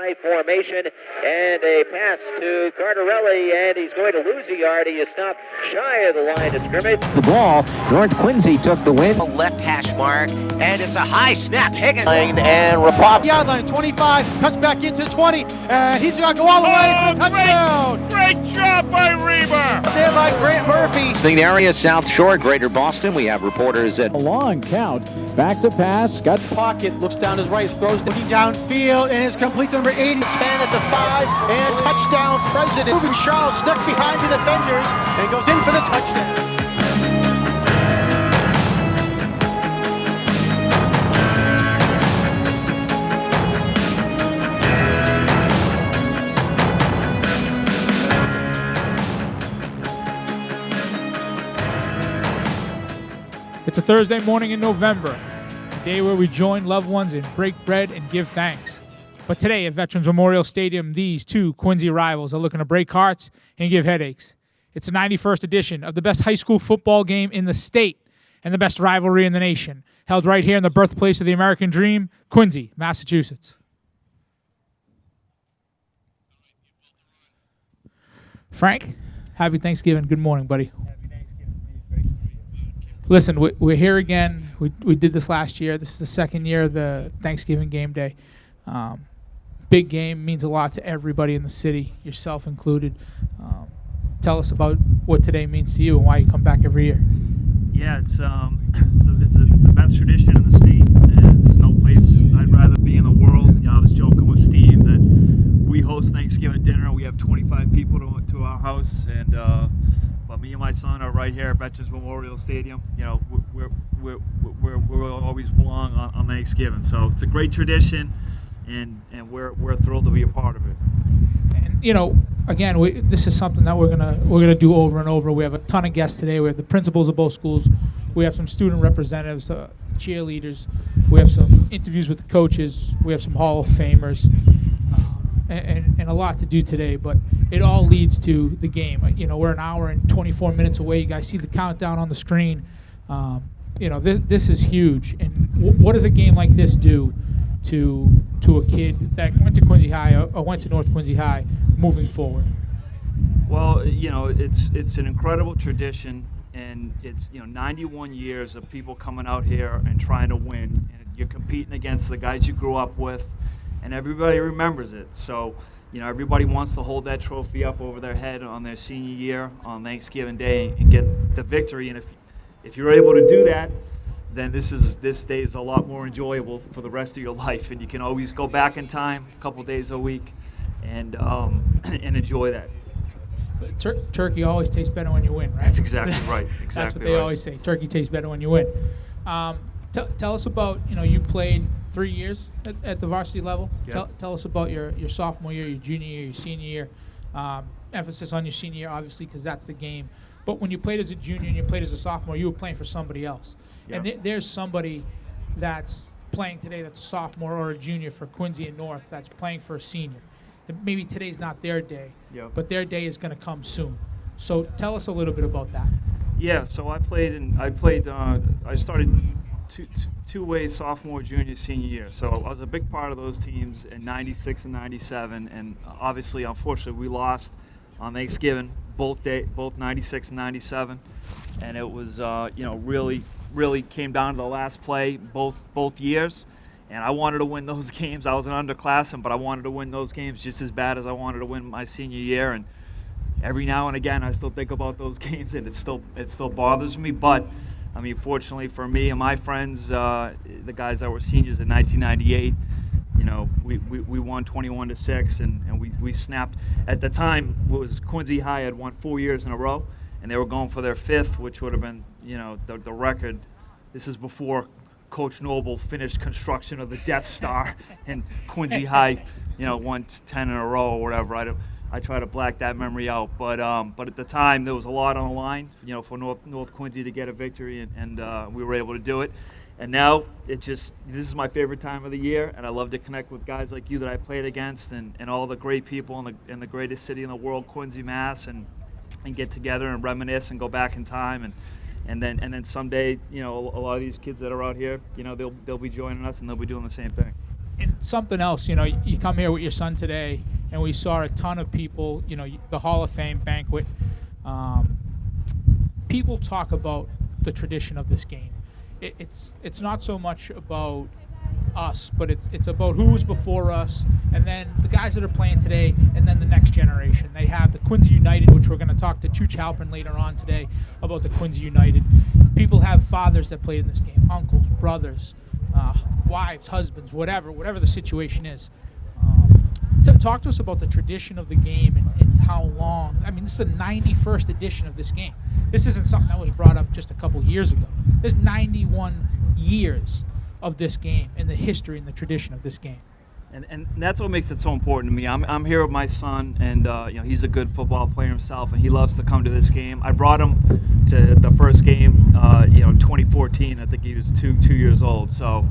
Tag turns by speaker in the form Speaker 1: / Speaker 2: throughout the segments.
Speaker 1: I formation, and a pass to Cardarelli, and he's going to lose a yard. He is stopped shy of the line of scrimmage.
Speaker 2: The ball, North Quincy took the win.
Speaker 3: A left hash mark, and it's a high snap. Higgins
Speaker 1: and Rapop.
Speaker 4: Yard line 25, cuts back into 20, and he's going to go all the way to touchdown.
Speaker 5: Great job by Reber.
Speaker 4: There by Grant Murphy.
Speaker 2: The area South Shore, Greater Boston. We have reporters at
Speaker 6: a long count. Back to pass. Got
Speaker 4: pocket. Looks down his right. Throws downfield, and it's complete to number 80. 10 at the 5, and touchdown President. Ruben Charles snuck behind the defenders and goes in for the touchdown.
Speaker 7: It's a Thursday morning in November, a day where we join loved ones and break bread and give thanks. But today at Veterans Memorial Stadium, these two Quincy rivals are looking to break hearts and give headaches. It's the 91st edition of the best high school football game in the state and the best rivalry in the nation, held right here in the birthplace of the American dream, Quincy, Massachusetts. Frank, happy Thanksgiving. Good morning, buddy. Listen, we're here again. We did this last year. This is the second year of the Thanksgiving game day. Big game, means a lot to everybody in the city, yourself included. Tell us about what today means to you and why you come back every year.
Speaker 8: Yeah, it's the best tradition in the state, and there's no place I'd rather be in the world. You know, I was joking with Steve that we host Thanksgiving dinner. We have 25 people to our house, and but me and my son are right here at Veterans Memorial Stadium. You know, we're always belong on Thanksgiving, so it's a great tradition, and we're thrilled to be a part of it.
Speaker 7: And you know, again, this is something that we're gonna do over and over. We have a ton of guests today. We have the principals of both schools. We have some student representatives, cheerleaders. We have some interviews with the coaches. We have some Hall of Famers. And a lot to do today, but it all leads to the game. You know, we're an hour and 24 minutes away. You guys see the countdown on the screen. You know, this is huge. And what does a game like this do to a kid that went to Quincy High or went to North Quincy High moving forward?
Speaker 8: Well, you know, it's an incredible tradition, and it's, you know, 91 years of people coming out here and trying to win. And you're competing against the guys you grew up with, and everybody remembers it. So, you know, everybody wants to hold that trophy up over their head on their senior year on Thanksgiving Day and get the victory. And if you're able to do that, then this day is a lot more enjoyable for the rest of your life, and you can always go back in time a couple days a week and enjoy that.
Speaker 7: Turkey always tastes better when you win, right?
Speaker 8: That's exactly right. Exactly.
Speaker 7: That's what they always say. Turkey tastes better when you win. Tell us about, you know, you played 3 years at the varsity level. Yep. Tell us about your sophomore year, your junior year, your senior year. Emphasis on your senior year, obviously, because that's the game. But when you played as a junior and you played as a sophomore, you were playing for somebody else. Yep. And there's somebody that's playing today that's a sophomore or a junior for Quincy and North that's playing for a senior. And maybe today's not their day,
Speaker 8: yep,
Speaker 7: but their day is going to come soon. So tell us a little bit about that.
Speaker 8: Yeah, so I started two-way sophomore, junior, senior year. So I was a big part of those teams in 96 and 97, and obviously, unfortunately, we lost on Thanksgiving, both 96 and 97, and it was, you know, really came down to the last play both years, and I wanted to win those games. I was an underclassman, but I wanted to win those games just as bad as I wanted to win my senior year, and every now and again, I still think about those games, and it still bothers me, but I mean, fortunately for me and my friends, the guys that were seniors in 1998, you know, we won 21-6, and we snapped. At the time, it was Quincy High had won 4 years in a row, and they were going for their fifth, which would have been, you know, the record. This is before Coach Noble finished construction of the Death Star, and Quincy High, you know, won 10 in a row or whatever. I try to black that memory out, but at the time there was a lot on the line, you know, for North Quincy to get a victory, and we were able to do it. And now this is my favorite time of the year, and I love to connect with guys like you that I played against, and all the great people in the greatest city in the world, Quincy, Mass, and get together and reminisce and go back in time, and then someday, you know, a lot of these kids that are out here, you know, they'll be joining us and they'll be doing the same thing.
Speaker 7: And something else. You know, you come here with your son today, and we saw a ton of people. You know, the Hall of Fame banquet. People talk about the tradition of this game. It's not so much about us, but it's about who was before us, and then the guys that are playing today, and then the next generation. They have the Quincy United, which we're going to talk to Chooch Halpern later on today about the Quincy United. People have fathers that played in this game, uncles, brothers, wives, husbands, whatever the situation is. Talk to us about the tradition of the game and how long. I mean, this is the 91st edition of this game. This isn't something that was brought up just a couple years ago. There's 91 years of this game and the history and the tradition of this game.
Speaker 8: And that's what makes it so important to me. I'm here with my son, and you know, he's a good football player himself, and he loves to come to this game. I brought him to the first game, 2014. I think he was two years old. So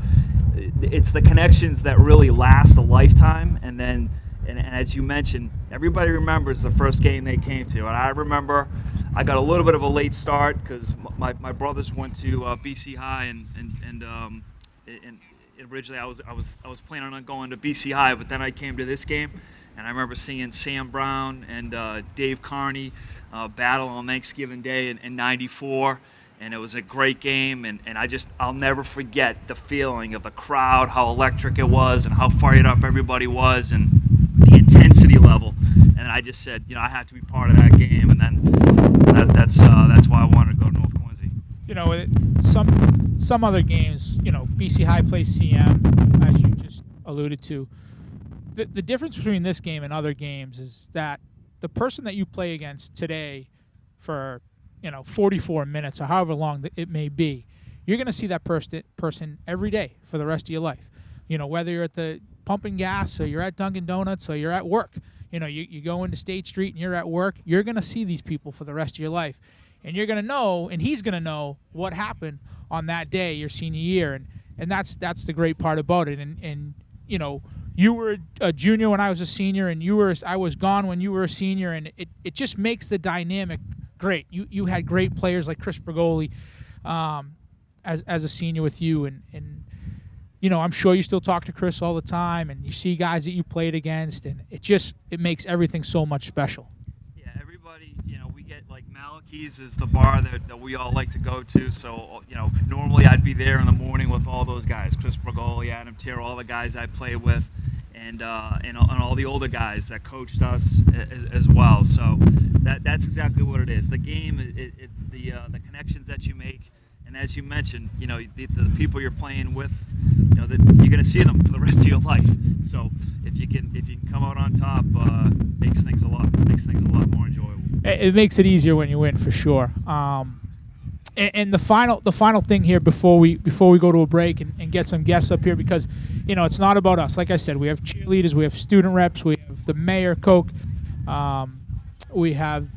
Speaker 8: it's the connections that really last a lifetime. And then, and as you mentioned, everybody remembers the first game they came to. And I remember I got a little bit of a late start because my brothers went to BC High, and originally I was planning on going to BC High, but then I came to this game, and I remember seeing Sam Brown and Dave Carney battle on Thanksgiving Day in '94, and it was a great game, and I'll never forget the feeling of the crowd, how electric it was, and how fired up everybody was, and the intensity level. And I just said, I have to be part of that game, and then that's why I wanted to go to North Quincy.
Speaker 7: You know, some other games, BC High plays CM, as you just alluded to. The difference between this game and other games is that the person that you play against today for, 44 minutes or however long it may be, you're going to see that person every day for the rest of your life. Whether you're at the pumping gas or you're at Dunkin' Donuts or you're at work, you go into State Street and you're at work, you're going to see these people for the rest of your life. And you're going to know, and he's going to know what happened on that day, your senior year. And that's the great part about it. And you were a junior when I was a senior, and I was gone when you were a senior, and it just makes the dynamic great. You had great players like Chris Bergoli as a senior with you, and I'm sure you still talk to Chris all the time, and you see guys that you played against, and it makes everything so much special.
Speaker 8: Yeah, everybody, we get like Malachi's is the bar that we all like to go to. So, normally I'd be there in the morning with all those guys, Chris Bergoli, Adam Tier, all the guys I played with, and all the older guys that coached us as well. So that's exactly what it is. The game, the connections that you make. And as you mentioned, the people you're playing with, you're going to see them for the rest of your life. So if you can come out on top, makes things a lot more enjoyable.
Speaker 7: It makes it easier when you win, for sure. And the final thing here before we go to a break and get some guests up here, because it's not about us. Like I said, we have cheerleaders, we have student reps, we have the mayor, Coke, we have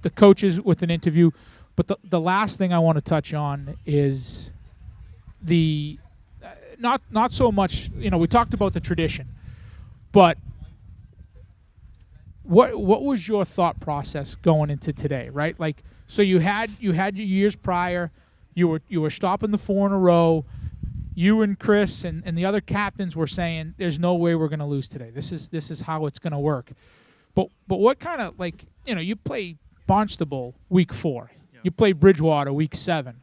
Speaker 7: the coaches with an interview. But the last thing I want to touch on is the not so much, we talked about the tradition, but what was your thought process going into today, right? Like, so you had your years prior, you were stopping the 4 in a row. You and Chris and the other captains were saying, there's no way we're going to lose today. This is how it's going to work. But what kind of, like, you play Barnstable week 4. You play Bridgewater week 7.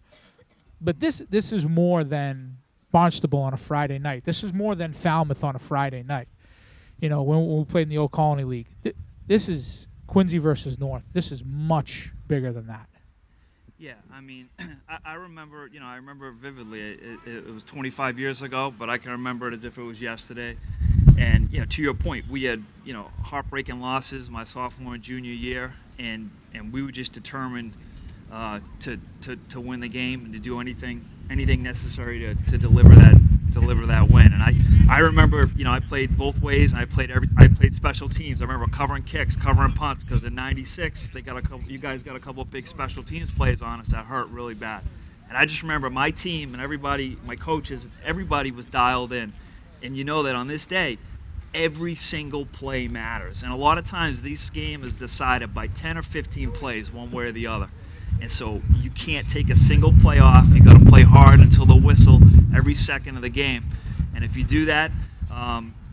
Speaker 7: But this is more than Barnstable on a Friday night. This is more than Falmouth on a Friday night. When we played in the Old Colony League. This is Quincy versus North. This is much bigger than that.
Speaker 8: Yeah, I mean, I remember, I remember vividly. It was 25 years ago, but I can remember it as if it was yesterday. And, to your point, we had, heartbreaking losses my sophomore and junior year, and we were just determined to win the game and to do anything necessary to deliver that win. And I remember, I played both ways, and I played special teams. I remember covering kicks, covering punts, because in '96 you guys got a couple of big special teams plays on us that hurt really bad. And I just remember my team and everybody, my coaches, everybody was dialed in. And that on this day, every single play matters. And a lot of times this game is decided by 10 or 15 plays, one way or the other. And so you can't take a single play off. You got to play hard until the whistle every second of the game. And if you do that,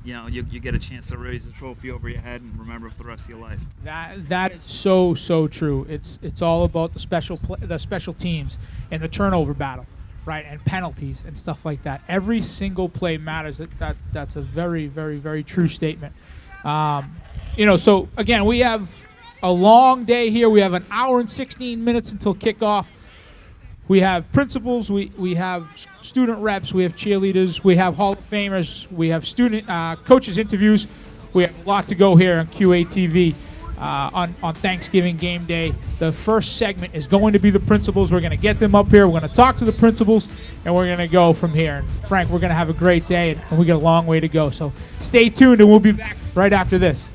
Speaker 8: you know, you get a chance to raise the trophy over your head and remember it for the rest of your life.
Speaker 7: That is so true. It's all about the special teams and the turnover battle, right? And penalties and stuff like that. Every single play matters. That's a very true statement. You know, so again, we have a long day here. We have an hour and 16 minutes until kickoff. We have principals, we have student reps, we have cheerleaders, we have Hall of Famers, we have student coaches interviews. We have a lot to go here on QATV on Thanksgiving game day. The first segment is going to be the principals. We're going to get them up here. We're going to talk to the principals, and we're going to go from here. And Frank, we're going to have a great day, and we got a long way to go. So stay tuned, and we'll be back right after this.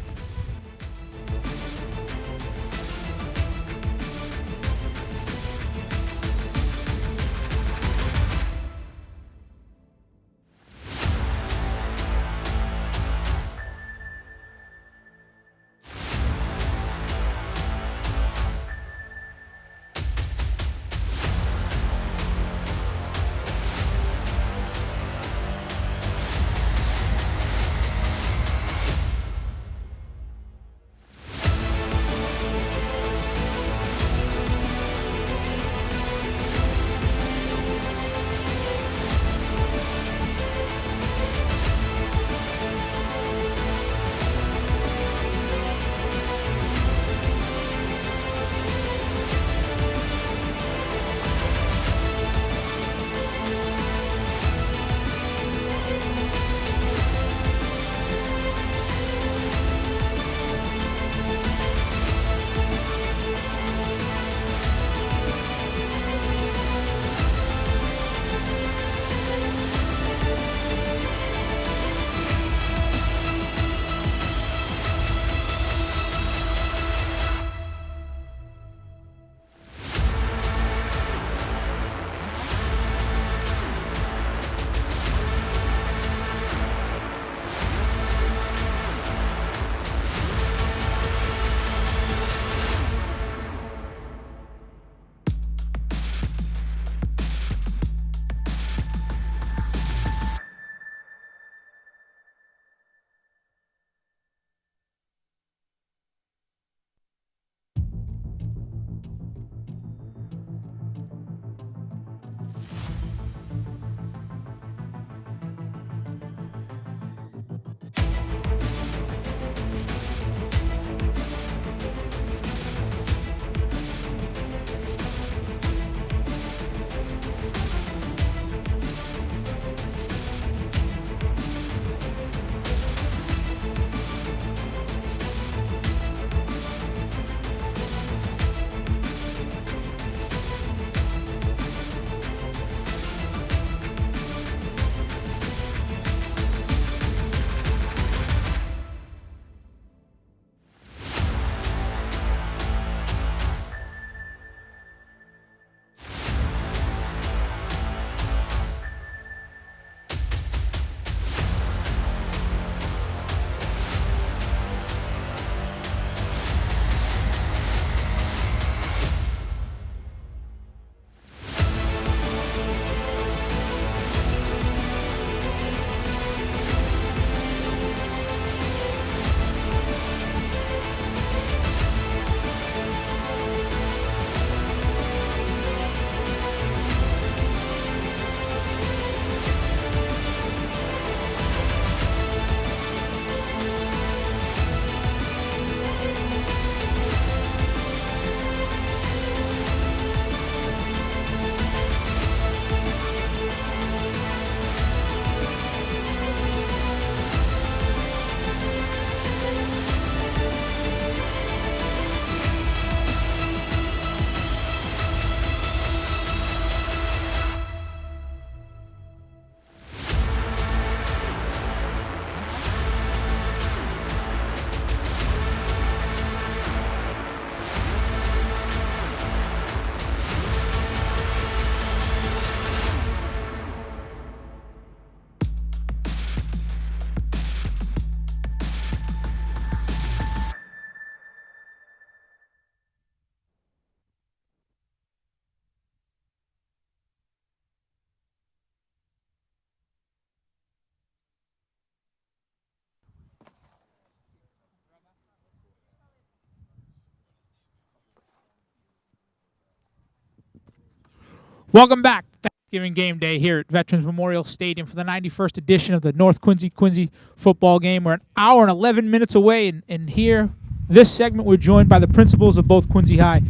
Speaker 7: Welcome back. Thanksgiving game day here at Veterans Memorial Stadium for the 91st edition of the North Quincy football game. We're an hour and 11 minutes away, and here, this segment, we're joined by the principals of both Quincy High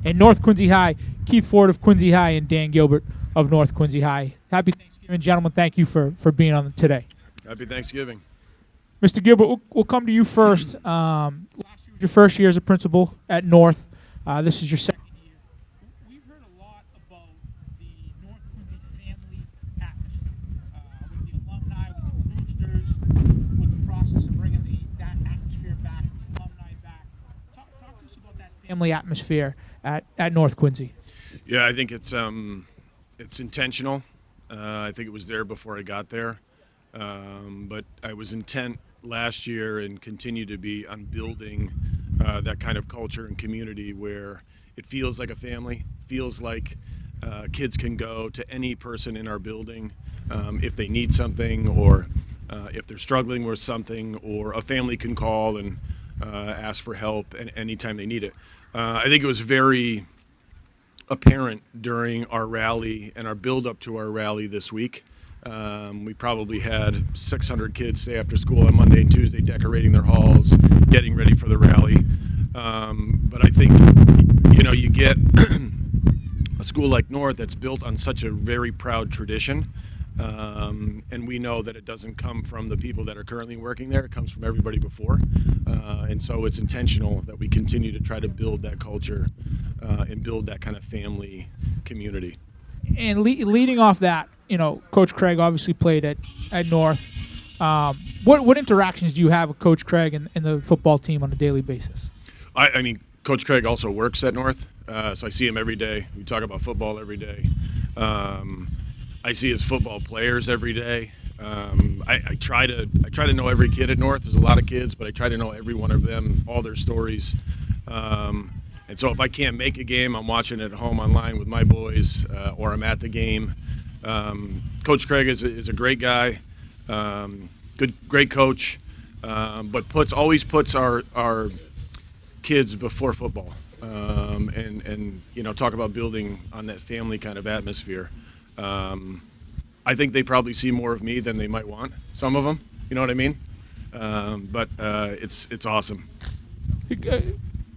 Speaker 7: and North Quincy High, Keith Ford of Quincy High and Dan Gilbert of North Quincy High. Happy Thanksgiving, gentlemen. Thank you for being on today.
Speaker 5: Happy Thanksgiving.
Speaker 7: Mr. Gilbert, we'll come to you first. Last year was your first year as a principal at North. This is your second year. We've heard a lot about the North Quincy family atmosphere with the alumni, with the boosters, with the process of bringing that atmosphere back, the alumni back. Talk to us about that family atmosphere at North Quincy.
Speaker 5: Yeah, I think it's intentional. I think it was there before I got there. But I was intent last year and continue to be on building that kind of culture and community where it feels like a family, feels like kids can go to any person in our building if they need something, or if they're struggling with something, or a family can call and ask for help anytime they need it. I think it was very apparent during our rally and our build up to our rally this week. We probably had 600 kids stay after school on Monday and Tuesday decorating their halls, getting ready for the rally. But I think, you get a school like North that's built on such a very proud tradition. And we know that it doesn't come from the people that are currently working there. It comes from everybody before. And so it's intentional that we continue to try to build that culture and build that kind of family community.
Speaker 7: And leading off that, Coach Craig obviously played at North. What interactions do you have with Coach Craig and the football team on a daily basis?
Speaker 5: I mean, Coach Craig also works at North, so I see him every day. We talk about football every day. I see his football players every day. I try to know every kid at North. There's a lot of kids, but I try to know every one of them, all their stories. And so if I can't make a game, I'm watching it at home online with my boys, or I'm at the game. Coach Craig is a great guy, great coach, but always puts our kids before football, and talk about building on that family kind of atmosphere. I think they probably see more of me than they might want. Some of them, you know what I mean? But it's awesome.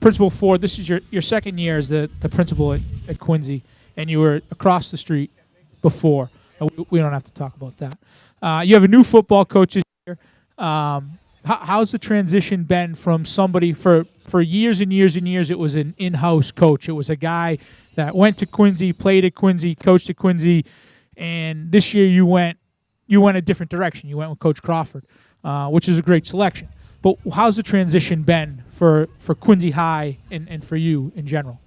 Speaker 7: Principal Ford, this is your second year as the principal at Quincy, and you were across the street before. We don't have to talk about that. You have a new football coach this year. How's the transition been from somebody for years and years and years? It was an in-house coach. It was a guy that went to Quincy, played at Quincy, coached at Quincy, and this year you went a different direction. You went with Coach Crawford, which is a great selection. But how's the transition been for Quincy High and for you in general?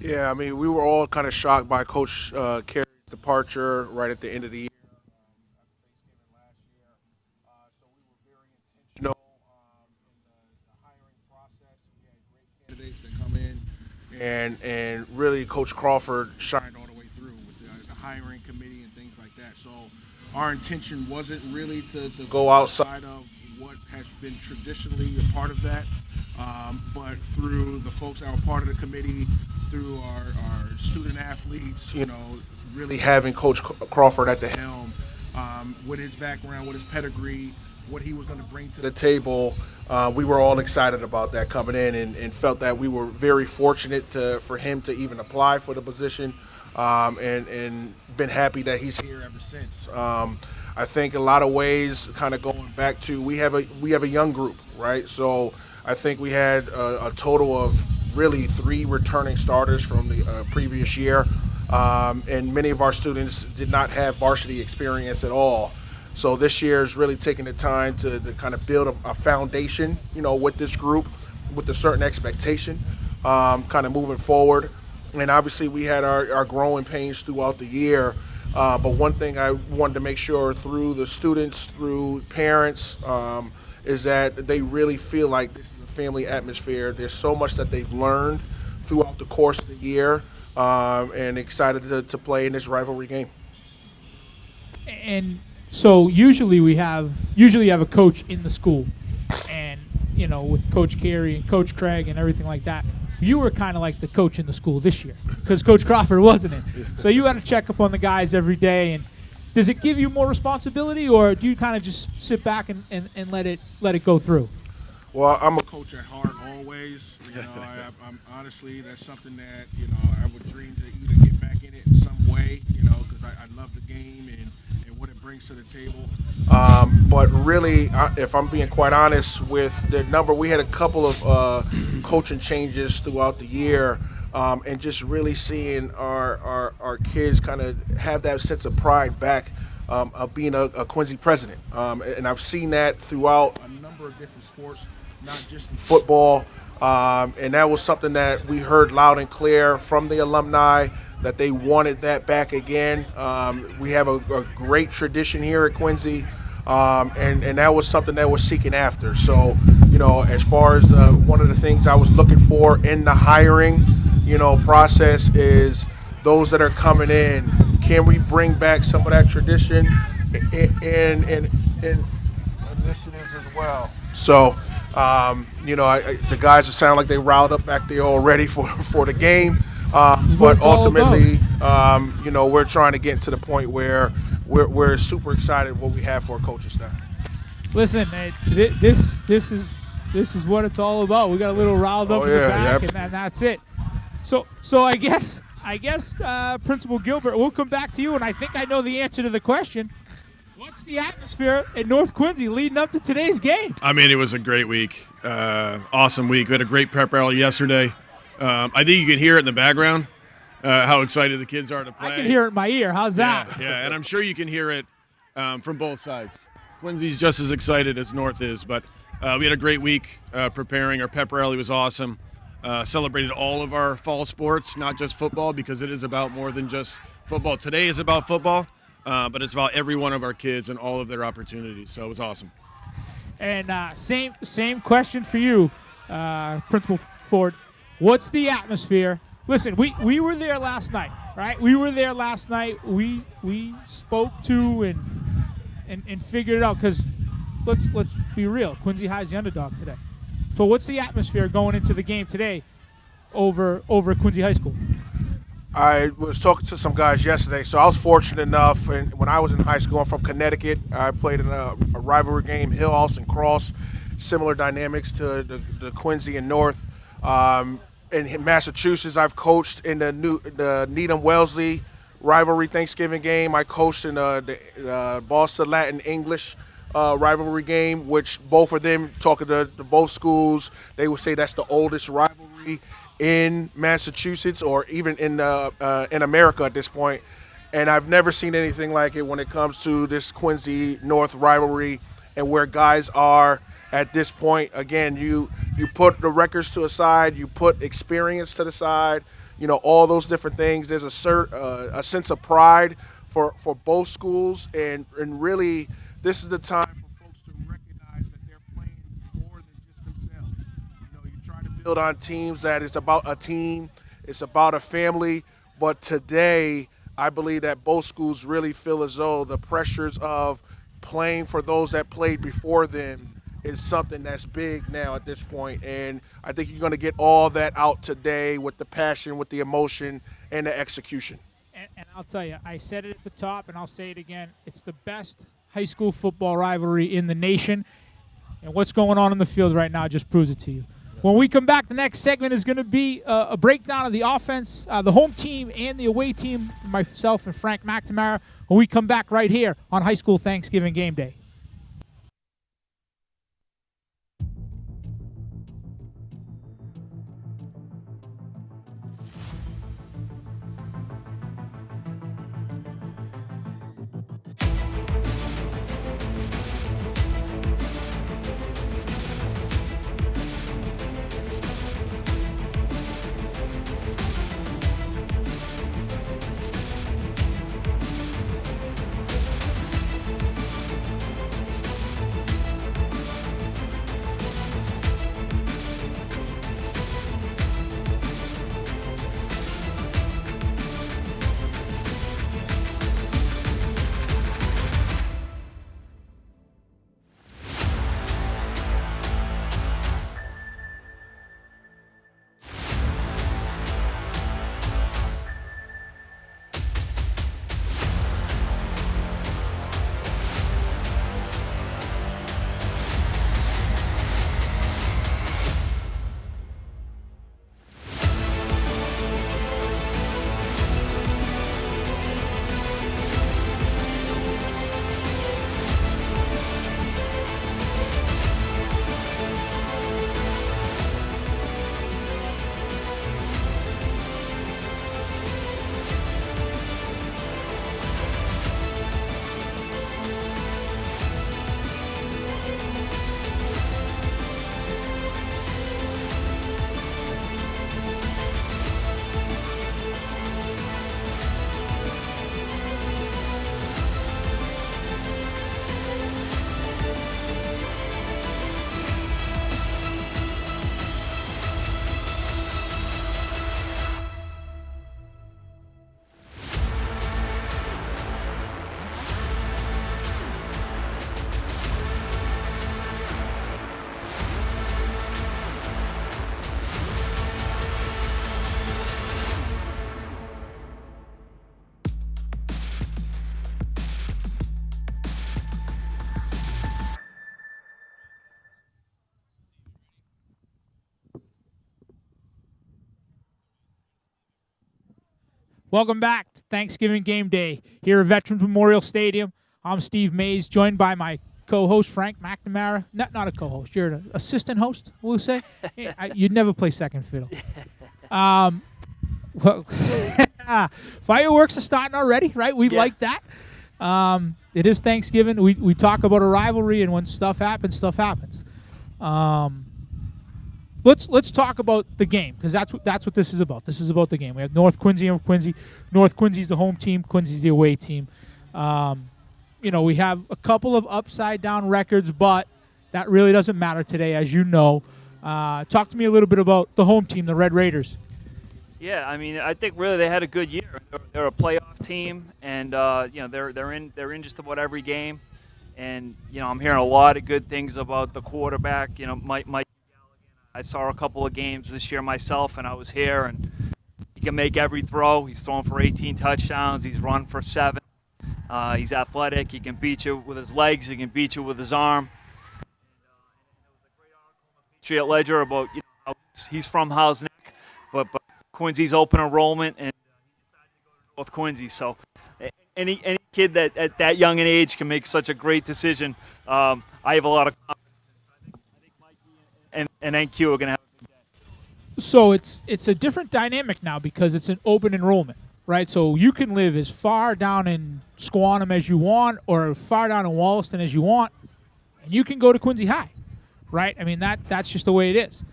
Speaker 9: Yeah, I mean, we were all kind of shocked by Coach Carey's departure right at the end of the year. So we were very intentional in the hiring process. We had great candidates that come in, and really Coach Crawford shined all the way through with the hiring committee and things like that. So our intention wasn't really to go outside of what has been traditionally a part of that, but through the folks that were part of the committee, through our student athletes, really having Coach Crawford at the helm, with his background, with his pedigree, what he was going to bring to the table, we were all excited about that coming in, and felt that we were very fortunate for him to even apply for the position, and been happy that he's here ever since. I think in a lot of ways, kind of going back to, we have a young group, right? So I think we had a total of really 3 returning starters from the previous year, and many of our students did not have varsity experience at all. So this year is really taking the time to kind of build a foundation, with this group, with a certain expectation, kind of moving forward. And obviously we had our growing pains throughout the year. But one thing I wanted to make sure through the students, through parents, is that they really feel like this is a family atmosphere. There's so much that they've learned throughout the course of the year, and excited to play in this rivalry game.
Speaker 7: And so usually you have a coach in the school, and with Coach Carey and Coach Craig and everything like that. you were kind of like the coach in the school this year because Coach Crawford wasn't in. So you had to check up on the guys every day. And does it give you more responsibility, or do you kind of just sit back and let it go through?
Speaker 9: Well, I'm a coach at heart always. You know, I'm honestly, that's something that, you know, I would dream to either get back in it in some way, you know, because I love the game and what it brings to the table. But really, if I'm being quite honest with the number, we had a couple of coaching changes throughout the year, and just really seeing our kids kind of have that sense of pride back of being a Quincy president. And I've seen that throughout a number of different sports, not just in football. And that was something that we heard loud and clear from the alumni, that they wanted that back again. We have a great tradition here at Quincy, and that was something that we're seeking after. So, you know, as far as one of the things I was looking for in the hiring, you know, process is those that are coming in, can we bring back some of that tradition and initiatives as well? So, you know, the guys sound like they riled up back there already for the game. But ultimately, you know, we're trying to get to the point where we're super excited what we have for a coaching staff.
Speaker 7: Listen, this is what it's all about. We got a little riled up in the back, and that's it. So I guess Principal Gilbert, we'll come back to you, and I think I know the answer to the question. What's the atmosphere in North Quincy leading up to today's game?
Speaker 5: I mean, it was a great week, awesome week. We had a great prep rally yesterday. I think you can hear it in the background, how excited the kids are to play.
Speaker 7: I can hear it in my ear. How's that?
Speaker 5: Yeah, and I'm sure you can hear it from both sides. Quincy's just as excited as North is, but we had a great week preparing. Our pep rally was awesome. Celebrated all of our fall sports, not just football, because it is about more than just football. Today is about football, but it's about every one of our kids and all of their opportunities. So it was awesome.
Speaker 7: And same question for you, Principal Ford. What's the atmosphere? Listen, we were there last night, right? We were there last night. We spoke to and figured it out, because let's be real. Quincy High's the underdog today. So what's the atmosphere going into the game today over Quincy High School?
Speaker 9: I was talking to some guys yesterday, so I was fortunate enough, and when I was in high school, I'm from Connecticut. I played in a rivalry game, Hill, Austin, Cross, similar dynamics to the Quincy and North. In Massachusetts, I've coached in the Needham-Wellesley rivalry Thanksgiving game. I coached in the Boston Latin English rivalry game, which both of them, talking to both schools, they would say that's the oldest rivalry in Massachusetts, or even in America at this point. And I've never seen anything like it when it comes to this Quincy North rivalry and where guys are at this point. Again, you put the records to the side, you put experience to the side, you know, all those different things. There's a sense of pride for both schools, and really this is the time for folks to recognize that they're playing more than just themselves. You know, you try to build on teams that it's about a team, it's about a family, but today I believe that both schools really feel as though the pressures of playing for those that played before them is something that's big now at this point. And I think you're going to get all that out today with the passion, with the emotion, and the execution.
Speaker 7: And I'll tell you, I said it at the top, and I'll say it again. It's the best high school football rivalry in the nation. And what's going on in the field right now just proves it to you. When we come back, the next segment is going to be a breakdown of the offense, the home team and the away team, myself and Frank McNamara, when we come back right here on High School Thanksgiving Game Day. Welcome back to Thanksgiving Game Day here at Veterans Memorial Stadium. I'm Steve Mays, joined by my co-host Frank McNamara. Not a co-host, you're an assistant host, we'll say. You'd never play second fiddle. Well, fireworks are starting already, right? We like that. It is Thanksgiving. We talk about a rivalry, and when stuff happens, stuff happens. Let's talk about the game, because that's what this is about. This is about the game. We have North Quincy and Quincy. North Quincy's the home team. Quincy's the away team. We have a couple of upside down records, but that really doesn't matter today, as you know. Talk to me a little bit about the home team, the Red Raiders.
Speaker 8: Yeah, I mean, I think really they had a good year. They're a playoff team, and they're in just about every game. And I'm hearing a lot of good things about the quarterback. Mike Galligan. I saw a couple of games this year myself, and I was here, and he can make every throw. He's thrown for 18 touchdowns. He's run for 7. He's athletic. He can beat you with his legs. He can beat you with his arm. Patriot Ledger about how he's from Howes Neck, but Quincy's open enrollment, and he decided to go to North Quincy. So any kid that at that young an age can make such a great decision. I have a lot of confidence. I think Mikey and NQ are going to have a good day.
Speaker 7: So it's a different dynamic now because it's an open enrollment, right? So you can live as far down in Squantum as you want, or far down in Wollaston as you want, and you can go to Quincy High, right? I mean that's just the way it is.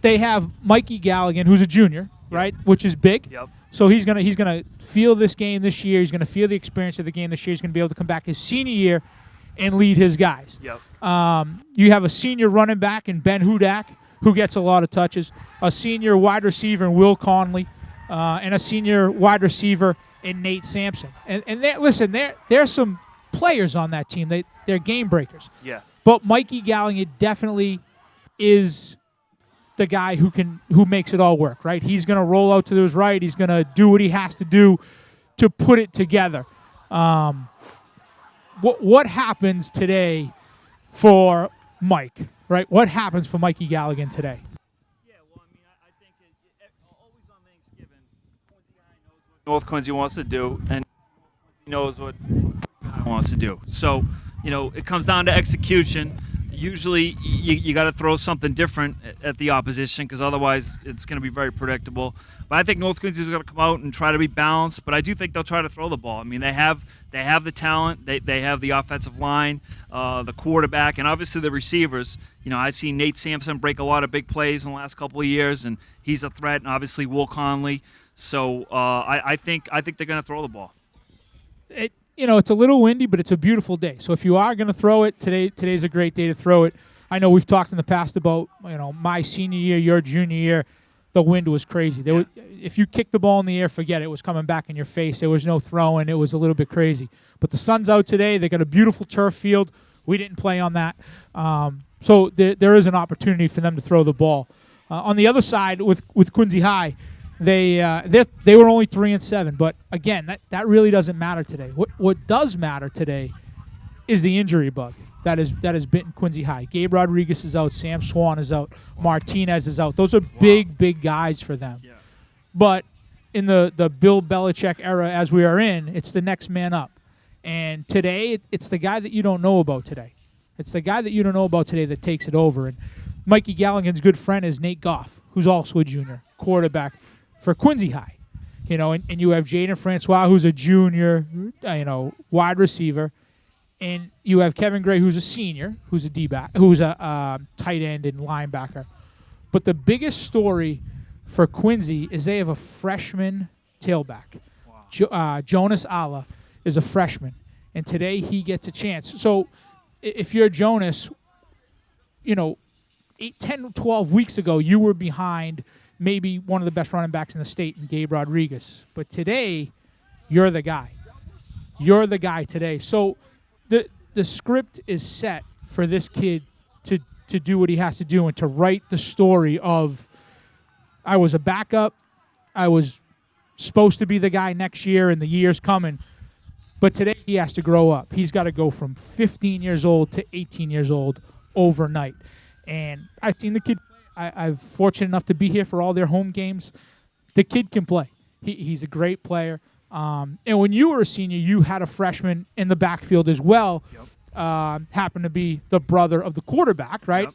Speaker 7: They have Mikey Galligan, who's a junior, right, which is big.
Speaker 8: Yep.
Speaker 7: So he's gonna feel this game this year. He's gonna feel the experience of the game this year. He's gonna be able to come back his senior year and lead his guys.
Speaker 8: Yep.
Speaker 7: You have a senior running back in Ben Hudak, who gets a lot of touches, a senior wide receiver in Will Conley, and a senior wide receiver in Nate Sampson. And there's some players on that team. They're game breakers.
Speaker 8: Yeah.
Speaker 7: But Mikey Galligan definitely is the guy who makes it all work, right? He's going to roll out to his right. He's going to do what he has to do to put it together. What happens today for Mike, right? What happens for Mikey Galligan today?
Speaker 8: Yeah, well, I mean, I think always on Thanksgiving, Quincy High knows what North Quincy wants to do, and he knows what Quincy High wants to do. So, it comes down to execution. Usually you got to throw something different at the opposition, because otherwise it's going to be very predictable. But I think North Quincy is going to come out and try to be balanced, but I do think they'll try to throw the ball. I mean, they have the talent, they have the offensive line, the quarterback, and obviously the receivers. I've seen Nate Sampson break a lot of big plays in the last couple of years, and he's a threat, and obviously Will Conley. So I think they're going to throw the ball.
Speaker 7: It's a little windy, but it's a beautiful day. So if you are going to throw it, today's a great day to throw it. I know we've talked in the past about, my senior year, your junior year, the wind was crazy. If you kicked the ball in the air, forget it. It was coming back in your face. There was no throwing. It was a little bit crazy. But the sun's out today. They got a beautiful turf field. We didn't play on that. So there is an opportunity for them to throw the ball. On the other side, with Quincy High, they were only 3-7, but again, that really doesn't matter today. What does matter today is the injury bug that has bitten Quincy High. Gabe Rodriguez is out, Sam Swan is out, Martinez is out. Those are big guys for them.
Speaker 8: Yeah.
Speaker 7: But in the Bill Belichick era, as we are in, it's the next man up. And today, it's the guy that you don't know about today. It's the guy that you don't know about today that takes it over. And Mikey Galligan's good friend is Nate Goff, who's also a junior quarterback for Quincy High, and you have Jaden Francois, who's a junior, wide receiver, and you have Kevin Gray, who's a senior, who's a D-back, who's a tight end and linebacker. But the biggest story for Quincy is they have a freshman tailback. Wow. Jonas Alla is a freshman, and today he gets a chance. So if you're Jonas, 10, 12 weeks ago, you were behind maybe one of the best running backs in the state in Gabe Rodriguez. But today, you're the guy. You're the guy today. So the script is set for this kid to do what he has to do and to write the story of, I was a backup, I was supposed to be the guy next year and the year's coming, but today he has to grow up. He's got to go from 15 years old to 18 years old overnight. And I've seen the kid I'm fortunate enough to be here for all their home games. The kid can play. He's a great player. And when you were a senior, you had a freshman in the backfield as well. Happened to be the brother of the quarterback, right?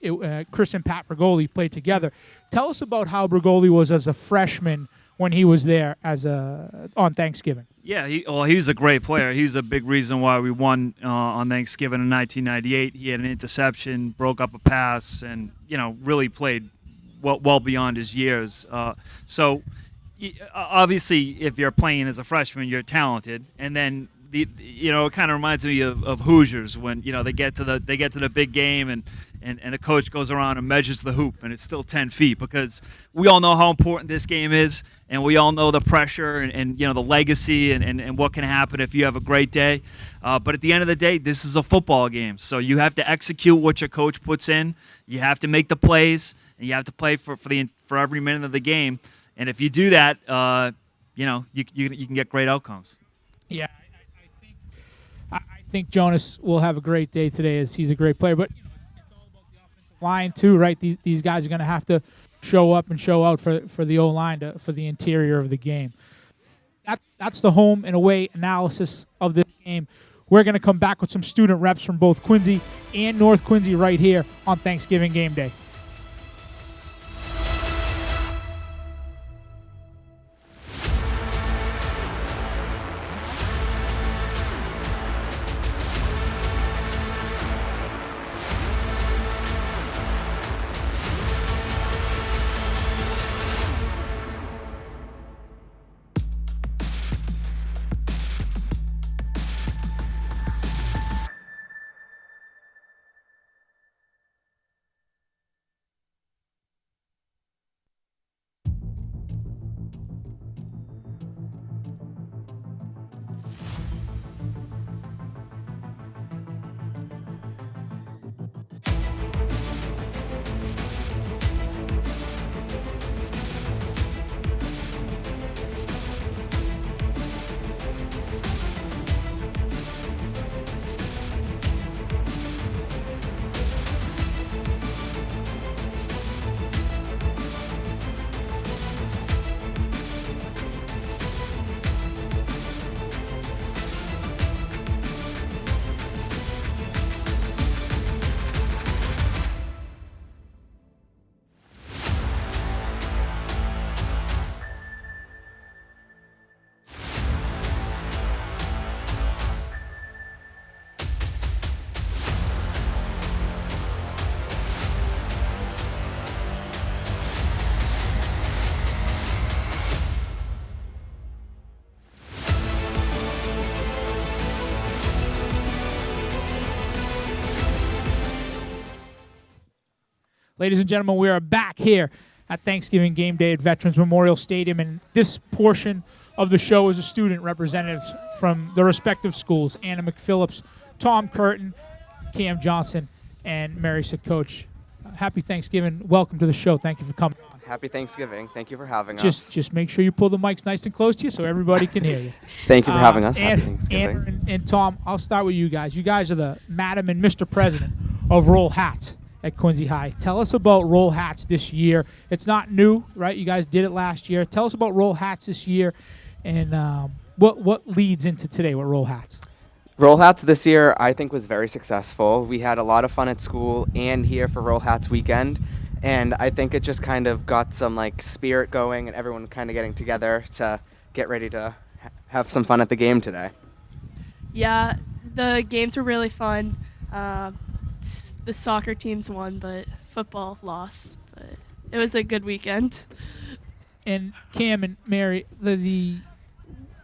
Speaker 7: Chris and Pat Bergoli played together. Tell us about how Bergoli was as a freshman when he was there on Thanksgiving.
Speaker 8: Yeah, he was a great player. He's a big reason why we won on Thanksgiving in 1998. He had an interception, broke up a pass, and really played well beyond his years. So obviously, if you're playing as a freshman, you're talented, and then it kind of reminds me of Hoosiers when they get to the big game and the coach goes around and measures the hoop and it's still 10 feet because we all know how important this game is and we all know the pressure and the legacy and what can happen if you have a great day. But at the end of the day, this is a football game, so you have to execute what your coach puts in. You have to make the plays and you have to play for every minute of the game. And if you do that, you can get great outcomes.
Speaker 7: Yeah. I think Jonas will have a great day today as he's a great player. But it's all about the offensive line too, right? These guys are going to have to show up and show out for the O-line for the interior of the game. That's the home and away analysis of this game. We're going to come back with some student reps from both Quincy and North Quincy right here on Thanksgiving game day. Ladies and gentlemen, we are back here at Thanksgiving game day at Veterans Memorial Stadium, and this portion of the show is a student representatives from the respective schools, Anna McPhillips, Tom Curtin, Cam Johnson, and Mary Sakoch. Happy Thanksgiving. Welcome to the show. Thank you for coming on.
Speaker 10: Happy Thanksgiving. Thank you for having us.
Speaker 7: Just make sure you pull the mics nice and close to you so everybody can hear you.
Speaker 10: Thank you for having us. Happy Thanksgiving.
Speaker 7: Anna and Tom, I'll start with you guys. You guys are the Madam and Mr. President of Roll Hats at Quincy High. Tell us about Roll Hats this year. It's not new, right? You guys did it last year. Tell us about Roll Hats this year and what leads into today with Roll Hats.
Speaker 10: Roll Hats this year, I think, was very successful. We had a lot of fun at school and here for Roll Hats weekend, and I think it just kind of got some spirit going and everyone kind of getting together to get ready to have some fun at the game today.
Speaker 11: Yeah, the games were really fun. The soccer teams won, but football lost. But it was a good weekend.
Speaker 7: And Cam and Mary,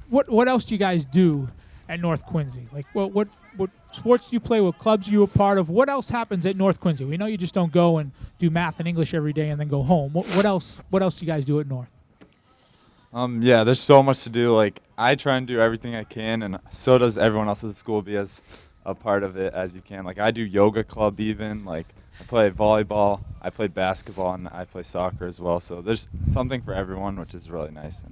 Speaker 7: what else do you guys do at North Quincy? What sports do you play? What clubs are you a part of? What else happens at North Quincy? We know you just don't go and do math and English every day and then go home. What else do you guys do at North?
Speaker 12: Yeah, there's so much to do. I try and do everything I can, and so does everyone else at the school. Be as a part of it as you can. I do yoga club even. I play volleyball, I play basketball, and I play soccer as well. So there's something for everyone, which is really nice.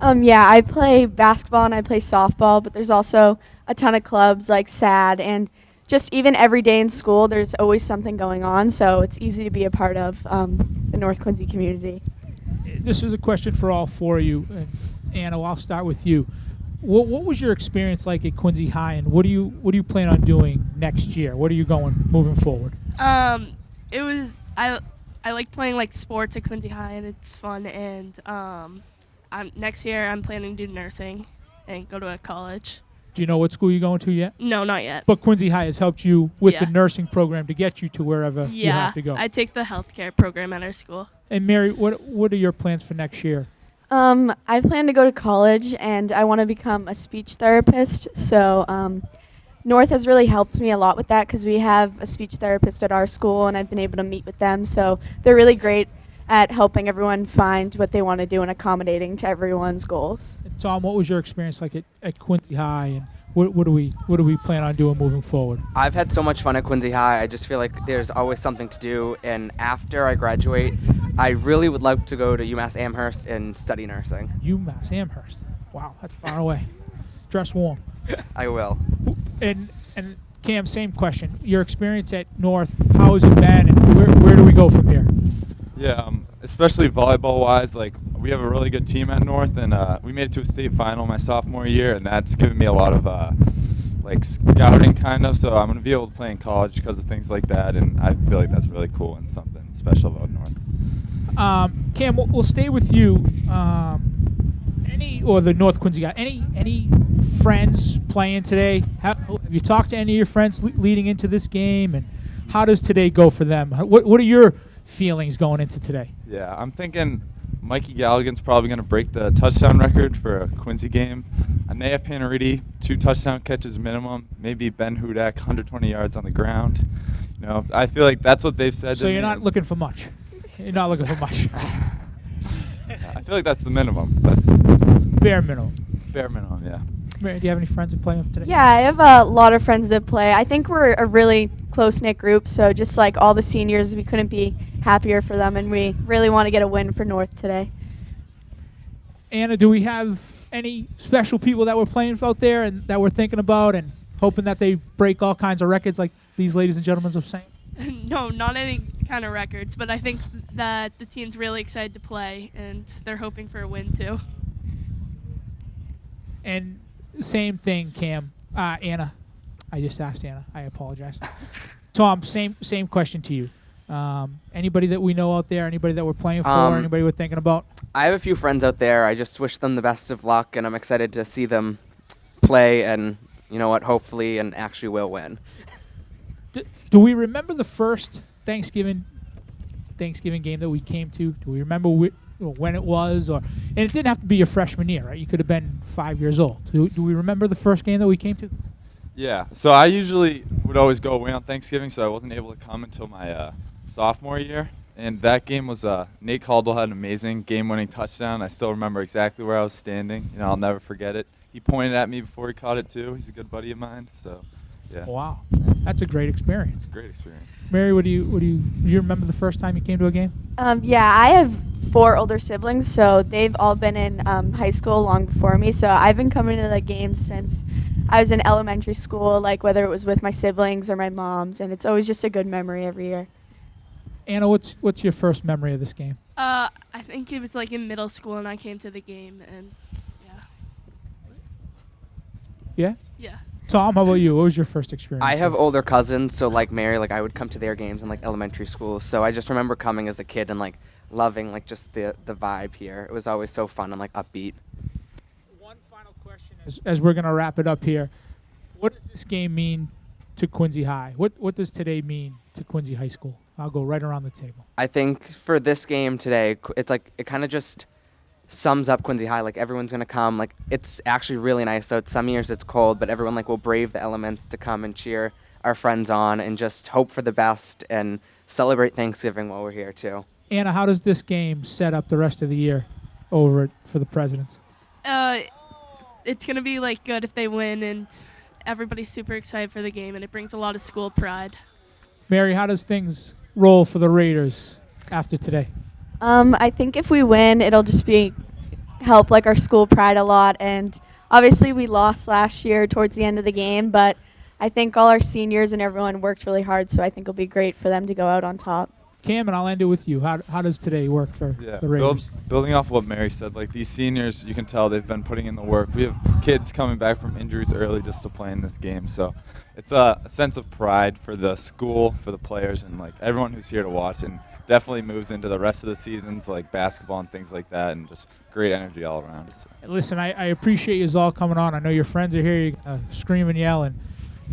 Speaker 13: Yeah, I play basketball and I play softball, but there's also a ton of clubs like SAD and just even every day in school, there's always something going on, so it's easy to be a part of the North Quincy community.
Speaker 7: This is a question for all four of you. And Anna, I'll start with you. What was your experience like at Quincy High, and what do you plan on doing next year? What are you moving forward?
Speaker 11: It was I like playing like sports at Quincy High, and it's fun. And next year I'm planning to do nursing and go to a college.
Speaker 7: Do you know what school you're going to yet?
Speaker 11: No, not yet.
Speaker 7: But Quincy High has helped you with
Speaker 11: Yeah.
Speaker 7: the nursing program to get you to wherever you have to go.
Speaker 11: I take the healthcare program at our school.
Speaker 7: And Mary, what are your plans for next year?
Speaker 13: I plan to go to college, and I want to become a speech therapist. So North has really helped me a lot with that because we have a speech therapist at our school, and I've been able to meet with them. So they're really great at helping everyone find what they want to do and accommodating to everyone's goals.
Speaker 7: Tom, what was your experience like at Quincy High, and what do we plan on doing moving forward?
Speaker 10: I've had so much fun at Quincy High. I just feel like there's always something to do. And after I graduate, I really would like to go to UMass Amherst and study nursing.
Speaker 7: UMass Amherst. Wow, that's far away. Dress warm.
Speaker 10: I will.
Speaker 7: And Cam, same question. Your experience at North, how has it been, and where do we go from here?
Speaker 12: Yeah, especially volleyball-wise, like we have a really good team at North, and we made it to a state final my sophomore year, and that's given me a lot of like scouting kind of. So I'm going to be able to play in college because of things like that, and I feel like that's really cool and something special about North.
Speaker 7: Cam, we'll stay with you. The North Quincy guy. Any friends playing today? Have you talked to any of your friends leading into this game, and how does today go for them? What are your feelings going into today?
Speaker 12: Yeah, I'm thinking Mikey Galligan's probably going to break the touchdown record for a Quincy game. Anaya Panariti, 2 touchdown catches minimum. Maybe Ben Hudak, 120 yards on the ground. You know, I feel like that's what they've said.
Speaker 7: So you're not looking for much. You're not looking for much.
Speaker 12: I feel like that's the minimum. That's
Speaker 7: bare minimum.
Speaker 12: Bare minimum, yeah.
Speaker 7: Mary, do you have any friends that play today?
Speaker 13: Yeah, I have a lot of friends that play. I think we're a really close-knit group, so just like all the seniors, we couldn't be happier for them, and we really want to get a win for North today.
Speaker 7: Anna, do we have any special people that we're playing out there and that we're thinking about and hoping that they break all kinds of records like these ladies and gentlemen are saying?
Speaker 11: No, not any kind of records, but I think that the team's really excited to play, and they're hoping for a win too.
Speaker 7: And same thing, Cam. Anna. I just asked Anna. I apologize. Tom, same question to you. Anybody that we know out there, anybody that we're playing for, anybody we're thinking about?
Speaker 10: I have a few friends out there. I just wish them the best of luck, and I'm excited to see them play, and you know what, hopefully and actually will win.
Speaker 7: Do we remember the first Thanksgiving game that we came to? Do we remember when it was? And it didn't have to be your freshman year, right? You could have been 5 years old. Do we remember the first game that we came to?
Speaker 12: Yeah, so I usually would always go away on Thanksgiving, so I wasn't able to come until my sophomore year. And that game was Nate Caldwell had an amazing game-winning touchdown. I still remember exactly where I was standing. You know, I'll never forget it. He pointed at me before he caught it too. He's a good buddy of mine, so yeah.
Speaker 7: Wow, that's a great experience.
Speaker 12: Great experience.
Speaker 7: Mary, do you remember the first time you came to a game?
Speaker 13: Yeah, I have 4 older siblings, so they've all been in high school long before me. So I've been coming to the games since I was in elementary school, like whether it was with my siblings or my moms, and it's always just a good memory every year.
Speaker 7: Anna, what's your first memory of this game?
Speaker 11: I think it was like in middle school, and I came to the game, and
Speaker 7: Yeah?
Speaker 11: Yeah.
Speaker 7: Tom, how about you? What was your first experience?
Speaker 10: I have older cousins, so like Mary, like I would come to their games in like elementary school. So I just remember coming as a kid and like loving like just the vibe here. It was always so fun and like upbeat.
Speaker 7: One final question as we're going to wrap it up here. What does this game mean to Quincy High? What does today mean to Quincy High School? I'll go right around the table.
Speaker 10: I think for this game today, it's like it kind of just sums up Quincy High. Like everyone's gonna come. Like it's actually really nice. So some years it's cold, but everyone like will brave the elements to come and cheer our friends on and just hope for the best and celebrate Thanksgiving while we're here too.
Speaker 7: Anna, how does this game set up the rest of the year over for the Presidents?
Speaker 11: It's gonna be like good if they win, and everybody's super excited for the game, and it brings a lot of school pride.
Speaker 7: Mary, how does things roll for the Raiders after today?
Speaker 13: I think if we win, it'll just help like our school pride a lot. And obviously we lost last year towards the end of the game, but I think all our seniors and everyone worked really hard, so I think it'll be great for them to go out on top.
Speaker 7: Cam, and I'll end it with you. How does today work for the Raiders?
Speaker 12: Building off what Mary said, like these seniors, you can tell they've been putting in the work. We have kids coming back from injuries early just to play in this game, so it's a sense of pride for the school, for the players, and like everyone who's here to watch, and definitely moves into the rest of the seasons, like basketball and things like that, and just great energy all around. So.
Speaker 7: Listen, I appreciate you all coming on. I know your friends are here, you scream and yell and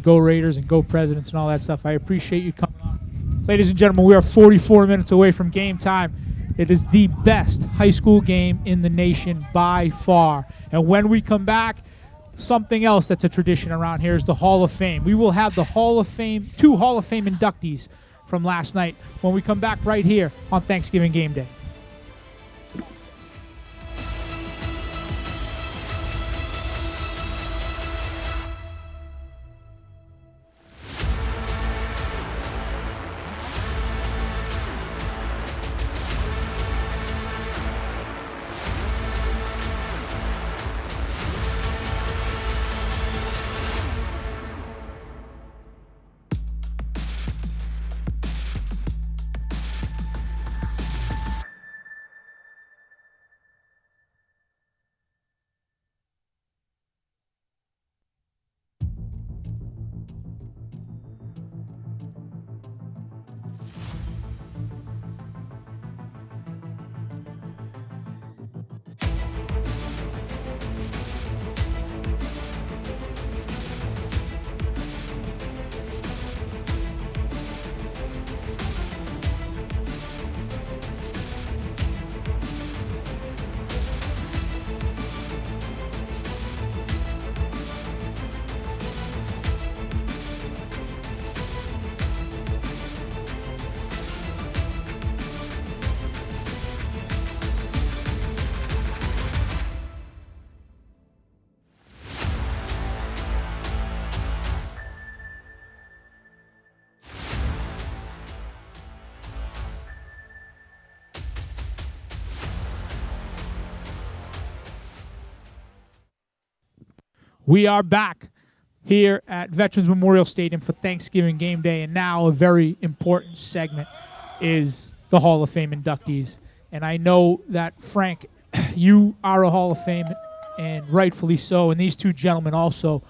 Speaker 7: go Raiders and go Presidents and all that stuff. I appreciate you coming on. Ladies and gentlemen, we are 44 minutes away from game time. It is the best high school game in the nation by far. And when we come back, something else that's a tradition around here is the Hall of Fame. We will have the Hall of Fame, 2 Hall of Fame inductees from last night when we come back right here on Thanksgiving Game Day. We are back here at Veterans Memorial Stadium for Thanksgiving Game Day, and now a very important segment is the Hall of Fame inductees. And I know that, Frank, you are a Hall of Fame, and rightfully so, and these 2 gentlemen also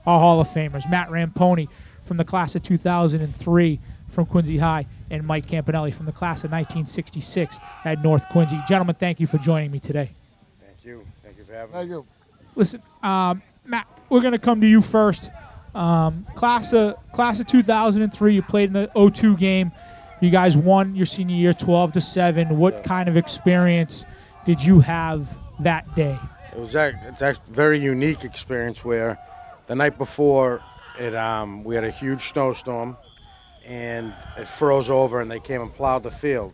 Speaker 7: are Hall of Famers. Matt Ramponi from the class of 2003 from Quincy High, and Mike Campanelli from the class of 1966 at North Quincy. Gentlemen, thank you for joining me today.
Speaker 9: Thank you. Thank you for having me.
Speaker 4: Thank you.
Speaker 7: Listen, Matt, we're going to come to you first. Class of 2003, you played in the 02 game. You guys won your senior year 12-7. What kind of experience did you have that day?
Speaker 9: It's a very unique experience where the night before we had a huge snowstorm and it froze over and they came and plowed the field.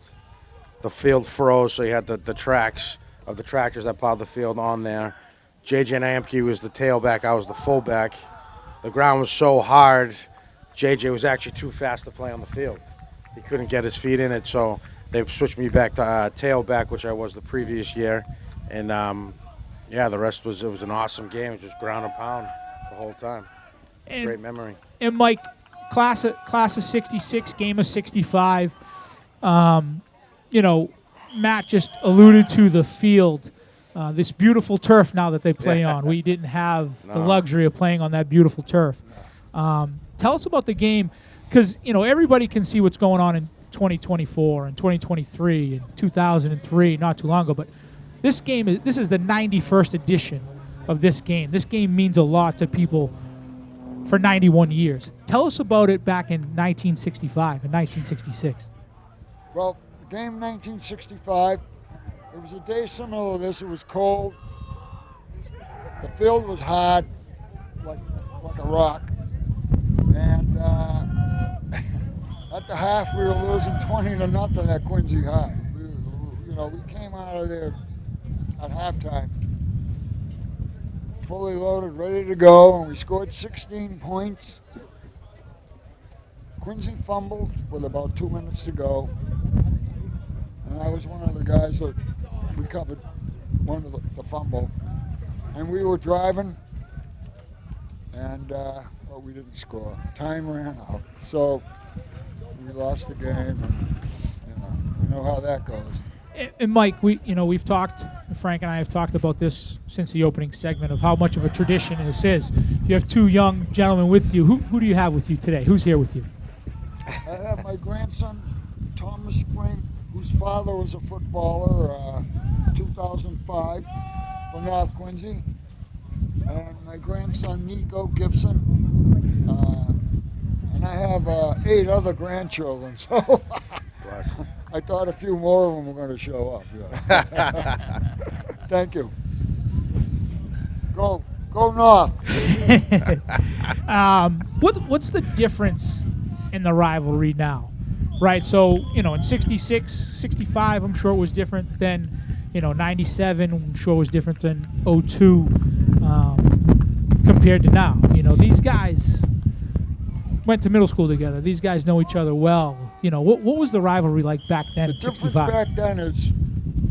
Speaker 9: The field froze, so you had the tracks of the tractors that plowed the field on there. J.J. Nyamke was the tailback, I was the fullback. The ground was so hard, J.J. was actually too fast to play on the field. He couldn't get his feet in it, so they switched me back to tailback, which I was the previous year. And, the rest was an awesome game. It was just ground and pound the whole time. Great memory.
Speaker 7: And, Mike, class of 66, game of 65. Matt just alluded to the field. This beautiful turf now that they play on. We didn't have the luxury of playing on that beautiful turf. Tell us about the game, because everybody can see what's going on in 2024 and 2023 and 2003, not too long ago. But this is the 91st edition of this game. This game means a lot to people for 91 years. Tell us about it back in 1965 and 1966.
Speaker 14: Well, the game 1965. It was a day similar to this. It was cold. The field was hard, like a rock. And at the half, we were losing 20-0 at Quincy High. We came out of there at halftime, fully loaded, ready to go, and we scored 16 points. Quincy fumbled with about 2 minutes to go, and I was one of the guys that recovered one of the fumble. And we were driving, and but we didn't score. Time ran out, so we lost the game, and you know how that goes.
Speaker 7: And Mike, we've talked. Frank and I have talked about this since the opening segment of how much of a tradition this is. You have two young gentlemen with you. Who do you have with you today? Who's here with you?
Speaker 14: I have my grandson, Thomas Spring, whose father was a footballer, 2005 for North Quincy, and my grandson, Nico Gibson, and I have 8 other grandchildren, so I thought a few more of them were going to show up. Yeah. Thank you. Go North.
Speaker 7: What's the difference in the rivalry now? Right, so, in 66, 65, I'm sure it was different than, 97, I'm sure it was different than 02 compared to now. These guys went to middle school together. These guys know each other well. What was the rivalry like back then
Speaker 14: The
Speaker 7: in
Speaker 14: difference
Speaker 7: 65?
Speaker 14: back then is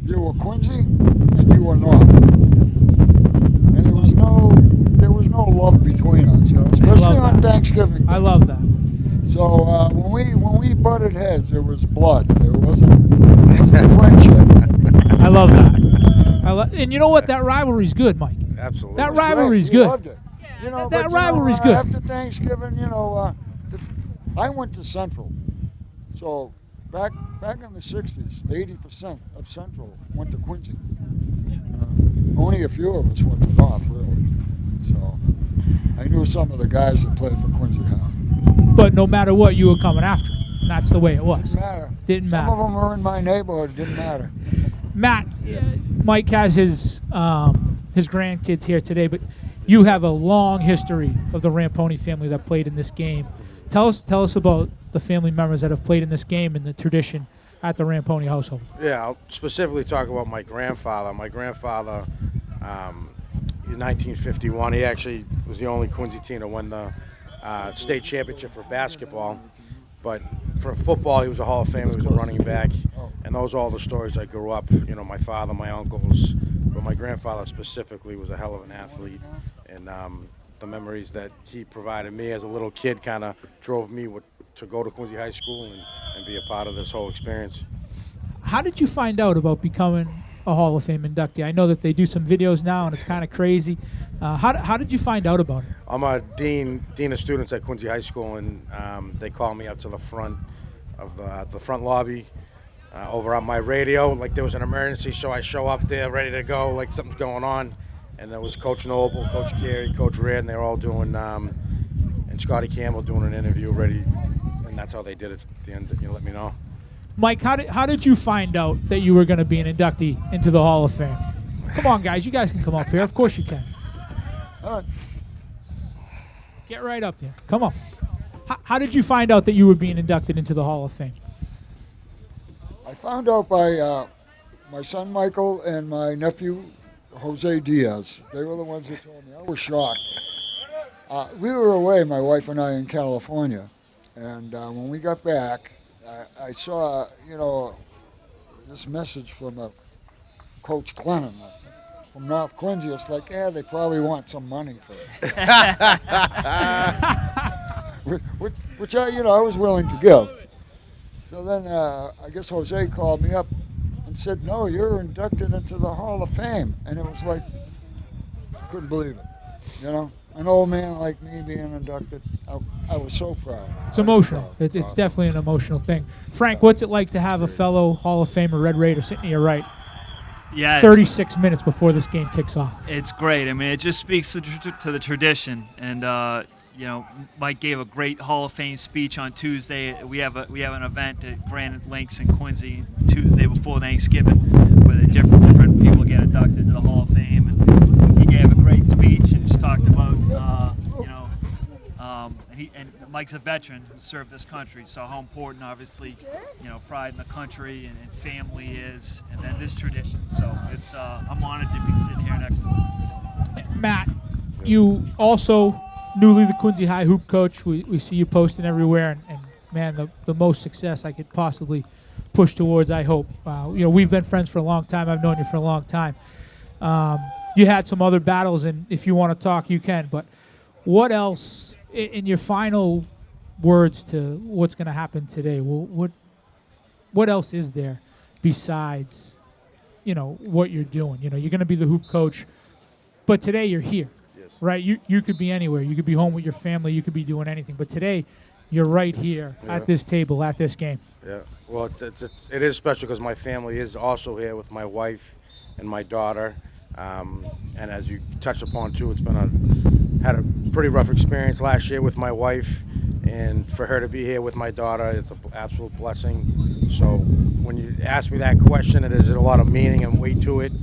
Speaker 14: you were Quincy and you were North. And there was no love between us, especially on Thanksgiving.
Speaker 7: I love that.
Speaker 14: So when we butted heads, there was blood. There wasn't friendship.
Speaker 7: I love that. And you know what? That rivalry's good, Mike.
Speaker 9: Absolutely.
Speaker 7: That rivalry's
Speaker 14: We
Speaker 7: good.
Speaker 14: loved it.
Speaker 7: That rivalry's good.
Speaker 14: After Thanksgiving, I went to Central. So back in the 60s, 80% of Central went to Quincy. Only a few of us went to North, really. So I knew some of the guys that played for Quincy High.
Speaker 7: But no matter what, you were coming after him. That's the way it was.
Speaker 14: Didn't matter. Some of them were in my neighborhood. Didn't matter.
Speaker 7: Matt, Mike has his grandkids here today, but you have a long history of the Ramponi family that played in this game. Tell us about the family members that have played in this game and the tradition at the Ramponi household.
Speaker 15: Yeah, I'll specifically talk about my grandfather. My grandfather, in 1951, he actually was the only Quincy team to win the state championship for basketball. But for football, he was a Hall of Famer. He was a running back. And those are all the stories I grew up, my father, my uncles. But my grandfather specifically was a hell of an athlete. And the memories that he provided me as a little kid kind of drove me to go to Quincy High School and be a part of this whole experience.
Speaker 7: How did you find out about becoming a Hall of Fame inductee? I know that they do some videos now, and it's kind of crazy. How did you find out about it?
Speaker 15: I'm a dean of students at Quincy High School, and they called me up to the front of the front lobby over on my radio. Like there was an emergency, so I show up there ready to go, like something's going on. And there was Coach Noble, Coach Carey, Coach Red, and they were all doing, and Scotty Campbell doing an interview ready, and that's how they did it at the end. Let me know.
Speaker 7: Mike, how did you find out that you were going to be an inductee into the Hall of Fame? Come on, guys. You guys can come up here. Of course you can. Get right up there. Come on. How did you find out that you were being inducted into the Hall of Fame?
Speaker 14: I found out by my son Michael and my nephew Jose Diaz. They were the ones that told me. I was shocked. We were away, my wife and I, in California. And when we got back, I saw, this message from Coach Clennon from North Quincy. It's like, they probably want some money for it. which I was willing to give. So then I guess Jose called me up and said, no, you're inducted into the Hall of Fame. And it was like, I couldn't believe it. An old man like me being inducted, I was so proud.
Speaker 7: It's emotional. It's definitely an emotional thing. Frank, what's it like to have a fellow Hall of Famer Red Raider sitting to your right?
Speaker 8: Yeah,
Speaker 7: 36 minutes before this game kicks off.
Speaker 8: It's great. I mean, it just speaks to the tradition. And Mike gave a great Hall of Fame speech on Tuesday. We have an event at Granite Links in Quincy Tuesday before Thanksgiving, where the different people get inducted to the Hall of Fame. And he gave a great speech and just talked about and Mike's a veteran who served this country, so how important, obviously, pride in the country and family is, and then this tradition. So it's I'm honored to be sitting here next to him.
Speaker 7: Matt, you also newly the Quincy High hoop coach. We see you posting everywhere, and man, the most success I could possibly push towards, I hope. We've been friends for a long time. I've known you for a long time. You had some other battles, and if you want to talk, you can. But what else in your final words to what's going to happen today, what else is there besides, what you're doing? You're going to be the hoop coach, but today you're here, right? You could be anywhere. You could be home with your family. You could be doing anything. But today, you're right here at this table, at this game.
Speaker 15: Yeah. Well, it is special because my family is also here with my wife and my daughter. And as you touched upon too, it's been had a pretty rough experience last year with my wife, and for her to be here with my daughter, it's an absolute blessing. So when you ask me that question, there's a lot of meaning and weight to it.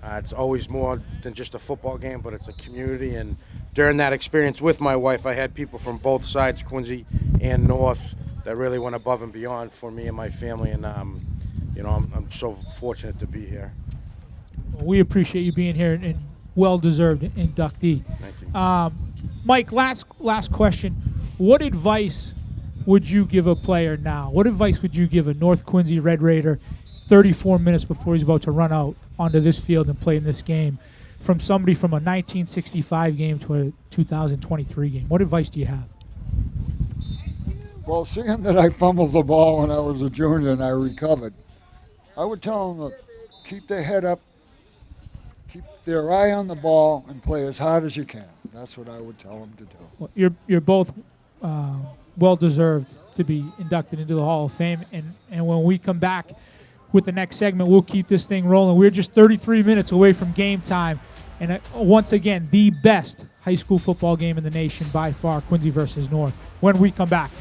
Speaker 15: It's always more than just a football game, but it's a community. And during that experience with my wife, I had people from both sides, Quincy and North, that really went above and beyond for me and my family. And I'm so fortunate to be here.
Speaker 7: Well, we appreciate you being here and well-deserved inductee.
Speaker 15: Thank you.
Speaker 7: Mike, last question. What advice would you give a player now? What advice would you give a North Quincy Red Raider 34 minutes before he's about to run out onto this field and play in this game, from somebody from a 1965 game to a 2023 game? What advice do you have?
Speaker 14: Well, seeing that I fumbled the ball when I was a junior and I recovered, I would tell them to keep their head up, keep their eye on the ball, and play as hard as you can. That's what I would tell them to do.
Speaker 7: Well, you're both well-deserved to be inducted into the Hall of Fame, and when we come back with the next segment, we'll keep this thing rolling. We're just 33 minutes away from game time, and once again, the best high school football game in the nation by far, Quincy versus North, when we come back.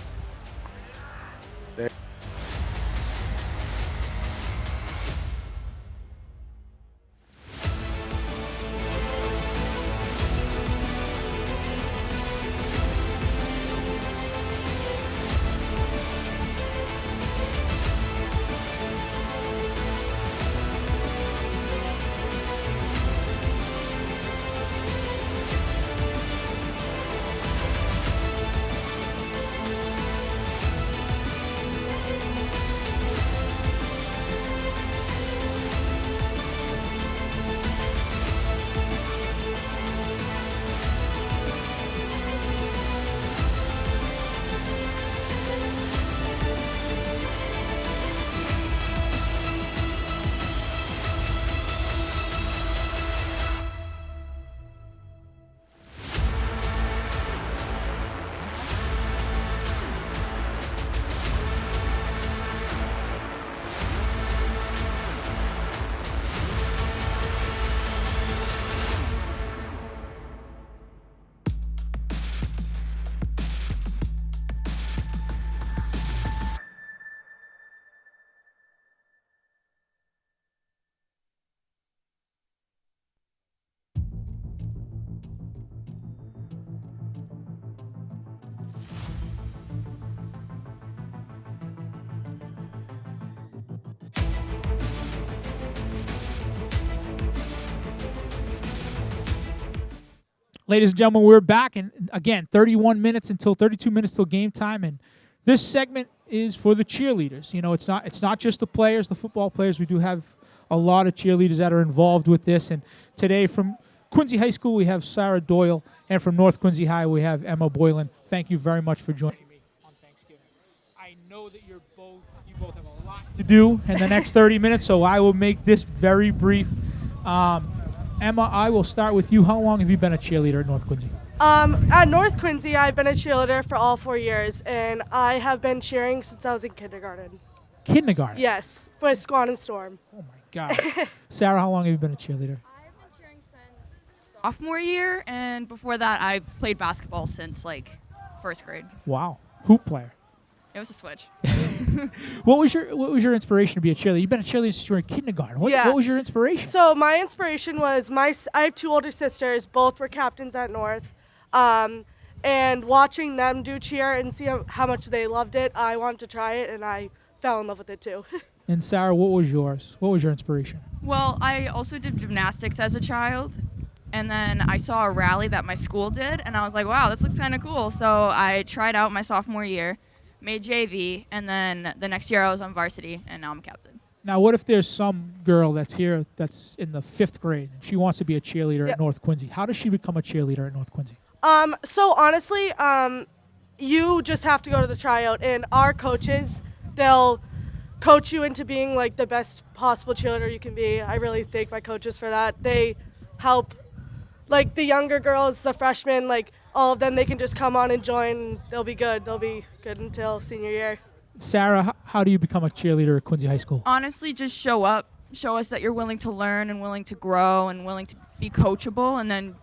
Speaker 7: Ladies and gentlemen, we're back, and again, 32 minutes till game time, and this segment is for the cheerleaders. It's not just the players, the football players. We do have a lot of cheerleaders that are involved with this, and today from Quincy High School we have Sarah Doyle, and from North Quincy High we have Emma Boylan. Thank you very much for joining me on Thanksgiving. I know that you both have a lot to do in the next 30 minutes, so I will make this very brief. Emma, I will start with you. How long have you been a cheerleader at North Quincy?
Speaker 16: At North Quincy, I've been a cheerleader for all 4 years, and I have been cheering since I was in kindergarten.
Speaker 7: Kindergarten?
Speaker 16: Yes, with Squan and Storm.
Speaker 7: Oh, my God. Sarah, how long have you been a cheerleader?
Speaker 17: I've been cheering since sophomore year, and before that, I played basketball since, first grade.
Speaker 7: Wow. Hoop player.
Speaker 17: It was a switch.
Speaker 7: What was your inspiration to be a cheerleader? You've been a cheerleader since you were in kindergarten. What was your inspiration?
Speaker 16: So my inspiration was I have two older sisters. Both were captains at North. And watching them do cheer and see how much they loved it, I wanted to try it, and I fell in love with it too.
Speaker 7: And Sarah, what was yours? What was your inspiration?
Speaker 17: Well, I also did gymnastics as a child. And then I saw a rally that my school did, and I was like, wow, this looks kind of cool. So I tried out my sophomore year, made JV, and then the next year I was on varsity, and now I'm captain.
Speaker 7: Now, what if there's some girl that's here that's in the 5th grade, and she wants to be a cheerleader at North Quincy? How does she become a cheerleader at North Quincy?
Speaker 16: So honestly, you just have to go to the tryout, and our coaches, they'll coach you into being like the best possible cheerleader you can be. I really thank my coaches for that. They help, like the younger girls, the freshmen, like all of them, they can just come on and join. They'll be good. They'll be good until senior year.
Speaker 7: Sarah, how do you become a cheerleader at Quincy High School?
Speaker 17: Honestly, just show up. Show us that you're willing to learn and willing to grow and willing to be coachable, and then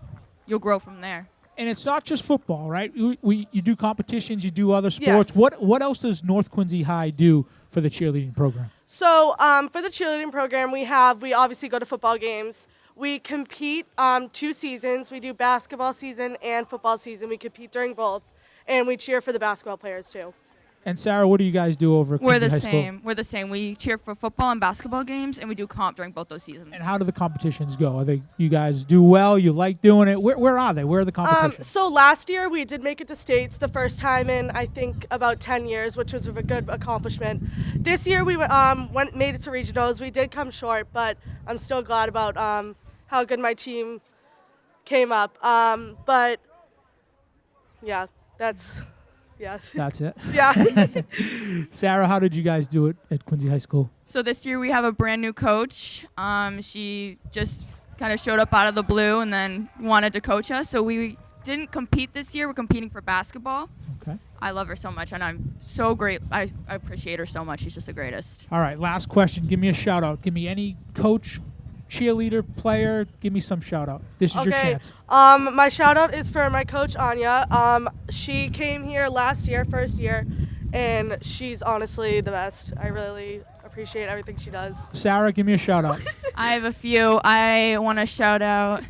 Speaker 17: you'll grow from there.
Speaker 7: And it's not just football, right? You do competitions, you do other sports.
Speaker 16: Yes.
Speaker 7: What else does North Quincy High do for the cheerleading program?
Speaker 16: So for the cheerleading program, we obviously go to football games. We compete 2 seasons. We do basketball season and football season. We compete during both, and we cheer for the basketball players too.
Speaker 7: And Sarah, what do you guys do over at Quincy High School?
Speaker 17: We're the same. We cheer for football and basketball games, and we do comp during both those seasons.
Speaker 7: And how do the competitions go? Are they, you guys do well? You like doing it? Where are they? Where are the competitions?
Speaker 16: So last year we did make it to states the first time in I think about 10 years, which was a good accomplishment. This year we made it to regionals. We did come short, but I'm still glad about how good my team came up. But yeah, that's it. Yeah.
Speaker 7: Sarah, how did you guys do it at Quincy High School?
Speaker 17: So this year we have a brand new coach. She just kind of showed up out of the blue and then wanted to coach us. So we didn't compete this year. We're competing for basketball.
Speaker 7: Okay.
Speaker 17: I love her so much, and I'm so great. I appreciate her so much. She's just the greatest.
Speaker 7: All right, last question. Give me a shout out. Give me any coach, cheerleader, player. Give me some shout out. This is your chance.
Speaker 16: My shout out is for my coach Anya. She came here last year, first year, and she's honestly the best. I really appreciate everything she does.
Speaker 7: Sarah, give me a shout out.
Speaker 17: I have a few. I want to shout out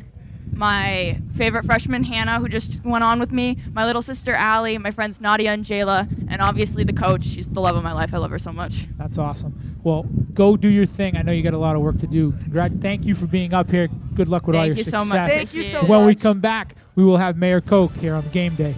Speaker 17: my favorite freshman, Hannah, who just went on with me, my little sister, Allie, my friends Nadia and Jayla, and obviously the coach. She's the love of my life. I love her so much.
Speaker 7: That's awesome. Well, go do your thing. I know you got a lot of work to do. Thank you for being up here. Good luck with all your success.
Speaker 17: Thank you so much. Thank you so much.
Speaker 7: When we come back, we will have Mayor Koch here on Game Day.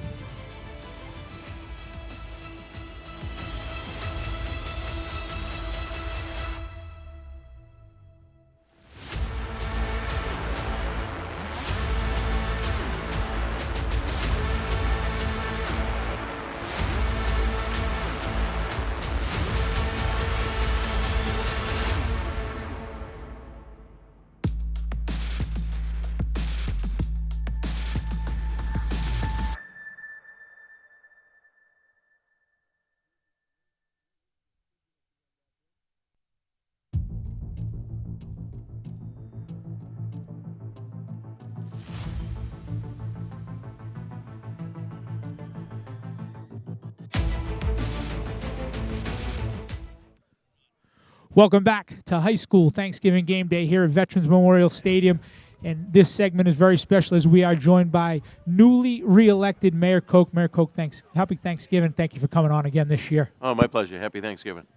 Speaker 7: Welcome back to high school Thanksgiving game day here at Veterans Memorial Stadium. And this segment is very special as we are joined by newly re-elected Mayor Koch. Mayor Koch, happy Thanksgiving. Thank you for coming on again this year.
Speaker 18: Oh, my pleasure. Happy Thanksgiving.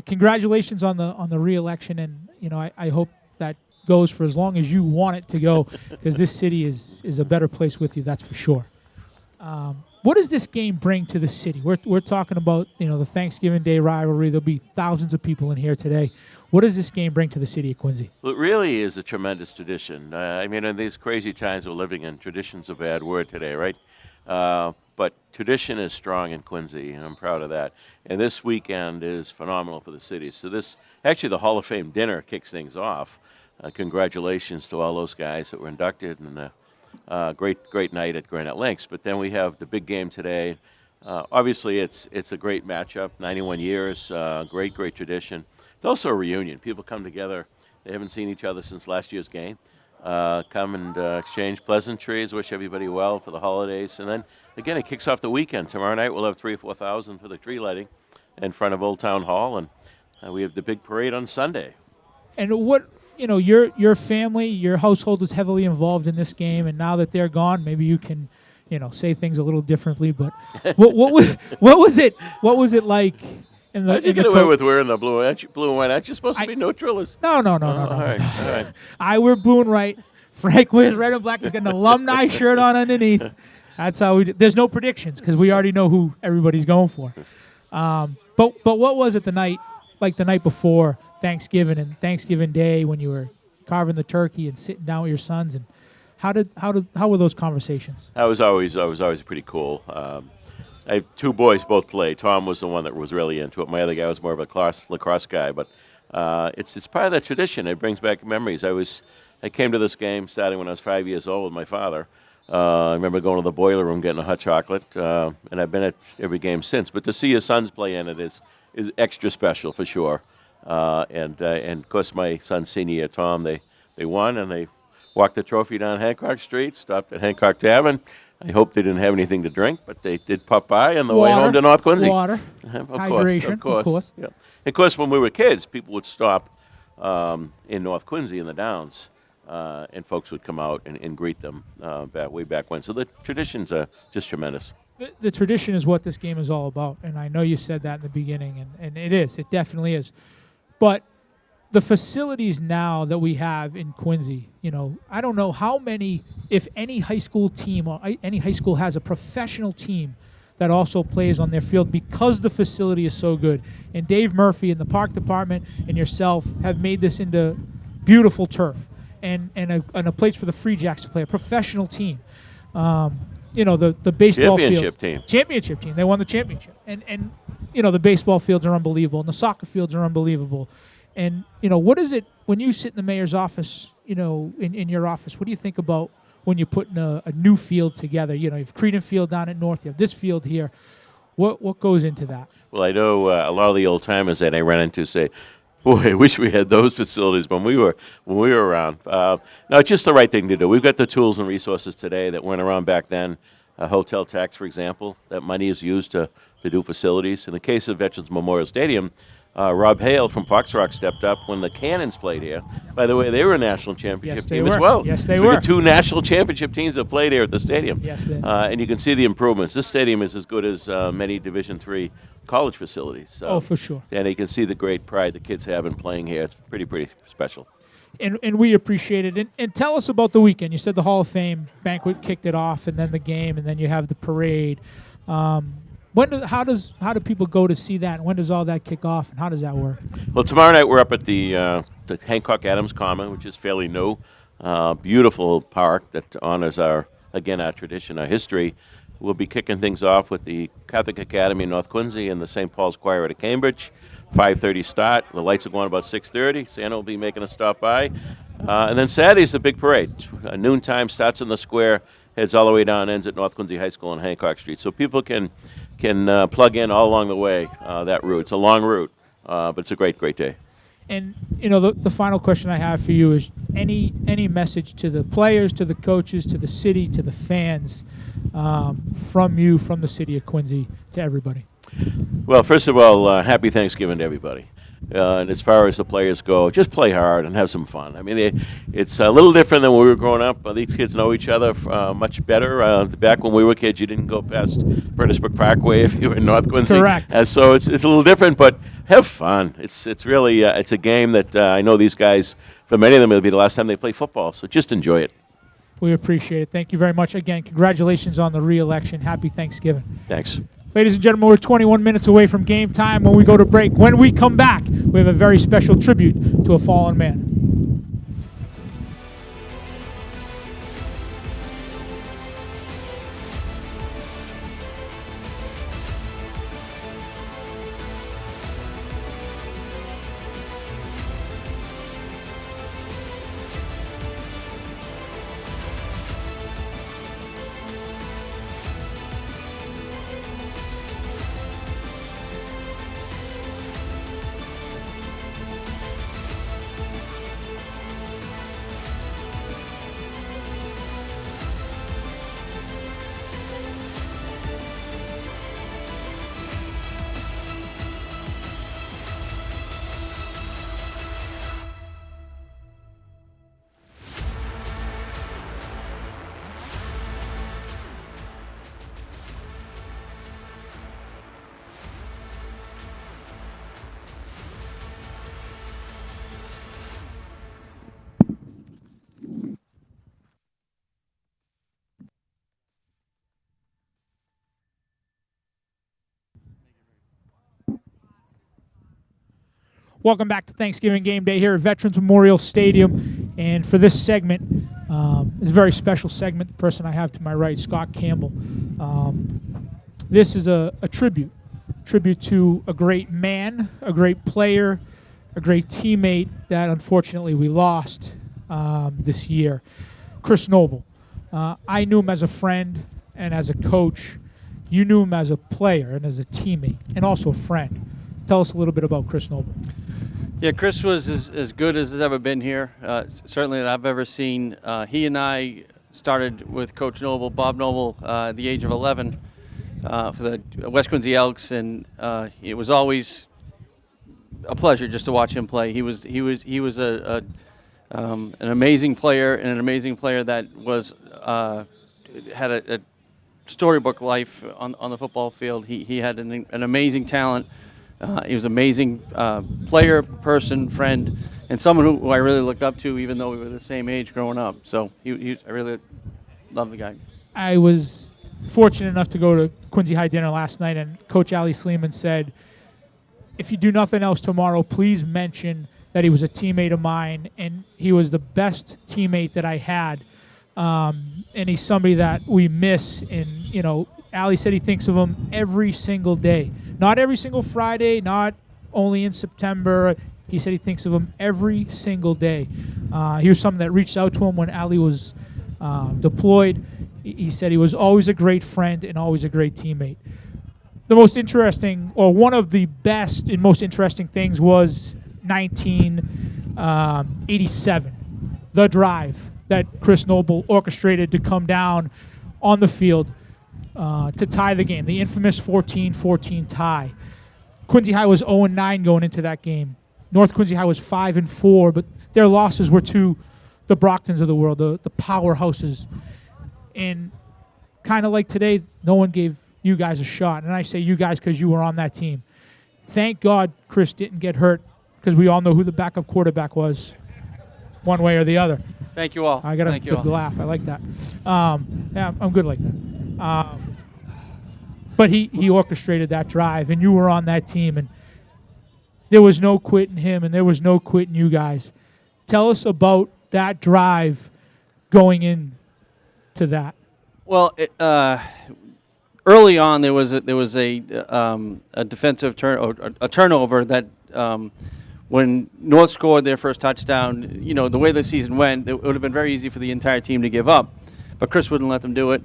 Speaker 7: Congratulations on the re-election, and I hope that goes for as long as you want it to go, because this city is a better place with you, that's for sure. What does this game bring to the city? We're talking about the Thanksgiving Day rivalry. There'll be thousands of people in here today. What does this game bring to the city of Quincy?
Speaker 18: Well, it really is a tremendous tradition. In these crazy times we're living in, tradition's a bad word today, right? But tradition is strong in Quincy, and I'm proud of that. And this weekend is phenomenal for the city. So the Hall of Fame dinner kicks things off. Congratulations to all those guys that were inducted, and great night at Granite Links. But then we have the big game today. Obviously, it's a great matchup. 91 years, great tradition. It's also a reunion. People come together. They haven't seen each other since last year's game. Come and exchange pleasantries. Wish everybody well for the holidays. And then again, it kicks off the weekend. Tomorrow night we'll have 3,000 or 4,000 for the tree lighting in front of Old Town Hall, and we have the big parade on Sunday.
Speaker 7: And what? Your family, your household is heavily involved in this game, and now that they're gone, maybe you can, say things a little differently. But what was it like?
Speaker 18: How'd you get away with wearing the blue and white? Aren't you supposed to be neutral?
Speaker 7: No.
Speaker 18: All right.
Speaker 7: I wear blue and white. Frank wears red and black. He's got an alumni shirt on underneath. That's how we do. There's no predictions because we already know who everybody's going for. But what was it the night before Thanksgiving and Thanksgiving Day when you were carving the turkey and sitting down with your sons? And How were those conversations?
Speaker 18: That was always pretty cool. I have two boys both play. Tom was the one that was really into it. My other guy was more of a lacrosse guy, but it's part of that tradition. It brings back memories. I came to this game starting when I was 5 years old with my father. I remember going to the boiler room getting a hot chocolate, and I've been at every game since. But to see your sons play in it is extra special for sure. And of course, my son's senior year, Tom, they won, and they walked the trophy down Hancock Street, stopped at Hancock Tavern. I hope they didn't have anything to drink, but they did pop by on the way home to North Quincy.
Speaker 7: Water, hydration,
Speaker 18: of course.
Speaker 7: Yeah.
Speaker 18: Of course, when we were kids, people would stop in North Quincy in the Downs, and folks would come out and greet them way back when. So the traditions are just tremendous.
Speaker 7: The tradition is what this game is all about, and I know you said that in the beginning, and it is. It definitely is. But the facilities now that we have in Quincy, I don't know how many, if any high school team or any high school has a professional team that also plays on their field because the facility is so good. And Dave Murphy and the park department and yourself have made this into beautiful turf and a place for the Free Jacks to play, a professional team. The baseball championship team. They won the championship. And the baseball fields are unbelievable and the soccer fields are unbelievable. And, what is it when you sit in the mayor's office, in your office, what do you think about when you're putting a new field together? You have Creedon Field down at North, you have this field here. What goes into that?
Speaker 18: Well, I know a lot of the old timers that I ran into say, boy, I wish we had those facilities when we were around. No, it's just the right thing to do. We've got the tools and resources today that weren't around back then. A hotel tax, for example, that money is used to do facilities. In the case of Veterans Memorial Stadium, Rob Hale from Fox Rock stepped up when the Cannons played here. By the way, they were a national championship team as well.
Speaker 7: Yes, they
Speaker 18: were.
Speaker 7: were.
Speaker 18: We got two national championship teams that played here at the stadium.
Speaker 7: Yes, they.
Speaker 18: And you can see the improvements. This stadium is as good as many Division III college facilities. So,
Speaker 7: for sure.
Speaker 18: And you can see the great pride the kids have in playing here. It's pretty special.
Speaker 7: And we appreciate it. And tell us about the weekend. You said the Hall of Fame banquet kicked it off, and then the game, and then you have the parade. How do people go to see that? And when does all that kick off? And how does that work?
Speaker 18: Well, tomorrow night we're up at the Hancock Adams Common, which is fairly new. Beautiful park that honors our tradition, our history. We'll be kicking things off with the Catholic Academy in North Quincy and the St. Paul's Choir at Cambridge. 5:30 start. The lights are going about 6:30. Santa will be making a stop by. And then Saturday's the big parade. Noontime starts in the square, heads all the way down, ends at North Quincy High School on Hancock Street. So people can plug in all along the way, that route. It's a long route, but it's a great day.
Speaker 7: And, the final question I have for you is any message to the players, to the coaches, to the city, to the fans, from you, from the city of Quincy, to everybody?
Speaker 18: Well, first of all, happy Thanksgiving to everybody. And as far as the players go, just play hard and have some fun. I mean, it's a little different than when we were growing up. These kids know each other much better. Back when we were kids, you didn't go past Fredericksburg Parkway if you were in North Quincy.
Speaker 7: Correct.
Speaker 18: And so it's a little different, but have fun. It's really it's a game that I know these guys, for many of them, it'll be the last time they play football. So just enjoy it.
Speaker 7: We appreciate it. Thank you very much. Again, congratulations on the re-election. Happy Thanksgiving.
Speaker 18: Thanks.
Speaker 7: Ladies and gentlemen, we're 21 minutes away from game time when we go to break. When we come back, we have a very special tribute to a fallen man. Welcome back to Thanksgiving Game Day here at Veterans Memorial Stadium. And for this segment, It's a very special segment. The person I have to my right, Scott Campbell. This is a tribute to a great man, a great player, a great teammate that unfortunately we lost this year, Chris Noble. I knew him as a friend and as a coach. You knew him as a player and as a teammate and also a friend. Tell us a little bit about Chris Noble.
Speaker 19: Yeah, Chris was as good as has ever been here, certainly that I've ever seen. He and I started with Coach Noble, Bob Noble, at the age of 11 for the West Quincy Elks, and it was always a pleasure just to watch him play. He was an amazing player, and an amazing player that was had a storybook life on the football field. He had an amazing talent. He was an amazing player, person, friend, and someone who I really looked up to, even though we were the same age growing up. So I really love the guy.
Speaker 7: I was fortunate enough to go to Quincy High dinner last night, and Coach Ali Sleeman said, if you do nothing else tomorrow, please mention that he was a teammate of mine, and he was the best teammate that I had. And he's somebody that we miss. And, Ali said he thinks of him every single day. Not every single Friday, not only in September. He said he thinks of him every single day. He was someone that reached out to him when Ali was deployed. He said he was always a great friend and always a great teammate. The most interesting, or one of the best and most interesting things was 1987, the drive that Chris Noble orchestrated to come down on the field to tie the game, the infamous 14-14 tie. Quincy High was 0-9 going into that game. North Quincy High was 5-4, but their losses were to the Brocktons of the world, the powerhouses. And kind of like today, no one gave you guys a shot. And I say you guys because you were on that team. Thank God Chris didn't get hurt, because we all know who the backup quarterback was, one way or the other.
Speaker 19: Thank you all.
Speaker 7: I got a good laugh. I like that. Yeah, I'm good like that. But he orchestrated that drive, and you were on that team, and there was no quitting him, and there was no quitting you guys. Tell us about that drive going in to that.
Speaker 19: Well, early on there was a defensive turnover that when North scored their first touchdown, the way the season went, it would have been very easy for the entire team to give up, but Chris wouldn't let them do it.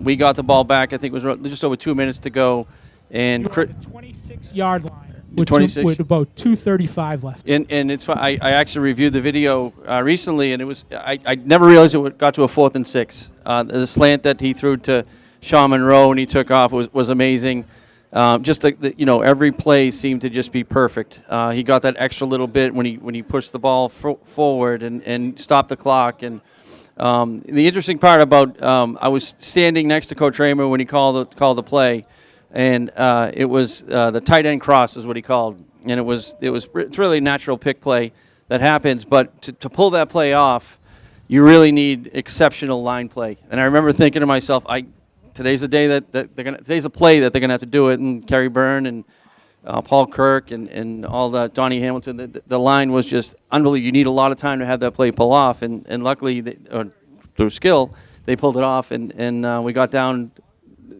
Speaker 19: We got the ball back. I think it was just over 2 minutes to go, and
Speaker 7: you were on the 26-yard line with,
Speaker 19: 26?
Speaker 7: With about 2:35 left.
Speaker 19: And it's I actually reviewed the video recently, and it was I never realized it got to a 4th and 6. The slant that he threw to Sean Monroe and he took off was amazing. Just every play seemed to just be perfect. He got that extra little bit when he pushed the ball forward and stopped the clock. And the interesting part about I was standing next to Coach Raymer when he called the play, and it was the tight end cross is what he called, and it's really a natural pick play that happens. But to pull that play off, you really need exceptional line play. And I remember thinking to myself, today's a day that today's a play that they're gonna have to do it. And Kerry Byrne and Paul Kirk and all the Donnie Hamilton, the line was just unbelievable. You need a lot of time to have that play pull off, and luckily through skill they pulled it off, and we got down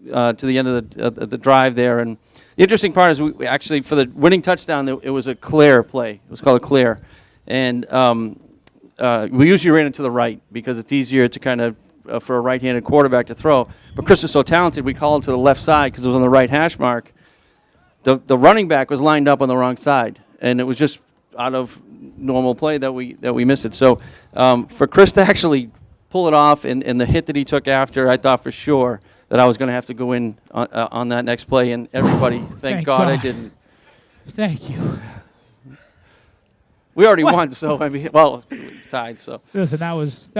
Speaker 19: to the end of the drive there. And the interesting part is we actually, for the winning touchdown, it was a clear play. It was called a clear, and we usually ran it to the right because it's easier to kind of for a right-handed quarterback to throw. But Chris was so talented, we called it to the left side because it was on the right hash mark. The running back was lined up on the wrong side, and it was just out of normal play that we missed it. So for Chris to actually pull it off and the hit that he took after, I thought for sure that I was going to have to go in on that next play, and everybody, thank God I didn't.
Speaker 7: Thank you.
Speaker 19: We already won, so I mean, tied. So
Speaker 7: listen, that was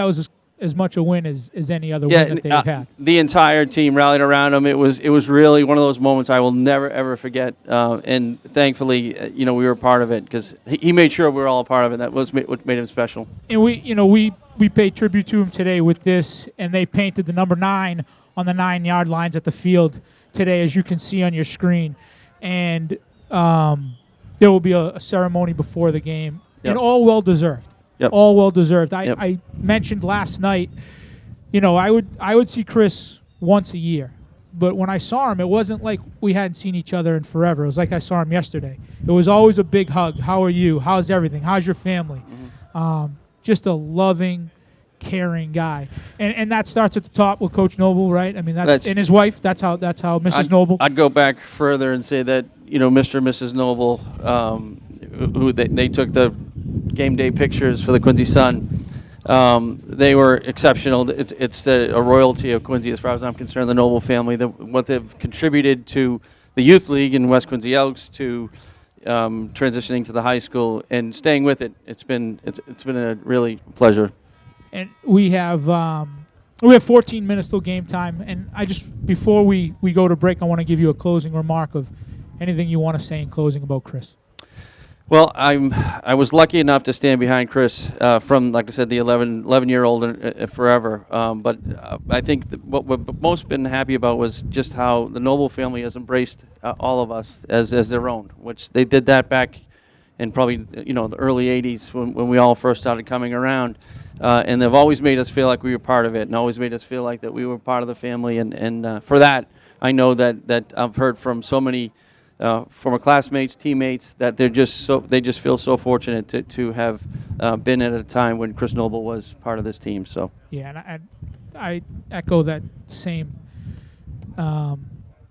Speaker 7: as much a win as any other win that they've had.
Speaker 19: The entire team rallied around him. It was really one of those moments I will never ever forget. And thankfully, we were a part of it because he made sure we were all a part of it. That was what made him special.
Speaker 7: And we paid tribute to him today with this, and they painted the number 9 on the 9-yard lines at the field today, as you can see on your screen. And there will be a ceremony before the game, and all well deserved.
Speaker 19: Yep.
Speaker 7: All well deserved. I,
Speaker 19: Yep.
Speaker 7: I mentioned last night, you know, I would see Chris once a year. But when I saw him, it wasn't like we hadn't seen each other in forever. It was like I saw him yesterday. It was always a big hug. How are you? How's everything? How's your family? Just a loving, caring guy. And that starts at the top with Coach Noble, right? I mean, that's and his wife. That's how Mrs. Noble.
Speaker 19: I'd go back further and say that, you know, Mr. and Mrs. Noble, who they took the game day pictures for the Quincy Sun. They were exceptional. It's a royalty of Quincy as far as I'm concerned, the Noble family, what they've contributed to the youth league in West Quincy Elks, to transitioning to the high school and staying with it. It's been a really pleasure.
Speaker 7: And we have 14 minutes till game time. And I just, before we go to break, I want to give you a closing remark of anything you want to say in closing about Chris.
Speaker 19: Well, I was lucky enough to stand behind Chris from, like I said, the 11-year-old forever. But I think what we've most been happy about was just how the Noble family has embraced all of us as their own, which they did that back in probably, you know, the early 80s when we all first started coming around. And they've always made us feel like we were part of it, and always made us feel like that we were part of the family. And for that, I know that I've heard from so many former classmates, teammates, that they just feel so fortunate to have been at a time when Chris Noble was part of this team. So
Speaker 7: yeah, and I echo that same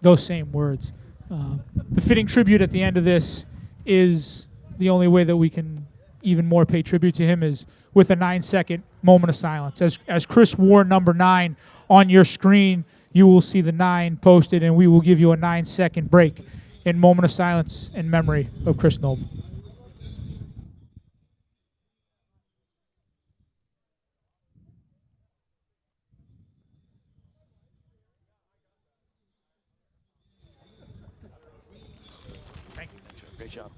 Speaker 7: those same words. The fitting tribute at the end of this is the only way that we can even more pay tribute to him is with a 9-second moment of silence. As Chris wore number 9 on your screen, you will see the 9 posted, and we will give you a 9-second break in moment of silence in memory of Chris Noble.
Speaker 4: Thank you. Great job.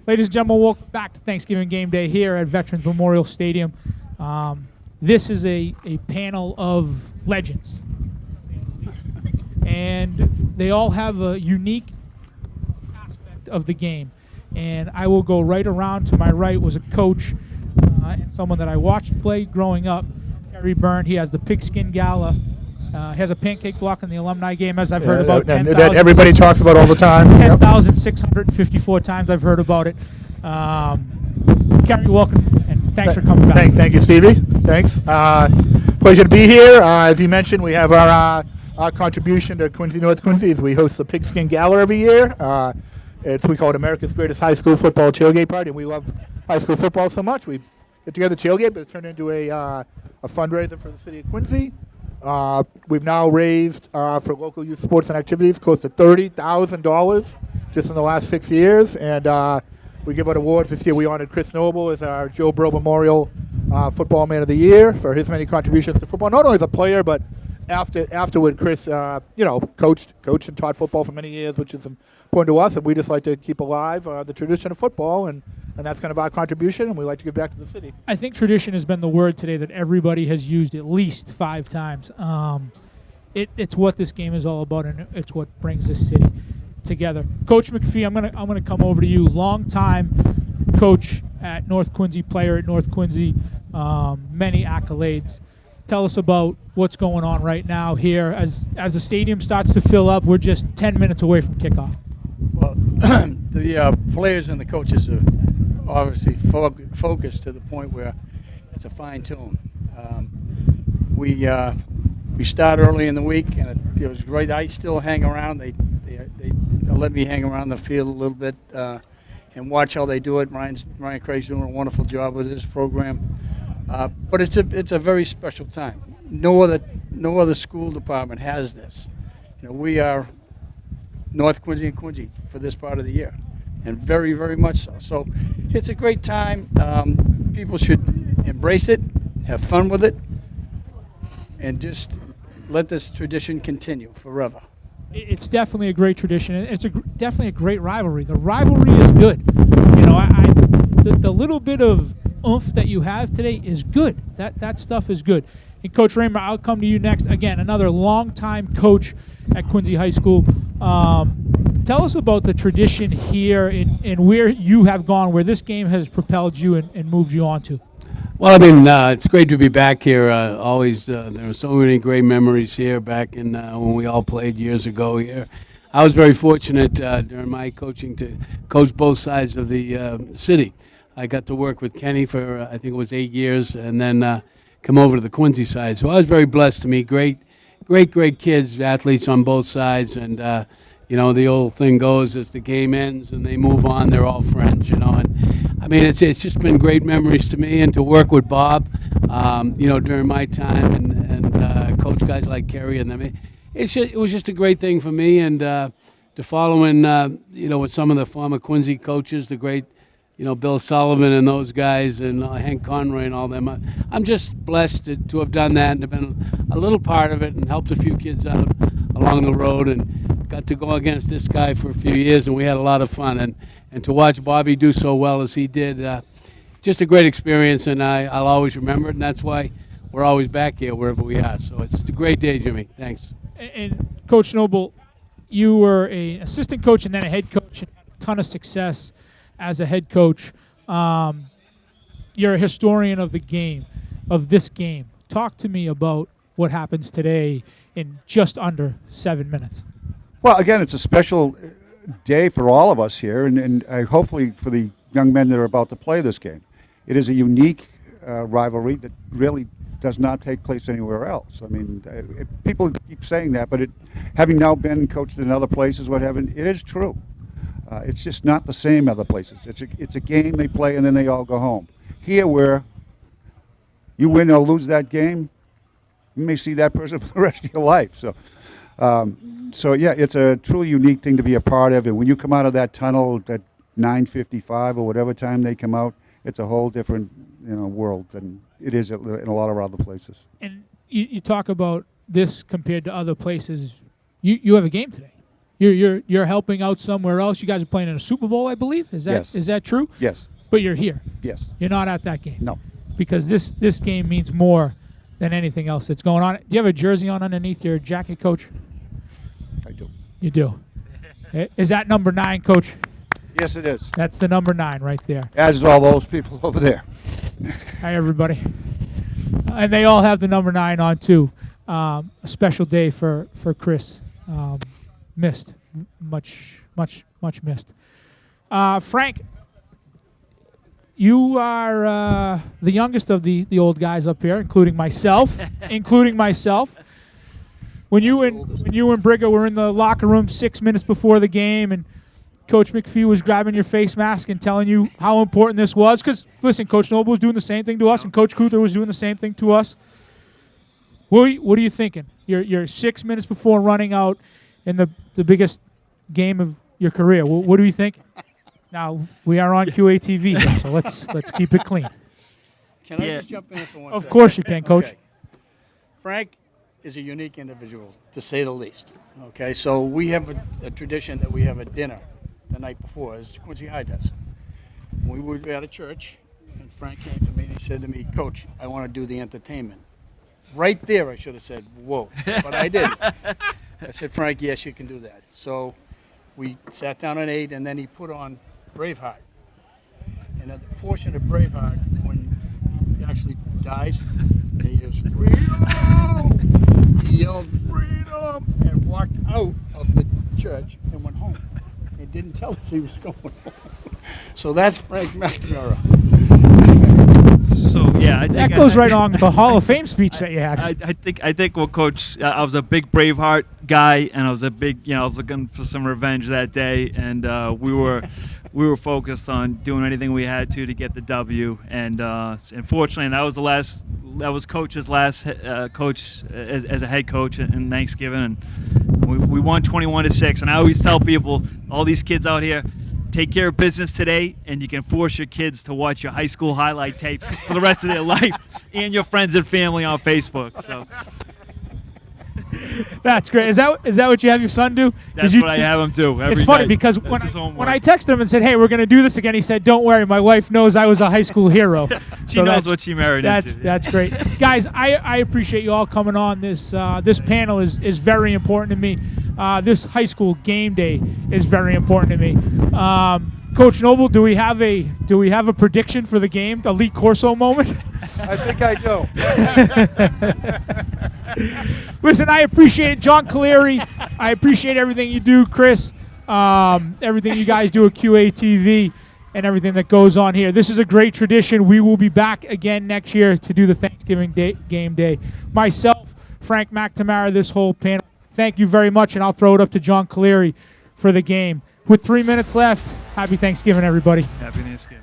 Speaker 7: Ladies and gentlemen, welcome back to Thanksgiving Game Day here at Veterans Memorial Stadium. This is a panel of legends. And they all have a unique aspect of the game. And I will go right around. To my right was a coach and someone that I watched play growing up, Terry Byrne. He has the Pigskin Gala. He has a pancake block in the alumni game, as I've heard about 10,000.
Speaker 4: That everybody talks about all the time.
Speaker 7: 10,654 times I've heard about it. Kerry, welcome, and thanks for coming back.
Speaker 4: Thank you, Stevie. Thanks. Pleasure to be here. As you mentioned, we have our contribution to Quincy North Quincy is we host the Pigskin Gala every year. We call it America's Greatest High School Football Tailgate Party. We love high school football so much. We get together tailgate, but it's turned into a fundraiser for the city of Quincy. We've now raised for local youth sports and activities close to $30,000 just in the last 6 years, and we give out awards. This year we honored Chris Noble as our Joe Burrow Memorial Football Man of the Year for his many contributions to football, not only as a player but afterward, Chris, coached and taught football for many years, which is important to us, and we just like to keep alive the tradition of football, and that's kind of our contribution, and we like to give back to the city.
Speaker 7: I think tradition has been the word today that everybody has used at least 5 times. It's what this game is all about, and it's what brings this city together. Coach McPhee, I'm gonna come over to you. Long-time coach at North Quincy, player at North Quincy, many accolades. Tell us about what's going on right now here as the stadium starts to fill up. We're just 10 minutes away from kickoff.
Speaker 20: Well, the players and the coaches are obviously focused to the point where it's a fine tune. We start early in the week, and it was great. I still hang around. They let me hang around the field a little bit and watch how they do it. Ryan Craig's doing a wonderful job with his program. But it's a very special time. No other school department has this. We are North Quincy and Quincy for this part of the year, and very, very much so. So it's a great time. People should embrace it, have fun with it, and just let this tradition continue forever.
Speaker 7: It's definitely a great tradition. It's definitely a great rivalry. The rivalry is good. The little bit of oomph that you have today is good. That stuff is good. And Coach Raymer, I'll come to you next. Again, another longtime coach at Quincy High School. Tell us about the tradition here and where you have gone, where this game has propelled you and moved you on to.
Speaker 21: Well, it's great to be back here. Always, there are so many great memories here back in when we all played years ago here. I was very fortunate during my coaching to coach both sides of the city. I got to work with Kenny for, I think it was 8 years, and then come over to the Quincy side. So I was very blessed to meet great kids, athletes on both sides, and the old thing goes, as the game ends and they move on, they're all friends, and it's just been great memories to me, and to work with Bob, during my time, and coach guys like Kerry and them. It was just a great thing for me, and to follow in, with some of the former Quincy coaches, the great, Bill Sullivan and those guys, and Hank Conroy and all them. I'm just blessed to have done that and have been a little part of it and helped a few kids out along the road, and got to go against this guy for a few years, and we had a lot of fun. And to watch Bobby do so well as he did, just a great experience, and I'll always remember it, and that's why we're always back here wherever we are. So it's a great day, Jimmy. Thanks.
Speaker 7: And Coach Noble, you were an assistant coach and then a head coach, and had a ton of success as a head coach. You're a historian of the game, of this game. Talk to me about what happens today in just under 7 minutes.
Speaker 22: Well, again, it's a special day for all of us here, and hopefully for the young men that are about to play this game. It is a unique rivalry that really does not take place anywhere else. People keep saying that, but having now been coached in other places, it is true. It's just not the same other places. It's a game they play and then they all go home. Here, where you win or lose that game, you may see that person for the rest of your life. So yeah, it's a truly unique thing to be a part of. And when you come out of that tunnel at 9:55 or whatever time they come out, it's a whole different world than it is in a lot of other places.
Speaker 7: And you talk about this compared to other places. You have a game today. You're helping out somewhere else. You guys are playing in a Super Bowl, I believe. Is that true?
Speaker 22: Yes.
Speaker 7: But you're here.
Speaker 22: Yes.
Speaker 7: You're not at that game.
Speaker 22: No.
Speaker 7: Because this game means more than anything else that's going on. Do you have a jersey on underneath your jacket, Coach?
Speaker 22: I do.
Speaker 7: You do. Is that number 9, Coach?
Speaker 22: Yes, it is.
Speaker 7: That's the number 9 right there.
Speaker 22: As is all those people over there.
Speaker 7: Hi, everybody. And they all have the number 9 on, too. A special day for Chris. Missed. Much missed. Frank, you are the youngest of the old guys up here, including myself. When you and Briga were in the locker room 6 minutes before the game, and Coach McPhee was grabbing your face mask and telling you how important this was, because, listen, Coach Noble was doing the same thing to us, and Coach Cruther was doing the same thing to us. What are you thinking? You're 6 minutes before running out in the biggest game of your career. What are you thinking? Now, we are on QATV, so let's keep it clean.
Speaker 20: Can I just jump in for one second?
Speaker 7: Of course you can, Coach.
Speaker 20: Okay. Frank, is a unique individual, to say the least. Okay, so we have a tradition that we have a dinner the night before, as Quincy High does. We were at a church, and Frank came to me and he said to me, Coach, I want to do the entertainment. Right there, I should have said, whoa, but I didn't. I said, Frank, yes, you can do that. So we sat down and ate, and then he put on Braveheart. And at the portion of Braveheart, when he actually dies, he goes, freedom! He yelled, freedom! And walked out of the church and went home. He didn't tell us he was going home. So that's Frank McNamara.
Speaker 1: So yeah, I think
Speaker 7: That goes right on the Hall of Fame speech that you had.
Speaker 1: I think well, Coach, I was a big Braveheart guy, and I was I was looking for some revenge that day, and we were focused on doing anything we had to get the W, and unfortunately, that was Coach's last coach as a head coach in Thanksgiving, and we won 21-6, and I always tell people, all these kids out here, take care of business today, and you can force your kids to watch your high school highlight tapes for the rest of their life, and your friends and family on Facebook. So
Speaker 7: That's great. Is that what you have your son do?
Speaker 1: That's what I have him do every
Speaker 7: It's funny
Speaker 1: day.
Speaker 7: because
Speaker 1: That's his homework.
Speaker 7: when I texted him and said, "Hey, we're going to do this again," he said, "Don't worry, my wife knows I was a high school hero."
Speaker 1: She knows what she married into.
Speaker 7: That's great, guys. I appreciate you all coming on. This panel is very important to me. This high school game day is very important to me. Coach Noble, do we have a prediction for the game? A Lee Corso moment?
Speaker 22: I think I do.
Speaker 7: Listen, I appreciate it, John Caleri. I appreciate everything you do, Chris. Everything you guys do at QATV and everything that goes on here. This is a great tradition. We will be back again next year to do the Thanksgiving game day. Myself, Frank McNamara, this whole panel, thank you very much, and I'll throw it up to John Caleri for the game. With 3 minutes left, happy Thanksgiving, everybody.
Speaker 1: Happy Thanksgiving.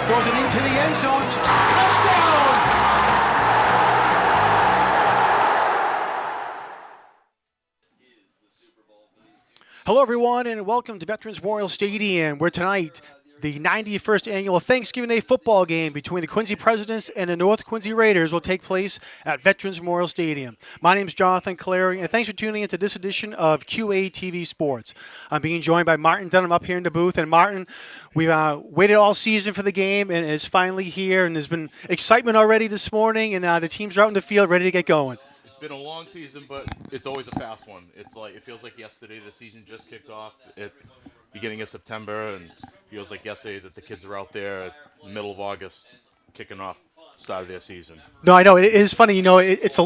Speaker 3: Throws it into the end zone. Touchdown! Hello, everyone, and welcome to Veterans Memorial Stadium, where tonight the 91st annual Thanksgiving Day football game between the Quincy Presidents and the North Quincy Raiders will take place at Veterans Memorial Stadium. My name is Jonathan Caleri, and thanks for tuning into this edition of QATV Sports. I'm being joined by Martin Dunham up here in the booth. And Martin, we've waited all season for the game, and it's finally here, and there's been excitement already this morning, and the teams are out in the field ready to get going.
Speaker 23: It's been a long season, but it's always a fast one. It feels like yesterday the season just kicked off at beginning of September, and feels like yesterday that the kids are out there at the middle of August kicking off the start of their season.
Speaker 3: No, I know. It is funny. You know, it's a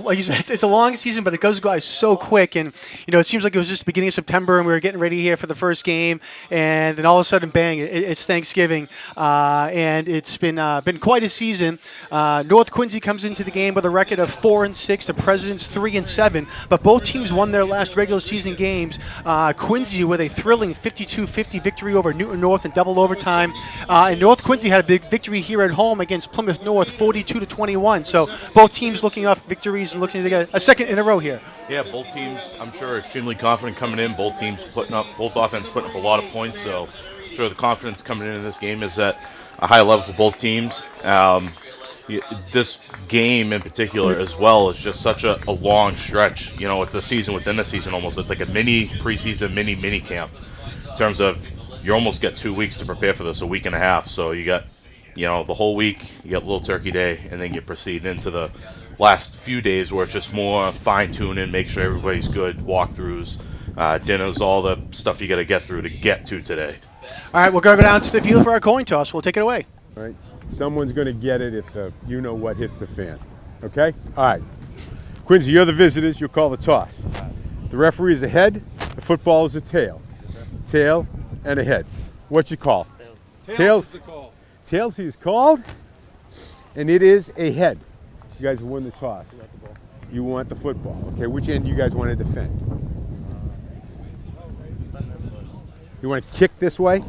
Speaker 3: long season, but it goes by so quick. And, you know, it seems like it was just the beginning of September, and we were getting ready here for the first game. And then all of a sudden, bang, it's Thanksgiving. And it's been quite a season. North Quincy comes into the game with a record of 4-6. The Presidents 3-7. But both teams won their last regular season games. Quincy with a thrilling 52-50 victory over Newton North in double overtime. And North Quincy had a big victory here at home against Plymouth North, 42-21. So both teams looking off victories and looking to get a second in a row here.
Speaker 23: Yeah, both teams, I'm sure, are extremely confident coming in. Both offense putting up a lot of points. So I'm sure the confidence coming in this game is at a high level for both teams. This game in particular as well is just such a long stretch. You know, it's a season within a season almost. It's like a mini preseason, mini camp in terms of you almost get 2 weeks to prepare for this, a week and a half. So you got, you know, the whole week, you got Little Turkey Day, and then you proceed into the last few days where it's just more fine-tuning, make sure everybody's good, walkthroughs, dinners, all the stuff you got to get through to get to today.
Speaker 3: All right, we're going to go down to the field for our coin toss. We'll take it away.
Speaker 24: All right. Someone's going to get it if the you-know-what hits the fan. Okay? All right. Quincy, you're the visitors. You'll call the toss. The referee is a head, the football is a tail. Tail and a head. What you call? Tails. Tails he is called, and it is a head. You guys won the toss. You want the football. Okay, which end do you guys want to defend? You want to kick this way?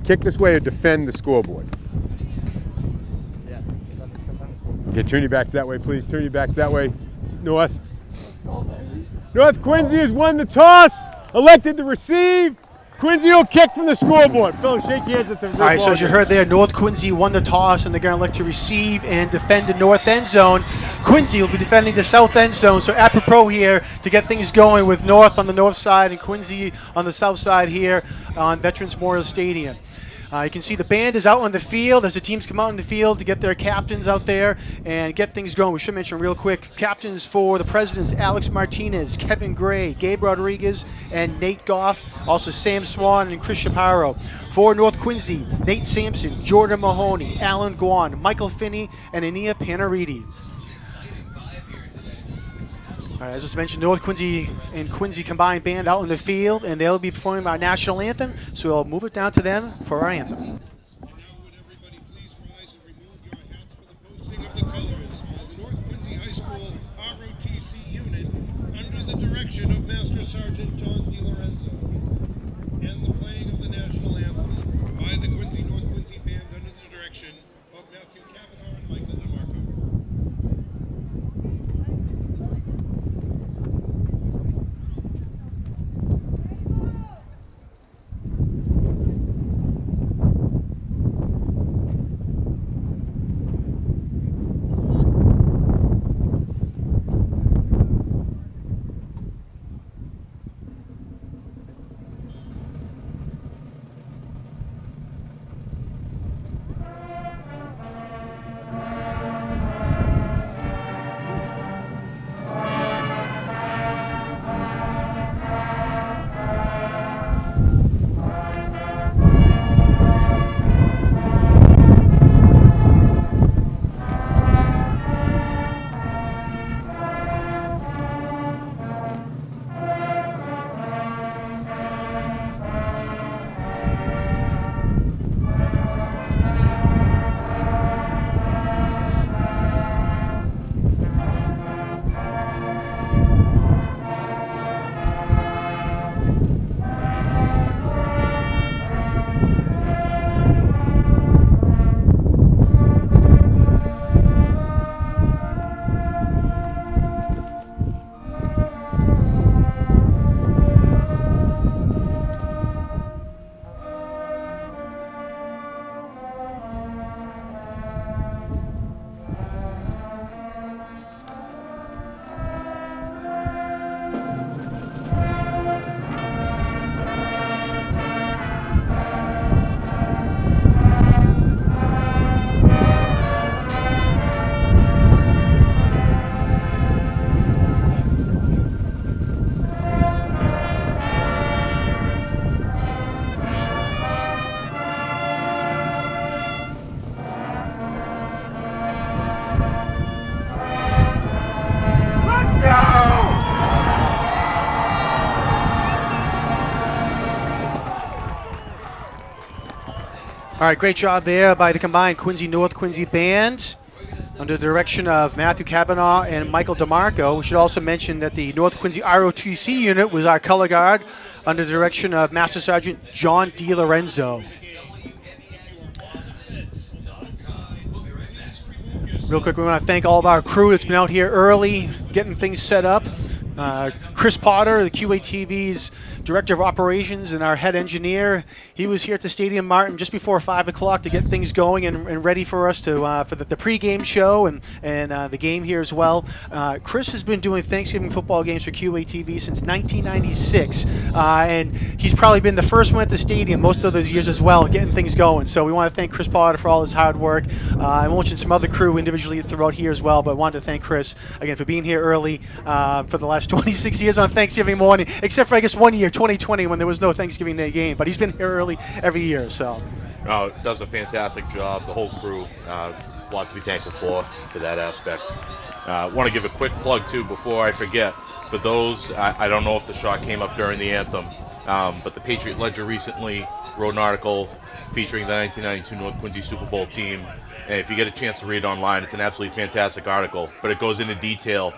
Speaker 24: Kick this way or defend the scoreboard? Okay, turn your backs that way, please. Turn your backs that way. North. North Quincy has won the toss, elected to receive. Quincy will kick from the scoreboard. Fellas, shake hands at the
Speaker 3: All right, so as you heard there, North Quincy won the toss, and they're going to elect to receive and defend the north end zone. Quincy will be defending the south end zone, so apropos here to get things going with North on the north side and Quincy on the south side here on Veterans Memorial Stadium. You can see the band is out on the field as the teams come out on the field to get their captains out there and get things going. We should mention real quick, captains for the Presidents, Alex Martinez, Kevin Gray, Gabe Rodriguez, and Nate Goff. Also Sam Swan and Chris Shapiro. For North Quincy, Nate Sampson, Jordan Mahoney, Alan Guan, Michael Finney, and Ania Panariti. All right, as just mentioned, North Quincy and Quincy combined band out in the field, and they'll be performing our national anthem, so we'll move it down to them for our anthem.
Speaker 2: Under the direction of Master Sergeant John DiLorenzo, and the playing of the national anthem by the Quincy North Quincy Band under the direction of Matthew Kavanaugh and Michael DeMarco.
Speaker 3: All right, great job there by the combined Quincy North Quincy Band under the direction of Matthew Kavanaugh and Michael DeMarco. We should also mention that the North Quincy ROTC unit was our color guard under the direction of Master Sergeant John DiLorenzo. Real quick, we want to thank all of our crew that's been out here early, getting things set up. Chris Potter, the QATV's Director of Operations and our head engineer, he was here at the Stadium Martin just before 5 o'clock to get things going and ready for us to for the pregame show and the game here as well. Chris has been doing Thanksgiving football games for QATV since 1996, and he's probably been the first one at the stadium most of those years as well, getting things going. So we want to thank Chris Potter for all his hard work. I mentioned some other crew individually throughout here as well, but I wanted to thank Chris again for being here early for the last 26 years on Thanksgiving morning, except for I guess 1 year, 2020, when there was no Thanksgiving Day game. But he's been here early every year. So
Speaker 23: does a fantastic job. The whole crew, a lot to be thankful for that aspect. Want to give a quick plug too before I forget. for those, I don't know if the shot came up during the anthem, but the Patriot Ledger recently wrote an article featuring the 1992 North Quincy Super Bowl team. And if you get a chance to read it online, it's an absolutely fantastic article. But it goes into detail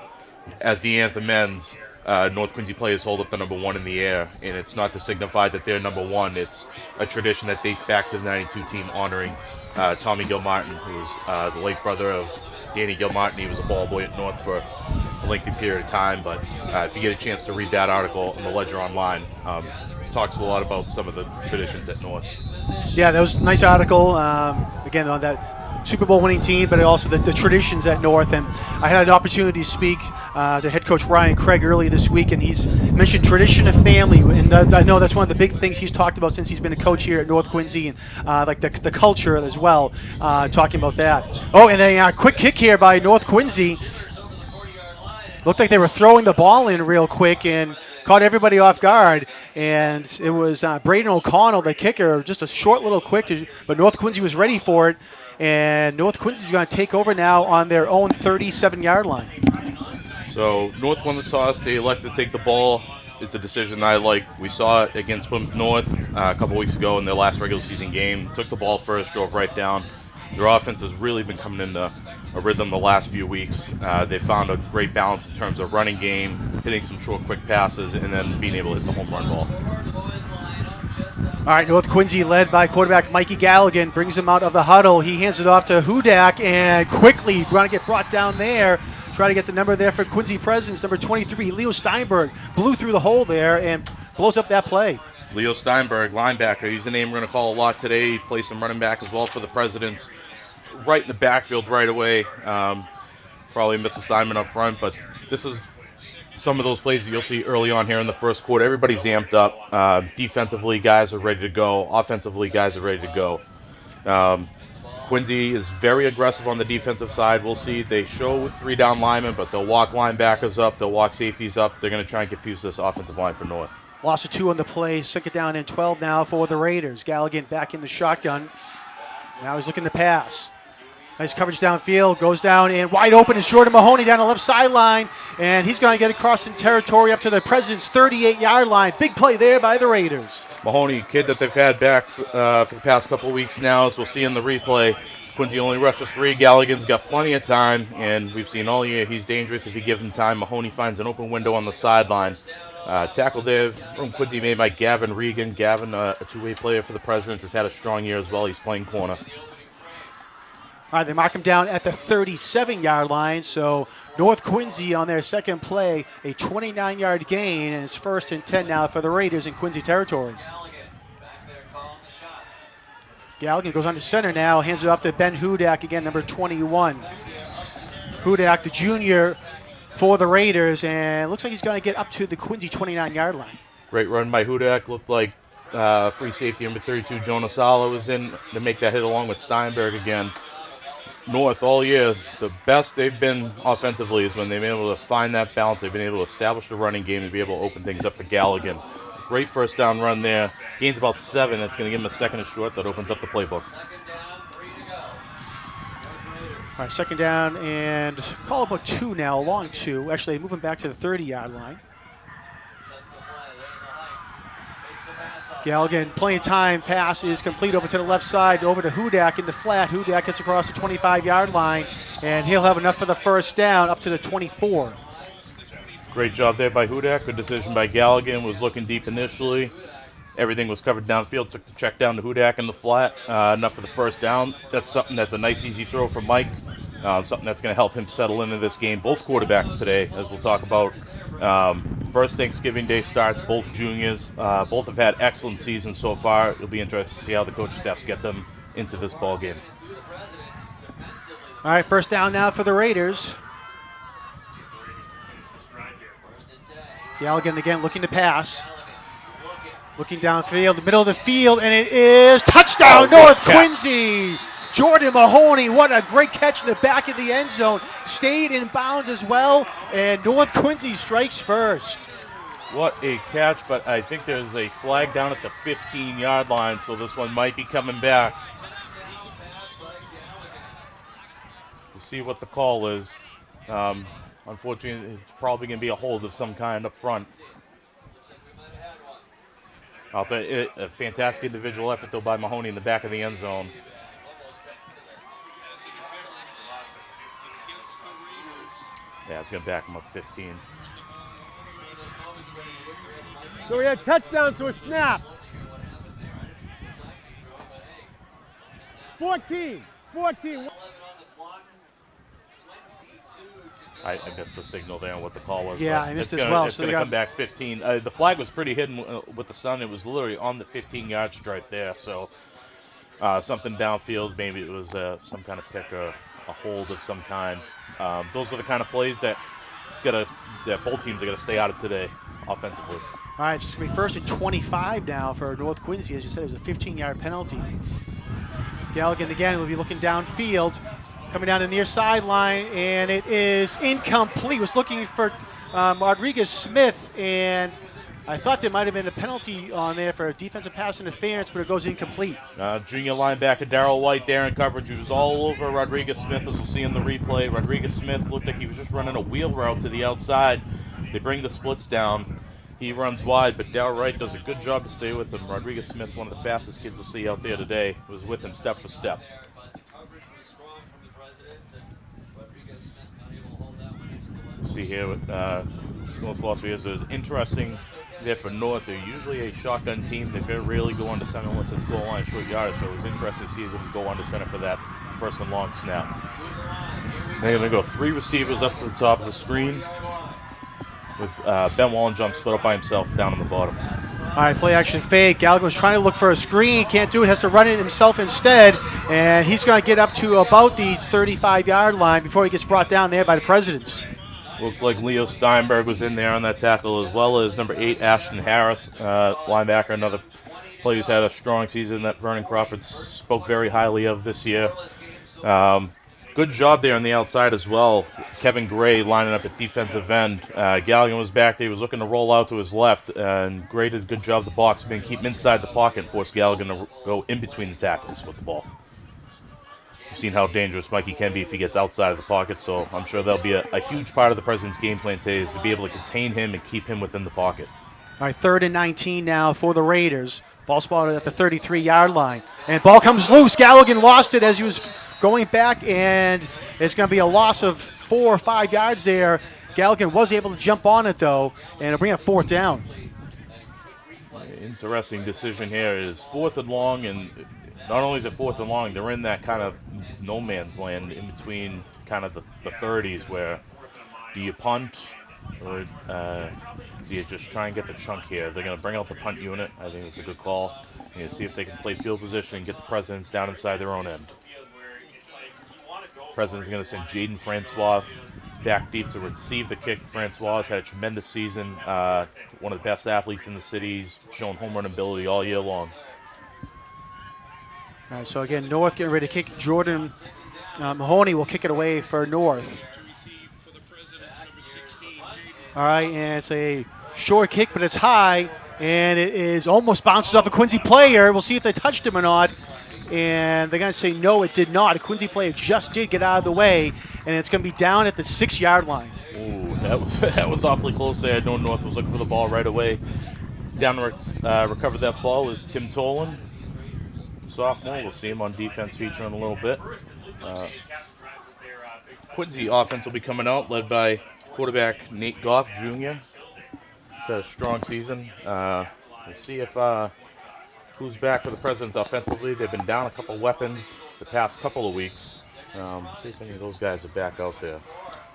Speaker 23: as the anthem ends. North Quincy players hold up the number 1 in the air, and it's not to signify that they're number 1. It's a tradition that dates back to the '92 team honoring Tommy Gilmartin, who was the late brother of Danny Gilmartin. He was a ball boy at North for a lengthy period of time. But if you get a chance to read that article in the Ledger online, it talks a lot about some of the traditions at North.
Speaker 3: Yeah, that was a nice article. Again, on that Super Bowl winning team, but also the traditions at North. And I had an opportunity to speak to head coach Ryan Craig earlier this week, and he's mentioned tradition of family. And I know that's one of the big things he's talked about since he's been a coach here at North Quincy, and like the culture as well, talking about that. Oh, and a quick kick here by North Quincy. Looked like they were throwing the ball in real quick and caught everybody off guard. And it was Braden O'Connell, the kicker, just a short little quick, but North Quincy was ready for it. And North Quincy's going to take over now on their own 37-yard line.
Speaker 23: So North won the toss. They elected to take the ball. It's a decision I like. We saw it against Plymouth North a couple weeks ago in their last regular season game. Took the ball first, drove right down. Their offense has really been coming into a rhythm the last few weeks. They found a great balance in terms of running game, hitting some short, quick passes, and then being able to hit the home run ball.
Speaker 3: All right, North Quincy led by quarterback Mikey Galligan brings him out of the huddle. He hands it off to Hudak and quickly trying to get brought down there. Try to get the number there for Quincy Presence, number 23, Leo Steinberg. Blew through the hole there and blows up that play.
Speaker 23: Leo Steinberg, linebacker. He's the name we're going to call a lot today. He plays some running back as well for the Presidents. Right in the backfield right away. Probably a misassignment up front, but this is some of those plays that you'll see early on here in the first quarter. Everybody's amped up. Defensively, guys are ready to go. Offensively, guys are ready to go. Quincy is very aggressive on the defensive side. We'll see. They show with 3 down linemen, but they'll walk linebackers up. They'll walk safeties up. They're going to try and confuse this offensive line for North.
Speaker 3: Loss of 2 on the play. 2nd down and 12 now for the Raiders. Galligan back in the shotgun. Now he's looking to pass. Nice coverage downfield. Goes down and wide open is Jordan Mahoney down the left sideline. And he's going to get across the territory up to the President's 38-yard line. Big play there by the Raiders.
Speaker 23: Mahoney, kid that they've had back for the past couple of weeks now, as we'll see in the replay. Quincy only rushes 3. Galligan's got plenty of time, and we've seen all year he's dangerous if you give him time. Mahoney finds an open window on the sideline. Tackle there from Quincy made by Gavin Regan. Gavin, a 2-way player for the Presidents, has had a strong year as well. He's playing corner.
Speaker 3: All right, they mark him down at the 37-yard line. So North Quincy on their second play, a 29-yard gain, and it's 1st and 10 now for the Raiders in Quincy territory. Galligan goes on to center now, hands it off to Ben Hudak, again, number 21. Hudak, the junior for the Raiders, and looks like he's going to get up to the Quincy 29-yard line.
Speaker 23: Great run by Hudak. Looked like free safety number 32, Jonas Sala, was in to make that hit along with Steinberg again. North all year, the best they've been offensively is when they've been able to find that balance. They've been able to establish the running game and be able to open things up for Galligan. Great first down run there. Gains about 7. That's going to give him a second and short. That opens up the playbook.
Speaker 3: All right, 2nd down and call about 2 now, a long 2. Actually, moving back to the 30-yard line. Galligan, plenty of time. Pass is complete over to the left side, over to Hudak in the flat. Hudak gets across the 25-yard line, and he'll have enough for the first down up to the 24.
Speaker 23: Great job there by Hudak. Good decision by Galligan. Was looking deep initially. Everything was covered downfield. Took the check down to Hudak in the flat. Enough for the first down. That's something that's a nice, easy throw for Mike. Something that's going to help him settle into this game. Both quarterbacks today, as we'll talk about. First Thanksgiving Day starts, both juniors. Both have had excellent seasons so far. It'll be interesting to see how the coaching staffs get them into this ball game.
Speaker 3: All right, first down now for the Raiders. Galligan again looking to pass. Looking downfield, the middle of the field, and it is touchdown North Quincy. Jordan Mahoney, what a great catch in the back of the end zone. Stayed in bounds as well, and North Quincy strikes first.
Speaker 23: What a catch, but I think there's a flag down at the 15-yard line, so this one might be coming back. We'll see what the call is. On unfortunately, it's probably going to be a hold of some kind up front. I'll tell you, a fantastic individual effort, though, by Mahoney in the back of the end zone. Yeah, it's going to back him up 15.
Speaker 24: So we had touchdowns to a snap. 14.
Speaker 23: I missed the signal there on what the call was.
Speaker 3: Yeah,
Speaker 23: but
Speaker 3: I missed
Speaker 23: it's
Speaker 3: as
Speaker 23: gonna,
Speaker 3: well.
Speaker 23: It's
Speaker 3: So
Speaker 23: going
Speaker 3: they
Speaker 23: to
Speaker 3: got-
Speaker 23: come back 15. The flag was pretty hidden with the sun. It was literally on the 15-yard stripe there. So something downfield, maybe it was some kind of pick or a hold of some kind. Those are the kind of plays that both teams are going to stay out of today offensively.
Speaker 3: All right, so it's going to be 1st and 25 now for North Quincy. As you said, it was a 15-yard penalty. Galligan again will be looking downfield, coming down the near sideline, and it is incomplete. Was looking for Rodriguez-Smith, and I thought there might have been a penalty on there for defensive pass interference, but it goes incomplete.
Speaker 23: Junior linebacker Darrell White there in coverage. He was all over Rodriguez-Smith, as we'll see in the replay. Rodriguez-Smith looked like he was just running a wheel route to the outside. They bring the splits down. He runs wide, but Darrell White does a good job to stay with him. Rodriguez-Smith, one of the fastest kids we'll see out there today, was with him step for step. See here with North Philosophy is interesting there for North. They're usually a shotgun team. They very rarely go under center unless it's goal line short yardage, so it was interesting to see them go under center for that 1st and long snap. They're going to go 3 receivers up to the top of the screen with Ben Wallenjump split up by himself down on the bottom.
Speaker 3: All right, play action fake. Galligan was trying to look for a screen, can't do it, has to run it himself instead, and he's going to get up to about the 35-yard line before he gets brought down there by the Presidents.
Speaker 23: Looked like Leo Steinberg was in there on that tackle, as well as number 8, Ashton Harris, linebacker, another player who's had a strong season that Vernon Crawford spoke very highly of this year. Good job there on the outside as well. Kevin Gray lining up at defensive end. Galligan was back there. He was looking to roll out to his left, and Gray did a good job of the box, being keep him inside the pocket and force Galligan to go in between the tackles with the ball. We've seen how dangerous Mikey can be if he gets outside of the pocket, so I'm sure that'll be a huge part of the President's game plan today is to be able to contain him and keep him within the pocket.
Speaker 3: All right, 3rd and 19 now for the Raiders. Ball spotted at the 33-yard line. And ball comes loose. Galligan lost it as he was going back, and it's going to be a loss of 4 or 5 yards there. Galligan was able to jump on it, though, and it'll bring up 4th down.
Speaker 23: Interesting decision here is 4th and long, and not only is it 4th and long, they're in that kind of no man's land in between kind of the 30s where do you punt or do you just try and get the chunk here? They're going to bring out the punt unit. I think it's a good call. You see if they can play field position and get the Presidents down inside their own end. President's going to send Jaden Francois back deep to receive the kick. Francois has had a tremendous season. One of the best athletes in the city. He's shown home run ability all year long.
Speaker 3: All right, so again, North getting ready to kick. Jordan Mahoney will kick it away for North. All right, and it's a short kick, but it's high, and it is almost bounces off a Quincy player. We'll see if they touched him or not. And they're going to say no, it did not. A Quincy player just did get out of the way, and it's going to be down at the 6-yard line.
Speaker 23: Ooh, that was awfully close there. I know North was looking for the ball right away. Down to recover that ball is Tim Tolan, sophomore. We'll see him on defense featuring a little bit. Quincy offense will be coming out, led by quarterback Nate Goff Jr. It's had a strong season. We'll see if who's back for the Presidents offensively. They've been down a couple weapons the past couple of weeks. See if any of those guys are back out there.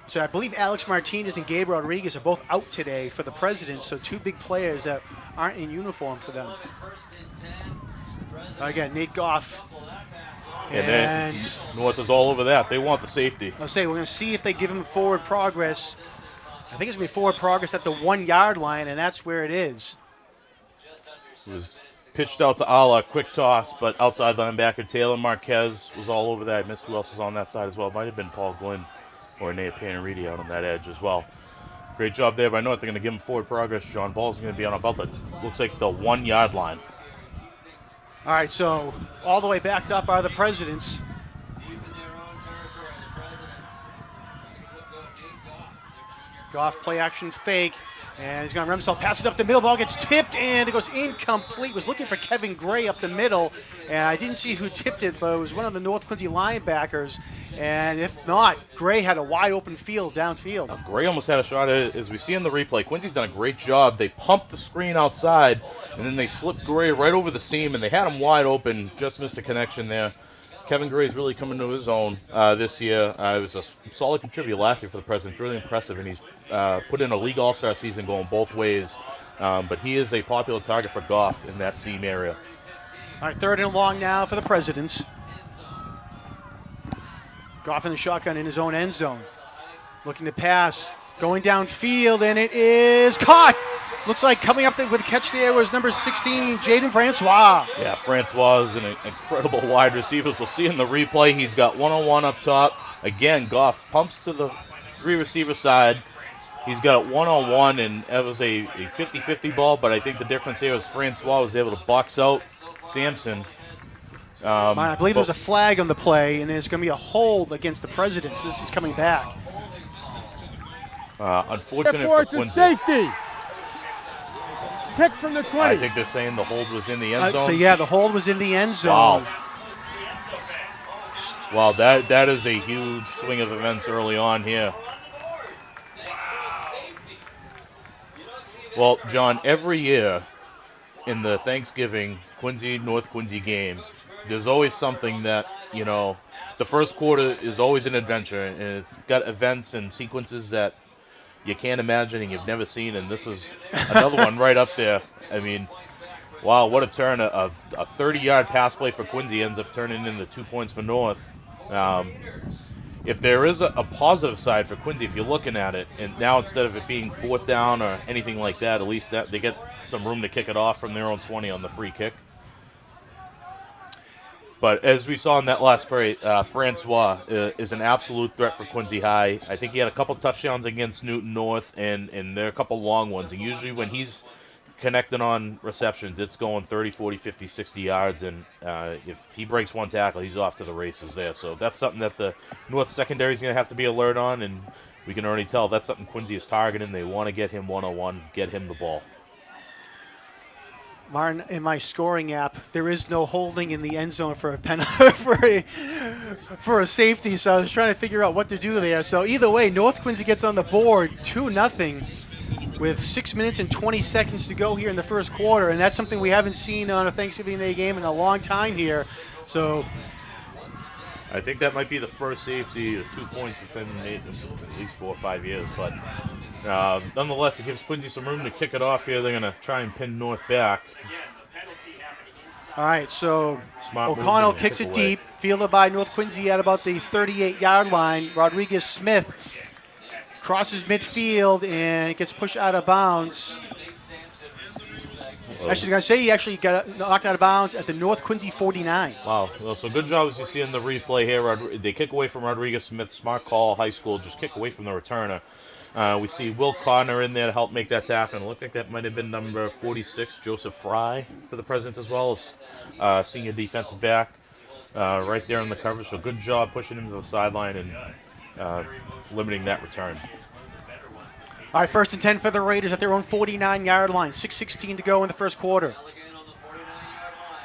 Speaker 3: So I believe Alex Martinez and Gabriel Rodriguez are both out today for the Presidents, so 2 big players that aren't in uniform for them. Again, Nate Goff.
Speaker 23: And then North is all over that. They want the safety.
Speaker 3: I'll say we're going to see if they give him forward progress. I think it's going to be forward progress at the 1-yard line, and that's where it is.
Speaker 23: It was pitched out to Ala, quick toss, but outside linebacker Taylor Marquez was all over that. I missed who else was on that side as well. It might have been Paul Glynn or Nate Panariti out on that edge as well. Great job there by North. They're going to give him forward progress. John Ball's going to be on about the, looks like the 1-yard line.
Speaker 3: All right, so all the way backed up are the Presidents. Goff play action fake. And he's going to run himself, pass it up the middle, ball gets tipped, and it goes incomplete. Was looking for Kevin Gray up the middle, and I didn't see who tipped it, but it was one of the North Quincy linebackers. And if not, Gray had a wide open field downfield.
Speaker 23: Gray almost had a shot at it. As we see in the replay, Quincy's done a great job. They pumped the screen outside, and then they slipped Gray right over the seam, and they had him wide open, just missed a connection there. Kevin Gray's really coming to his own this year. He was a solid contributor last year for the Presidents, really impressive, and he's put in a league all-star season going both ways. But he is a popular target for Goff in that seam area.
Speaker 3: All right, 3rd and long now for the Presidents. Goff in the shotgun in his own end zone. Looking to pass, going downfield, and it is caught. Looks like coming up with a catch there was number 16, Jaden Francois.
Speaker 23: Yeah, Francois is an incredible wide receiver. We'll see in the replay, he's got one-on-one up top. Again, Goff pumps to the 3-receiver side. He's got it one-on-one, and it was a 50-50 ball, but I think the difference here is Francois was able to box out Sampson.
Speaker 3: I believe there's a flag on the play, and there's going to be a hold against the Presidents. This is coming back.
Speaker 23: Unfortunate for Quincy.
Speaker 24: Safety. Kick from the 20.
Speaker 23: I think they're saying the hold was in the end zone.
Speaker 3: So yeah, the hold was in the end zone.
Speaker 23: Wow, that is a huge swing of events early on here. Well, John, every year in the Thanksgiving North Quincy game, there's always something that, the first quarter is always an adventure, and it's got events and sequences that you can't imagine and you've never seen, and this is another one right up there. I mean, wow, what a turn. A 30-yard pass play for Quincy ends up turning into 2 points for North. If there is a positive side for Quincy, if you're looking at it, and now instead of it being 4th down or anything like that, at least that they get some room to kick it off from their own 20 on the free kick. But as we saw in that last play, Francois is an absolute threat for Quincy High. I think he had a couple touchdowns against Newton North, and there are a couple long ones. And usually when he's connecting on receptions, it's going 30, 40, 50, 60 yards. And if he breaks one tackle, he's off to the races there. So that's something that the North secondary is going to have to be alert on. And we can already tell that's something Quincy is targeting. They want to get him one-on-one, get him the ball.
Speaker 3: Martin, in my scoring app, there is no holding in the end zone for a for a safety. So I was trying to figure out what to do there. So either way, North Quincy gets on the board 2-0 with 6 minutes and 20 seconds to go here in the first quarter, and that's something we haven't seen on a Thanksgiving Day game in a long time here. So
Speaker 23: I think that might be the first safety of 2 points within at least 4 or 5 years, but. Nonetheless, it gives Quincy some room to kick it off here. They're going to try and pin North back.
Speaker 3: All right, so
Speaker 23: Smart
Speaker 3: O'Connell
Speaker 23: move,
Speaker 3: kicks
Speaker 23: kick
Speaker 3: it
Speaker 23: away.
Speaker 3: deep, fielded by North Quincy at about the 38-yard line. Rodriguez Smith crosses midfield and gets pushed out of bounds. Actually, going to say he actually got knocked out of bounds at the North Quincy 49.
Speaker 23: Wow. Well, so good job as you see in the replay here. They kick away from Rodriguez Smith. Smart call, high school. Just kick away from the returner. We see Will Connor in there to help make that happen. It looked like that might have been number 46, Joseph Fry, for the Presidents as well as senior defensive back right there in the coverage. So good job pushing him to the sideline and limiting that return.
Speaker 3: All right, 1st and 10 for the Raiders at their own 49-yard line. 6:16 to go in the first quarter.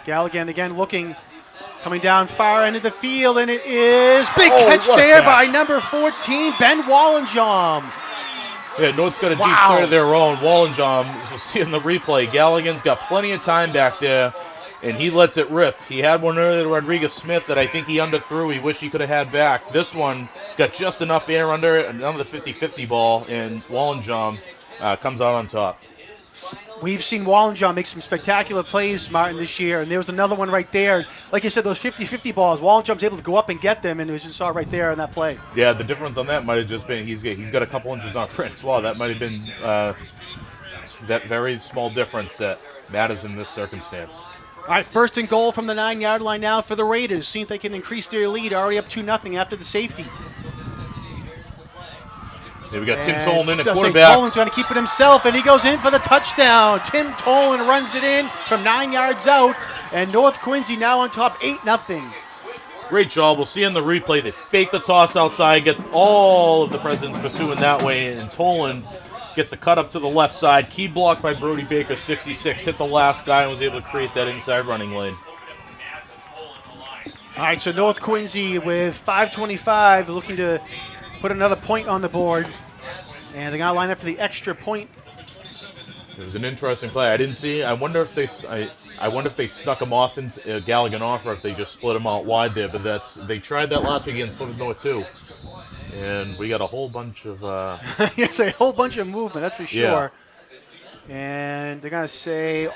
Speaker 3: Galligan again looking, coming down far end of the field, and it is big catch
Speaker 23: what a
Speaker 3: there
Speaker 23: catch.
Speaker 3: by number 14, Ben Wallenjom.
Speaker 23: Yeah, North's got a deep third of their own. Wallenjom, as we'll see in the replay, Galligan's got plenty of time back there, and he lets it rip. He had one earlier to Rodriguez Smith that I think he underthrew. He wished he could have had back. This one got just enough air under it, another 50-50 ball, and Wallenjom comes out on top.
Speaker 3: We've seen Wallenjom make some spectacular plays, Martin, this year, and there was another one right there. Like you said, those 50-50 balls, Wallenjom's able to go up and get them, and as you saw right there on that play.
Speaker 23: Yeah, the difference on that might have just been he's got a couple inches on Francois. That might have been that very small difference that matters in this circumstance.
Speaker 3: All right, 1st and goal from the 9-yard line now for the Raiders. See if they can increase their lead, already up 2-0 after the safety.
Speaker 23: Yeah, we got Tim
Speaker 3: And
Speaker 23: Tolan in the
Speaker 3: just say
Speaker 23: quarterback.
Speaker 3: Tolan's going to keep it himself, and he goes in for the touchdown. Tim Tolan runs it in from 9 yards out, and North Quincy now on top 8-0.
Speaker 23: Great job. We'll see in the replay. They fake the toss outside, get all of the Presidents pursuing that way, and Tolan gets the cut up to the left side. Key block by Brody Baker, 66. Hit the last guy and was able to create that inside running lane.
Speaker 3: All right, so North Quincy with 5:25 looking to put another point on the board. And they're going to line up for the extra point.
Speaker 23: It was an interesting play. I didn't see. I wonder if they snuck him off in Galligan off, or if they just split him out wide there. But they tried that last week against Plymouth North too, and we got a whole bunch of.
Speaker 3: Yes, a whole bunch of movement. That's for sure. Yeah. And they're going to say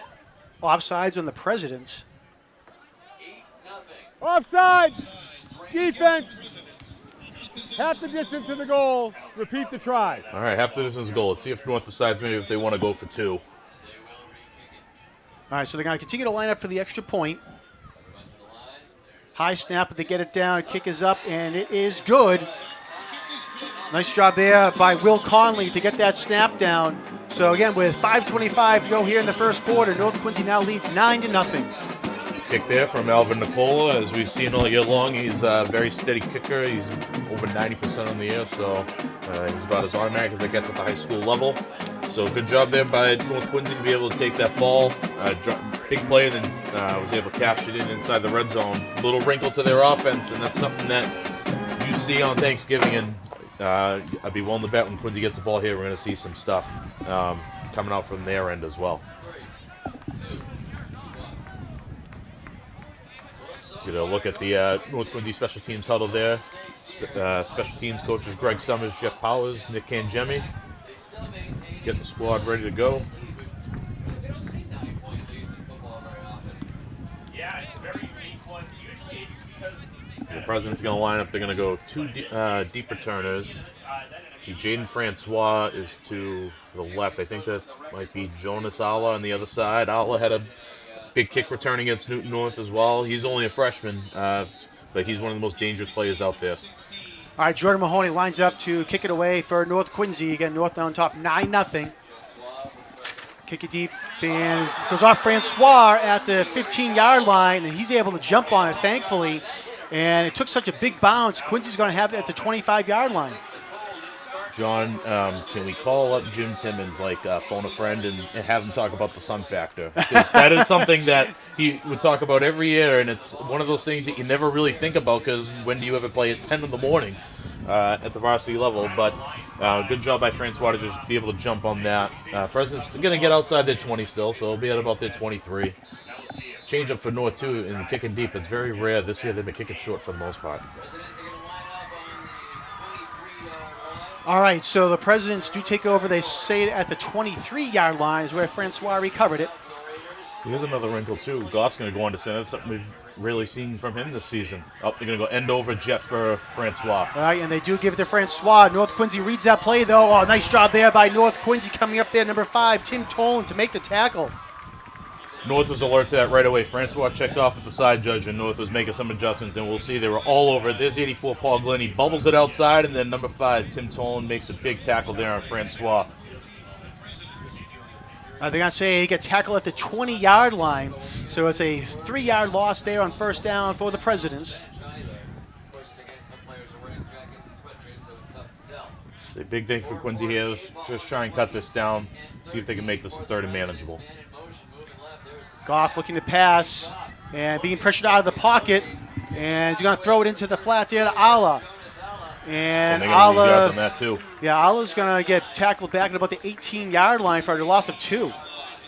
Speaker 3: offsides on the Presidents.
Speaker 24: Offside. Defense. Half the distance to the goal. Repeat the try.
Speaker 23: All right, half the distance goal. Let's see if North decides maybe if they want to go for 2.
Speaker 3: All right, so they're going to continue to line up for the extra point. High snap, but they get it down. Kick is up, and it is good. Nice job there by Will Conley to get that snap down. So again, with 5:25 to go here in the first quarter, North Quincy now leads 9-0.
Speaker 23: Kick there from Alvin Nicola. As we've seen all year long, he's a very steady kicker. He's over 90% on the air, so he's about as automatic as it gets at the high school level. So good job there by North Quincy to be able to take that ball, big play, and then was able to cash it in inside the red zone. Little wrinkle to their offense, and that's something that you see on Thanksgiving. And I'd be willing to bet when Quincy gets the ball here, we're going to see some stuff coming out from their end as well. Get a look at the North Quincy special teams huddle there. Special teams coaches Greg Summers, Jeff Powers, Nick Kangemi. Getting the squad ready to go. The President's going to line up. They're going to go 2 deep returners. See, Jaden Francois is to the left. I think that might be Jonas Alla on the other side. Alla had a big kick return against Newton North as well. He's only a freshman, but he's one of the most dangerous players out there.
Speaker 3: All right, Jordan Mahoney lines up to kick it away for North Quincy. Again, North on top, 9-0. Kick it deep, and goes off Francois at the 15-yard line, and he's able to jump on it, thankfully. And it took such a big bounce. Quincy's going to have it at the 25-yard line.
Speaker 23: John, can we call up Jim Timmons, phone a friend, and have him talk about the sun factor? Because that is something that he would talk about every year, and it's one of those things that you never really think about, because when do you ever play at 10 in the morning at the varsity level? But good job by Francois to just be able to jump on that. President's going to get outside their 20 still, so it'll be at about their 23. Change up for North, too, in the kicking deep. It's very rare. This year they've been kicking short for the most part.
Speaker 3: All right, so the Presidents do take over. They say it at the 23-yard line is where Francois recovered it.
Speaker 23: Here's another wrinkle, too. Goff's going to go on to center. That's something we've really seen from him this season. Oh, they're going to go end over jet for Francois.
Speaker 3: All right, and they do give it to Francois. North Quincy reads that play, though. Oh, nice job there by North Quincy coming up there. Number 5, Tim Tolan to make the tackle.
Speaker 23: North was alert to that right away. Francois checked off at the side judge, and North was making some adjustments, and we'll see they were all over it. There's 84, Paul Glenn. He bubbles it outside, and then number 5, Tim Tolan, makes a big tackle there on Francois.
Speaker 3: They're going to say he gets tackled at the 20-yard line, so it's a 3-yard loss there on first down for the Presidents.
Speaker 23: The big thing for Quincy here is just try and cut this down, see if they can make this a third and manageable.
Speaker 3: Goff looking to pass and being pressured out of the pocket, and he's going to throw it into the flat there to Alla. And
Speaker 23: they're going to lose yards
Speaker 3: Alla,
Speaker 23: on that too.
Speaker 3: Yeah, Alla's going to get tackled back at about the 18-yard line for a loss of 2.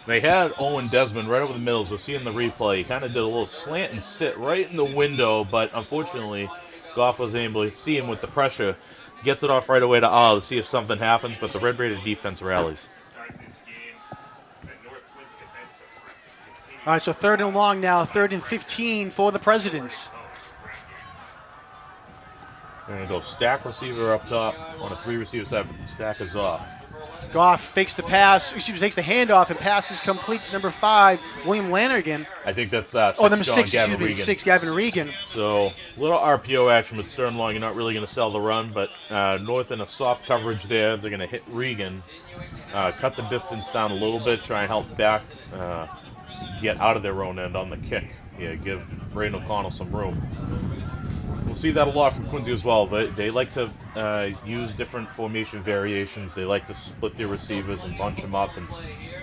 Speaker 23: They had Owen Desmond right over the middle, so see in the replay, he kind of did a little slant and sit right in the window, but unfortunately, Goff wasn't able to see him with the pressure. Gets it off right away to Alla to see if something happens, but the Red Raider defense rallies.
Speaker 3: All right, so 3rd and long now, 3rd and 15 for the Presidents.
Speaker 23: They're going to go stack receiver up top on a 3-receiver side, but the stack is off.
Speaker 3: Goff fakes the pass, takes the handoff, and passes complete to number 5, William Lannergan.
Speaker 23: I think that's
Speaker 3: number 6, Gavin Regan.
Speaker 23: So little RPO action with Stern Long. You're not really going to sell the run, but North in a soft coverage there. They're going to hit Regan, cut the distance down a little bit, try and help back, get out of their own end on the kick. Yeah, give Braden O'Connell some room. see that a lot from Quincy as well. They like to use different formation variations. They like to split their receivers and bunch them up and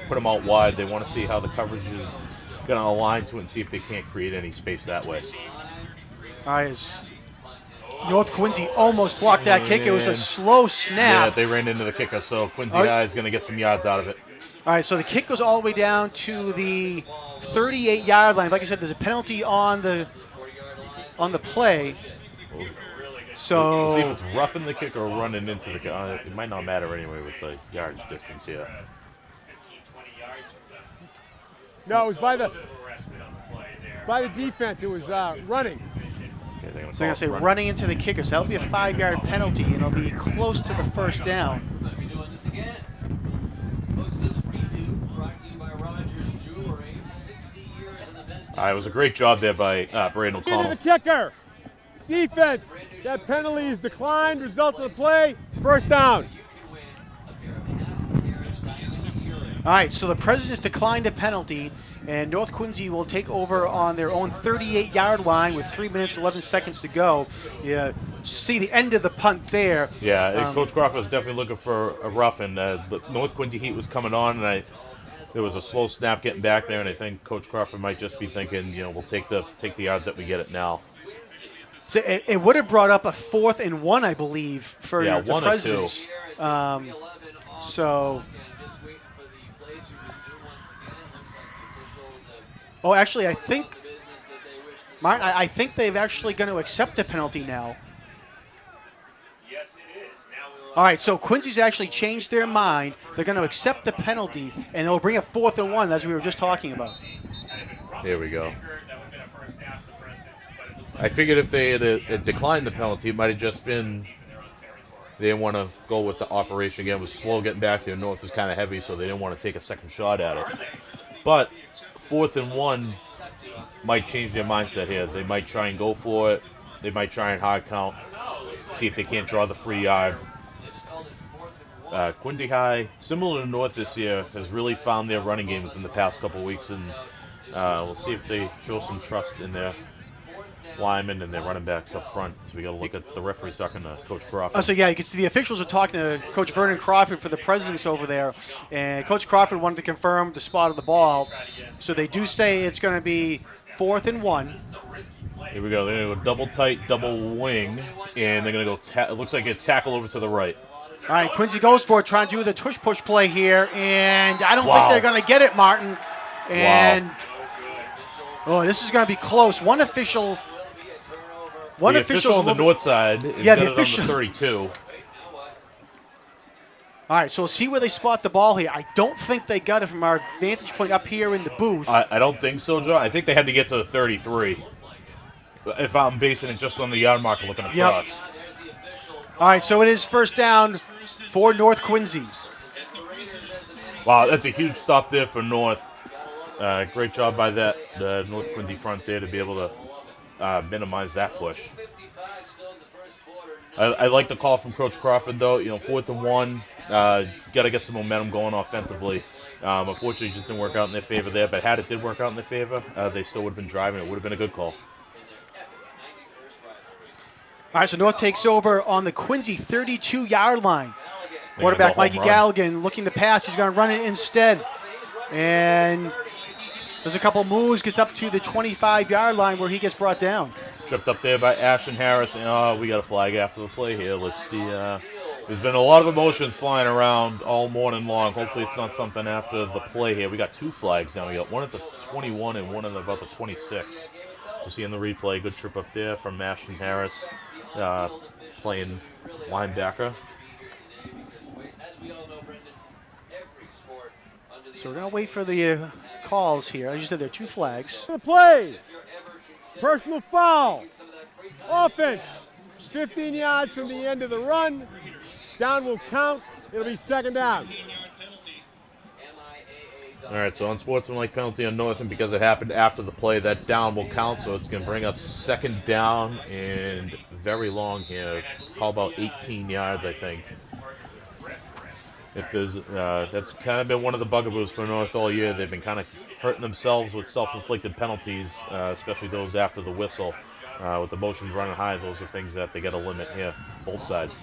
Speaker 23: put them out wide. They want to see how the coverage is going to align to it and see if they can't create any space that way.
Speaker 3: All right, North Quincy almost blocked that kick. It was a
Speaker 23: And-
Speaker 3: slow snap.
Speaker 23: Yeah, they ran into the kicker, so Quincy
Speaker 3: Oh.
Speaker 23: High is going to get some yards out of it.
Speaker 3: All right, so the kick goes all the way down to the 38-yard line. Like I said, there's a penalty on the play. So
Speaker 23: We'll see if it's roughing the kick or running into the kick. It might not matter anyway with the yardage distance here.
Speaker 24: No, it was by the defense. It was running.
Speaker 23: Okay, they're
Speaker 3: So they're going to say running into the kicker. So that'll be a 5-yard penalty, and it'll be close to the first down.
Speaker 23: It was a great job there by Braden
Speaker 24: Into
Speaker 23: O'Connell.
Speaker 24: the kicker. Defense. That penalty is declined. Result of the play. First down.
Speaker 3: All right, so the Presidents declined a penalty, and North Quincy will take over on their own 38-yard line with 3 minutes and 11 seconds to go. You see the end of the punt there.
Speaker 23: Yeah, Coach Crawford was definitely looking for a roughing. The North Quincy heat was coming on, and there was a slow snap getting back there, and I think Coach Crawford might just be thinking, we'll take the yards that we get it now.
Speaker 3: So it would have brought up a 4th and 1, I believe, for
Speaker 23: Yeah,
Speaker 3: the
Speaker 23: 1 or 2.
Speaker 3: Presidents. Oh, actually, I think, Martin, I think they've actually going to accept the penalty now. All right, so Quincy's actually changed their mind. They're going to accept the penalty, and they'll bring up 4th and 1, as we were just talking about.
Speaker 23: There we go. I figured if they had declined the penalty, it might have just been they didn't want to go with the operation again. It was slow getting back there. North was kind of heavy, so they didn't want to take a second shot at it. But 4th and 1 might change their mindset here. They might try and go for it. They might try and hard count, see if they can't draw the free yard. Quincy High, similar to North this year, has really found their running game within the past couple of weeks, and we'll see if they show some trust in their linemen and their running backs up front. So we got to look at the referees talking to Coach Crawford.
Speaker 3: Oh, so yeah, you can see the officials are talking to Coach Vernon Crawford for the Presidents over there, and Coach Crawford wanted to confirm the spot of the ball. So they do say it's going to be 4th and 1.
Speaker 23: Here we go. They're going to go double tight, double wing, and they're going to go. It looks like it's tackle over to the right.
Speaker 3: All right, Quincy goes for it, trying to do the tush-push play here, and I don't think
Speaker 23: Wow.
Speaker 3: they're going to get it, Martin. And this is going to be close. One official
Speaker 23: on the north side is
Speaker 3: Yeah,
Speaker 23: got
Speaker 3: the
Speaker 23: it on
Speaker 3: official.
Speaker 23: the 32.
Speaker 3: All right, so we'll see where they spot the ball here. I don't think they got it from our vantage point up here in the booth.
Speaker 23: I don't think so, Joe. I think they had to get to the 33. If I'm basing it just on the yard marker looking across.
Speaker 3: All right, so it is first down for North Quincy.
Speaker 23: Wow, that's a huge stop there for North. Great job by the North Quincy front there to be able to minimize that push. I like the call from Coach Crawford, though. 4th and 1, got to get some momentum going offensively. Unfortunately, it just didn't work out in their favor there. But had it did work out in their favor, they still would have been driving. It would have been a good call.
Speaker 3: All right, so North takes over on the Quincy 32-yard line.
Speaker 23: They're
Speaker 3: Quarterback
Speaker 23: gonna go
Speaker 3: Mikey
Speaker 23: home run.
Speaker 3: Galligan looking to pass. He's going to run it instead. And there's a couple moves, gets up to the 25-yard line where he gets brought down.
Speaker 23: Tripped up there by Ashton Harris. And, we got a flag after the play here. Let's see. There's been a lot of emotions flying around all morning long. Hopefully it's not something after the play here. We got 2 flags now. We got one at the 21 and one at about the 26. So see in the replay, good trip up there from Ashton Harris, playing linebacker.
Speaker 3: So we're going to wait for the calls here. As you said, there are 2 flags.
Speaker 24: The play. Personal foul. Offense. 15 yards from the end of the run. Down will count. It'll be second down.
Speaker 23: All right, so unsportsmanlike penalty on North, and because it happened after the play, that down will count, so it's going to bring up second down and very long here. Call about 18 yards, I think. If there's, that's kind of been one of the bugaboos for North all year. They've been kind of hurting themselves with self-inflicted penalties, especially those after the whistle. with the motions running high, those are things that they got to limit here, both sides.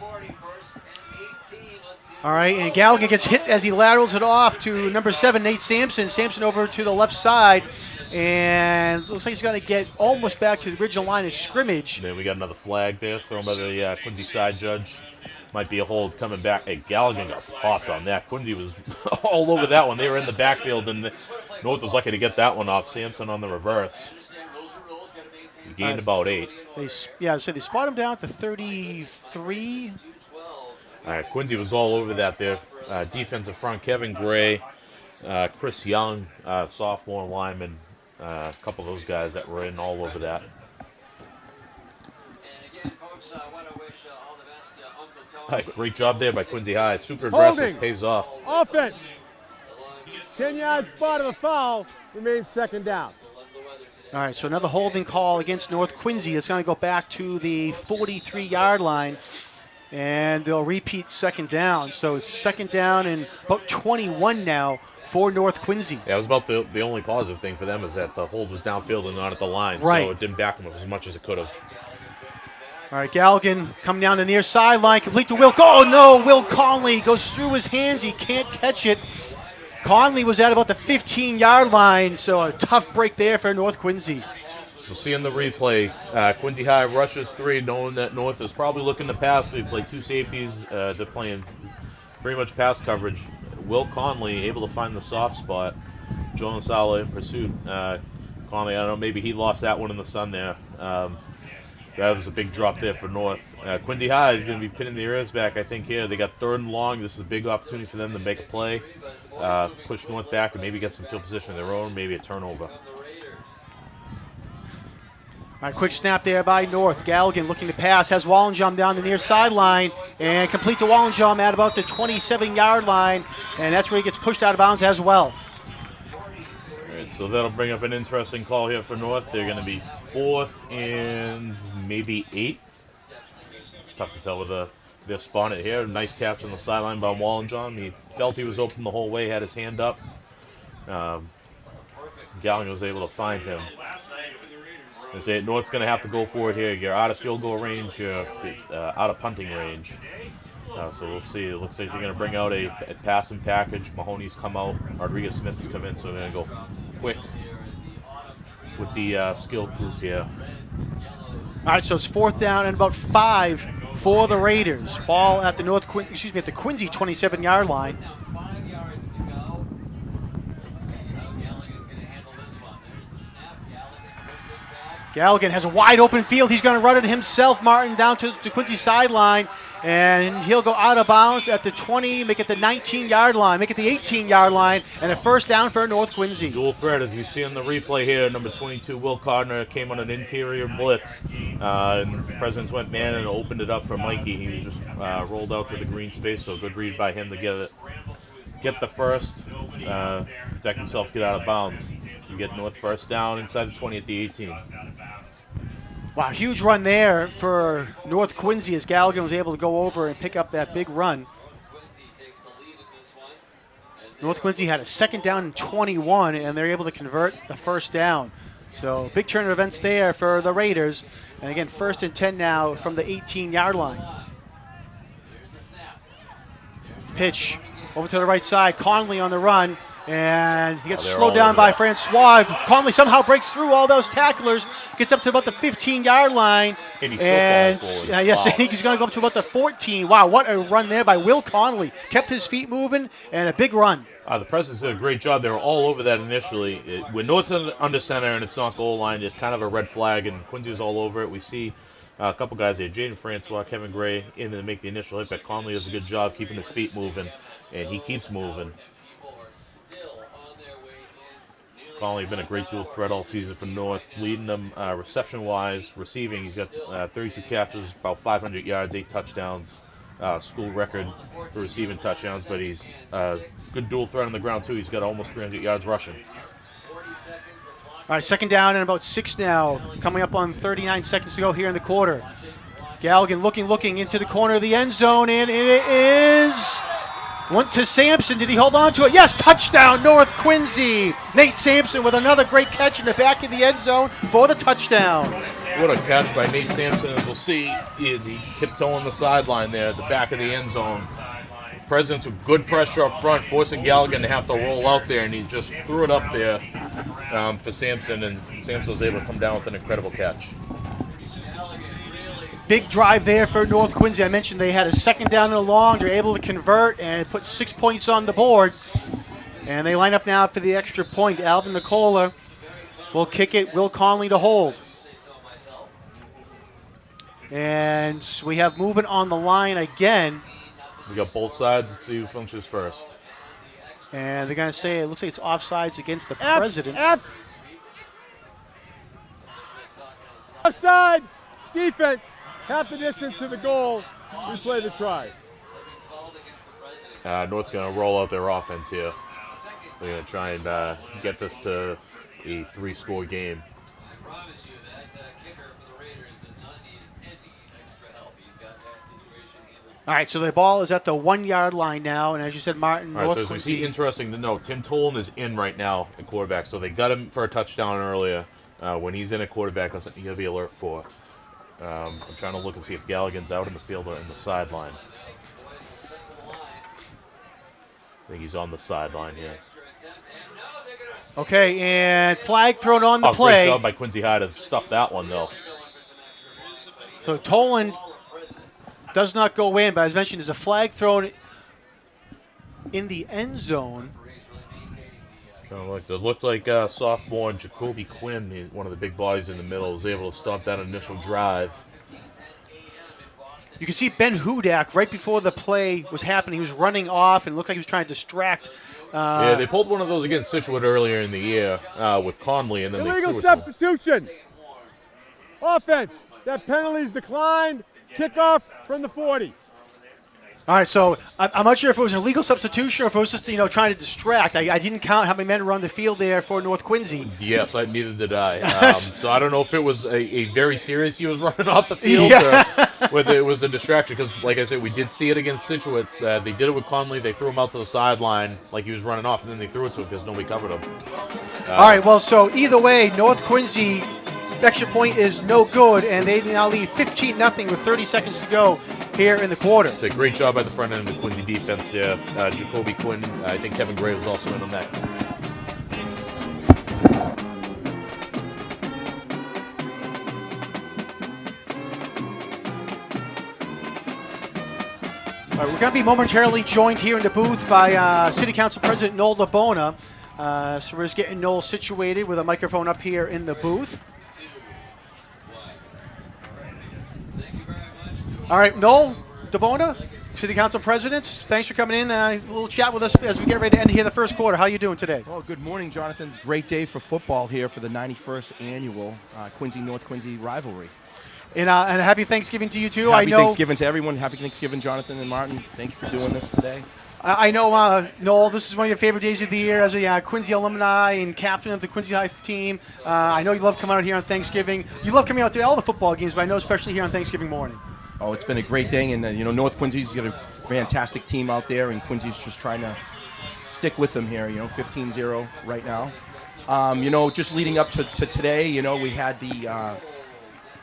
Speaker 3: All right, and Galligan gets hit as he laterals it off to number 7, Nate Sampson. Sampson over to the left side, and looks like he's going to get almost back to the original line of scrimmage.
Speaker 23: And then we got another flag there thrown by the Quincy side judge. Might be a hold coming back. Hey, Galligan got popped on that. Quincy was all over that one. They were in the backfield, and North was lucky to get that one off. Sampson on the reverse. He gained about 8.
Speaker 3: So they spot him down at the 33.
Speaker 23: Quincy was all over that there. Defensive front, Kevin Gray, Chris Young, sophomore lineman, a couple of those guys that were in all over that. Great job there by Quincy High. Super aggressive,
Speaker 24: Holding.
Speaker 23: pays off.
Speaker 24: Offense. 10-yard spot of the foul remains second down.
Speaker 3: All right, so another holding call against North Quincy. It's going to go back to the 43-yard line, and they'll repeat second down. So it's second down and about 21 now for North Quincy.
Speaker 23: Yeah, it was about the only positive thing for them is that the hold was downfield and not at the line.
Speaker 3: Right.
Speaker 23: So it didn't back them up as much as it could have.
Speaker 3: All right, Galligan coming down the near sideline, complete to Will. Oh, no, Will Conley goes through his hands. He can't catch it. Conley was at about the 15-yard line, so a tough break there for North Quincy.
Speaker 23: So seeing the replay, Quincy High rushes 3, knowing that North is probably looking to pass. They play 2 safeties. They're playing pretty much pass coverage. Will Conley able to find the soft spot. Joe Nasala in pursuit. Conley, I don't know, maybe he lost that one in the sun there. That was a big drop there for North. Quincy High is going to be pinning the ears back, I think, here. They got 3rd and long. This is a big opportunity for them to make a play, push North back, and maybe get some field position of their own, maybe a turnover.
Speaker 3: All right, quick snap there by North. Galligan looking to pass, has Wallenjum down the near sideline, and complete to Wallenjum at about the 27-yard line, and that's where he gets pushed out of bounds as well.
Speaker 23: All right, so that'll bring up an interesting call here for North. They're going to be 4th and maybe 8. Tough to tell with they're spotted here. Nice catch on the sideline by Wallenjum. He felt he was open the whole way, had his hand up. Galligan was able to find him. They say North's going to have to go for it here. You're out of field goal range. You're out of punting range. So we'll see. It looks like they're going to bring out a passing package. Mahoney's come out. Rodriguez Smith has come in, so they're going to go quick with the skilled group here.
Speaker 3: All right, so it's 4th down and about 5 for the Raiders. Ball at the at the Quincy 27-yard line. Galligan has a wide open field. He's going to run it himself. Martin down to the Quincy sideline, and he'll go out of bounds at the 20, make it the 19-yard line, make it the 18-yard line, and a first down for North Quincy.
Speaker 23: Dual threat, as we see on the replay here. Number 22, Will Cardner, came on an interior blitz. And Presidents went man and opened it up for Mikey. He was just rolled out to the green space, so good read by him to get the first, protect himself, get out of bounds. So you get North first down inside the 20 at the 18.
Speaker 3: Wow, huge run there for North Quincy as Galligan was able to go over and pick up that big run. North Quincy had a second down and 21, and they're able to convert the first down. So big turn of events there for the Raiders. And again, 1st and 10 now from the 18-yard line. Pitch over to the right side. Conley on the run. And he gets slowed down by Francois. Conley somehow breaks through all those tacklers, gets up to about the 15-yard line.
Speaker 23: And he's still falling forward.
Speaker 3: Yes,
Speaker 23: Wow.
Speaker 3: he's going to go up to about the 14. Wow, what a run there by Will Conley. Kept his feet moving, and a big run.
Speaker 23: The Presidents did a great job. They were all over that initially. When North's under center and it's not goal line, it's kind of a red flag, and Quincy was all over it. We see a couple guys there, Jaden Francois, Kevin Gray, in to make the initial hit, but Conley does a good job keeping his feet moving, and he keeps moving. Conley been a great dual threat all season for North, leading them reception-wise, receiving. He's got 32 catches, about 500 yards, 8 touchdowns, school record for receiving touchdowns. But he's good dual threat on the ground too. He's got almost 300 yards rushing.
Speaker 3: All right, second down and about 6 now, coming up on 39 seconds to go here in the quarter. Galligan looking into the corner of the end zone, and it is. Went to Sampson. Did he hold on to it? Yes, touchdown, North Quincy. Nate Sampson with another great catch in the back of the end zone for the touchdown.
Speaker 23: What a catch by Nate Sampson. As we'll see, is he tiptoeing the sideline there at the back of the end zone. Presidents with good pressure up front, forcing Galligan to have to roll out there, and he just threw it up there for Sampson, and Sampson was able to come down with an incredible catch.
Speaker 3: Big drive there for North Quincy. I mentioned they had a second down and long. They're able to convert and put 6 points on the board. And they line up now for the extra point. Alvin Nicola will kick it. Will Conley to hold. And we have movement on the line again.
Speaker 23: We got both sides. Let's see who finishes first.
Speaker 3: And they're going to say it looks like it's offsides against the Presidents.
Speaker 24: Offside, defense, half the distance to the goal. We play the try.
Speaker 23: North's going to roll out their offense here. They're going to try and get this to a 3-score game.
Speaker 3: All right, so the ball is at the 1-yard line now, and as you said, Martin,
Speaker 23: All right,
Speaker 3: North
Speaker 23: so as we
Speaker 3: Quincy.
Speaker 23: see, interesting to note, Tim Tolan is in right now at quarterback, so they got him for a touchdown earlier. When he's in at quarterback, that's something you got to be alert for. I'm trying to look and see if Galligan's out in the field or in the sideline. I think he's on the sideline here.
Speaker 3: Okay, and flag thrown on the play.
Speaker 23: Great job by Quincy High to stuff that one, though.
Speaker 3: So Toland does not go in, but as mentioned, there's a flag thrown in the end zone.
Speaker 23: It looked like sophomore Jacoby Quinn, one of the big bodies in the middle, was able to stop that initial drive.
Speaker 3: You can see Ben Hudak right before the play was happening. He was running off and looked like he was trying to distract.
Speaker 23: Yeah, they pulled one of those against Scituate earlier in the year with Conley, and then
Speaker 24: Illegal
Speaker 23: they threw it to him.
Speaker 24: substitution. Offense. That penalty's declined. Kickoff from the 40.
Speaker 3: All right, so I'm not sure if it was an illegal substitution or if it was just trying to distract. I didn't count how many men were on the field there for North Quincy.
Speaker 23: Yes, neither did I. So I don't know if it was a very serious he was running off the field or whether it was a distraction. Because, like I said, we did see it against Scituate. They did it with Conley. They threw him out to the sideline like he was running off, and then they threw it to him because nobody covered him.
Speaker 3: All right, well, so either way, North Quincy extra point is no good, and they now lead 15-0 with 30 seconds to go here in the quarter.
Speaker 23: It's a great job by the front end of the Quincy defense. Yeah, Jacoby Quinn. I think Kevin Gray was also in on that.
Speaker 3: All right, we're going to be momentarily joined here in the booth by City Council President Noel LeBona. So we're just getting Noel situated with a microphone up here in the booth. All right, Noel DeBona, City Council President, thanks for coming in. A little chat with us as we get ready to end here the first quarter. How are you doing today?
Speaker 5: Well, good morning, Jonathan. Great day for football here for the 91st annual Quincy-North Quincy rivalry.
Speaker 3: And happy Thanksgiving to you, too.
Speaker 5: Happy Thanksgiving to everyone. Happy Thanksgiving, Jonathan and Martin. Thank you for doing this today.
Speaker 3: I know, Noel, this is one of your favorite days of the year as a Quincy alumni and captain of the Quincy High team. I know you love coming out here on Thanksgiving. You love coming out to all the football games, but I know especially here on Thanksgiving morning.
Speaker 5: Oh, it's been a great day, and North Quincy's got a fantastic team out there, and Quincy's just trying to stick with them here. 15-0 right now. Just leading up to today, we had the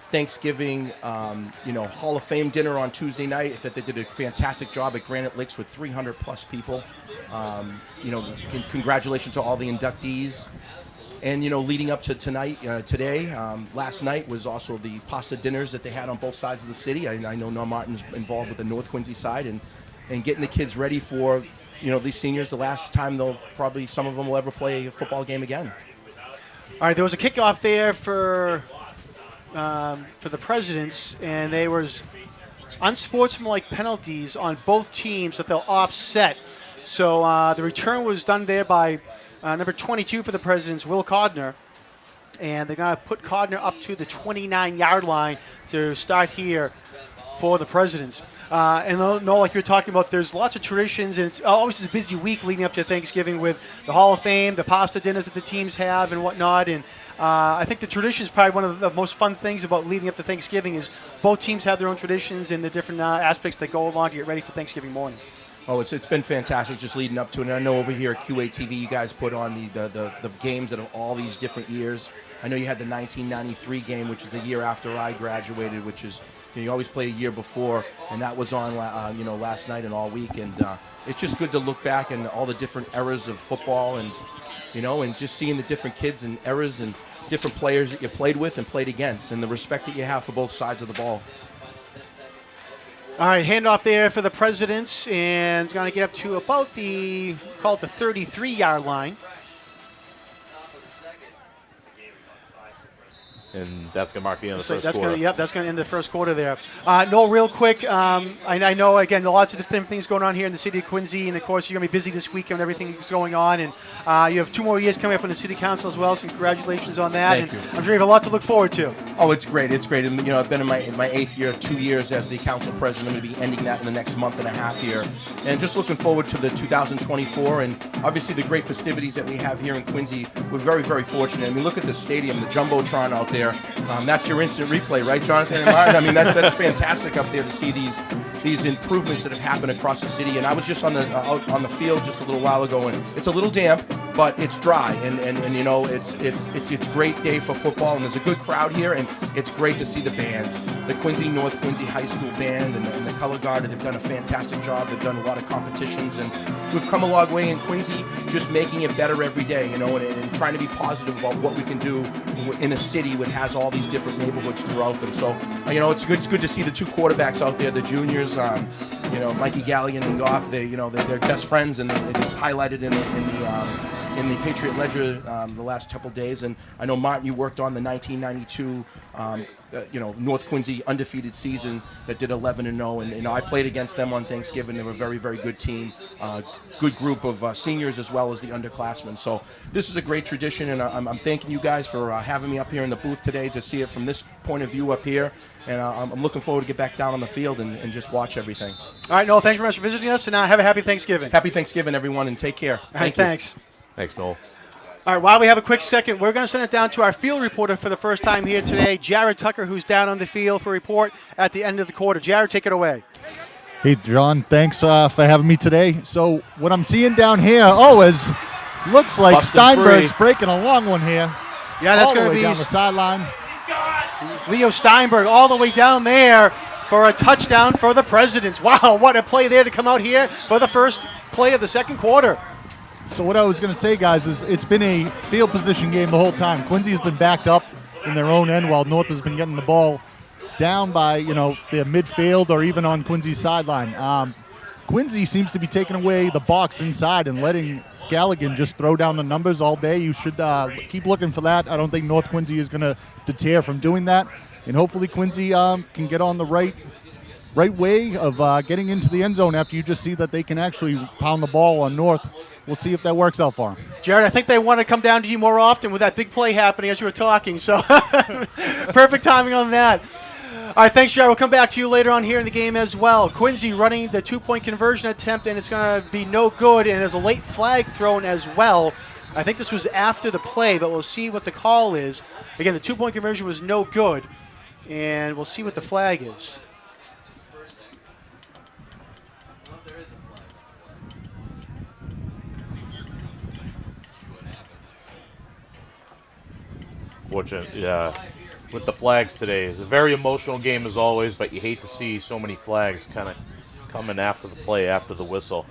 Speaker 5: Thanksgiving, Hall of Fame dinner on Tuesday night. That they did a fantastic job at Granite Lakes with 300+ people. Congratulations to all the inductees. And, leading up to today, last night was also the pasta dinners that they had on both sides of the city. I know Norm Martin's involved with the North Quincy side and getting the kids ready for, these seniors, the last time some of them will ever play a football game again.
Speaker 3: All right, there was a kickoff there for the Presidents, and there was unsportsmanlike penalties on both teams that they'll offset. So the return was done there by number 22 for the Presidents, Will Codner. And they're going to put Codner up to the 29-yard line to start here for the Presidents. And Noel, like you were talking about, there's lots of traditions, and it's always a busy week leading up to Thanksgiving with the Hall of Fame, the pasta dinners that the teams have and whatnot. And I think the tradition is probably one of the most fun things about leading up to Thanksgiving is both teams have their own traditions and the different aspects that go along to get ready for Thanksgiving morning.
Speaker 5: Oh, it's been fantastic just leading up to it. And I know over here at Q8 TV, you guys put on the games out of all these different years. I know you had the 1993 game, which is the year after I graduated, which is, you always play a year before, and that was on last night and all week. And it's just good to look back and all the different eras of football, and and just seeing the different kids and eras and different players that you played with and played against, and the respect that you have for both sides of the ball.
Speaker 3: All right, handoff there for the Presidents, and it's going to get up to about the 33-yard line.
Speaker 23: And that's going to mark the end of the first
Speaker 3: that's
Speaker 23: quarter.
Speaker 3: That's going to end the first quarter there. Noel, real quick, I know, again, lots of different things going on here in the city of Quincy, and, of course, you're going to be busy this weekend with everything that's going on, and you have 2 more years coming up on the city council as well, so congratulations on that.
Speaker 5: Thank you.
Speaker 3: I'm sure you have a lot to look forward to.
Speaker 5: Oh, it's great. It's great. And, I've been in my 8th year, 2 years as the council president. I'm going to be ending that in the next month and a half here. And just looking forward to the 2024 and obviously the great festivities that we have here in Quincy. We're very, very fortunate. I mean, look at the stadium, the Jumbotron out there. That's your instant replay, right, Jonathan and Martin? I mean, that's fantastic up there to see these improvements that have happened across the city. And I was just on the field just a little while ago, and it's a little damp, but it's dry, and it's a great day for football, and there's a good crowd here, and it's great to see the band, the Quincy North Quincy High School band, and the Color Guard. They've done a fantastic job. They've done a lot of competitions, and we've come a long way in Quincy, just making it better every day, and trying to be positive about what we can do in a city that has all these different neighborhoods throughout them. So, it's good to see the 2 quarterbacks out there, the juniors, Mikey Galligan and Goff. They're best friends, and it's highlighted in the Patriot Ledger the last couple days. And I know, Martin, you worked on the 1992 North Quincy undefeated season that did 11-0, and I played against them on Thanksgiving. They were a very, very good team, good group of seniors as well as the underclassmen. So this is a great tradition, and I'm thanking you guys for having me up here in the booth today to see it from this point of view up here. And I'm looking forward to get back down on the field and just watch everything.
Speaker 3: All right, Noel, thanks very much for visiting us, and have a happy Thanksgiving.
Speaker 5: Happy Thanksgiving, everyone, and take care.
Speaker 3: All right, thanks.
Speaker 23: Thanks, Noel.
Speaker 3: All right, while we have a quick second, we're going to send it down to our field reporter for the first time here today, Jared Tucker, who's down on the field for a report at the end of the quarter. Jared, take it away.
Speaker 6: Hey, John, thanks for having me today. So what I'm seeing down here, looks like Steinberg's breaking a long one here.
Speaker 3: Yeah, that's going to be
Speaker 6: down the sideline.
Speaker 3: Leo Steinberg all the way down there for a touchdown for the Presidents. Wow, what a play there to come out here for the first play of the second quarter.
Speaker 6: So what I was going to say, guys, is it's been a field position game the whole time. Quincy has been backed up in their own end while North has been getting the ball down by, their midfield or even on Quincy's sideline. Quincy seems to be taking away the box inside and letting Galligan just throw down the numbers all day. You should keep looking for that. I don't think North Quincy is going to deter from doing that. And hopefully Quincy can get on the right way of getting into the end zone after you just see that they can actually pound the ball on North. We'll see if that works out for them.
Speaker 3: Jared, I think they want to come down to you more often with that big play happening as you were talking. So perfect timing on that. All right, thanks, Jared. We'll come back to you later on here in the game as well. Quincy running the 2-point conversion attempt, and it's going to be no good, and there's a late flag thrown as well. I think this was after the play, but we'll see what the call is. Again, the 2-point conversion was no good, and we'll see what the flag is.
Speaker 23: Fortunate, yeah. With the flags today, it's a very emotional game as always, but you hate to see so many flags kind of coming after the play, after the whistle.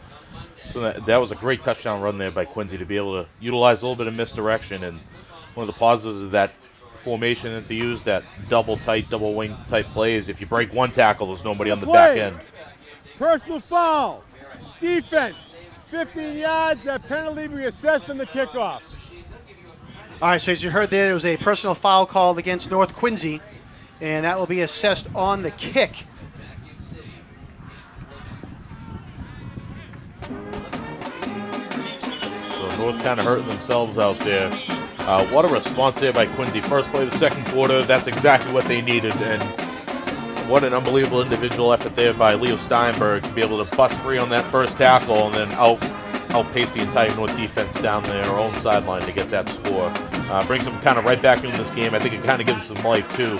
Speaker 23: So that was a great touchdown run there by Quincy to be able to utilize a little bit of misdirection. And one of the positives of that formation that they use, that double wing type plays, if you break one tackle, there's nobody on the back end.
Speaker 24: Personal foul. Defense. 15 yards. That penalty we assessed on the kickoff.
Speaker 3: All right, so as you heard there was a personal foul called against North Quincy, and that will be assessed on the kick.
Speaker 23: So North kind of hurting themselves out there. What a response there by Quincy. First play of the second quarter, that's exactly what they needed. And what an unbelievable individual effort there by Leo Steinberg to be able to bust free on that first tackle and then outpace the entire North defense down their own sideline to get that score. Brings them kind of right back into this game. I think it kind of gives them life too.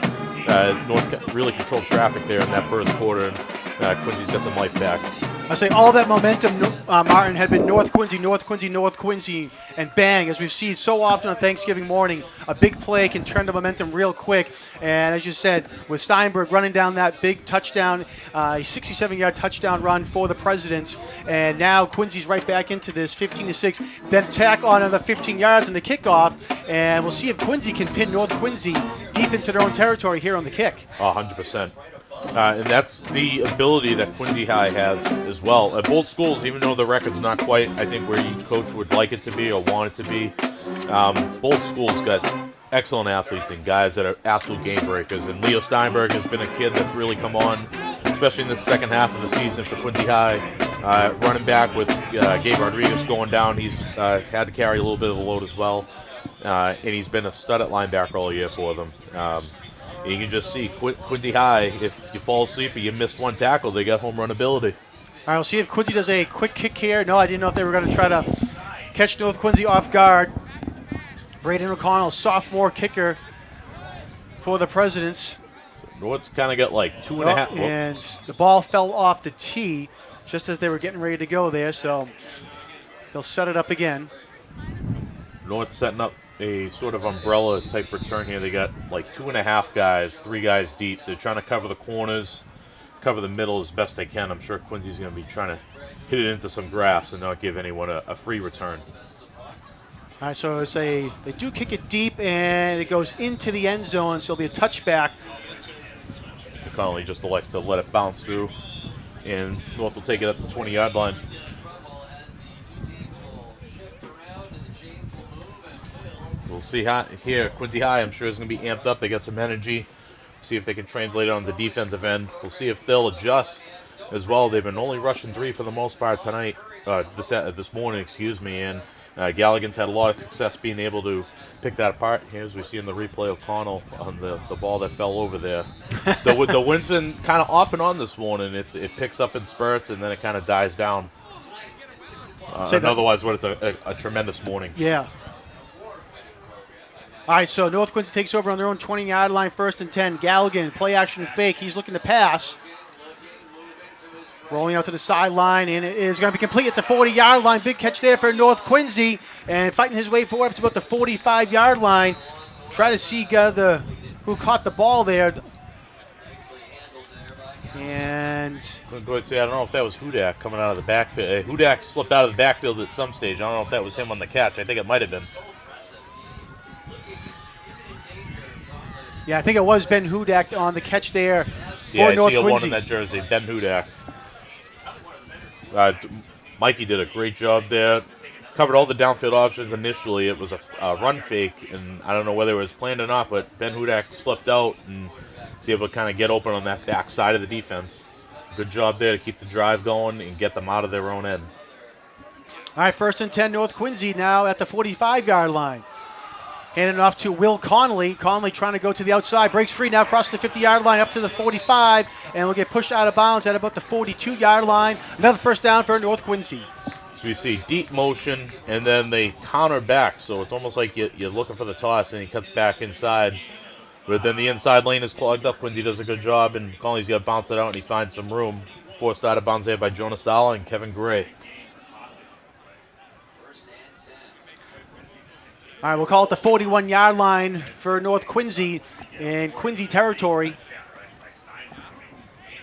Speaker 23: North really controlled traffic there in that first quarter, and Quincy's got some life back.
Speaker 3: I say all that momentum, Martin, had been North Quincy, and bang, as we've seen so often on Thanksgiving morning, a big play can turn the momentum real quick. And as you said, with Steinberg running down that big touchdown, a 67-yard touchdown run for the Presidents, and now Quincy's right back into this 15-6, then tack on another 15 yards in the kickoff, and we'll see if Quincy can pin North Quincy deep into their own territory here on the kick.
Speaker 23: 100%. And that's the ability that Quincy High has as well. At both schools, even though the record's not quite, I think, where each coach would like it to be or want it to be, both schools got excellent athletes and guys that are absolute game breakers. And Leo Steinberg has been a kid that's really come on, especially in the second half of the season for Quincy High. Running back with Gabe Rodriguez going down, he's had to carry a little bit of the load as well. And he's been a stud at linebacker all year for them. You can just see Quincy High, if you fall asleep or you miss one tackle, they got home run ability.
Speaker 3: All right, we'll see if Quincy does a quick kick here. No, I didn't know if they were going to try to catch North Quincy off guard. Braden O'Connell, sophomore kicker for the Presidents.
Speaker 23: North's kind of got like 2.5.
Speaker 3: And the ball fell off the tee just as they were getting ready to go there, so they'll set it up again.
Speaker 23: North setting up a sort of umbrella type return here. They got like 2.5 guys, 3 guys deep. They're trying to cover the corners, cover the middle as best they can. I'm sure Quincy's going to be trying to hit it into some grass and not give anyone a free return.
Speaker 3: All right, so they do kick it deep, and it goes into the end zone, so it'll be a touchback.
Speaker 23: Connolly just elects to let it bounce through, and North will take it up the 20-yard line. We'll see how here. Quincy High, I'm sure, is going to be amped up. They got some energy. See if they can translate it on the defensive end. We'll see if they'll adjust as well. They've been only rushing 3 for the most part tonight, this morning, excuse me. And Galligan's had a lot of success being able to pick that apart. Here, as we see in the replay of Connell on the ball that fell over there. The wind's been kind of off and on this morning. It picks up in spurts and then it kind of dies down. Otherwise, it's a tremendous morning.
Speaker 3: Yeah. All right, so North Quincy takes over on their own 20-yard line, 1st and 10. Galligan, play action fake. He's looking to pass. Rolling out to the sideline, and it is going to be complete at the 40-yard line. Big catch there for North Quincy, and fighting his way forward up to about the 45-yard line. Try to see who caught the ball there. And
Speaker 23: I don't know if that was Hudak coming out of the backfield. Hudak slipped out of the backfield at some stage. I don't know if that was him on the catch. I think it might have been.
Speaker 3: Yeah, I think it was Ben Hudak on the catch there for
Speaker 23: Yeah,
Speaker 3: North
Speaker 23: I see a
Speaker 3: Quincy.
Speaker 23: one in that jersey, Ben Hudak. Mikey did a great job there. Covered all the downfield options initially. It was a run fake, and I don't know whether it was planned or not, but Ben Hudak slipped out and was able to kind of get open on that back side of the defense. Good job there to keep the drive going and get them out of their own end.
Speaker 3: All right, 1st and 10, North Quincy now at the 45-yard line. Handing it off to Will Connolly. Connolly trying to go to the outside. Breaks free now across the 50-yard line up to the 45, and will get pushed out of bounds at about the 42-yard line. Another 1st down for North Quincy.
Speaker 23: So you see deep motion, and then they counter back. So it's almost like you're looking for the toss, and he cuts back inside. But then the inside lane is clogged up. Quincy does a good job, and Connolly's got to bounce it out, and he finds some room. Forced out of bounds there by Jonas Sala and Kevin Gray.
Speaker 3: All right, we'll call it the 41-yard line for North Quincy in Quincy territory.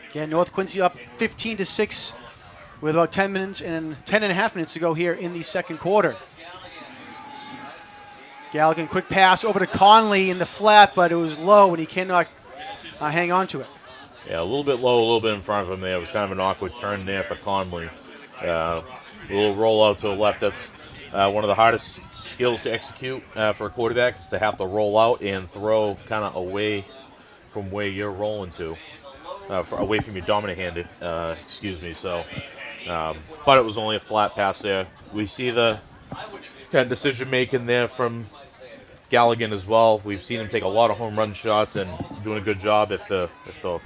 Speaker 3: Again, North Quincy up 15-6 with about 10 and a half minutes to go here in the second quarter. Galligan, quick pass over to Conley in the flat, but it was low and he cannot hang on to it.
Speaker 23: Yeah, a little bit low, a little bit in front of him there. It was kind of an awkward turn there for Conley. A little roll out to the left. That's one of the hardest skills to execute for a quarterback is to have to roll out and throw kind of away from where you're rolling to, away from your dominant hand, excuse me. So, but it was only a flat pass there. We see the kind of decision making there from Galligan as well. We've seen him take a lot of home run shots and doing a good job. If the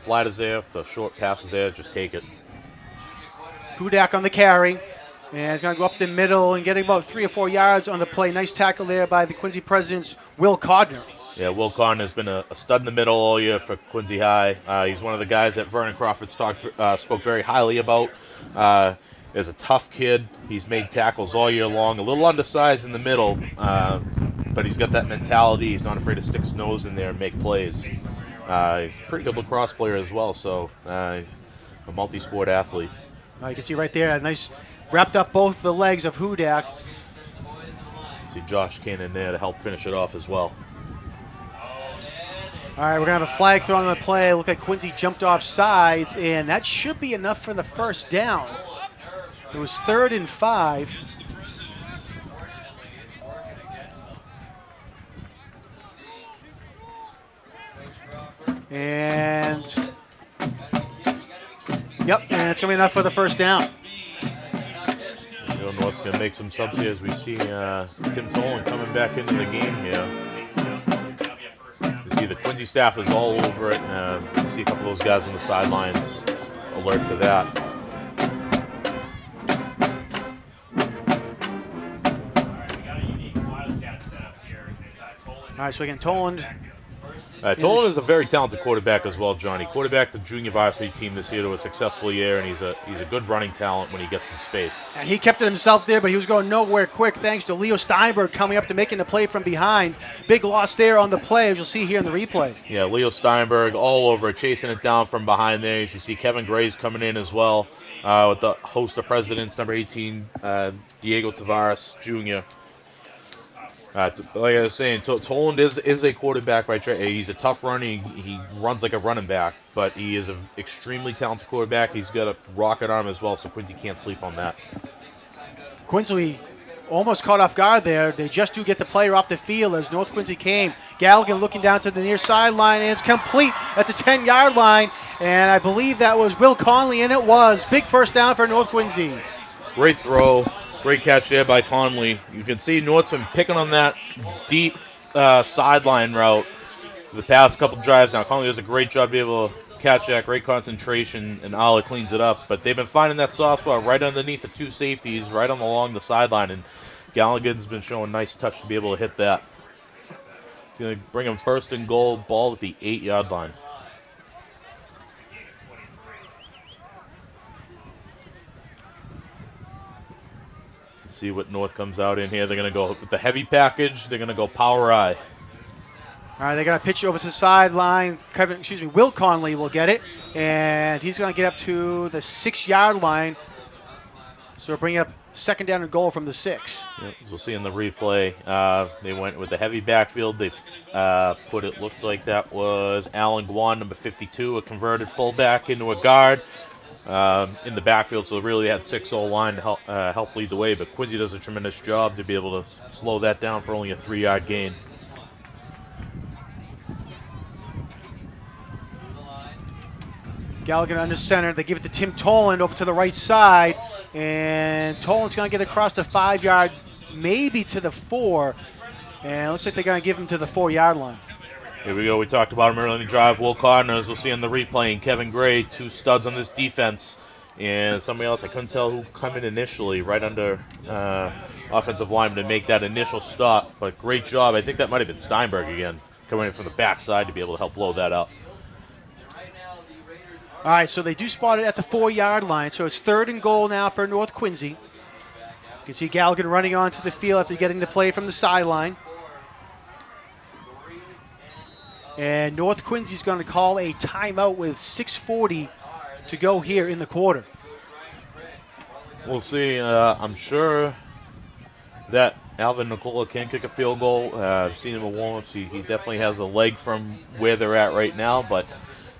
Speaker 23: flat is there, if the short pass is there, just take it.
Speaker 3: Hudak on the carry. And he's going to go up the middle and getting about 3 or 4 yards on the play. Nice tackle there by the Quincy Presidents, Will Codner.
Speaker 23: Yeah, Will Codner has been a stud in the middle all year for Quincy High. He's one of the guys that Vernon Crawford spoke very highly about is a tough kid. He's made tackles all year long. A little undersized in the middle, but he's got that mentality. He's not afraid to stick his nose in there and make plays. He's a pretty good lacrosse player as well, so a multi-sport athlete.
Speaker 3: You can see right there, nice wrapped up both the legs of Hudak.
Speaker 23: See Josh Cannon there to help finish it off as well.
Speaker 3: All right, we're going to have a flag thrown on the play. Look like Quincy jumped off sides, and that should be enough for the first down. It was 3rd and 5. And, yep, and it's going to be enough for the first down.
Speaker 23: I don't know what's going to make some subs here as we see Tim Tolan coming back into the game here. You see the Quincy staff is all over it. You see a couple of those guys on the sidelines alert to that.
Speaker 3: All right, so again, Toland.
Speaker 23: Tolan is a very talented quarterback as well, Johnny. Quarterback the junior varsity team this year to a successful year, and he's a good running talent when he gets some space.
Speaker 3: And he kept it himself there, but he was going nowhere quick thanks to Leo Steinberg coming up to making the play from behind. Big loss there on the play, as you'll see here in the replay.
Speaker 23: Yeah, Leo Steinberg all over it, chasing it down from behind there. You see Kevin Gray's coming in as well with the host of presidents, number 18, Diego Tavares Jr. Like I was saying, Toland is a quarterback by trade. He's a tough runner. He runs like a running back, but he is an extremely talented quarterback. He's got a rocket arm as well, so Quincy can't sleep on that.
Speaker 3: Quincy almost caught off guard there. They just do get the player off the field as North Quincy came. Galligan looking down to the near sideline, and it's complete at the 10-yard line. And I believe that was Will Conley, and it was. Big first down for North Quincy.
Speaker 23: Great throw. Great catch there by Conley. You can see North's been picking on that deep sideline route for the past couple drives now. Conley does a great job being able to catch that, great concentration, and Ala cleans it up. But they've been finding that soft spot right underneath the two safeties, right along the sideline, and Galligan's been showing nice touch to be able to hit that. It's going to bring him 1st and goal, ball at the 8-yard line. See what North comes out in here. They're going to go with the heavy package. They're going to go power I.
Speaker 3: All right, they're going to pitch it over to the sideline. Will Conley will get it, and he's going to get up to the 6-yard line. So we're bringing up 2nd down and goal from the 6.
Speaker 23: Yep, as we'll see in the replay, they went with the heavy backfield. They looked like that was Alan Guan, number 52, a converted fullback into a guard. In the backfield, so really they had 6 O-line to help lead the way, but Quincy does a tremendous job to be able to slow that down for only a 3-yard gain.
Speaker 3: Galligan under center. They give it to Tim Toland over to the right side, and Toland's going to get across the 5-yard, maybe to the 4, and it looks like they're going to give him to the 4-yard line.
Speaker 23: Here we go. We talked about him earlier in the drive. Will Cardner, as we'll see in the replay, and Kevin Gray, 2 studs on this defense. And somebody else, I couldn't tell who come in initially, right under offensive lineman to make that initial stop. But great job. I think that might have been Steinberg again, coming in from the backside to be able to help blow that up.
Speaker 3: All right, so they do spot it at the 4-yard line. So it's 3rd and goal now for North Quincy. You can see Galligan running onto the field after getting the play from the sideline. And North Quincy's going to call a timeout with 6:40 to go here in the quarter.
Speaker 23: We'll see. I'm sure that Alvin Nicola can kick a field goal. I've seen him in warm-ups. He definitely has a leg from where they're at right now, but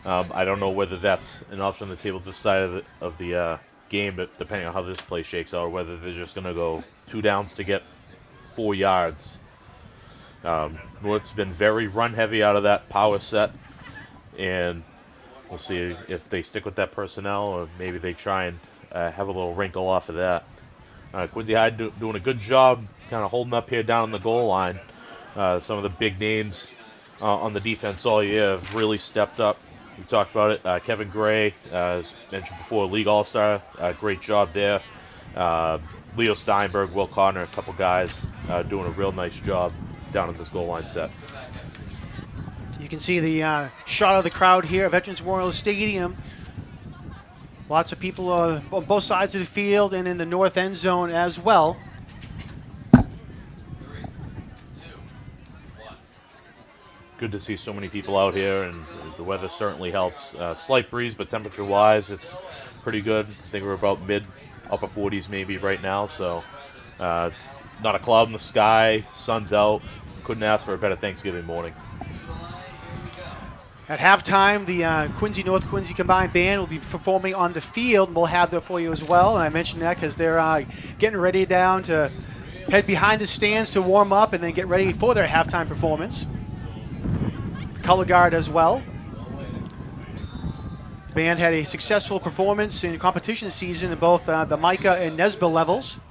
Speaker 23: I don't know whether that's an option on the table this side of the game, but depending on how this play shakes out, or whether they're just going to go 2 downs to get 4 yards. North's been very run-heavy out of that power set, and we'll see if they stick with that personnel or maybe they try and have a little wrinkle off of that. Quincy Hyde doing a good job kind of holding up here down on the goal line. Some of the big names on the defense all year have really stepped up. We talked about it. Kevin Gray, as mentioned before, league all-star. Great job there. Leo Steinberg, Will Connor, a couple guys doing a real nice job down at this goal line set.
Speaker 3: You can see the shot of the crowd here at Veterans Memorial Stadium. Lots of people on both sides of the field and in the north end zone as well.
Speaker 23: Good to see so many people out here, and the weather certainly helps. Slight breeze, but temperature-wise, it's pretty good. I think we're about upper 40s maybe right now, so not a cloud in the sky, sun's out. Couldn't ask for a better Thanksgiving morning.
Speaker 3: At halftime, the Quincy North Quincy Combined Band will be performing on the field, and we'll have that for you as well. And I mentioned that because they're getting ready down to head behind the stands to warm up and then get ready for their halftime performance. The color guard as well. The band had a successful performance in competition season in both the Micah and Nesbitt levels.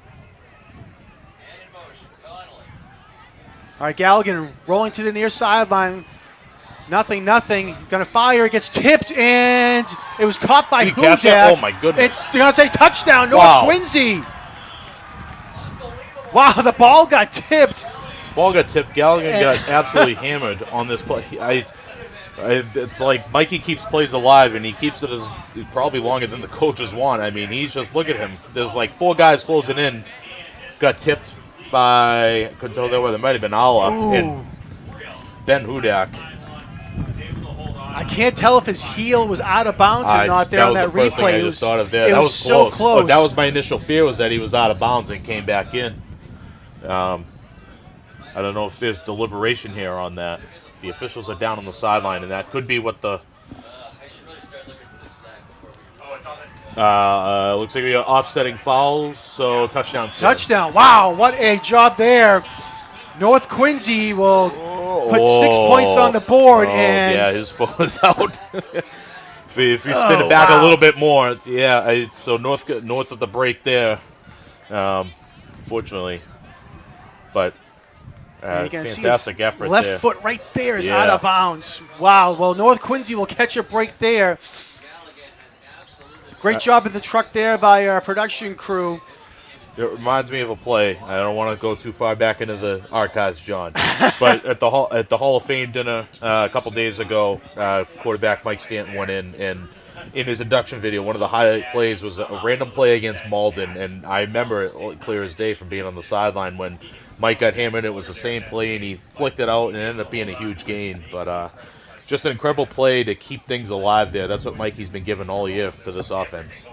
Speaker 3: All right, Galligan rolling to the near sideline. Nothing. Going to fire. It gets tipped, and it was caught by Hudak.
Speaker 23: Oh, my goodness.
Speaker 3: It's going to say touchdown, North
Speaker 23: Wow.
Speaker 3: Quincy. Wow, the ball got tipped.
Speaker 23: Ball got tipped. Galligan got absolutely hammered on this play. It's like Mikey keeps plays alive, and he keeps it as probably longer than the coaches want. I mean, he's just, look at him. There's like 4 guys closing in. Got tipped by, I couldn't tell whether it might have been Allah and Ben Hudak.
Speaker 3: I can't tell if his heel was out of bounds or not there on that
Speaker 23: was the first thing
Speaker 3: replay.
Speaker 23: I
Speaker 3: It
Speaker 23: just thought of there.
Speaker 3: it
Speaker 23: That
Speaker 3: was
Speaker 23: was
Speaker 3: so close.
Speaker 23: Oh, that was my initial fear, was that he was out of bounds and came back in. I don't know if there's deliberation here on that. The officials are down on the sideline, and that could be what the... looks like we got offsetting fouls, so touchdown.
Speaker 3: Touchdown. Wow, what a job there. North Quincy will put 6 points on the board. And
Speaker 23: yeah, his foot was out. if you spin it back a little bit more, yeah. So north of the break there, fortunately, but
Speaker 3: you can see
Speaker 23: fantastic
Speaker 3: his
Speaker 23: effort
Speaker 3: left
Speaker 23: there.
Speaker 3: foot right there is out of bounds. Wow. Well, North Quincy will catch a break there. Great job in the truck there by our production crew.
Speaker 23: It reminds me of a play. I don't want to go too far back into the archives, John, but at the Hall of Fame dinner a couple days ago, quarterback Mike Stanton went in, and in his induction video, one of the highlight plays was a random play against Malden, and I remember it clear as day from being on the sideline when Mike got hammered. It was the same play, and he flicked it out, and it ended up being a huge gain. But just an incredible play to keep things alive there. That's what Mikey's been given all year for this offense.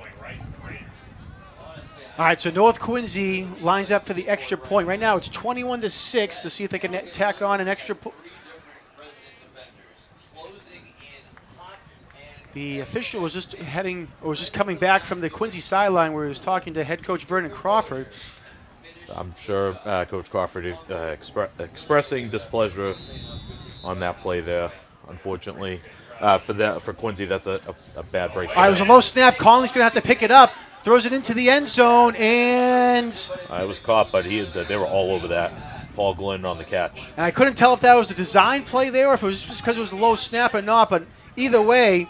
Speaker 3: All right, so North Quincy lines up for the extra point. Right now it's 21-6 to see if they can tack on an extra point. The official was just coming back from the Quincy sideline where he was talking to head coach Vernon Crawford.
Speaker 23: I'm sure Coach Crawford expressing displeasure on that play there. Unfortunately, for Quincy, that's a bad break.
Speaker 3: All right, it was a low snap. Conley's going to have to pick it up. Throws it into the end zone, and
Speaker 23: it was caught, but they were all over that. Paul Glenn on the catch.
Speaker 3: And I couldn't tell if that was the design play there or if it was just because it was a low snap or not, but either way.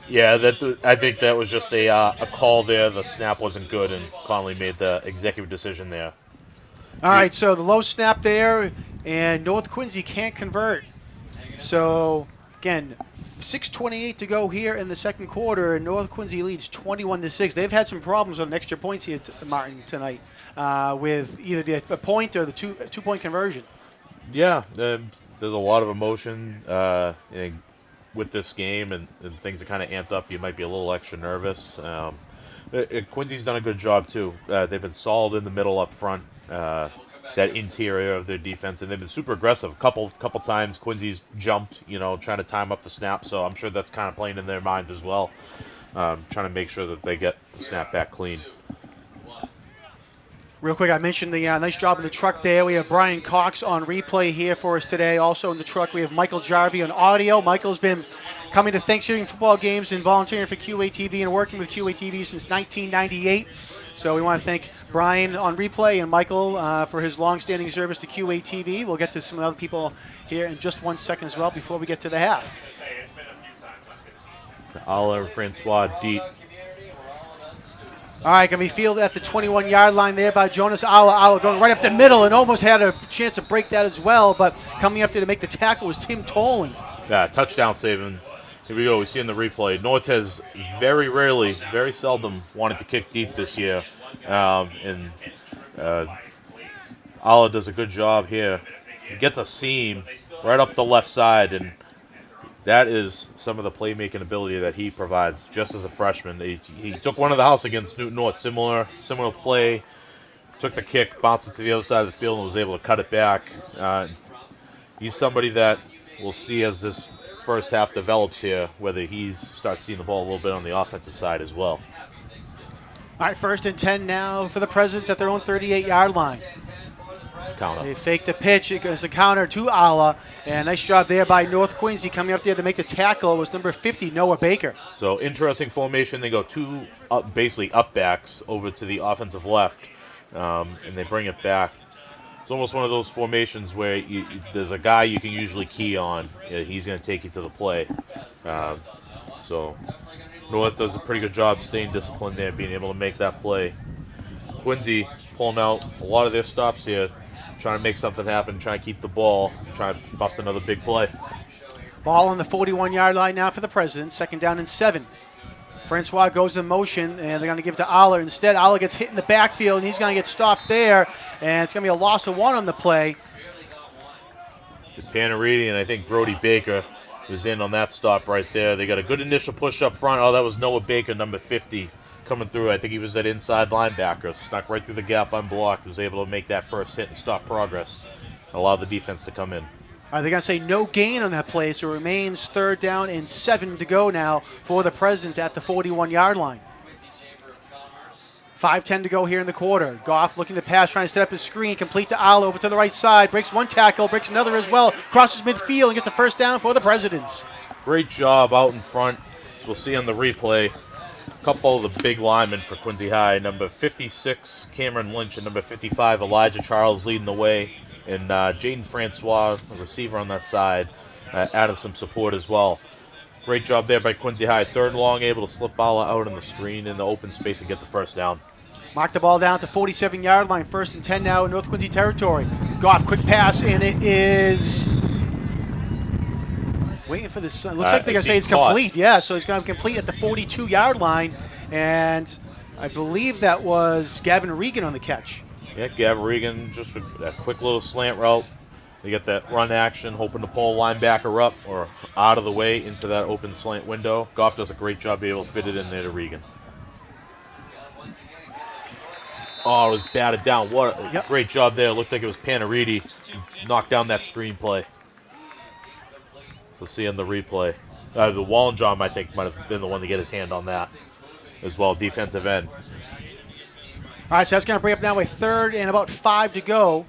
Speaker 23: Yeah, I think that was just a call there. The snap wasn't good, and Conley made the executive decision there.
Speaker 3: All right, so the low snap there, and North Quincy can't convert. So, again, 6:28 to go here in the second quarter, and North Quincy leads 21-6. They've had some problems on extra points here, Martin, tonight, with either a point or the two-point conversion.
Speaker 23: Yeah, there's a lot of emotion with this game, and things are kind of amped up. You might be a little extra nervous. Quincy's done a good job too. They've been solid in the middle up front. That interior of their defense, and they've been super aggressive. Couple times Quincy's jumped, trying to time up the snap, so I'm sure that's kind of playing in their minds as well, trying to make sure that they get the snap back clean.
Speaker 3: Real quick, I mentioned the nice job in the truck there. We have Brian Cox on replay here for us today. Also in the truck, we have Michael Jarvie on audio. Michael's been coming to Thanksgiving football games and volunteering for QATV and working with QATV since 1998. So we want to thank Brian on replay and Michael for his long-standing service to QATV. We'll get to some other people here in just 1 second as well before we get to the half.
Speaker 23: Oliver Francois Deet.
Speaker 3: All right, going to be fielded at the 21-yard line there by Jonas Ala going right up the middle and almost had a chance to break that as well, but coming up there to make the tackle was Tim Toland.
Speaker 23: Yeah, touchdown saving Here we go. We see in the replay. North has very rarely, very seldom wanted to kick deep this year. And Ala does a good job here. He gets a seam right up the left side, and that is some of the playmaking ability that he provides just as a freshman. He took one of the house against Newton North. Similar play. Took the kick, bounced it to the other side of the field, and was able to cut it back. He's somebody that we'll see as this first half develops here, whether he starts seeing the ball a little bit on the offensive side as well.
Speaker 3: All right, 1st and 10 now for the Presidents at their own 38-yard line.
Speaker 23: Counter.
Speaker 3: They fake the pitch. It goes a counter to Ala. And nice job there by North Quincy coming up there to make the tackle. It was number 50, Noah Baker.
Speaker 23: So interesting formation. They go two basically up backs over to the offensive left, and they bring it back. It's almost one of those formations where there's a guy you can usually key on. He's going to take you to the play. So North does a pretty good job staying disciplined there, being able to make that play. Quincy pulling out a lot of their stops here, trying to make something happen, trying to keep the ball, trying to bust another big play.
Speaker 3: Ball on the 41-yard line now for the Presidents. 2nd down and 7. Francois goes in motion, and they're going to give it to Ala. Instead, Ala gets hit in the backfield, and he's going to get stopped there, and it's going to be a loss of 1 on the play.
Speaker 23: It's Panariti, and I think Brody Baker is in on that stop right there. They got a good initial push up front. Oh, that was Noah Baker, number 50, coming through. I think he was that inside linebacker. Snuck right through the gap unblocked. Was able to make that first hit and stop progress. Allow the defense to come in.
Speaker 3: All right, they're going to say no gain on that play, so it remains 3rd down and 7 to go now for the Presidents at the 41-yard line. 5:10 to go here in the quarter. Goff looking to pass, trying to set up his screen, complete to Ala over to the right side. Breaks one tackle, breaks another as well. Crosses midfield and gets a 1st down for the Presidents.
Speaker 23: Great job out in front. As we'll see on the replay, a couple of the big linemen for Quincy High. Number 56, Cameron Lynch, and number 55, Elijah Charles leading the way. And Jaden Francois, the receiver on that side, added some support as well. Great job there by Quincy High. 3rd and long, able to slip Ala out on the screen in the open space and get the 1st down.
Speaker 3: Mark the ball down at the 47-yard line. 1st and 10 now in North Quincy territory. Goff, quick pass, and it is waiting for this. Looks like they're going to say it's complete. Yeah, so it's going to be complete at the 42-yard line. And I believe that was Gavin Regan on the catch.
Speaker 23: Yeah, Gavin Regan, just a quick little slant route. They get that run action, hoping to pull a linebacker up or out of the way into that open slant window. Goff does a great job being able to fit it in there to Regan. Oh, it was batted down. What a great job there. It looked like it was Panariti. Knocked down that screen play. We'll see in the replay. The Wallenjom, I think, might have been the one to get his hand on that as well, defensive end.
Speaker 3: All right, so that's going to bring up now a 3rd and about 5 to go.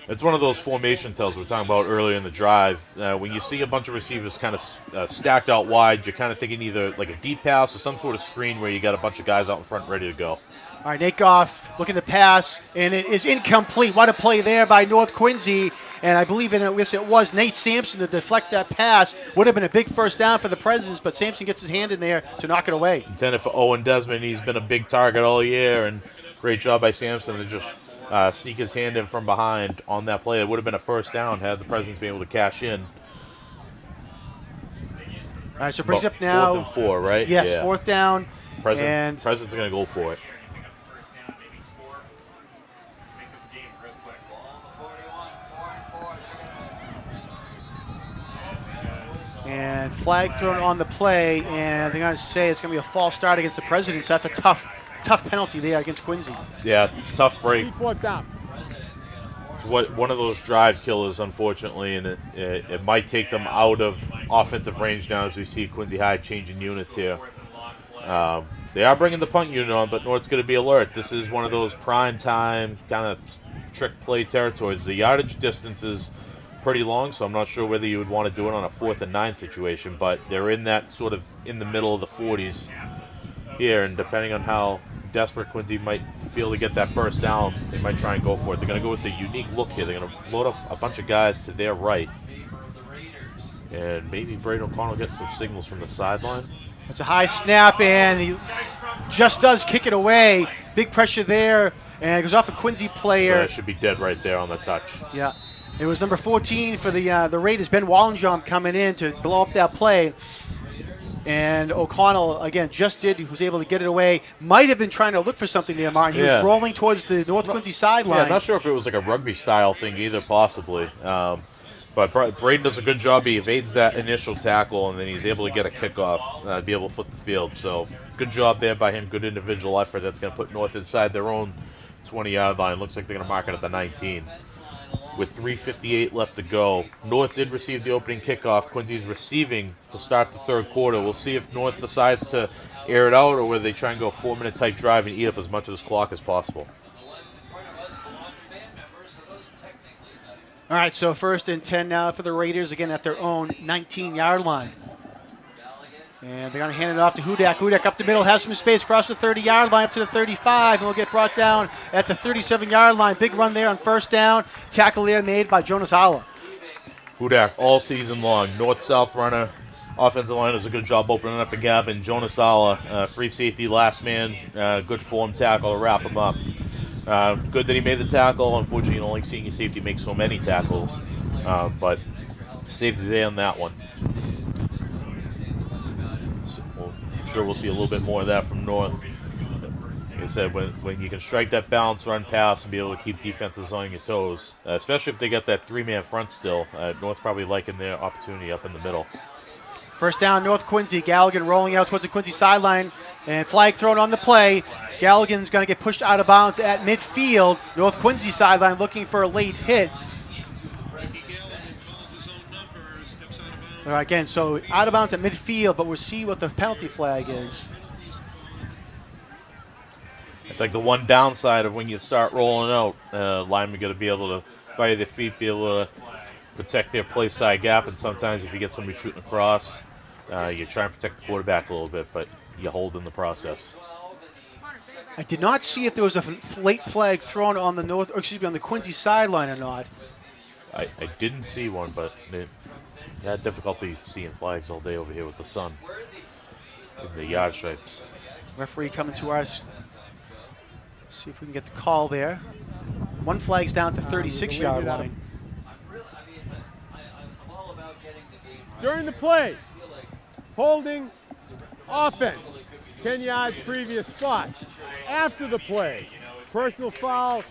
Speaker 23: It's one of those formation tells we were talking about earlier in the drive. When you see a bunch of receivers kind of stacked out wide, you're kind of thinking either like a deep pass or some sort of screen where you got a bunch of guys out in front ready to go.
Speaker 3: All right, Nate Goff looking to pass, and it is incomplete. What a play there by North Quincy. And I believe it was Nate Sampson to deflect that pass. Would have been a big 1st down for the Presidents, but Sampson gets his hand in there to knock it away.
Speaker 23: Intended for Owen Desmond. He's been a big target all year, and great job by Sampson to just sneak his hand in from behind on that play. It would have been a 1st down had the Presidents been able to cash in.
Speaker 3: All right, so it brings up now
Speaker 23: 4th and 4, right?
Speaker 3: Yes,
Speaker 23: yeah.
Speaker 3: 4th down.
Speaker 23: Presidents are going to go for it.
Speaker 3: And flag thrown on the play, and they're going to say it's going to be a false start against the Presidents. So that's a tough penalty there against Quincy.
Speaker 23: Yeah, tough break. It's one of those drive killers, unfortunately, and it might take them out of offensive range now as we see Quincy High changing units here. They are bringing the punt unit on, but North's going to be alert. This is one of those prime time kind of trick play territories. The yardage distance is pretty long, so I'm not sure whether you would want to do it on a 4th and 9 situation, but they're in that sort of in the middle of the 40s here, and depending on how desperate Quincy might feel to get that 1st down, they might try and go for it. They're going to go with a unique look here. They're going to load up a bunch of guys to their right, and maybe Braden O'Connell gets some signals from the sideline.
Speaker 3: It's a high snap, and he just does kick it away. Big pressure there, and it goes off a Quincy player.
Speaker 23: So that should be dead right there on the touch.
Speaker 3: Yeah. It was number 14 for the Raiders, Ben Wallenjom, coming in to blow up that play. And O'Connell, again, was able to get it away. Might have been trying to look for something there, Martin. He was rolling towards the North Quincy sideline.
Speaker 23: Yeah, not sure if it was like a rugby-style thing either, possibly. But Braden does a good job. He evades that initial tackle, and then he's able to get a kickoff, be able to flip the field. So good job there by him. Good individual effort. That's going to put North inside their own 20-yard line. Looks like they're going to mark it at the 19. With 3:58 left to go. North did receive the opening kickoff. Quincy's receiving to start the third quarter. We'll see if North decides to air it out or whether they try and go a 4-minute type drive and eat up as much of this clock as possible.
Speaker 3: All right, so 1st and 10 now for the Raiders, again at their own 19-yard line. And they're going to hand it off to Hudak. Hudak up the middle, has some space, across the 30-yard line up to the 35, and will get brought down at the 37-yard line. Big run there on 1st down. Tackle there made by Jonas Alla.
Speaker 23: Hudak all season long, north-south runner. Offensive line does a good job opening up the gap, and Jonas Alla, free safety, last man, good form tackle to wrap him up. Good that he made the tackle. Unfortunately, you don't like seeing your safety make so many tackles, but safety day on that one. I'm sure we'll see a little bit more of that from North. Like I said, when you can strike that balance run pass and be able to keep defenses on your toes, especially if they got that 3-man front still, North's probably liking their opportunity up in the middle.
Speaker 3: 1st down, North Quincy. Galligan rolling out towards the Quincy sideline, and flag thrown on the play. Galligan's going to get pushed out of bounds at midfield. North Quincy sideline looking for a late hit. All right, again, so out of bounds at midfield, but we'll see what the penalty flag is.
Speaker 23: It's like the one downside of when you start rolling out, linemen got to be able to fire their feet, be able to protect their play side gap, and sometimes if you get somebody shooting across, you try and protect the quarterback a little bit, but you hold in the process.
Speaker 3: I did not see if there was a late flag thrown on the on the Quincy sideline or not.
Speaker 23: I didn't see one, but I had difficulty seeing flags all day over here with the sun and the yard stripes.
Speaker 3: Referee coming to us. See if we can get the call there. One flag's down at the 36-yard line.
Speaker 24: During the play, holding, offense, 10 yards previous spot. After the play, personal foul,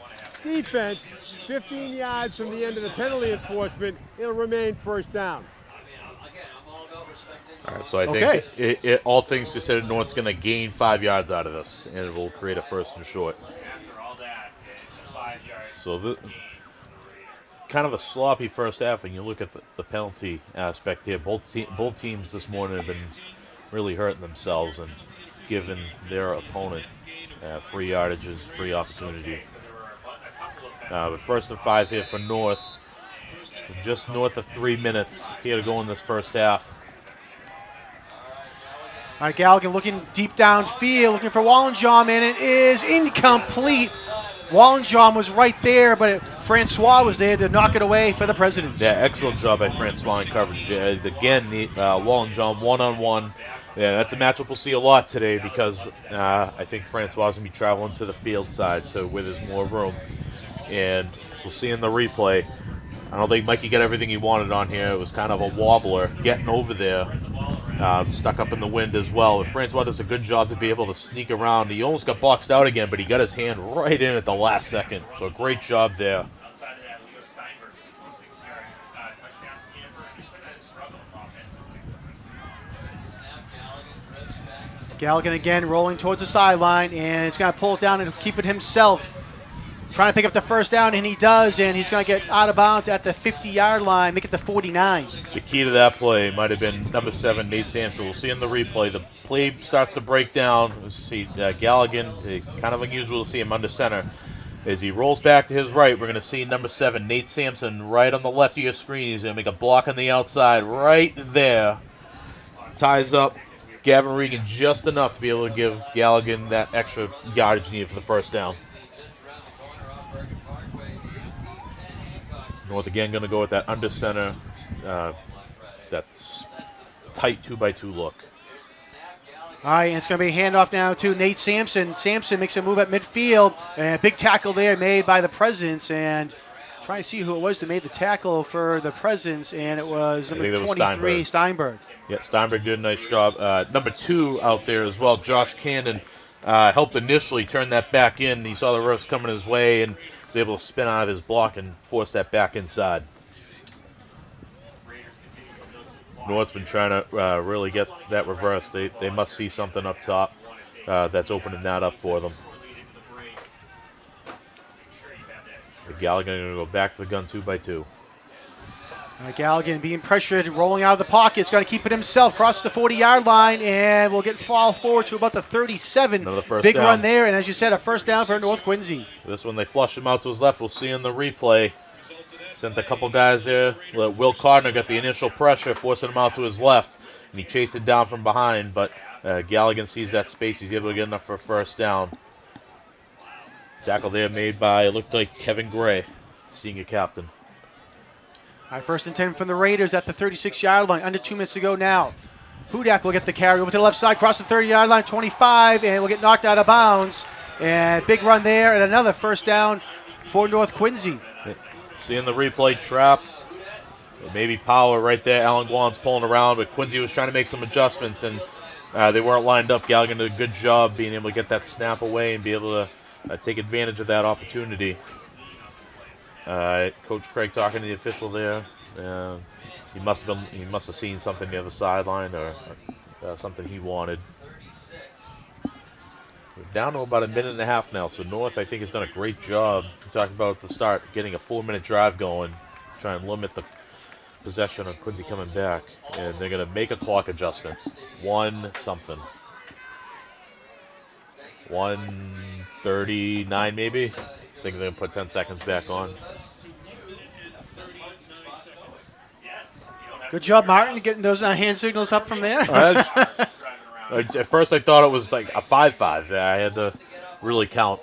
Speaker 24: defense, 15 yards from the end of the penalty enforcement, it'll remain 1st down.
Speaker 23: All right, so I think all things considered, North's going to gain 5 yards out of this, and it will create a 1st and short. So kind of a sloppy first half when you look at the penalty aspect here. Both teams this morning have been really hurting themselves and giving their opponent free yardages, free opportunity. But 1st and 5 here for North. Just north of 3 minutes here to go in this first half.
Speaker 3: All right, Galligan looking deep downfield, looking for Wallenjaum, and it is incomplete. Wallenjaum was right there, but Francois was there to knock it away for the Presidents.
Speaker 23: Yeah, excellent job by Francois in coverage. Again, Wallenjaum one-on-one. Yeah, that's a matchup we'll see a lot today because I think Francois is going to be traveling to the field side to where there's more room. And we'll see in the replay. I don't think Mikey got everything he wanted on here. It was kind of a wobbler getting over there. Stuck up in the wind as well. But Francois does a good job to be able to sneak around. He almost got boxed out again, but he got his hand right in at the last second. So great job there.
Speaker 3: Galligan again rolling towards the sideline, and he's going to pull it down and keep it himself. Trying to pick up the 1st down, and he does, and he's going to get out of bounds at the 50-yard line, make it the 49.
Speaker 23: The key to that play might have been number 7, Nate Sampson. We'll see in the replay. The play starts to break down. We'll see Galligan, kind of unusual to see him under center. As he rolls back to his right, we're going to see number 7, Nate Sampson, right on the left of your screen. He's going to make a block on the outside right there. Ties up Gavin Regan just enough to be able to give Galligan that extra yardage needed for the 1st down. North again going to go with that under center, that's tight 2-by-2 look.
Speaker 3: All right, and it's going to be a handoff now to Nate Sampson. Sampson makes a move at midfield, and a big tackle there made by the Presidents, and Trying to see who it was that made the tackle for the Presidents, and it was number
Speaker 23: think that was
Speaker 3: 23, Steinberg.
Speaker 23: Yeah, Steinberg did a nice job. Number 2 out there as well, Josh Cannon, helped initially turn that back in. He saw the reverse coming his way and was able to spin out of his block and force that back inside. North's been trying to really get that reverse. They must see something up top that's opening that up for them. Galligan going to go back to the gun 2x2.
Speaker 3: Galligan being pressured, rolling out of the pocket. He's going to keep it himself, crosses the 40-yard line, and will fall forward to about the 37.
Speaker 23: Another first
Speaker 3: Big
Speaker 23: down.
Speaker 3: run there, and as you said, a first down for North Quincy.
Speaker 23: This one, they flush him out to his left. We'll see in the replay. Sent a couple guys there. Will Cardner got the initial pressure, forcing him out to his left, and he chased it down from behind, but Galligan sees that space. He's able to get enough for a first down. Tackle there made by, it looked like Kevin Gray, senior captain.
Speaker 3: All right, 1st and 10 from the Raiders at the 36-yard line. Under 2 minutes to go now. Hudak will get the carry over to the left side, cross the 30-yard line, 25, and will get knocked out of bounds. And big run there, and another first down for North Quincy.
Speaker 23: Seeing the replay, trap. Maybe power right there. Alan Guan's pulling around, but Quincy was trying to make some adjustments, and they weren't lined up. Galligan did a good job being able to get that snap away and be able to take advantage of that opportunity. Coach Craig talking to the official there. He must have seen something near the sideline or something he wanted. We're down to about a minute and a half now, so North, I think, has done a great job. We talked about at the start, getting a 4-minute drive going, trying to limit the possession of Quincy coming back, and they're going to make a clock adjustment. 1-something. 1:39 maybe. I think they're going to put 10 seconds back on.
Speaker 3: Good job, Martin, getting those hand signals up from there.
Speaker 23: At first, I thought it was like a 5-5. I had to really count.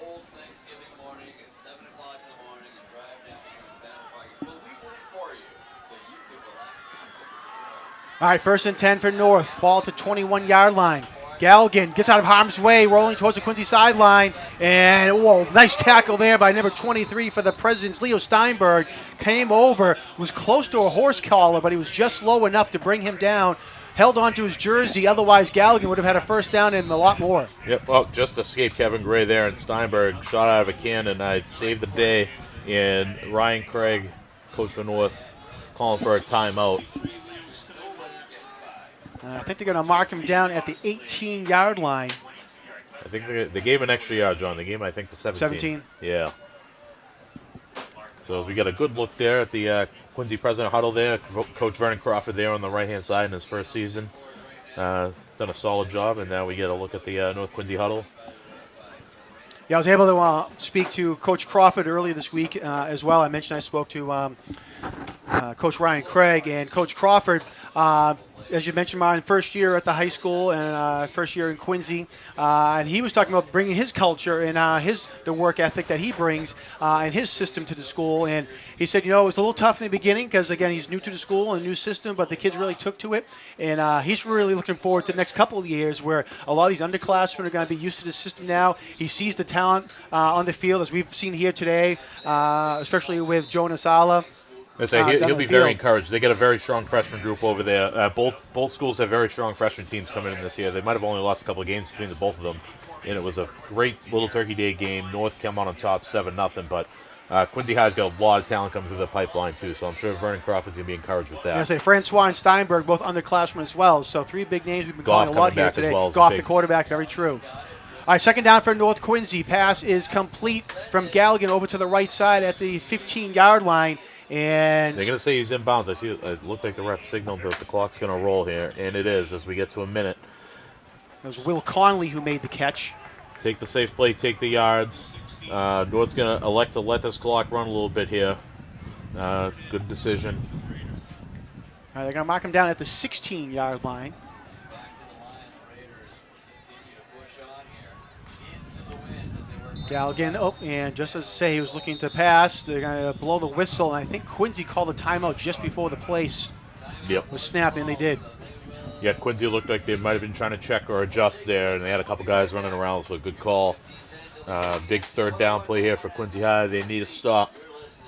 Speaker 3: All right, 1st and 10 for North. Ball at the 21-yard line. Galligan gets out of harm's way, rolling towards the Quincy sideline. And, whoa, nice tackle there by number 23 for the Presidents. Leo Steinberg came over, was close to a horse collar, but he was just low enough to bring him down. Held onto his jersey. Otherwise, Galligan would have had a first down and a lot more.
Speaker 23: Yep, well, just escaped Kevin Gray there, and Steinberg shot out of a cannon. I saved the day, and Ryan Craig, coach for North, calling for a timeout.
Speaker 3: I think they're going to mark him down at the 18-yard line.
Speaker 23: I think they gave an extra yard, John. They gave him, I think, the 17.
Speaker 3: 17.
Speaker 23: Yeah. So as we got a good look there at the Quincy President huddle there. Coach Vernon Crawford there on the right-hand side in his first season. Done a solid job, and now we get a look at the North Quincy huddle.
Speaker 3: Yeah, I was able to speak to Coach Crawford earlier this week as well. I mentioned I spoke to Coach Ryan Craig, and Coach Crawford, as you mentioned, Martin, first year at the high school and first year in Quincy, and he was talking about bringing his culture and the work ethic that he brings and his system to the school. And he said, it was a little tough in the beginning because, again, he's new to the school and a new system, but the kids really took to it. And he's really looking forward to the next couple of years where a lot of these underclassmen are going to be used to the system now. He sees the talent on the field, as we've seen here today, especially with Joe Nasala.
Speaker 23: He'll be very encouraged. They got a very strong freshman group over there. Both schools have very strong freshman teams coming in this year. They might have only lost a couple of games between the both of them, and it was a great Little Turkey Day game. North came out on top 7-0, but Quincy High's got a lot of talent coming through the pipeline too, so I'm sure Vernon Crawford's going to be encouraged with that.
Speaker 3: I say Francois and Steinberg, both underclassmen as well, so 3 big names we've been calling a lot here today. Goff, the quarterback, very true. All right, 2nd down for North Quincy. Pass is complete from Galligan over to the right side at the 15-yard line. And
Speaker 23: they're going to say he's in bounds. I see it looked like the ref signaled that the clock's going to roll here, and it is as we get to a minute.
Speaker 3: It was Will Conley who made the catch.
Speaker 23: Take the safe play, take the yards. North's going to elect to let this clock run a little bit here. Good decision.
Speaker 3: All right, they're going to mark him down at the 16-yard line. Galligan, and just as I say, he was looking to pass. They're going to blow the whistle, and I think Quincy called the timeout just before the play was snapped, and they did.
Speaker 23: Yeah, Quincy looked like they might have been trying to check or adjust there, and they had a couple guys running around, so a good call. Big 3rd down play here for Quincy High. They need a stop.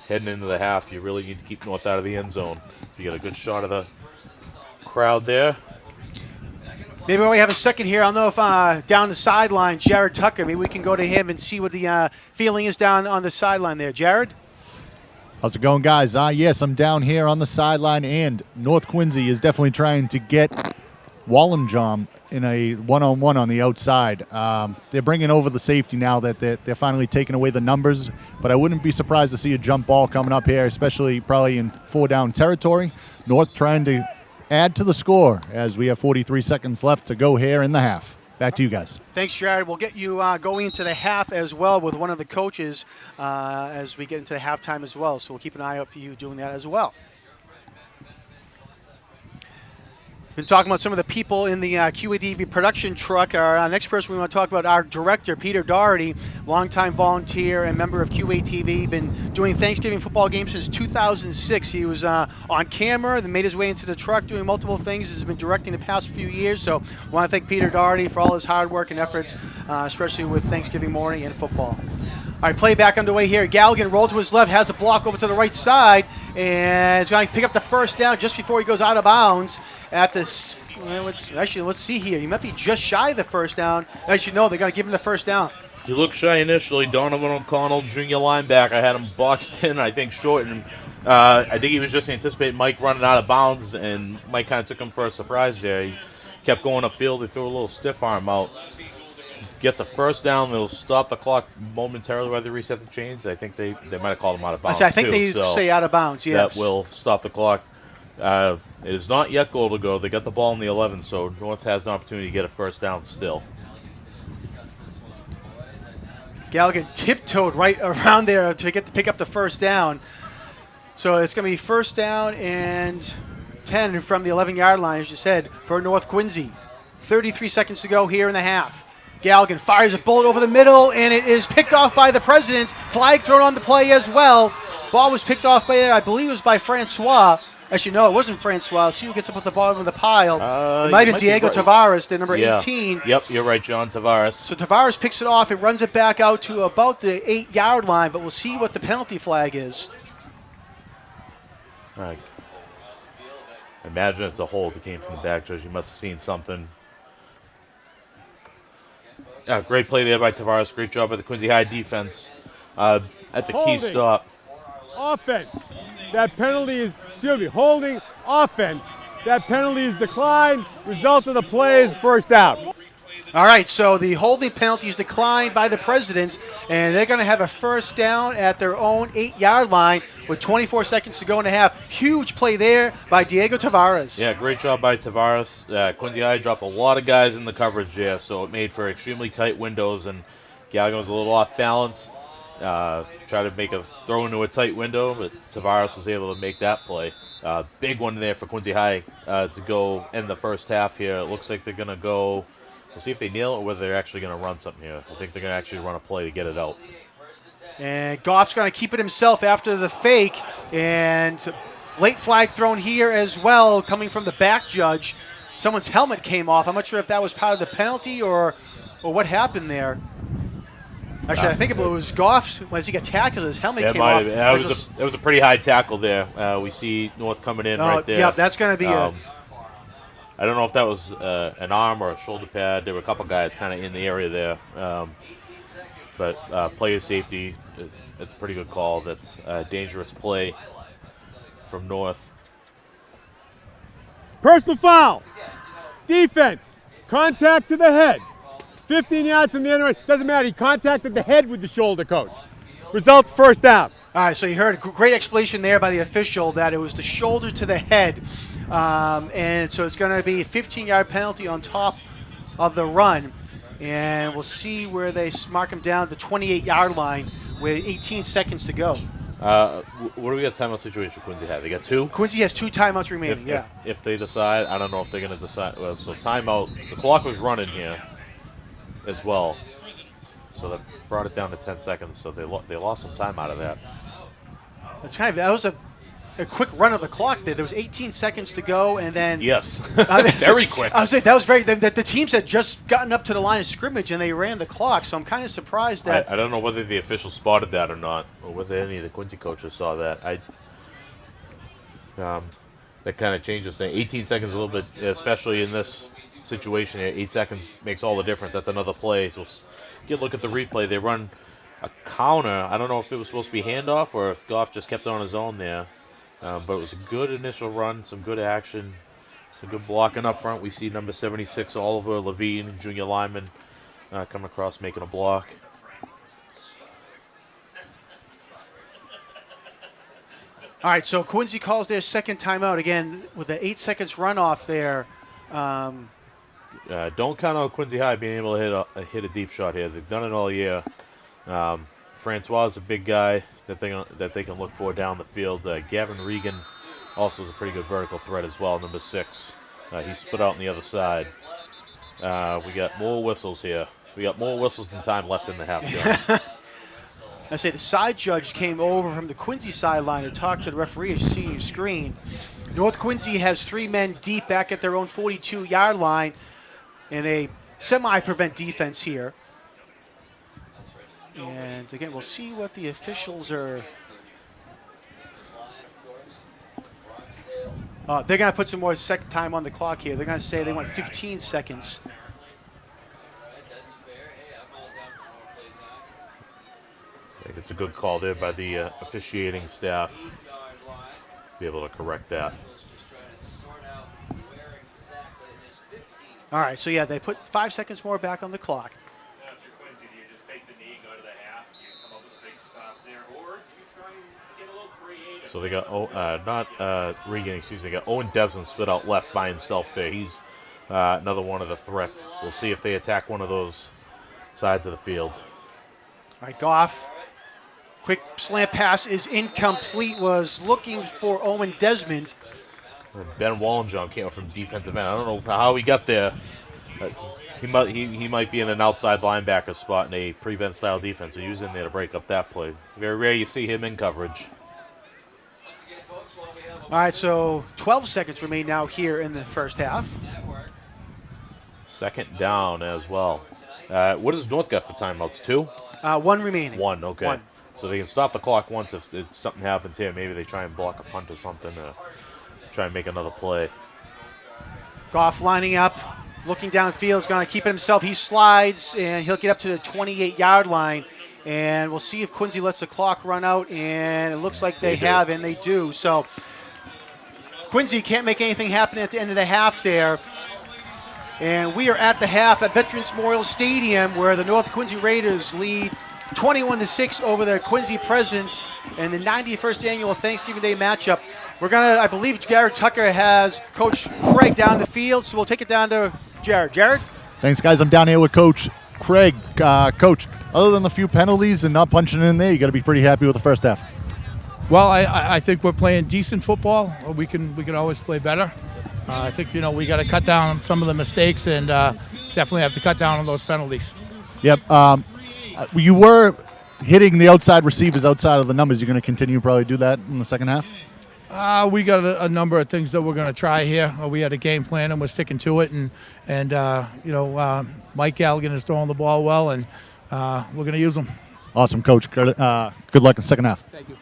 Speaker 23: heading into the half, you really need to keep North out of the end zone. You get a good shot of the crowd there.
Speaker 3: Maybe when we have a second here, I don't know if down the sideline, Jared Tucker, maybe we can go to him and see what the feeling is down on the sideline there. Jared?
Speaker 6: How's it going, guys? Yes, I'm down here on the sideline, and North Quincy is definitely trying to get Wallenjom in a one-on-one on the outside. They're bringing over the safety now that they're finally taking away the numbers, but I wouldn't be surprised to see a jump ball coming up here, especially probably in 4-down territory. North trying to add to the score as we have 43 seconds left to go here in the half. Back to you guys.
Speaker 3: Thanks, Jared. We'll get you going into the half as well with one of the coaches as we get into the halftime as well. So we'll keep an eye out for you doing that as well. Been talking about some of the people in the QATV production truck. Our next person we want to talk about, our director, Peter Doherty, longtime volunteer and member of QATV. Been doing Thanksgiving football games since 2006. He was on camera, then made his way into the truck doing multiple things. He's been directing the past few years. So I want to thank Peter Doherty for all his hard work and efforts, especially with Thanksgiving morning and football. All right, playback underway here. Galligan rolled to his left, has a block over to the right side, and is going to pick up the first down just before he goes out of bounds at this. Well, let's see here. He might be just shy of the first down. Actually, no, they got to give him the first down.
Speaker 23: He looked shy initially. Donovan O'Connell, junior linebacker, had him boxed in, I think, short. And I think he was just anticipating Mike running out of bounds, and Mike kind of took him for a surprise there. He kept going upfield. He threw a little stiff arm out. Gets a first down. They'll stop the clock momentarily while they reset the chains. I think they might have called him out of bounds.
Speaker 3: I think they used to say out of bounds, yes.
Speaker 23: That will stop the clock. It is not yet goal to go. They got the ball in the 11, so North has an opportunity to get a first down still.
Speaker 3: Galligan tiptoed right around there to pick up the first down. So it's going to be first down and 10 from the 11-yard line, as you said, for North Quincy. 33 seconds to go here in the half. Galligan fires a bullet over the middle, and it is picked off by the Presidents. Flag thrown on the play as well. Ball was picked off by, I believe it was by Francois. Actually, no, it wasn't Francois. See who gets up at the bottom of the pile. It might have been Diego Tavares, the number 18.
Speaker 23: Yep, you're right, John Tavares.
Speaker 3: So Tavares picks it off and runs it back out to about the 8-yard line, but we'll see what the penalty flag is.
Speaker 23: I imagine it's a hold that came from the back, Judge. You must have seen something. Great play there by Tavares. Great job by the Quincy High defense. That's a key stop.
Speaker 24: Offense. That penalty is, holding offense. That penalty is declined. Result of the play is first down.
Speaker 3: All right, so the holding penalty is declined by the Presidents, and they're going to have a first down at their own 8-yard line with 24 seconds to go in the half. Huge play there by Diego Tavares.
Speaker 23: Yeah, great job by Tavares. Quincy High dropped a lot of guys in the coverage there, so it made for extremely tight windows, and Galligan was a little off balance. Tried to make a throw into a tight window, but Tavares was able to make that play. Big one there for Quincy High to go in the first half here. It looks like they're going to go. We'll see if they nail it or whether they're actually going to run something here. I think they're going to actually run a play to get it out.
Speaker 3: And Goff's going to keep it himself after the fake. And late flag thrown here as well, coming from the back judge. Someone's helmet came off. I'm not sure if that was part of the penalty or what happened there. Actually, I think it was Goff's. As he got tackled, his helmet came off.
Speaker 23: That was a pretty high tackle there. We see North coming in right there.
Speaker 3: Yeah, that's going to be
Speaker 23: I don't know if that was an arm or a shoulder pad. There were a couple guys kind of in the area there. But player safety, it's a pretty good call. That's a dangerous play from North.
Speaker 24: Personal foul. Defense. Contact to the head. 15 yards from the end. Doesn't matter. He contacted the head with the shoulder, coach. Result, first down.
Speaker 3: All right, so you heard a great explanation there by the official that it was the shoulder to the head. And so it's going to be a 15-yard penalty on top of the run. And we'll see where they mark him down the 28-yard line with 18 seconds to go.
Speaker 23: What do we got timeout situation for Quincy have? They got 2?
Speaker 3: Quincy has 2 timeouts remaining,
Speaker 23: If they decide, I don't know if they're going to decide. Well, so timeout, the clock was running here as well. So that brought it down to 10 seconds. So they lost some time out of that.
Speaker 3: That was a a quick run of the clock there. There was 18 seconds to go, and then
Speaker 23: Yes. Very quick.
Speaker 3: I was saying that was very. The teams had just gotten up to the line of scrimmage and they ran the clock. So I'm kind of surprised that
Speaker 23: I don't know whether the officials spotted that or not, or whether any of the Quincy coaches saw that. That kind of changes things. 18 seconds a little bit, especially in this situation. 8 seconds makes all the difference. That's another play. So get a look at the replay. They run a counter. I don't know if it was supposed to be handoff or if Goff just kept it on his own there. But it was a good initial run, some good action, some good blocking up front. We see number 76, Oliver Levine, junior lineman, come across making a block.
Speaker 3: All right, so Quincy calls their second timeout again with the 8 seconds runoff there.
Speaker 23: Don't count on Quincy High being able to hit a deep shot here. They've done it all year. Francois is a big guy that they can look for down the field. Gavin Regan also is a pretty good vertical threat as well, number 6. He's split out on the other side. We got more whistles here. We got more whistles than time left in the half.
Speaker 3: I say the side judge came over from the Quincy sideline to talk to the referee, as you see on your screen. North Quincy has 3 men deep back at their own 42-yard line in a semi-prevent defense here. And again, we'll see what the officials are. They're going to put some more second time on the clock here. They're going to say they want 15 seconds.
Speaker 23: I think it's a good call there by the officiating staff. Be able to correct that.
Speaker 3: All right, so yeah, they put 5 seconds more back on the clock.
Speaker 23: So they got Regan, excuse me. They got Owen Desmond split out left by himself there. He's another one of the threats. We'll see if they attack one of those sides of the field.
Speaker 3: All right, Goff. Quick slant pass is incomplete. Was looking for Owen Desmond.
Speaker 23: Ben Wallenjohn came up from defensive end. I don't know how he got there. He might be in an outside linebacker spot in a prevent style defense. So he was in there to break up that play. Very rare you see him in coverage.
Speaker 3: All right, so 12 seconds remain now here in the first half.
Speaker 23: Second down as well. What does North got for timeouts? 2?
Speaker 3: 1 remaining.
Speaker 23: 1, okay.
Speaker 3: 1.
Speaker 23: So they can stop the clock once if something happens here. Maybe they try and block a punt or something. Try and make another play.
Speaker 3: Goff lining up, looking downfield, is going to keep it himself. He slides, and he'll get up to the 28-yard line. And we'll see if Quincy lets the clock run out, and it looks like they have, and they do. So Quincy can't make anything happen at the end of the half there. And we are at the half at Veterans Memorial Stadium, where the North Quincy Raiders lead 21-6 over the Quincy Presidents in the 91st annual Thanksgiving Day matchup. We're going to, I believe Jared Tucker has Coach Craig down the field, so we'll take it down to Jared. Jared?
Speaker 6: Thanks, guys. I'm down here with Coach Craig. Coach, other than the few penalties and not punching in there, you got to be pretty happy with the first half.
Speaker 20: Well, I think we're playing decent football. We can always play better. I think we got to cut down on some of the mistakes and definitely have to cut down on those penalties.
Speaker 6: Yep. You were hitting the outside receivers outside of the numbers. You're going to continue to probably do that in the second half?
Speaker 20: We got a number of things that we're going to try here. We had a game plan and we're sticking to it. And Mike Galligan is throwing the ball well, and we're going to use him.
Speaker 6: Awesome, Coach. Good luck in the second half.
Speaker 20: Thank you.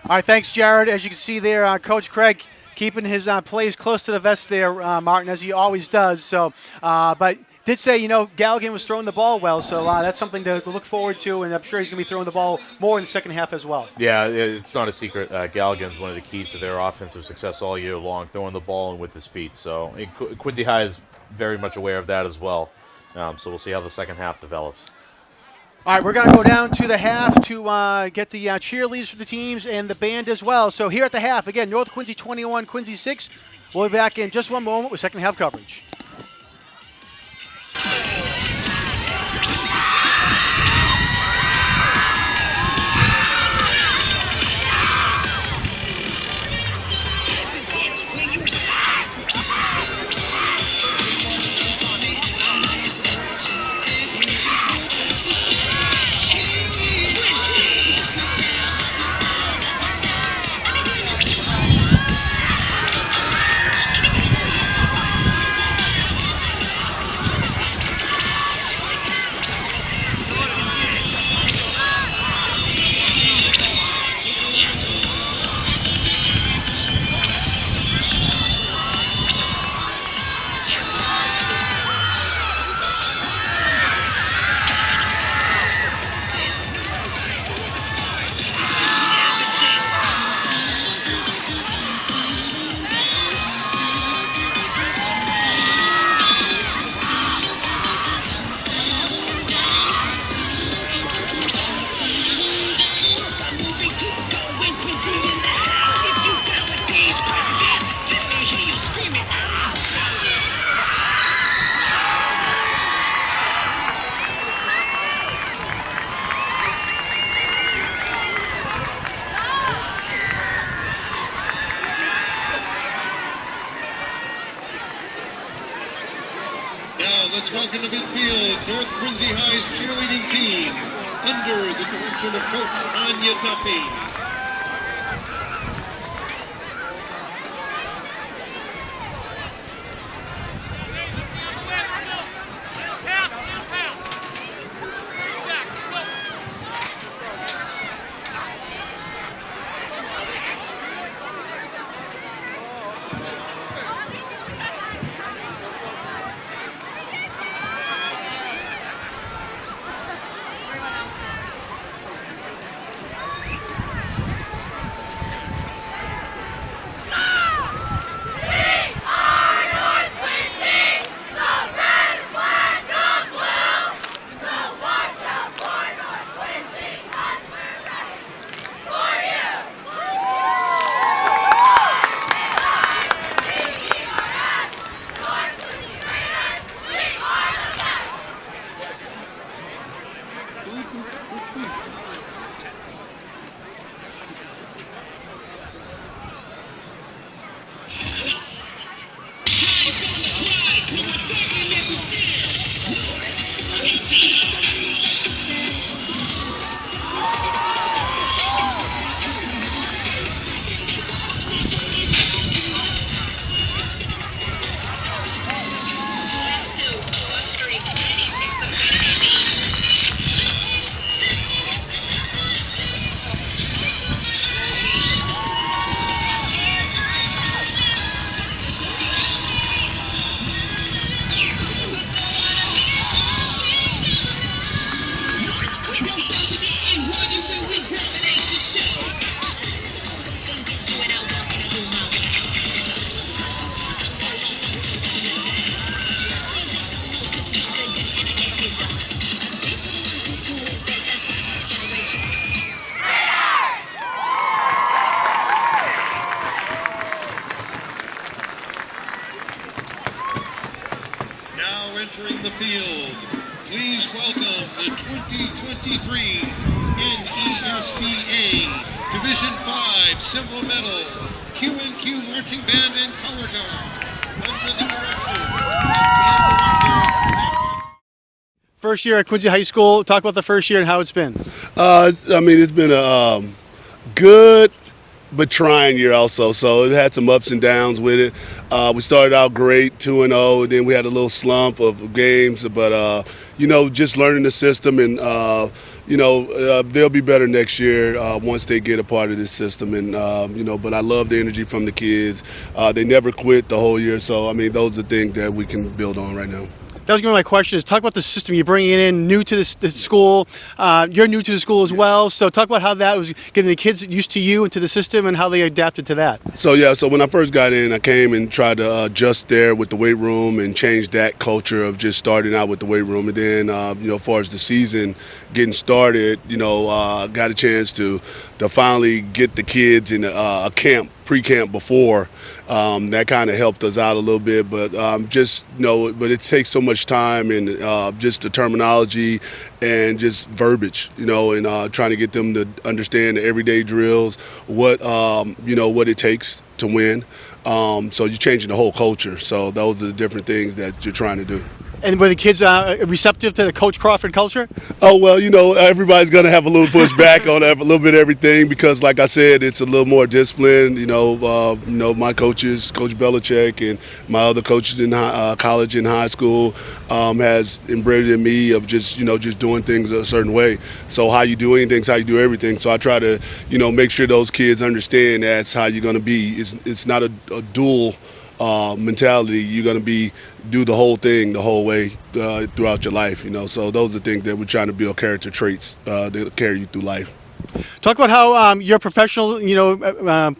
Speaker 3: All right, thanks, Jared. As you can see there, Coach Craig keeping his plays close to the vest there, Martin, as he always does. So, but did say, Galligan was throwing the ball well, so that's something to look forward to, and I'm sure he's going to be throwing the ball more in the second half as well.
Speaker 23: Yeah, it's not a secret. Galligan's one of the keys to their offensive success all year long, throwing the ball and with his feet. So Quincy High is very much aware of that as well. So we'll see how the second half develops.
Speaker 3: All right, we're going to go down to the half to get the cheerleaders for the teams and the band as well. So here at the half, again, North Quincy 21, Quincy 6. We'll be back in just one moment with second half coverage.
Speaker 2: let's welcome to midfield North Quincy High's cheerleading team under the direction of Coach Anya Duffy. Entering the field, please welcome the 2023 NESBA Division 5 Silver Medal Q&Q Marching Band and Color Guard under the direction of
Speaker 3: First year at Quincy High School. Talk about the first year and how it's been.
Speaker 10: I mean, it's been a good but trying year also. So it had some ups and downs with it. We started out great, 2-0, then we had a little slump of games, but just learning the system and they'll be better next year once they get a part of this system. And but I love the energy from the kids. They never quit the whole year. So I mean, those are things that we can build on right now.
Speaker 3: That was going to be my question. Is talk about the system you're bringing in, new to this school. You're new to the school as well. So talk about how that was getting the kids used to you and to the system and how they adapted to that.
Speaker 10: So when I first got in, I came and tried to adjust there with the weight room and change that culture of just starting out with the weight room. And then, as far as the season getting started, got a chance to finally get the kids in a camp, pre-camp before. That kind of helped us out a little bit, but but it takes so much time and just the terminology and just verbiage, and trying to get them to understand the everyday drills, what it takes to win. So you're changing the whole culture. So those are the different things that you're trying to do.
Speaker 3: And were the kids receptive to the Coach Crawford culture?
Speaker 10: Oh, well, everybody's going to have a little pushback on a little bit of everything because, like I said, it's a little more disciplined. My coaches, Coach Belichick and my other coaches in college and high school has inbred in me of just doing things a certain way. So how you do anything is how you do everything. So I try to, make sure those kids understand that's how you're going to be. It's not a dual mentality. You're going to do the whole thing the whole way throughout your life, So those are things that we're trying to build character traits that carry you through life.
Speaker 3: Talk about how you're a professional,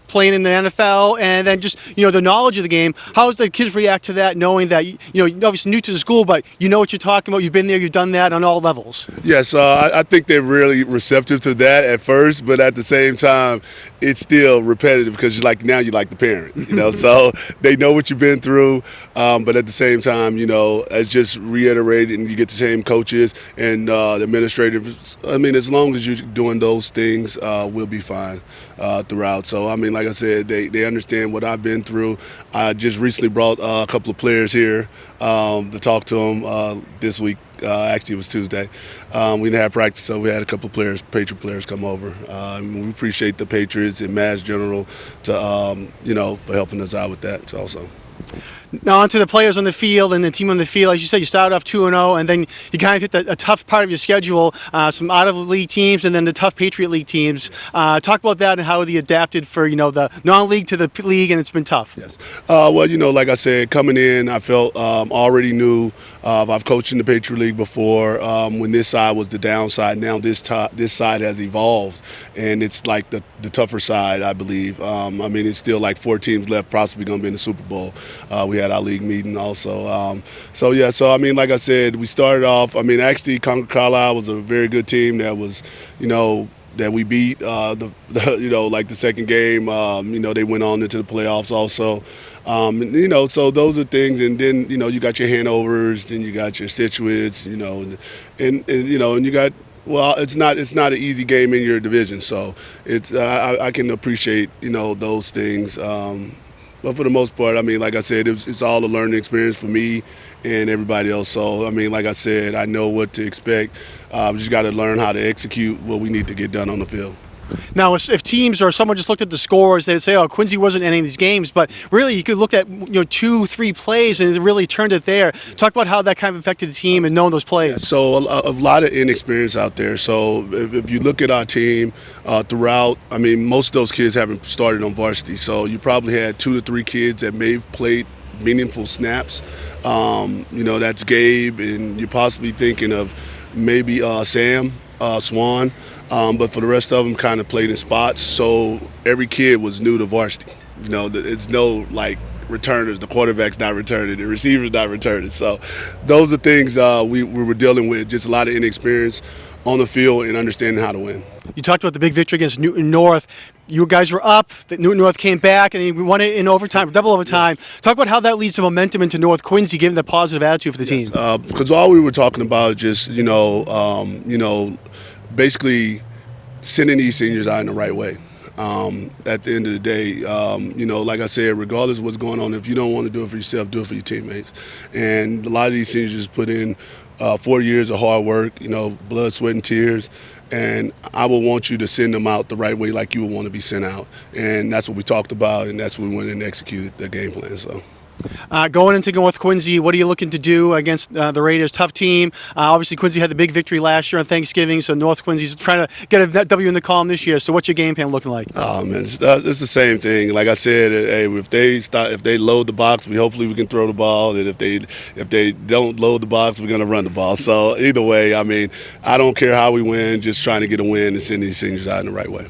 Speaker 3: playing in the NFL, and then just, the knowledge of the game. How does the kids react to that, knowing that, you're obviously new to the school, but you know what you're talking about. You've been there, you've done that on all levels.
Speaker 10: Yes, I think they're really receptive to that at first, but at the same time, it's still repetitive because now you're like the parent, so they know what you've been through, but at the same time, it's just reiterated and you get the same coaches and the administrators. I mean, as long as you're doing those those things, we'll be fine throughout. So, I mean, like I said, they understand what I've been through. I just recently brought a couple of players here to talk to them this week. Actually, it was Tuesday. We didn't have practice, so we had a couple of players, Patriot players, come over. We appreciate the Patriots and Mass General to, for helping us out with that also.
Speaker 3: Now onto the players on the field and the team on the field. As you said, you started off 2-0, and then you kind of hit a tough part of your schedule, some out-of-league teams and then the tough Patriot League teams. Talk about that and how you adapted for, the non-league to the league, and it's been tough.
Speaker 10: Yes. Well, like I said, coming in, I felt already knew. I've coached in the Patriot League before when this side was the downside. Now this side has evolved, and it's like the tougher side, I believe. It's still like 4 teams left, possibly going to be in the Super Bowl. We had our league meeting also. Like I said, we started off, actually Concord Carlisle was a very good team that was, that we beat like the second game. They went on into the playoffs also. So those are things, and then you got your Hanovers, then you got your Scituates, and you got. Well, it's not an easy game in your division, so it's I can appreciate those things. But for the most part, like I said, it's all a learning experience for me and everybody else. So, like I said, I know what to expect. We just got to learn how to execute what we need to get done on the field.
Speaker 3: Now, if teams or someone just looked at the scores, they'd say, "Oh, Quincy wasn't in any of these games." But really, you could look at 2-3 plays and it really turned it there. Talk about how that kind of affected the team and knowing those plays.
Speaker 10: Yeah, so a lot of inexperience out there. So if you look at our team throughout, most of those kids haven't started on varsity. So you probably had 2 to 3 kids that may have played meaningful snaps. That's Gabe, and you're possibly thinking of maybe Sam Swan. But for the rest of them, kind of played in spots. So every kid was new to varsity. It's no returners. The quarterback's not returning. The receiver's not returning. So those are things we were dealing with. Just a lot of inexperience on the field and understanding how to win.
Speaker 3: You talked about the big victory against Newton North. You guys were up. Newton North came back, and we won it in overtime, double overtime. Talk about how that leads to momentum into North Quincy, given the positive attitude for the team.
Speaker 10: Because all we were talking about is just, basically sending these seniors out in the right way. At the end of the day, like I said, regardless of what's going on, if you don't want to do it for yourself, do it for your teammates. And a lot of these seniors just put in 4 years of hard work, blood, sweat, and tears. And I would want you to send them out the right way, like you would want to be sent out. And that's what we talked about, and that's what we went and executed the game plan. So.
Speaker 3: Going into North Quincy, what are you looking to do against the Raiders? Tough team. Obviously, Quincy had the big victory last year on Thanksgiving, so North Quincy's trying to get a W in the column this year. So what's your game plan looking like?
Speaker 10: Oh, man, it's the same thing. Like I said, hey, if they load the box, hopefully we can throw the ball. And if they don't load the box, we're going to run the ball. So either way, I don't care how we win, just trying to get a win and send these seniors out in the right way.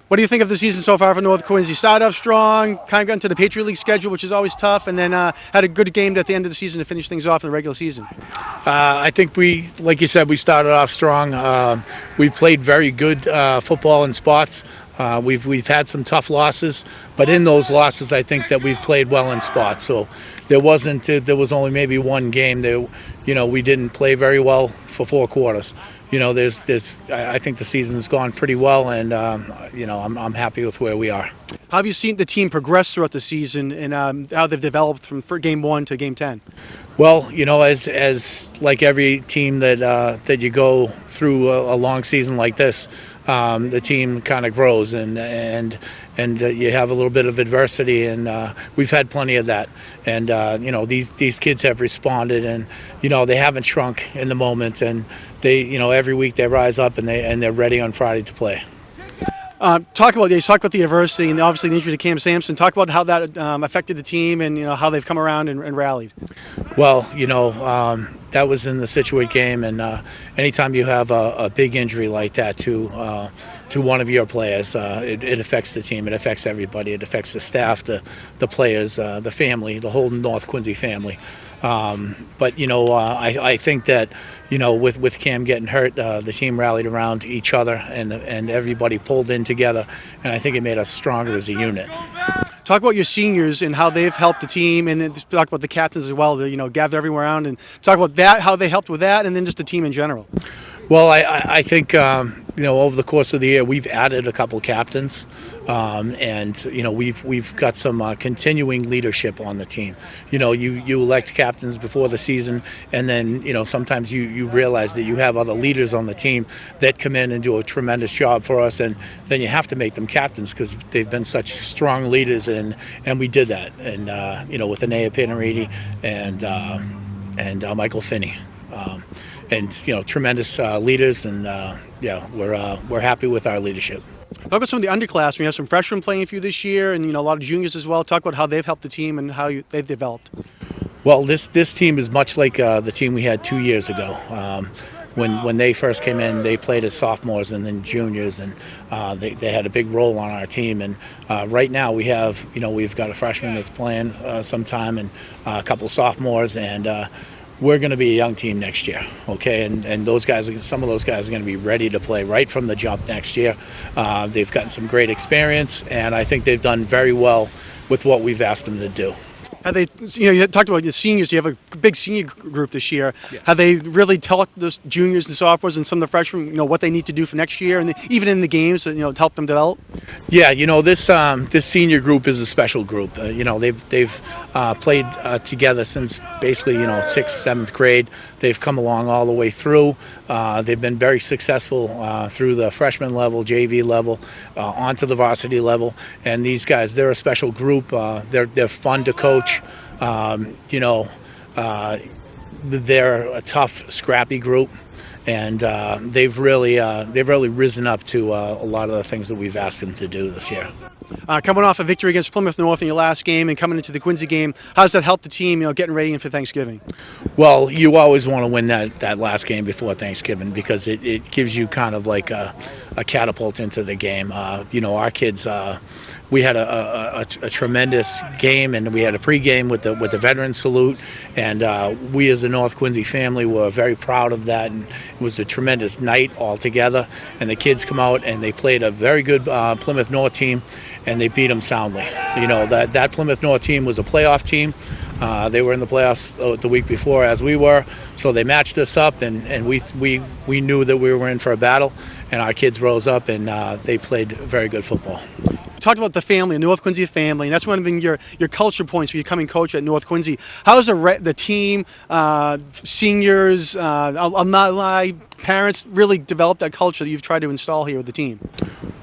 Speaker 3: What do you think of the season so far for North Quincy? Started off strong, kind of got into the Patriot League schedule, which is always tough, and then had a good game at the end of the season to finish things off in the regular season.
Speaker 9: I think like you said, we started off strong. We played very good football in spots. We've had some tough losses, but in those losses, I think that we've played well in spots. So there was only maybe one game that we didn't play very well for 4 quarters. I think the season's gone pretty well, and I'm happy with where we are.
Speaker 3: How have you seen the team progress throughout the season, and how they've developed from game 1 to game 10?
Speaker 9: Well, as like every team that you go through a long season like this, the team kind of grows and you have a little bit of adversity, and we've had plenty of that. And these kids have responded, and they haven't shrunk in the moment, and they every week they rise up and they're ready on Friday to play.
Speaker 3: Talk about the adversity and obviously the injury to Cam Sampson. Talk about how that affected the team and how they've come around and rallied.
Speaker 9: Well, that was in the Scituate game, and anytime you have a big injury like that to one of your players, it affects the team. It affects everybody. It affects the staff, the players, the family, the whole North Quincy family. But I think that with Cam getting hurt, the team rallied around each other and everybody pulled in together, and I think it made us stronger as a unit.
Speaker 3: Talk about your seniors and how they've helped the team, and then talk about the captains as well. To gather everyone around and talk about that, how they helped with that, and then just the team in general.
Speaker 9: Well, I think over the course of the year, we've added a couple captains, and we've got some continuing leadership on the team. You elect captains before the season, and then sometimes you realize that you have other leaders on the team that come in and do a tremendous job for us, and then you have to make them captains because they've been such strong leaders, and we did that, and with Anea Panariti and Michael Finney. And tremendous leaders, and we're happy with our leadership.
Speaker 3: Talk about some of the underclassmen. We have some freshmen playing for you this year, and a lot of juniors as well. Talk about how they've helped the team and how they've developed.
Speaker 9: Well, this team is much like the team we had 2 years ago. When they first came in, they played as sophomores and then juniors, and they had a big role on our team. And right now we've got a freshman that's playing sometime, and a couple of sophomores, and we're going to be a young team next year, okay? And some of those guys are going to be ready to play right from the jump next year. They've gotten some great experience, and I think they've done very well with what we've asked them to do.
Speaker 3: Have they, you talked about the seniors. You have a big senior group this year. Yeah. Have they really taught the juniors and sophomores and some of the freshmen, what they need to do for next year, and even in the games, to help them develop?
Speaker 9: Yeah, this senior group is a special group. They've played together since basically 6th, 7th grade. They've come along all the way through. They've been very successful through the freshman level, JV level, onto the varsity level. And these guys, they're a special group. They're fun to coach. They're a tough, scrappy group, and they've really risen up to a lot of the things that we've asked them to do this year.
Speaker 3: Coming off a victory against Plymouth North in your last game and coming into the Quincy game, how does that help the team, getting ready for Thanksgiving?
Speaker 9: Well, you always want to win that last game before Thanksgiving because it gives you kind of like a catapult into the game. Our kids, we had a tremendous game, and we had a pregame with the veteran salute, and we as a North Quincy family were very proud of that, and it was a tremendous night altogether. And the kids come out and they played a very good Plymouth North team, and they beat them soundly. That Plymouth North team was a playoff team. They were in the playoffs the week before, as we were, so they matched us up, and we knew that we were in for a battle, and our kids rose up, and they played very good football.
Speaker 3: You talked about the family, the North Quincy family, and that's one of your culture points for you coming coach at North Quincy. How is the team, seniors, alumni, parents really develop that culture that you've tried to install here with the team?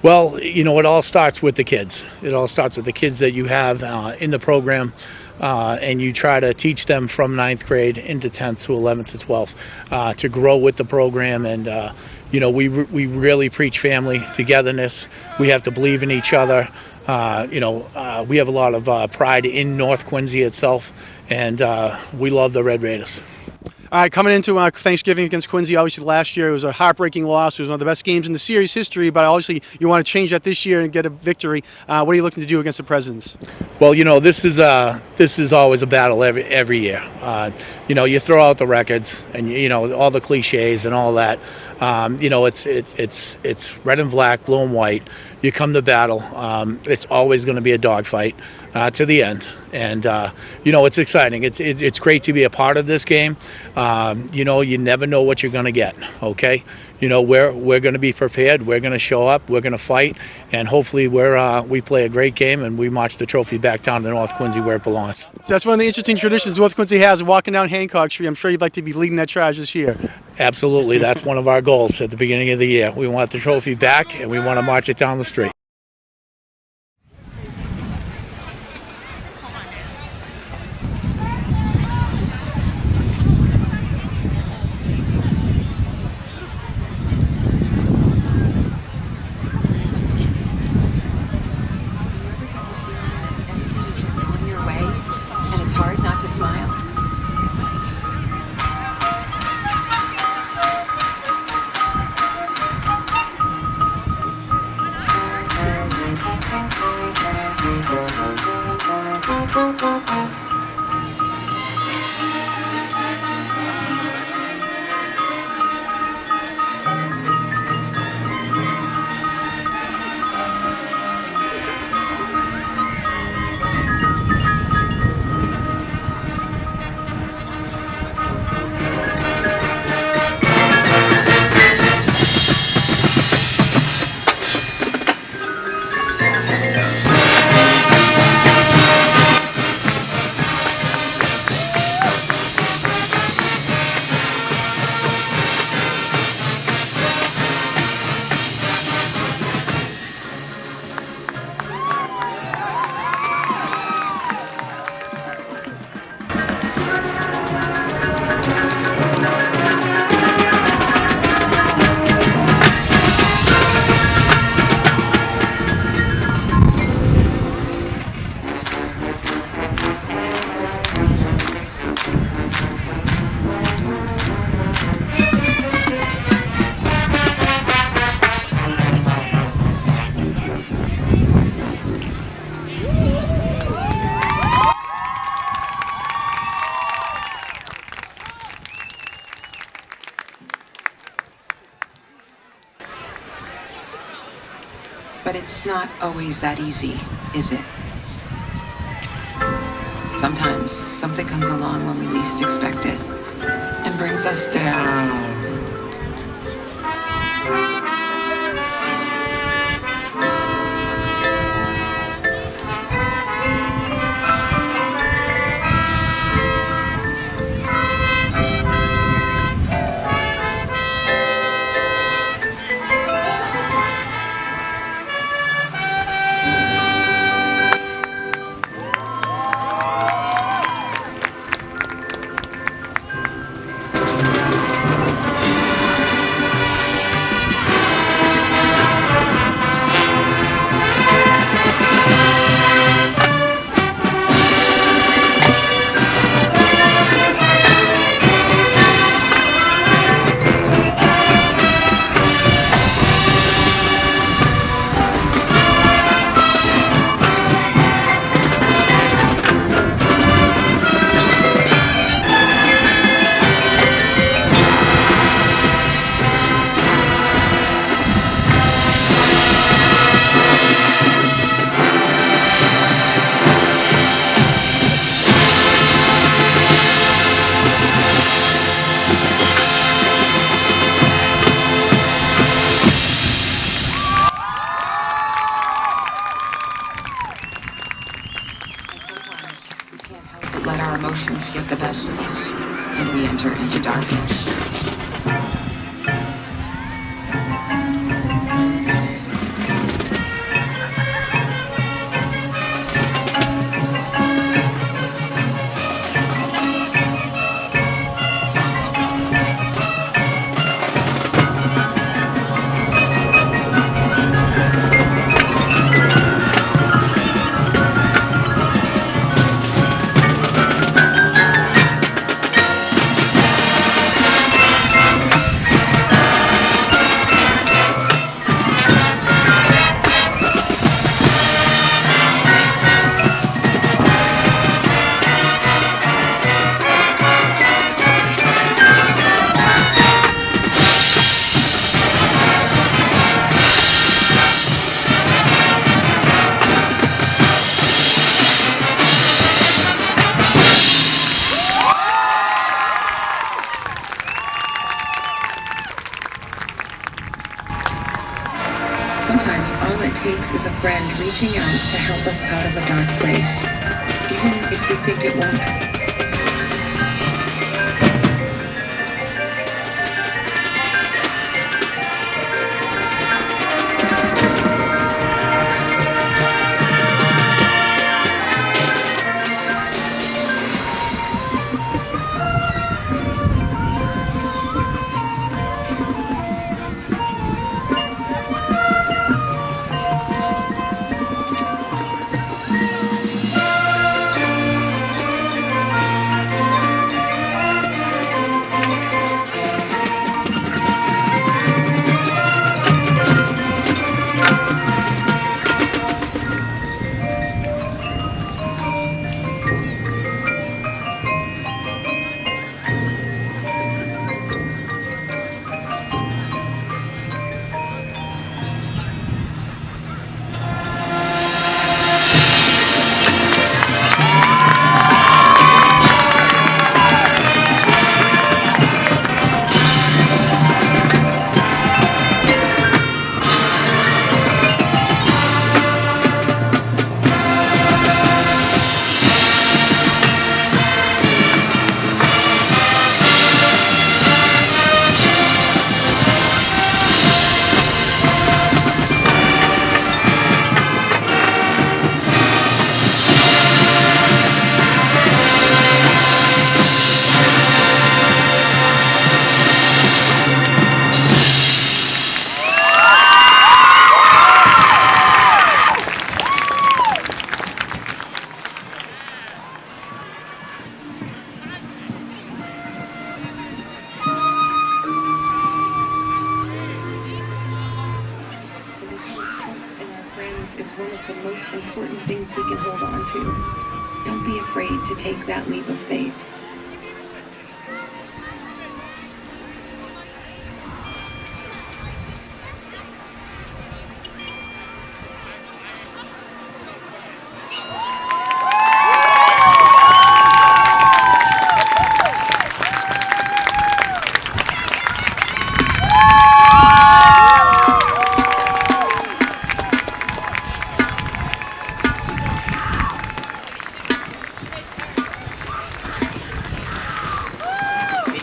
Speaker 9: Well, it all starts with the kids. It all starts with the kids that you have in the program. And you try to teach them from 9th grade into 10th to 11th to 12th to grow with the program. And, we really preach family togetherness. We have to believe in each other. We have a lot of pride in North Quincy itself, and we love the Red Raiders.
Speaker 3: All right, coming into Thanksgiving against Quincy, obviously last year it was a heartbreaking loss. It was one of the best games in the series history, but obviously you want to change that this year and get a victory. What are you looking to do against the Presidents? Well,
Speaker 9: this is always a battle every year. You throw out the records and all the cliches and all that. It's red and black, blue and white. You come to battle. It's always going to be a dogfight to the end. And, it's exciting. It's great to be a part of this game. You never know what you're going to get, okay? We're going to be prepared. We're going to show up. We're going to fight. And hopefully we play a great game and we march the trophy back down to North Quincy where it belongs.
Speaker 3: So that's one of the interesting traditions North Quincy has, walking down Hancock Street. I'm sure you'd like to be leading that charge this year.
Speaker 9: Absolutely. That's one of our goals at the beginning of the year. We want the trophy back and we want to march it down the street.
Speaker 8: it's not always that easy, is it? Sometimes something comes along when we least expect it and brings us down. Let our emotions get the best of us, and we enter into darkness. Sometimes all it takes is a friend reaching out to help us out of a dark place, even if we think it won't. Is one of the most important things we can hold on to. Don't be afraid to take that leap of faith.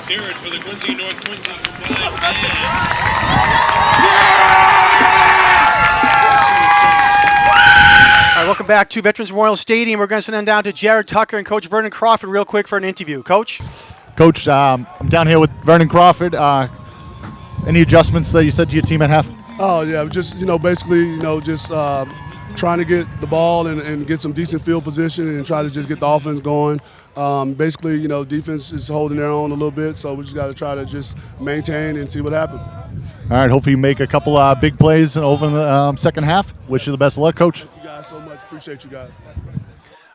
Speaker 2: Let's hear it for the Quincy North Quincy Combined Band.
Speaker 3: All right, welcome back to Veterans Memorial Stadium. We're going to send them down to Jared Tucker and Coach Vernon Crawford real quick for an interview. Coach?
Speaker 6: Coach, I'm down here with Vernon Crawford. Any adjustments that you said to your team at half?
Speaker 10: Oh, yeah, just, basically, just trying to get the ball and get some decent field position and try to just get the offense going. Basically, defense is holding their own a little bit, so we just got to try to just maintain and see what happens.
Speaker 6: All right, hopefully you make a couple big plays over in the second half. Wish you the best of luck, Coach.
Speaker 10: Thank you guys so much. Appreciate you guys.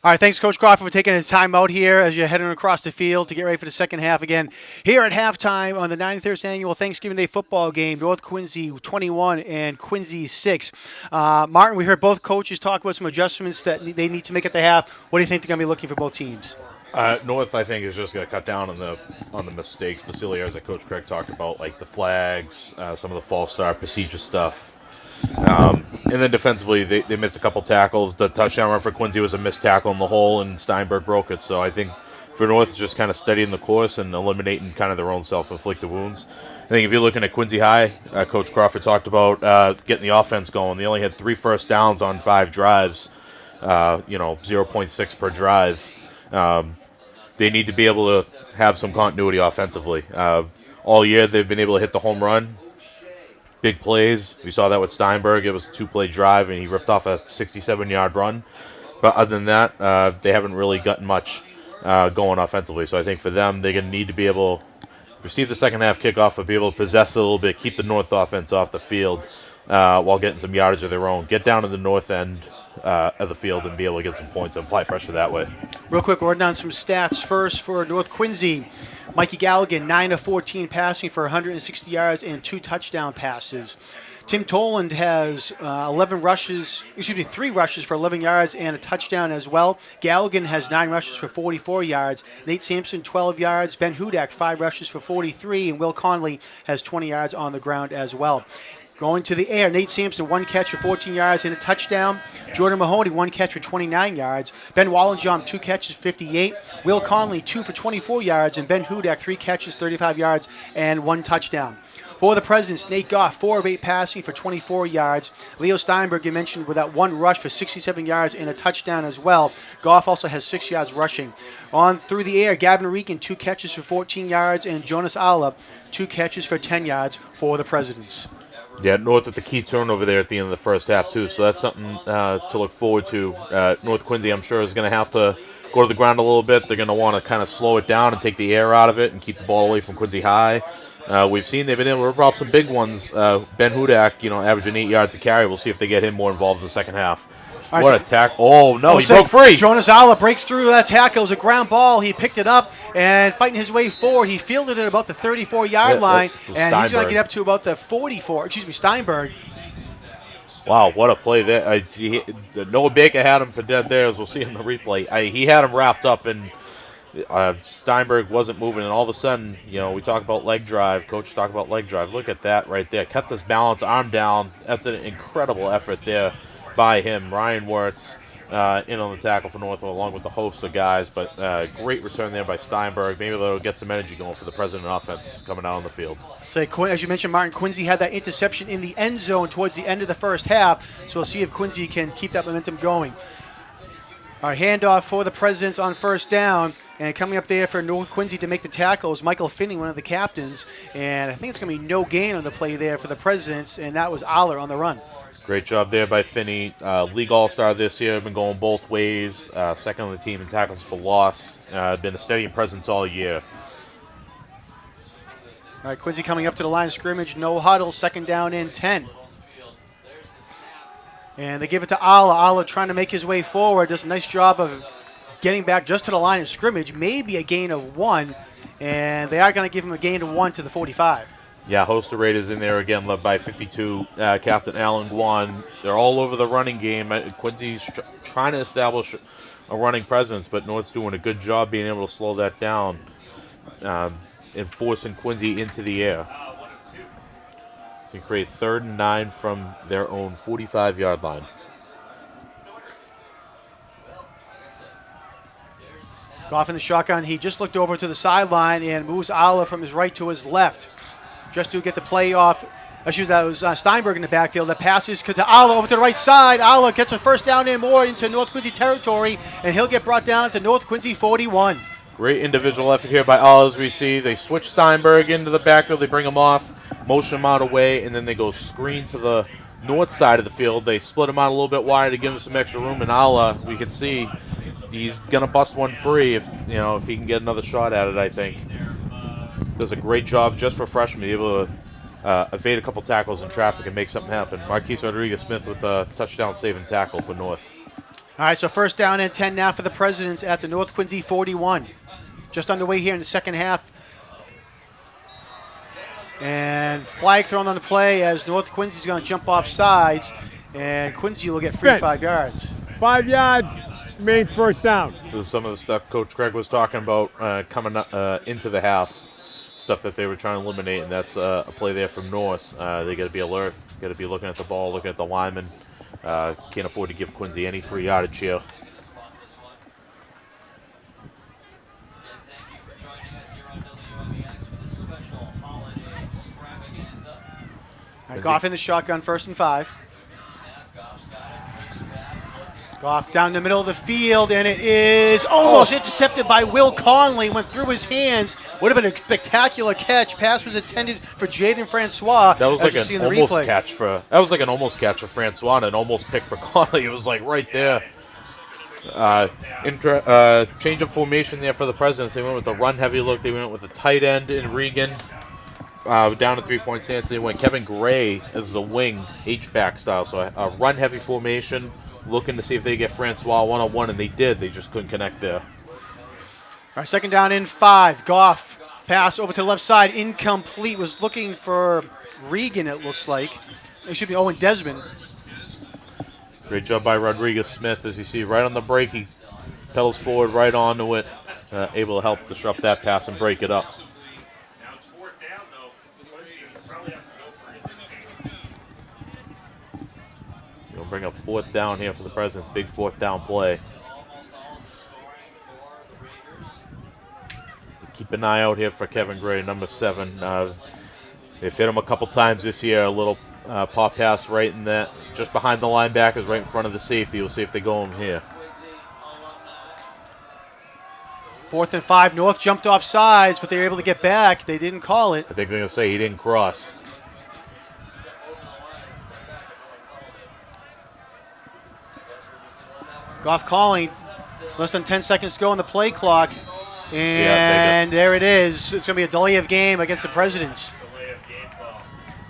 Speaker 3: All right, thanks, Coach Crawford, for taking his time out here as you're heading across the field to get ready for the second half again. Here at halftime on the 93rd Annual Thanksgiving Day football game, North Quincy 21 and Quincy 6. Martin, we heard both coaches talk about some adjustments that they need to make at the half. What do you think they're going to be looking for both teams?
Speaker 23: North, I think, is just going to cut down on the mistakes, the silly errors that Coach Craig talked about, like the flags, some of the false start procedure stuff. And then defensively, they missed a couple tackles. The touchdown run for Quincy was a missed tackle in the hole, and Steinberg broke it. So I think for North, it's just kind of studying the course and eliminating kind of their own self-inflicted wounds. I think if you're looking at Quincy High, Coach Crawford talked about getting the offense going. They only had 3 first downs on 5 drives, 0.6 per drive. They need to be able to have some continuity offensively. All year, they've been able to hit the home run. Big plays. We saw that with Steinberg. It was a 2-play drive, and he ripped off a 67-yard run. But other than that, they haven't really gotten much going offensively. So I think for them, they're going to need to be able to receive the second half kickoff, but be able to possess it a little bit, keep the North offense off the field while getting some yardage of their own. Get down to the north end of the field and be able to get some points and apply pressure that way.
Speaker 3: Real quick, we're down some stats first for North Quincy. Mikey Galligan, 9 of 14 passing for 160 yards and 2 touchdown passes. Tim Toland has 3 rushes for 11 yards and a touchdown as well. Galligan has 9 rushes for 44 yards. Nate Sampson, 12 yards. Ben Hudak, 5 rushes for 43. And Will Conley has 20 yards on the ground as well. Going to the air, Nate Sampson, 1 catch for 14 yards and a touchdown. Jordan Mahoney, 1 catch for 29 yards. Ben Wallenjom, 2 catches, 58. Will Conley, 2 for 24 yards. And Ben Hudak, 3 catches, 35 yards, and 1 touchdown. For the Presidents, Nate Goff, 4 of 8 passing for 24 yards. Leo Steinberg, you mentioned, with that 1 rush for 67 yards and a touchdown as well. Goff also has 6 yards rushing. On through the air, Gavin Regan, 2 catches for 14 yards. And Jonas Ala, 2 catches for 10 yards for the Presidents.
Speaker 23: Yeah, North with the key turnover there at the end of the first half, too. So that's something to look forward to. North Quincy, I'm sure, is going to have to go to the ground a little bit. They're going to want to kind of slow it down and take the air out of it and keep the ball away from Quincy High. We've seen they've been able to rip off some big ones. Ben Hudak, averaging 8 yards a carry. We'll see if they get him more involved in the second half. What a tackle. Oh, no, he broke free.
Speaker 3: Jonas Ala breaks through that tackle. It was a ground ball. He picked it up and fighting his way forward. He fielded it about the 34-yard line, and he's going to get up to about the 44. Steinberg.
Speaker 23: Wow, what a play there. Noah Baker had him for dead there, as we'll see in the replay. He had him wrapped up, and Steinberg wasn't moving, and all of a sudden, we talk about leg drive. Coach talked about leg drive. Look at that right there. Kept his balance, arm down. That's an incredible effort there by him. Ryan Wirtz in on the tackle for North, along with the host of guys, but great return there by Steinberg. Maybe they'll get some energy going for the President offense coming out on the field.
Speaker 3: So, as you mentioned, Martin, Quincy had that interception in the end zone towards the end of the first half, so we'll see if Quincy can keep that momentum going. Our handoff for the Presidents on first down, and coming up there for North Quincy to make the tackle is Michael Finney, one of the captains, and I think it's going to be no gain on the play there for the Presidents, and that was Aller on the run.
Speaker 23: Great job there by Finney. League All-Star this year, been going both ways. Second on the team in tackles for loss. Been a steady presence all year.
Speaker 3: All right, Quincy coming up to the line of scrimmage. No huddle, second down and 10. And they give it to Ala. Ala trying to make his way forward. Does a nice job of getting back just to the line of scrimmage. Maybe a gain of 1. And they are going to give him a gain of 1 to the 45.
Speaker 23: Yeah, host of Raiders in there again, led by 52, Captain Alan Guan. They're all over the running game. Quincy's trying to establish a running presence, but North's doing a good job being able to slow that down and forcing Quincy into the air. To create 3rd and 9 from their own 45-yard line.
Speaker 3: Goff in the shotgun. He just looked over to the sideline and moves Alla from his right to his left, just to get the play off. Actually, that was Steinberg in the backfield. That passes to Alla over to the right side. Alla gets a first down and more into North Quincy territory, and he'll get brought down to North Quincy 41.
Speaker 23: Great individual effort here by Alla, as we see. They switch Steinberg into the backfield. They bring him off, motion him out away, and then they go screen to the north side of the field. They split him out a little bit wider to give him some extra room. And Alla, we can see, he's gonna bust one free if he can get another shot at it. I think does a great job just for freshmen to be able to evade a couple tackles in traffic and make something happen. Marquise Rodriguez-Smith with a touchdown saving tackle for North.
Speaker 3: All right, so first down and 10 now for the Presidents at the North Quincy 41. Just underway here in the second half. And flag thrown on the play as North Quincy's going to jump off sides, and Quincy will get free 5 yards.
Speaker 24: 5 yards means first down.
Speaker 23: This is some of the stuff Coach Craig was talking about coming into the half. Stuff that they were trying to eliminate, and that's a play there from North. They got to be alert, got to be looking at the ball, looking at the linemen. Can't afford to give Quincy any free yardage here.
Speaker 3: All right, Goff in the shotgun, 1st and 5. Goff down the middle of the field, and it is almost intercepted by Will Conley. Went through his hands. Would have been a spectacular catch. Pass was intended for Jaden Francois.
Speaker 23: That was like an almost catch for. That was like an almost catch for Francois and an almost pick for Conley. It was like right there. Change of formation there for the Presidents. They went with a run-heavy look. They went with a tight end in Regan. Down to 3-point stance. They went Kevin Gray as the wing, H-back style. So a run-heavy formation. Looking to see if they get Francois one-on-one, and they did. They just couldn't connect there.
Speaker 3: All right, 2nd down and 5. Goff pass over to the left side, incomplete. Was looking for Regan, it looks like. It should be Owen Desmond.
Speaker 23: Great job by Rodriguez-Smith. As you see, right on the break, he pedals forward right onto it, able to help disrupt that pass and break it up. We'll bring up 4th down here for the Presidents. Big 4th down play. Keep an eye out here for Kevin Gray, number 7. They've hit him a couple times this year. A little pop pass right in that, just behind the linebackers, right in front of the safety. We'll see if they go him here.
Speaker 3: 4th and 5. North jumped off sides, but they were able to get back. They didn't call it.
Speaker 23: I think they're going to say he didn't cross.
Speaker 3: Goff calling. Less than 10 seconds to go on the play clock. And there it is. It's going to be a delay of game against the Presidents.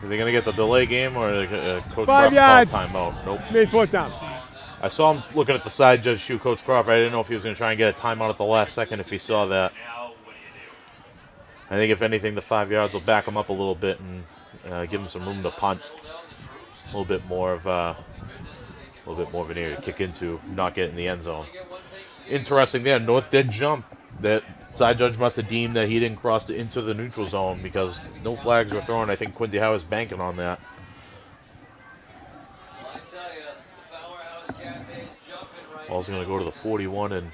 Speaker 23: Are they going to get the delay game or Coach
Speaker 24: 5
Speaker 23: Crawford
Speaker 24: yards.
Speaker 23: call timeout? Nope.
Speaker 24: Made 4th down.
Speaker 23: I saw him looking at the side judge shoot Coach Crawford. I didn't know if he was going to try and get a timeout at the last second if he saw that. I think if anything, the 5 yards will back him up a little bit and give him some room to punt. A little bit more of an area to kick into, not get in the end zone. Interesting there. North did jump. That side judge must have deemed that he didn't cross into the neutral zone because no flags were thrown. I think Quincy High was banking on that. Ball's going to go to the 41 and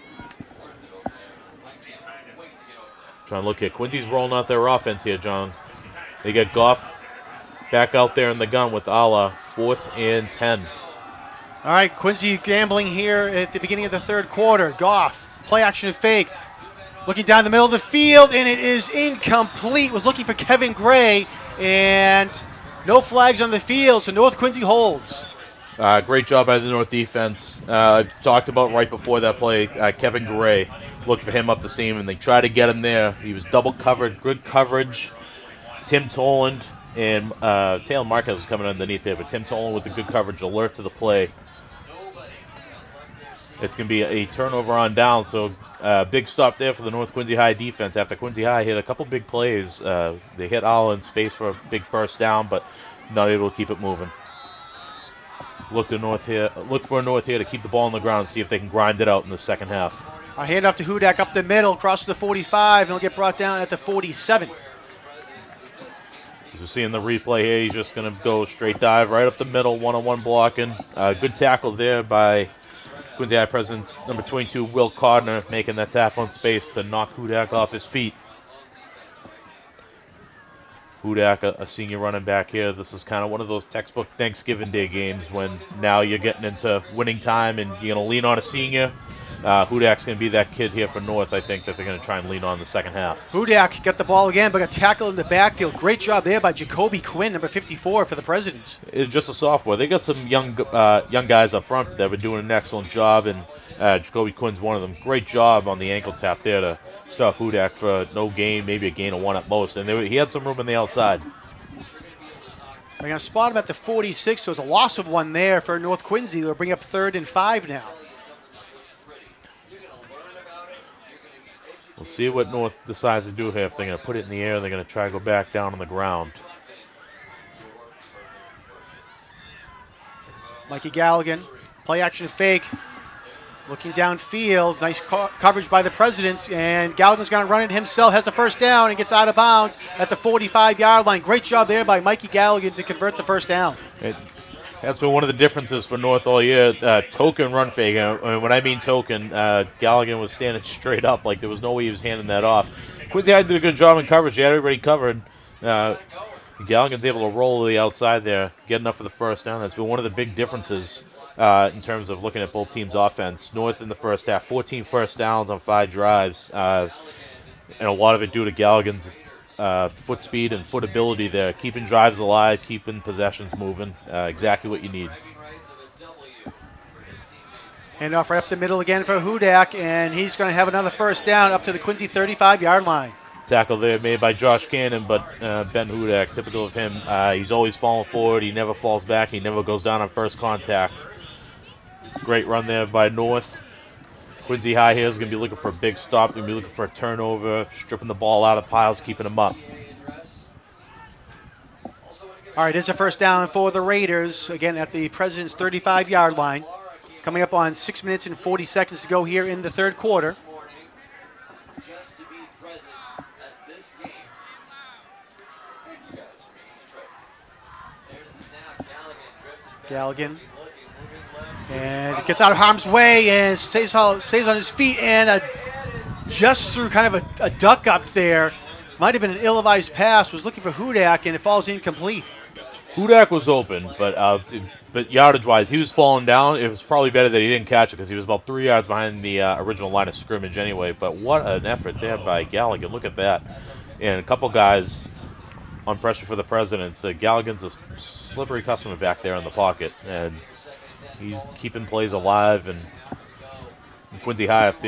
Speaker 23: try and look at Quincy's rolling out their offense here, John. They get Goff back out there in the gun with Alla, 4th and 10.
Speaker 3: All right, Quincy gambling here at the beginning of the 3rd quarter. Goff, play action fake. Looking down the middle of the field, and it is incomplete. Was looking for Kevin Gray, and no flags on the field, so North Quincy holds.
Speaker 23: Great job by the North defense. Talked about right before that play, Kevin Gray. Looked for him up the seam, and they tried to get him there. He was double covered, good coverage. Tim Toland and Taylor Marquez was coming underneath there, but Tim Toland with the good coverage, alert to the play. It's going to be a turnover on down, so big stop there for the North Quincy High defense. After Quincy High hit a couple big plays, they hit all in space for a big first down, but not able to keep it moving. Look for North here to keep the ball on the ground and see if they can grind it out in the second half.
Speaker 3: A handoff to Hudak up the middle, across the 45, and he'll get brought down at the 47.
Speaker 23: As we see in the replay here, he's just going to go straight dive right up the middle, one-on-one blocking. Good tackle there by Quincy High President's number 22, Will Codner, making that tackle in space to knock Hudak off his feet. Hudak, a senior running back here. This is kind of one of those textbook Thanksgiving Day games when now you're getting into winning time and you're going to lean on a senior. Hudak's going to be that kid here for North, I think, that they're going to try and lean on the second half.
Speaker 3: Hudak got the ball again, but got tackled in the backfield. Great job there by Jacoby Quinn, number 54 for the Presidents.
Speaker 23: It's just a sophomore. They got some young guys up front that have been doing an excellent job, and Jacoby Quinn's one of them. Great job on the ankle tap there to stop Hudak for no gain, maybe a gain of 1 at most. And he had some room on the outside.
Speaker 3: They're going to spot him at the 46, so it's a loss of 1 there for North Quincy. They'll bring up 3rd and 5 now.
Speaker 23: We'll see what North decides to do here. If they're going to put it in the air, they're going to try to go back down on the ground.
Speaker 3: Mikey Galligan, play action fake. Looking downfield, nice coverage by the Presidents, and Galligan's going to run it himself, has the first down, and gets out of bounds at the 45-yard line. Great job there by Mikey Galligan to convert the first down.
Speaker 23: That's been one of the differences for North all year. Token run fake. And when I mean token, Galligan was standing straight up like there was no way he was handing that off. Quincy High did a good job in coverage. He had everybody covered. Galligan's able to roll to the outside there, get enough for the first down. That's been one of the big differences in terms of looking at both teams' offense. North in the first half, 14 first downs on 5 drives, and a lot of it due to Galligan's foot speed and foot ability there, keeping drives alive, keeping possessions moving, exactly what you need.
Speaker 3: Handoff right up the middle again for Hudak, and he's going to have another first down up to the Quincy 35-yard line.
Speaker 23: Tackle there made by Josh Cannon, but Ben Hudak, typical of him, he's always falling forward. He never falls back. He never goes down on first contact. Great run there by North. Quincy High here is going to be looking for a big stop. They're going to be looking for a turnover, stripping the ball out of piles, keeping them up.
Speaker 3: All right, it's a first down for the Raiders, again at the President's 35-yard line. Coming up on 6 minutes and 40 seconds to go here in the third quarter. Galligan. And gets out of harm's way and stays on his feet, and just through kind of a duck up there. Might have been an ill-advised pass, was looking for Hudak, and it falls incomplete.
Speaker 23: Hudak was open, but yardage-wise, he was falling down. It was probably better that he didn't catch it because he was about 3 yards behind the original line of scrimmage anyway. But what an effort there by Galligan. Look at that. And a couple guys on pressure for the Presidents. Galligan's a slippery customer back there in the pocket, and he's keeping plays alive. And Quincy High, if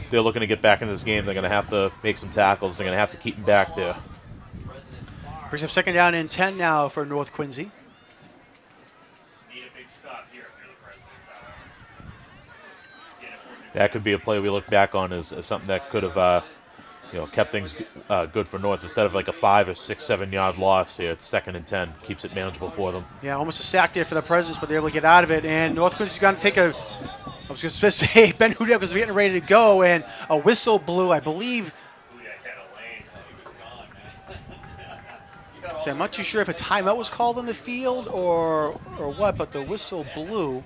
Speaker 23: they're looking to get back in this game, they're going to have to make some tackles. They're going to have to keep him back there.
Speaker 3: Brings up 2nd down and 10 now for North Quincy.
Speaker 23: That could be a play we look back on as something that could have kept things good for North. Instead of like a 5 or 6, 7 yard loss here, it's 2nd and 10. Keeps it manageable for them.
Speaker 3: Yeah, almost a sack there for the Presidents, but they're able to get out of it. And North Quincy's going to take I was going to say, Ben Hudak was getting ready to go, and a whistle blew, I believe. So I'm not too sure if a timeout was called on the field or what, but the whistle blew.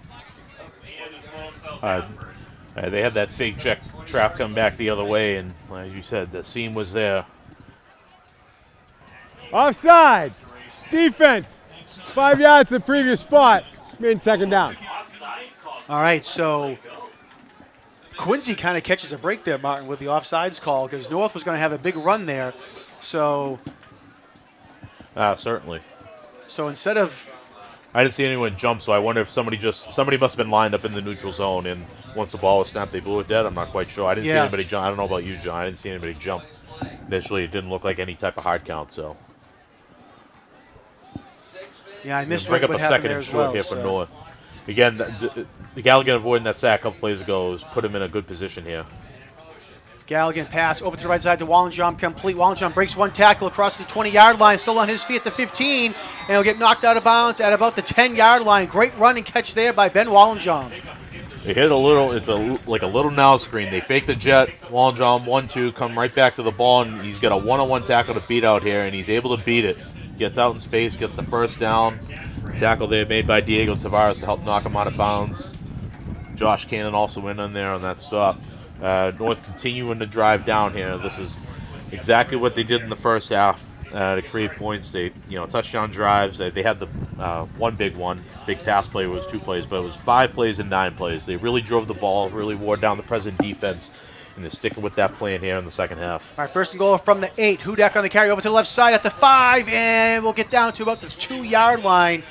Speaker 23: They had that fake check trap come back the other way, and as you said, the seam was there.
Speaker 24: Offside. Defense. 5 yards to the previous spot. Made 2nd down.
Speaker 3: All right, so Quincy kind of catches a break there, Martin, with the offsides call, because North was going to have a big run there. So
Speaker 23: certainly.
Speaker 3: So instead of,
Speaker 23: I didn't see anyone jump, so I wonder if somebody must have been lined up in the neutral zone, and once the ball was snapped, they blew it dead. I'm not quite sure. I didn't see anybody jump. I don't know about you, John. I didn't see anybody jump. Initially, it didn't look like any type of hard count. So
Speaker 3: yeah, I missed
Speaker 23: bring
Speaker 3: what
Speaker 23: up a
Speaker 3: happened
Speaker 23: 2nd
Speaker 3: there
Speaker 23: and
Speaker 3: as
Speaker 23: short
Speaker 3: well.
Speaker 23: here for North. Again, the Galligan avoiding that sack a couple plays ago has put him in a good position here.
Speaker 3: Galligan pass over to the right side to Wallenjom, complete. Wallenjom breaks one tackle across the 20-yard line, still on his feet at the 15, and he'll get knocked out of bounds at about the 10-yard line. Great run and catch there by Ben Wallenjom.
Speaker 23: They hit a little, like a little now screen. They fake the jet, Wallenjom 1-2, come right back to the ball, and he's got a one-on-one tackle to beat out here, and he's able to beat it. Gets out in space, gets the first down. Tackle there made by Diego Tavares to help knock him out of bounds. Josh Cannon also in on there on that stop. North continuing to drive down here. This is exactly what they did in the first half to create points. They, touchdown drives. They had the big pass play was 2 plays, but it was 5 plays and 9 plays. They really drove the ball, really wore down the present defense, and they're sticking with that plan here in the second half.
Speaker 3: All right, first and goal from the 8. Hudak on the carry over to the left side at the 5, and we'll get down to about the 2-yard line.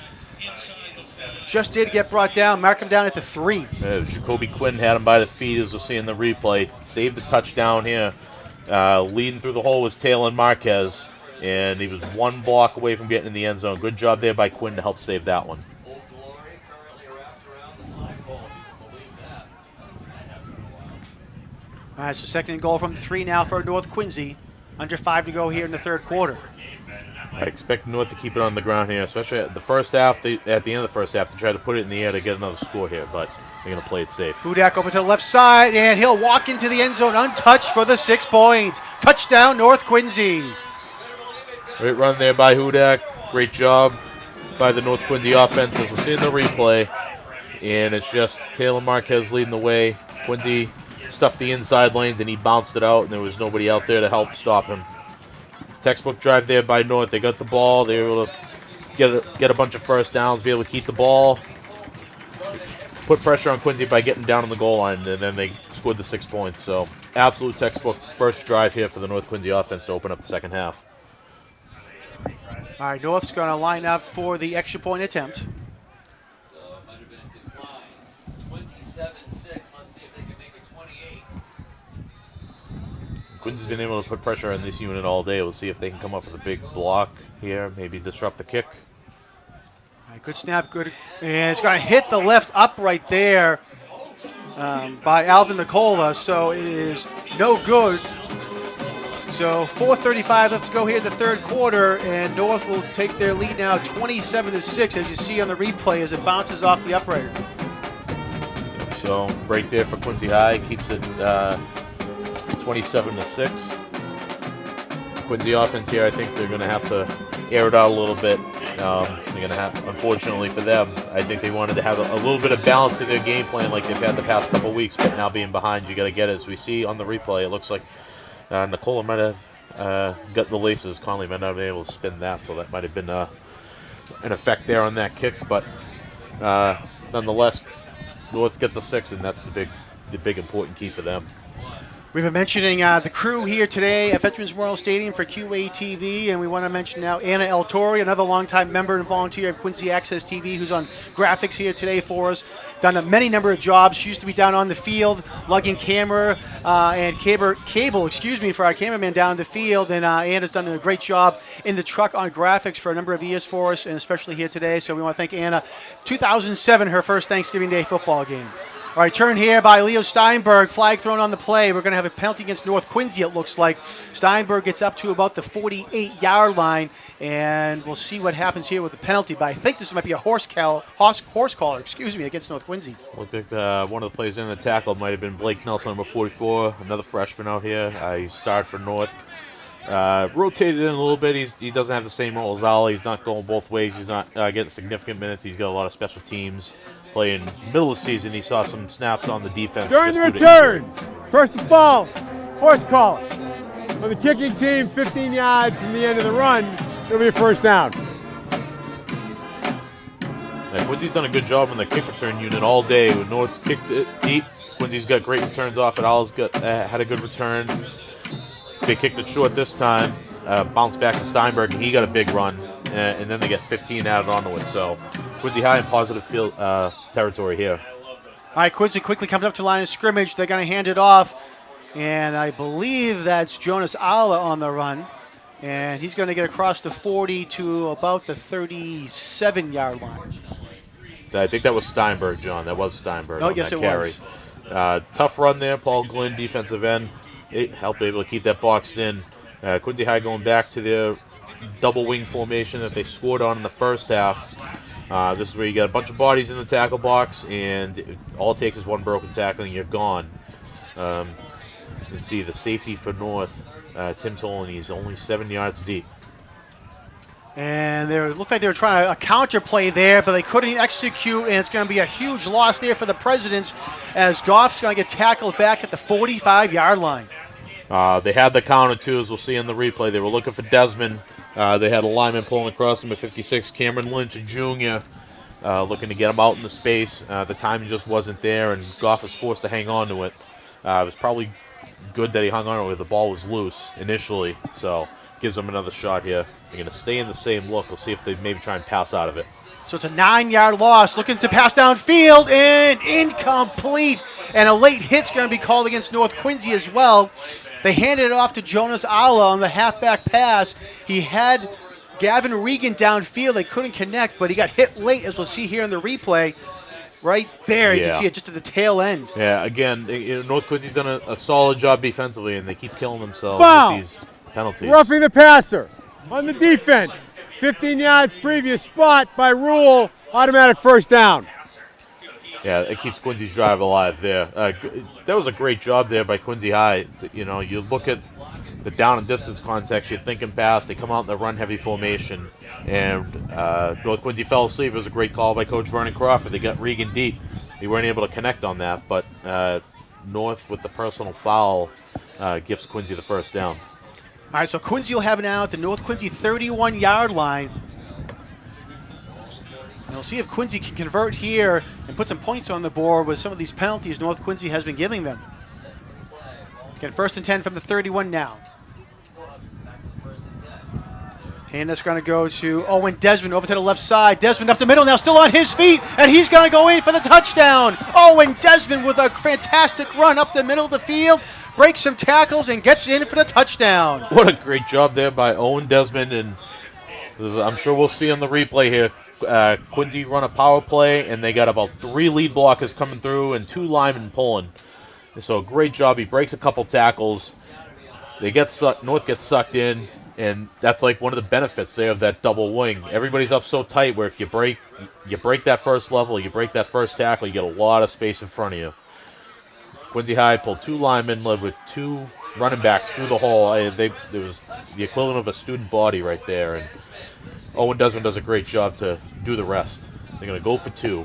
Speaker 3: Just did get brought down. Mark him down at the 3.
Speaker 23: Jacoby Quinn had him by the feet, as we'll see in the replay. Saved the touchdown here. Leading through the hole was Taylor Marquez, and he was 1 block away from getting in the end zone. Good job there by Quinn to help save that one.
Speaker 3: All right, so second and goal from the 3 now for North Quincy. Under 5 to go here in the third quarter.
Speaker 23: I expect North to keep it on the ground here, especially at the first half. At the end of the first half, to try to put it in the air to get another score here, but they're going to play it safe.
Speaker 3: Hudak over to the left side, and he'll walk into the end zone untouched for the 6 points. Touchdown, North Quincy.
Speaker 23: Great run there by Hudak. Great job by the North Quincy offense, as we'll see in the replay. And it's just Taylor Marquez leading the way. Quincy stuffed the inside lanes, and he bounced it out, and there was nobody out there to help stop him. Textbook drive there by North. They got the ball. They were able to get a bunch of first downs, be able to keep the ball, put pressure on Quincy by getting down on the goal line, and then they scored the 6 points. So absolute textbook first drive here for the North Quincy offense to open up the second half.
Speaker 3: All right, North's going to line up for the extra point attempt.
Speaker 23: Quincy's been able to put pressure on this unit all day. We'll see if they can come up with a big block here, maybe disrupt the kick.
Speaker 3: All right, good snap, good. And it's going to hit the left upright there by Alvin Nicola, so it is no good. So 4:35 left to go here in the third quarter, and North will take their lead now 27-6, as you see on the replay as it bounces off the upright.
Speaker 23: So break there for Quincy High, keeps it 27-6. Quincy offense here, I think they're going to have to air it out a little bit. They're going to have, unfortunately for them, I think they wanted to have a little bit of balance to their game plan like they've had the past couple weeks, but now being behind, you got to get it. As we see on the replay, it looks like Nicola might have got the laces. Conley might not have been able to spin that, so that might have been an effect there on that kick. But nonetheless, North get the 6, and that's the big important key for them.
Speaker 3: We've been mentioning the crew here today at Veterans Memorial Stadium for QATV, and we want to mention now Anna El Tori, another longtime member and volunteer of Quincy Access TV, who's on graphics here today for us. Done a many number of jobs. She used to be down on the field, lugging camera and cable, for our cameraman down the field, and Anna's done a great job in the truck on graphics for a number of years for us, and especially here today. So we want to thank Anna. 2007, her first Thanksgiving Day football game. All right, turn here by Leo Steinberg. Flag thrown on the play. We're going to have a penalty against North Quincy, it looks like. Steinberg gets up to about the 48-yard line, and we'll see what happens here with the penalty. But I think this might be a horse collar, against North Quincy.
Speaker 23: Looked like one of the players in the tackle might have been Blake Nelson, number 44, another freshman out here. He started for North. Rotated in a little bit. He doesn't have the same role as Ali. He's not going both ways. He's not getting significant minutes. He's got a lot of special teams. Playing middle of the season, he saw some snaps on the defense.
Speaker 24: During the return, first and fall, horse collar. For the kicking team, 15 yards from the end of the run, it'll be a first down.
Speaker 23: Yeah, Quincy's done a good job on the kick return unit all day. When North's kicked it deep, Quincy's got great returns off it. Al's had a good return. They kicked it short this time. Bounced back to Steinberg, and he got a big run. And then they get 15 added onto it. So Quincy High in positive field territory here.
Speaker 3: All right, Quincy quickly comes up to line of scrimmage. They're going to hand it off, and I believe that's Jonas Ala on the run. And he's going to get across the 40 to about the 37-yard line.
Speaker 23: I think that was Steinberg, John. That was Steinberg.
Speaker 3: Oh, yes, it
Speaker 23: carry.
Speaker 3: was.
Speaker 23: Tough run there. Paul Glynn, defensive end, helped able to keep that boxed in. Quincy High going back to their double wing formation that they scored on in the first half. This is where you got a bunch of bodies in the tackle box, and all it takes is one broken tackle and you're gone. You can see the safety for North, Tim Tolan, he's only 7 yards deep.
Speaker 3: And it looked like they were trying a counter play there, but they couldn't execute, and it's going to be a huge loss there for the Presidents as Goff's going to get tackled back at the 45-yard line.
Speaker 11: They had the counter, too, as we'll see in the replay. They were looking for Desmond. They had a lineman pulling across him at 56, Cameron Lynch Jr., looking to get him out in the space. The timing just wasn't there, and Goff was forced to hang on to it. It was probably good that he hung on to it. The ball was loose initially, so gives them another shot here. They're going to stay in the same look. We'll see if they maybe try and pass out of it.
Speaker 3: So it's a 9-yard loss, looking to pass downfield, and incomplete. And a late hit's going to be called against North Quincy as well. They handed it off to Jonas Alla on the halfback pass. He had Gavin Regan downfield. They couldn't connect, but he got hit late, as we'll see here in the replay. Right there, you can see it just at the tail end.
Speaker 11: Yeah, again, North Quincy's done a solid job defensively, and they keep killing themselves
Speaker 24: Foul.
Speaker 11: with these penalties.
Speaker 24: Roughing the passer on the defense. 15 yards previous spot by rule. Automatic first down.
Speaker 11: Yeah, it keeps Quincy's drive alive there. That was a great job there by Quincy High. You know, you look at the down and distance context, you're thinking pass, they come out in the run-heavy formation, and North Quincy fell asleep. It was a great call by Coach Vernon Crawford. They got Regan deep. They weren't able to connect on that, but North with the personal foul gives Quincy the first down.
Speaker 3: All right, so Quincy will have it now at the North Quincy 31-yard line. And we'll see if Quincy can convert here and put some points on the board with some of these penalties North Quincy has been giving them. Again, 1st and 10 from the 31 now. And that's going to go to Owen Desmond over to the left side. Desmond up the middle now, still on his feet, and he's going to go in for the touchdown. Owen Desmond with a fantastic run up the middle of the field, breaks some tackles, and gets in for the touchdown.
Speaker 11: What a great job there by Owen Desmond, and I'm sure we'll see on the replay here. Quincy run a power play, and they got about 3 lead blockers coming through and 2 linemen pulling. So great job. He breaks a couple tackles. They get North gets sucked in, and that's like one of the benefits there of that double wing. Everybody's up so tight where if you break that first level, you break that first tackle, you get a lot of space in front of you. Quincy High pulled 2 linemen, led with 2 running backs through the hole. There was the equivalent of a student body right there, and Owen Desmond does a great job to do the rest. They're going to go for 2.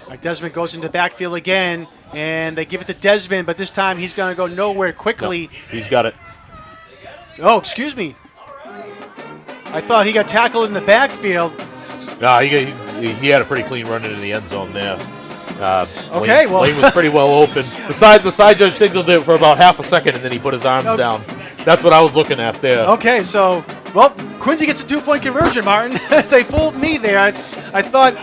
Speaker 3: Right, Desmond goes into the backfield again, and they give it to Desmond, but this time he's going to go nowhere quickly.
Speaker 11: No, he's got it.
Speaker 3: Oh, excuse me. I thought he got tackled in the backfield.
Speaker 11: No, he had a pretty clean run into the end zone there.
Speaker 3: Okay,
Speaker 11: Lane was pretty well open. The side judge signaled it for about half a second, and then he put his arms down. That's what I was looking at there.
Speaker 3: Okay, so, well, Quincy gets a 2-point conversion, Martin. They fooled me there. I thought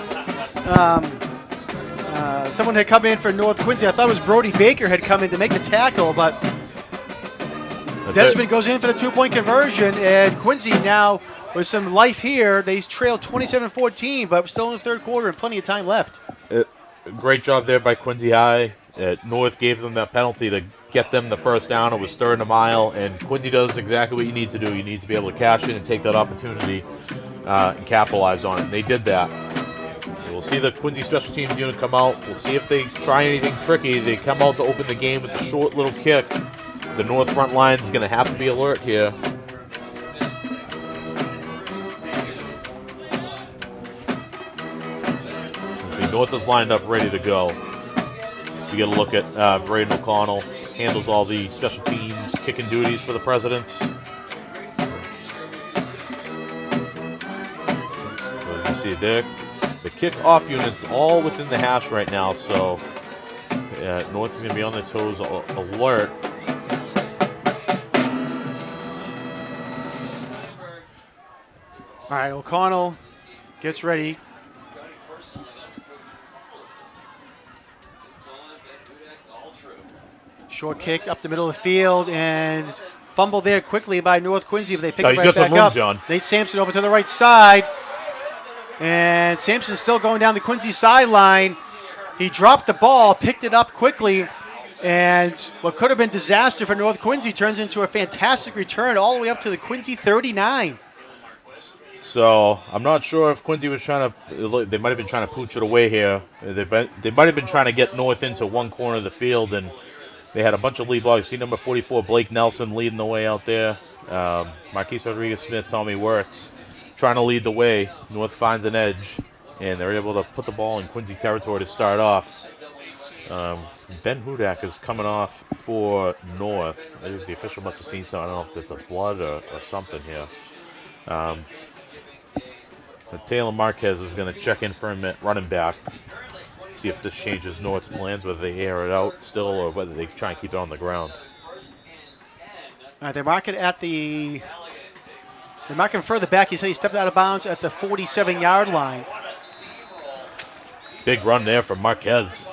Speaker 3: someone had come in for North Quincy. I thought it was Brody Baker had come in to make the tackle, but Desmond goes in for the 2-point conversion, and Quincy now with some life here. They trailed 27-14, but we're still in the third quarter and plenty of time left.
Speaker 11: Great job there by Quincy High. North gave them that penalty to get them the first down. It was 3rd and a mile, and Quincy does exactly what you need to do. You need to be able to cash in and take that opportunity and capitalize on it. And they did that. We'll see the Quincy special teams unit come out. We'll see if they try anything tricky. They come out to open the game with the short little kick. The North front line is going to have to be alert here. See, North is lined up ready to go. We get a look at Braden O'Connell. Handles all the special teams kicking duties for the Presidents. So as you see there, the kick-off unit's all within the hash right now, so North is going to be on their toes, alert.
Speaker 3: All right, O'Connell gets ready. Short kick up the middle of the field, and fumbled there quickly by North Quincy, but they pick it right back up.
Speaker 11: John.
Speaker 3: Nate Sampson over to the right side, and Sampson's still going down the Quincy sideline. He dropped the ball, picked it up quickly, and what could have been disaster for North Quincy turns into a fantastic return all the way up to the Quincy 39.
Speaker 11: So I'm not sure if Quincy was trying to. They might have been trying to pooch it away here. They might have been trying to get North into one corner of the field, and They had a bunch of lead blocks. See number 44, Blake Nelson, leading the way out there. Marquise Rodriguez-Smith, Tommy Wirtz trying to lead the way. North finds an edge, and they're able to put the ball in Quincy territory to start off. Ben Hudak is coming off for North. Maybe the official must have seen something. I don't know if it's a blood or something here. Taylor Marquez is going to check in for him at running back. See if this changes North's plans, whether they air it out still or whether they try and keep it on the ground.
Speaker 3: All right, they mark it at the. They mark him further back. He said he stepped out of bounds at the 47-yard line.
Speaker 11: Big run there from Marquez.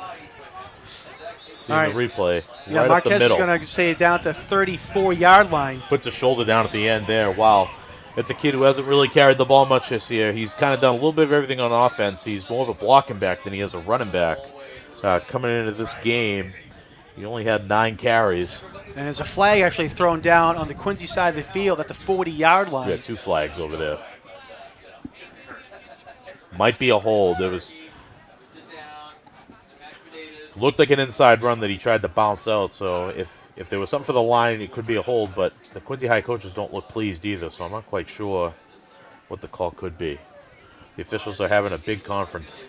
Speaker 11: See
Speaker 3: All
Speaker 11: the replay.
Speaker 3: Yeah,
Speaker 11: right
Speaker 3: Marquez
Speaker 11: up the
Speaker 3: is
Speaker 11: middle.
Speaker 3: going to say down at the 34-yard line.
Speaker 11: Puts his shoulder down at the end there. Wow. It's a kid who hasn't really carried the ball much this year. He's kind of done a little bit of everything on offense. He's more of a blocking back than he is a running back. Coming into this game, he only had 9 carries.
Speaker 3: And there's a flag actually thrown down on the Quincy side of the field at the 40-yard line.
Speaker 11: We got 2 flags over there. Might be a hold. It was looked like an inside run that he tried to bounce out. So if there was something for the line, it could be a hold. But the Quincy High coaches don't look pleased either, so I'm not quite sure what the call could be. The officials are having a big conference.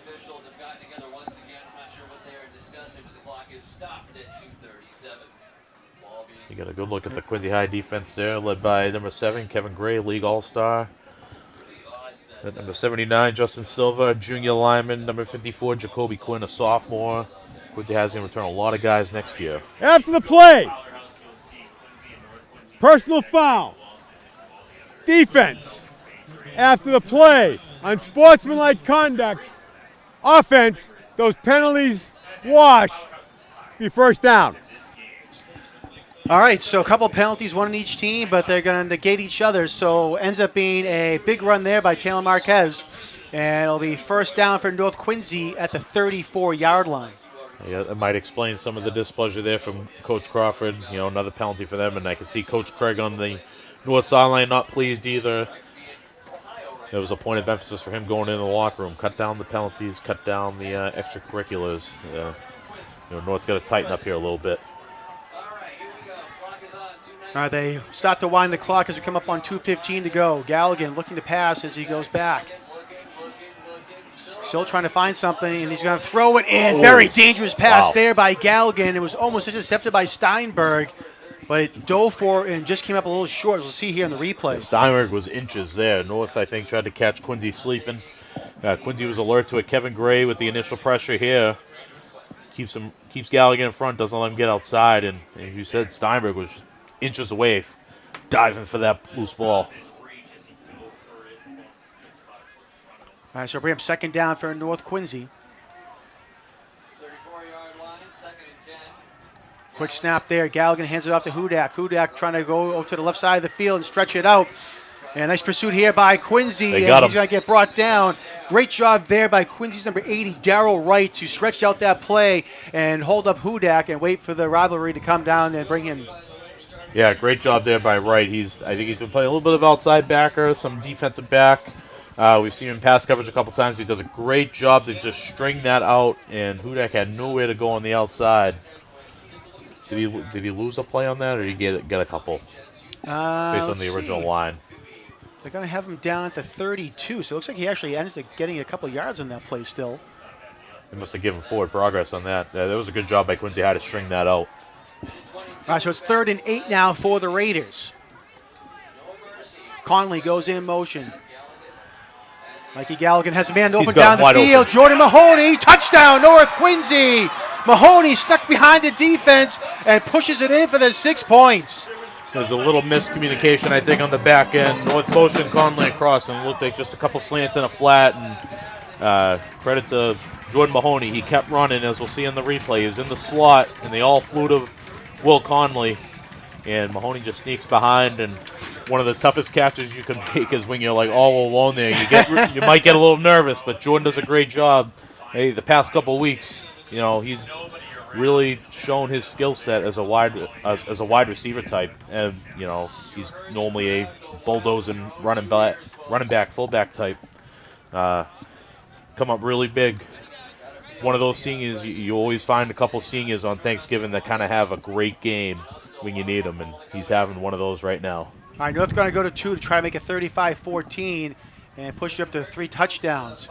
Speaker 11: You got a good look at the Quincy High defense there, led by number 7, Kevin Gray, league all-star. At number 79, Justin Silva, junior lineman. Number 54, Jacoby Quinn, a sophomore. Quincy has going to return a lot of guys next year.
Speaker 24: After the play, personal foul. Defense, after the play, unsportsmanlike conduct. Offense, those penalties wash. Be first down.
Speaker 3: All right, so a couple penalties, one on each team, but they're going to negate each other. So ends up being a big run there by Taylor Marquez, and it'll be first down for North Quincy at the 34-yard line.
Speaker 11: Yeah, that might explain some of the displeasure there from Coach Crawford. You know, another penalty for them, and I can see Coach Craig on the north sideline not pleased either. There was a point of emphasis for him going into the locker room. Cut down the penalties, cut down the extracurriculars. North's got to tighten up here a little bit.
Speaker 3: All right, they start to wind the clock as we come up on 2:15 to go. Galligan looking to pass as he goes back. Still trying to find something, and he's going to throw it in. Very dangerous pass there by Galligan. It was almost intercepted by Steinberg, but it dove for it and just came up a little short, as we'll see here in the replay.
Speaker 11: Steinberg was inches there. North, I think, tried to catch Quincy sleeping. Quincy was alert to it. Kevin Gray with the initial pressure here. Keeps Galligan in front, doesn't let him get outside, and as you said, Steinberg was inches away, diving for that loose ball.
Speaker 3: All right, so bring up second down for North Quincy. Quick snap there. Galligan hands it off to Hudak. Hudak trying to go over to the left side of the field and stretch it out. And nice pursuit here by Quincy.
Speaker 11: They got
Speaker 3: and he's
Speaker 11: him.
Speaker 3: going to get brought down. Great job there by Quincy's number 80, Darryl Wright, to stretch out that play and hold up Hudak and wait for the rivalry to come down and bring him.
Speaker 11: Yeah, great job there by Wright. I think he's been playing a little bit of outside backer, some defensive back. We've seen him in pass coverage a couple times. He does a great job to just string that out, and Hudak had nowhere to go on the outside. Did he lose a play on that, or did he get a couple based on the original line?
Speaker 3: They're going to have him down at the 32, so it looks like he actually ends up getting a couple yards on that play still.
Speaker 11: They must have given forward progress on that. That was a good job by Quincy High to string that out.
Speaker 3: All right, so it's 3rd and 8 now for the Raiders. Conley goes in motion. Mikey Galligan has a man open down the field.
Speaker 11: Open.
Speaker 3: Jordan Mahoney, touchdown, North Quincy. Mahoney stuck behind the defense and pushes it in for the 6 points.
Speaker 11: There's a little miscommunication, I think, on the back end. North motion Conley across, and it looked like just a couple slants and a flat. And credit to Jordan Mahoney. He kept running, as we'll see in the replay. He was in the slot, and they all flew to Will Conley. And Mahoney just sneaks behind, and one of the toughest catches you can make is when you're like all alone there. You might get a little nervous, but Jordan does a great job. Hey, the past couple weeks, he's really shown his skill set as a wide receiver type, and he's normally a bulldozing running back, fullback type. Come up really big.
Speaker 23: one of those seniors, you always find a couple seniors on Thanksgiving that kind of have a great game when you need them, and he's having one of those right now.
Speaker 3: All right, North's going to go to 2 to try to make it 35-14 and push it up to 3 touchdowns.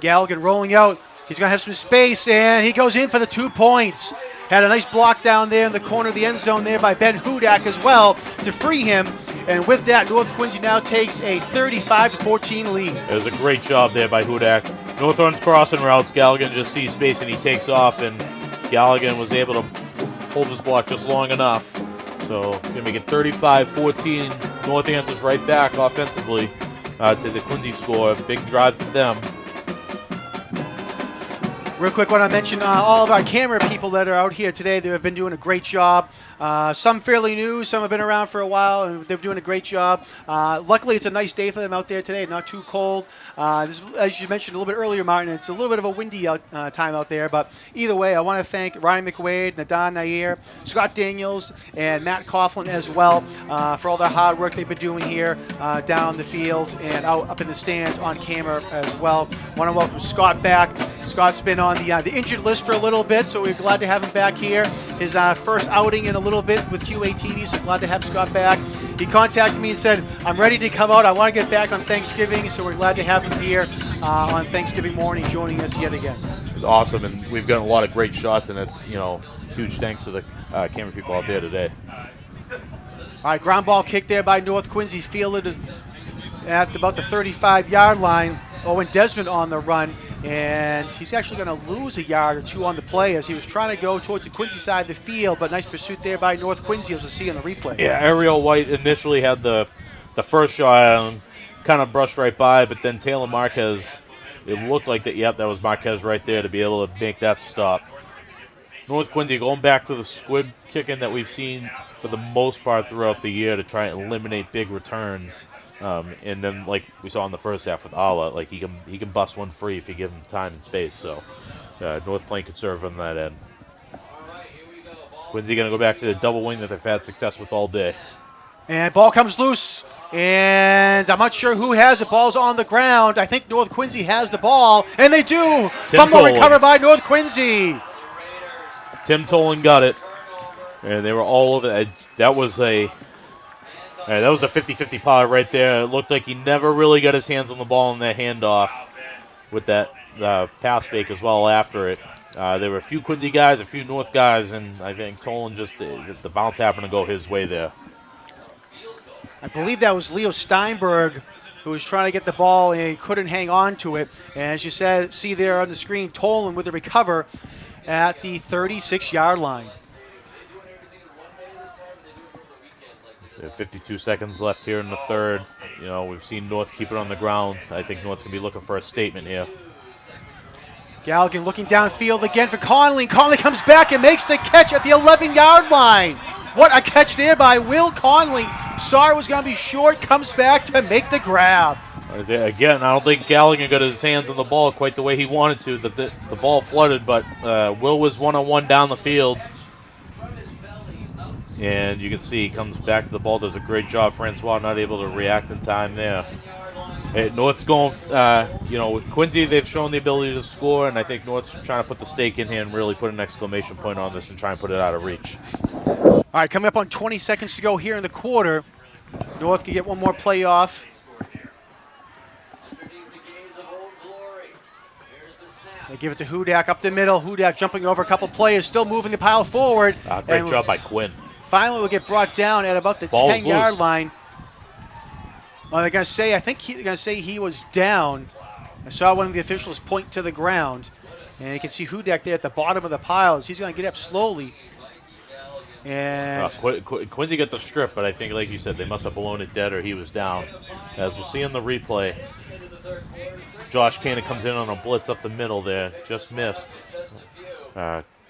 Speaker 3: Galligan rolling out. He's going to have some space, and he goes in for the 2 points. Had a nice block down there in the corner of the end zone there by Ben Hudak as well to free him. And with that, North Quincy now takes a 35-14 lead.
Speaker 23: It was a great job there by Hudak. North runs crossing routes. Galligan just sees space and he takes off, and Galligan was able to hold his block just long enough. So it's going to make it 35-14. North answers right back offensively to the Quincy score. Big drive for them.
Speaker 3: Real quick, want to mention all of our camera people that are out here today. They have been doing a great job. Some fairly new, some have been around for a while, and they're doing a great job. Luckily, it's a nice day for them out there today, not too cold. This, as you mentioned a little bit earlier, Martin, it's a little bit of a windy time out there, but either way, I want to thank Ryan McWade, Nadan Nair, Scott Daniels, and Matt Coughlin as well for all their hard work they've been doing here down on the field and out up in the stands on camera as well. Want to welcome Scott back. Scott's been on the injured list for a little bit, so we're glad to have him back here. His first outing in a little bit with QATV, so glad to have Scott back. He contacted me and said, I'm ready to come out. I want to get back on Thanksgiving, so we're glad to have him here on Thanksgiving morning joining us yet again.
Speaker 23: It's awesome, and we've gotten a lot of great shots, and it's, huge thanks to the camera people out there today.
Speaker 3: All right, ground ball kick there by North Quincy, fielded at about the 35-yard line. Owen Desmond on the run, and he's actually going to lose a yard or 2 on the play as he was trying to go towards the Quincy side of the field, but nice pursuit there by North Quincy as we'll see on the replay.
Speaker 23: Yeah, Ariel White initially had the first shot, kind of brushed right by, but then Taylor Marquez, it looked like that, that was Marquez right there to be able to make that stop. North Quincy going back to the squib kicking that we've seen for the most part throughout the year to try and eliminate big returns. And then, like we saw in the first half with Ala, like he can bust one free if you give him time and space. So North playing conservative on that end. Quincy going to go back to the double wing that they've had success with all day.
Speaker 3: And ball comes loose, and I'm not sure who has it. Ball's on the ground. I think North Quincy has the ball, and they do. Fumble recovered by North Quincy.
Speaker 23: Tim Tolan got it, and they were all over that. That was a 50-50 pilot right there. It looked like he never really got his hands on the ball in that handoff with that pass fake as well after it. There were a few Quincy guys, a few North guys, and I think Tolan just the bounce happened to go his way there.
Speaker 3: I believe that was Leo Steinberg who was trying to get the ball and couldn't hang on to it. And as you see there on the screen, Tolan with the recover at the 36-yard line.
Speaker 23: 52 seconds left here in the third. We've seen North keep it on the ground. I think North's going to be looking for a statement here.
Speaker 3: Galligan looking downfield again for Conley. Conley comes back and makes the catch at the 11-yard line. What a catch there by Will Conley. Saw it was going to be short, comes back to make the grab.
Speaker 23: Again, I don't think Galligan got his hands on the ball quite the way he wanted to. The ball flooded, but Will was one-on-one down the field. And you can see he comes back to the ball, does a great job. Francois not able to react in time there. North's going, with Quincy, they've shown the ability to score, and I think North's trying to put the stake in here and really put an exclamation point on this and try and put it out of reach.
Speaker 3: All right, coming up on 20 seconds to go here in the quarter. North can get one more play off. They give it to Hudak up the middle. Hudak jumping over a couple players, still moving the pile forward.
Speaker 23: Great job by Quinn.
Speaker 3: Finally, we'll get brought down at about the 10-yard line. Well, they're going to say, he was down. I saw one of the officials point to the ground. And you can see Hudak there at the bottom of the pile as he's going to get up slowly. And
Speaker 23: Quincy got the strip, but I think, like you said, they must have blown it dead or he was down. As we'll see in the replay, Josh Cannon comes in on a blitz up the middle there. Just missed.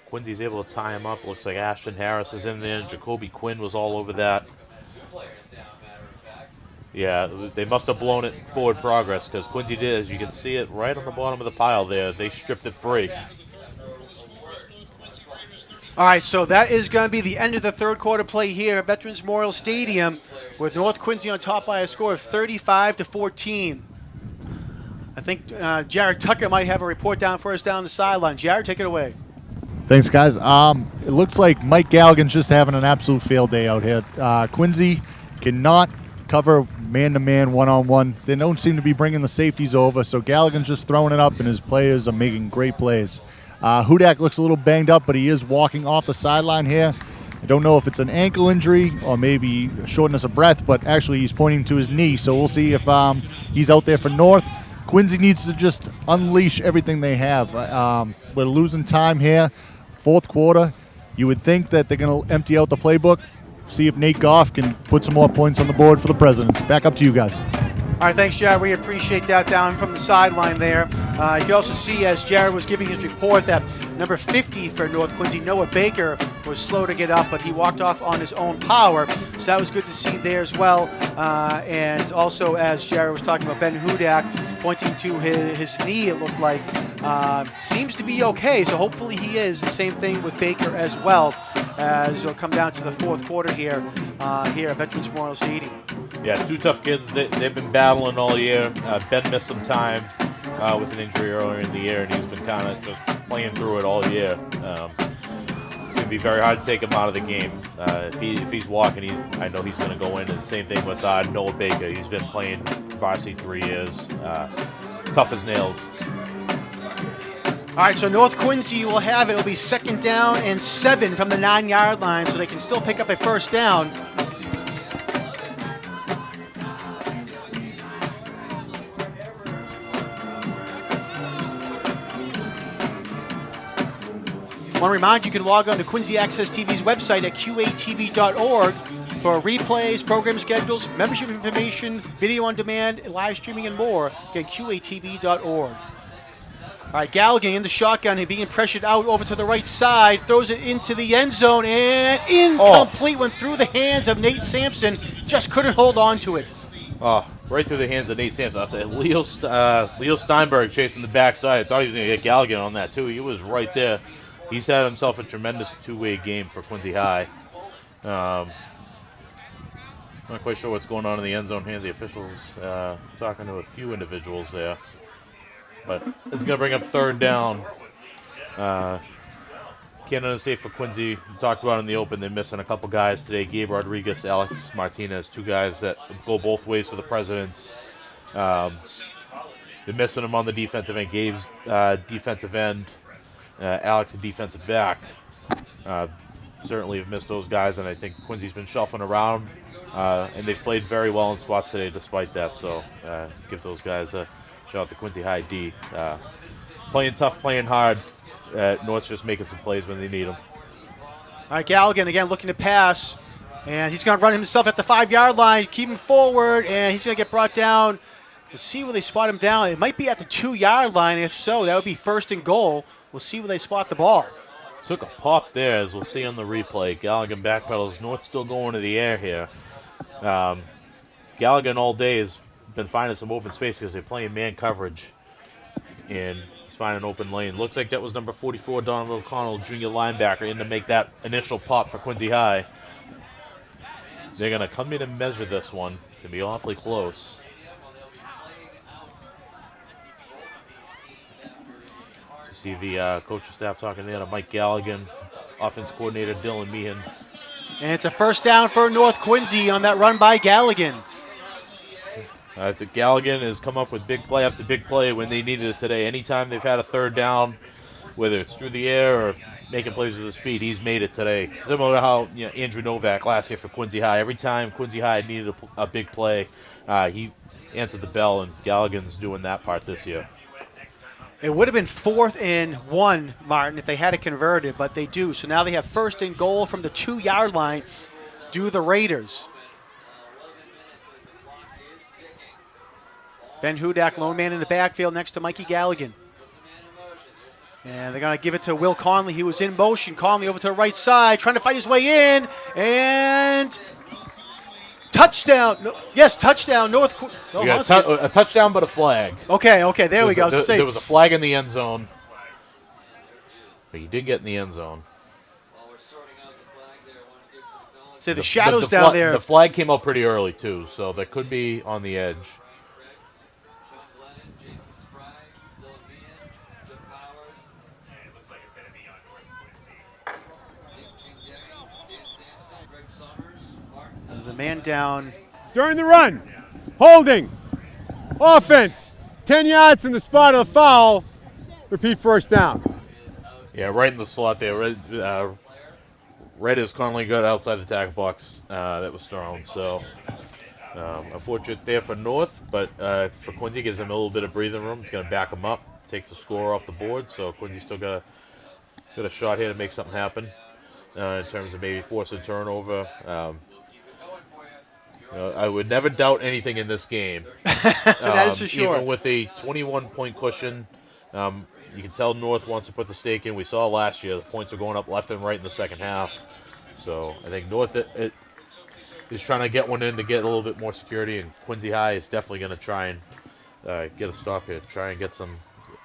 Speaker 23: Quincy's able to tie him up. Looks like Ashton Harris is in there. Jacoby Quinn was all over that. Yeah, they must have blown it forward progress because Quincy did, as you can see it right on the bottom of the pile there. They stripped it free.
Speaker 3: All right, so that is going to be the end of the third quarter play here at Veterans Memorial Stadium with North Quincy on top by a score of 35-14. I think Jared Tucker might have a report down for us down the sideline. Jared, take it away.
Speaker 6: Thanks, guys. It looks like Mike Galligan's just having an absolute field day out here. Quincy cannot cover man-to-man, one-on-one. They don't seem to be bringing the safeties over, so Galligan's just throwing it up, and his players are making great plays. Hudak looks a little banged up, but he is walking off the sideline here. I don't know if it's an ankle injury or maybe shortness of breath, but actually he's pointing to his knee, so we'll see if he's out there for North. Quincy needs to just unleash everything they have. We're losing time here. Fourth quarter, you would think that they're going to empty out the playbook, see if Nate Goff can put some more points on the board for the Presidents. Back up to you guys.
Speaker 3: All right, thanks, Jared. We appreciate that down from the sideline there. You can also see, as Jared was giving his report, that number 50 for North Quincy, Noah Baker, was slow to get up, but he walked off on his own power. So that was good to see there as well. And also, as Jared was talking about, Ben Hudak pointing to his knee, it looked like, seems to be okay. So hopefully he is. The same thing with Baker as well, as it'll come down to the fourth quarter here at Veterans Memorial Stadium.
Speaker 11: Yeah, two tough kids. They've been battling all year. Ben missed some time with an injury earlier in the year, and he's been kind of just playing through it all year. It's going to be very hard to take him out of the game. If he's walking, I know he's going to go in. And the same thing with Noah Baker. He's been playing varsity 3 years. Tough as nails.
Speaker 3: All right, so North Quincy will have it. It'll be 2nd down and 7 from the 9-yard line, so they can still pick up a first down. I want to remind you can log on to Quincy Access TV's website at qatv.org for replays, program schedules, membership information, video on demand, live streaming, and more. Again, qatv.org. All right, Galligan in the shotgun, he being pressured out over to the right side, throws it into the end zone, and incomplete. Went through the hands of Nate Sampson, just couldn't hold on to it.
Speaker 11: Oh, right through the hands of Nate Sampson. I'll tell you, Leo Steinberg chasing the backside. I thought he was going to get Galligan on that, too. He was right there. He's had himself a tremendous two-way game for Quincy High. Not quite sure what's going on in the end zone here. The officials talking to a few individuals there. But it's going to bring up 3rd down. Canada State for Quincy. We talked about in the open. They're missing a couple guys today. Gabe Rodriguez, Alex Martinez, 2 guys that go both ways for the Presidents. They're missing them on the defensive end. Gabe's defensive end. Alex, a defensive back. Certainly have missed those guys, and I think Quincy's been shuffling around, and they've played very well in spots today despite that, so give those guys a shout out to Quincy High D. Playing tough, playing hard. North's just making some plays when they need them.
Speaker 3: All right, Galligan again looking to pass, and he's going to run himself at the 5-yard line, keep him forward, and he's going to get brought down. Let's see where they spot him down. It might be at the 2-yard line. If so, that would be 1st and goal. We'll see where they spot the ball.
Speaker 11: Took a pop there, as we'll see on the replay. Galligan backpedals. North still going to the air here. Galligan all day has been finding some open space because they're playing man coverage. And he's finding an open lane. Looks like that was number 44, Donald O'Connell, junior linebacker, in to make that initial pop for Quincy High. They're going to come in and measure this one to be awfully close. See the coaching staff talking there to Mike Galligan, offense coordinator Dylan Meehan.
Speaker 3: And it's a 1st down for North Quincy on that run by Galligan.
Speaker 11: Galligan has come up with big play after big play when they needed it today. Anytime they've had a 3rd down, whether it's through the air or making plays with his feet, he's made it today. Similar to how Andrew Novak last year for Quincy High. Every time Quincy High needed a big play, he answered the bell, and Galligan's doing that part this year.
Speaker 3: It would have been 4th and 1, Martin, if they had it converted, but they do. So now they have 1st and goal from the 2-yard line. Do the Raiders. Ben Hudak, lone man in the backfield next to Mikey Galligan. And they're going to give it to Will Conley. He was in motion. Conley over to the right side, trying to fight his way in. And touchdown. No, yes, touchdown. North.
Speaker 11: You got a touchdown, but a flag.
Speaker 3: Okay, there we go.
Speaker 11: There was a flag in the end zone. But he did get in the end zone.
Speaker 3: So the shadows down there.
Speaker 11: The flag came out pretty early, too, so that could be on the edge.
Speaker 3: a man down.
Speaker 24: During the run, holding, offense, 10 yards from the spot of the foul, repeat first down.
Speaker 11: Yeah, right in the slot there. Red is currently good outside the tackle box that was thrown. So unfortunate there for North, but for Quincy, gives him a little bit of breathing room. It's going to back him up, takes the score off the board. So Quincy still got a shot here to make something happen in terms of maybe force a turnover. I would never doubt anything in this game.
Speaker 3: That is for sure.
Speaker 11: Even with a 21-point cushion, you can tell North wants to put the stake in. We saw last year the points are going up left and right in the second half. So I think North is trying to get one in to get a little bit more security, and Quincy High is definitely going to try and get a stop here, try and get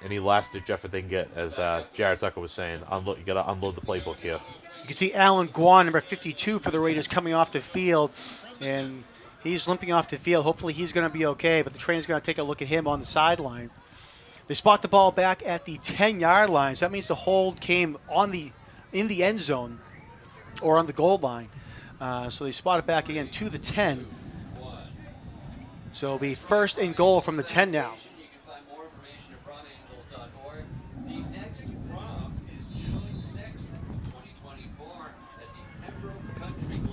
Speaker 11: any last-ditch effort they can get. As Jared Tucker was saying, you got to unload the playbook here.
Speaker 3: You can see Alan Guan, number 52 for the Raiders, coming off the field, and he's limping off the field. Hopefully he's going to be okay, but the train's going to take a look at him on the sideline. They spot the ball back at the 10-yard line. So that means the hold came in the end zone or on the goal line. So they spot it back again to the 10. So it'll be first and goal from the 10 now.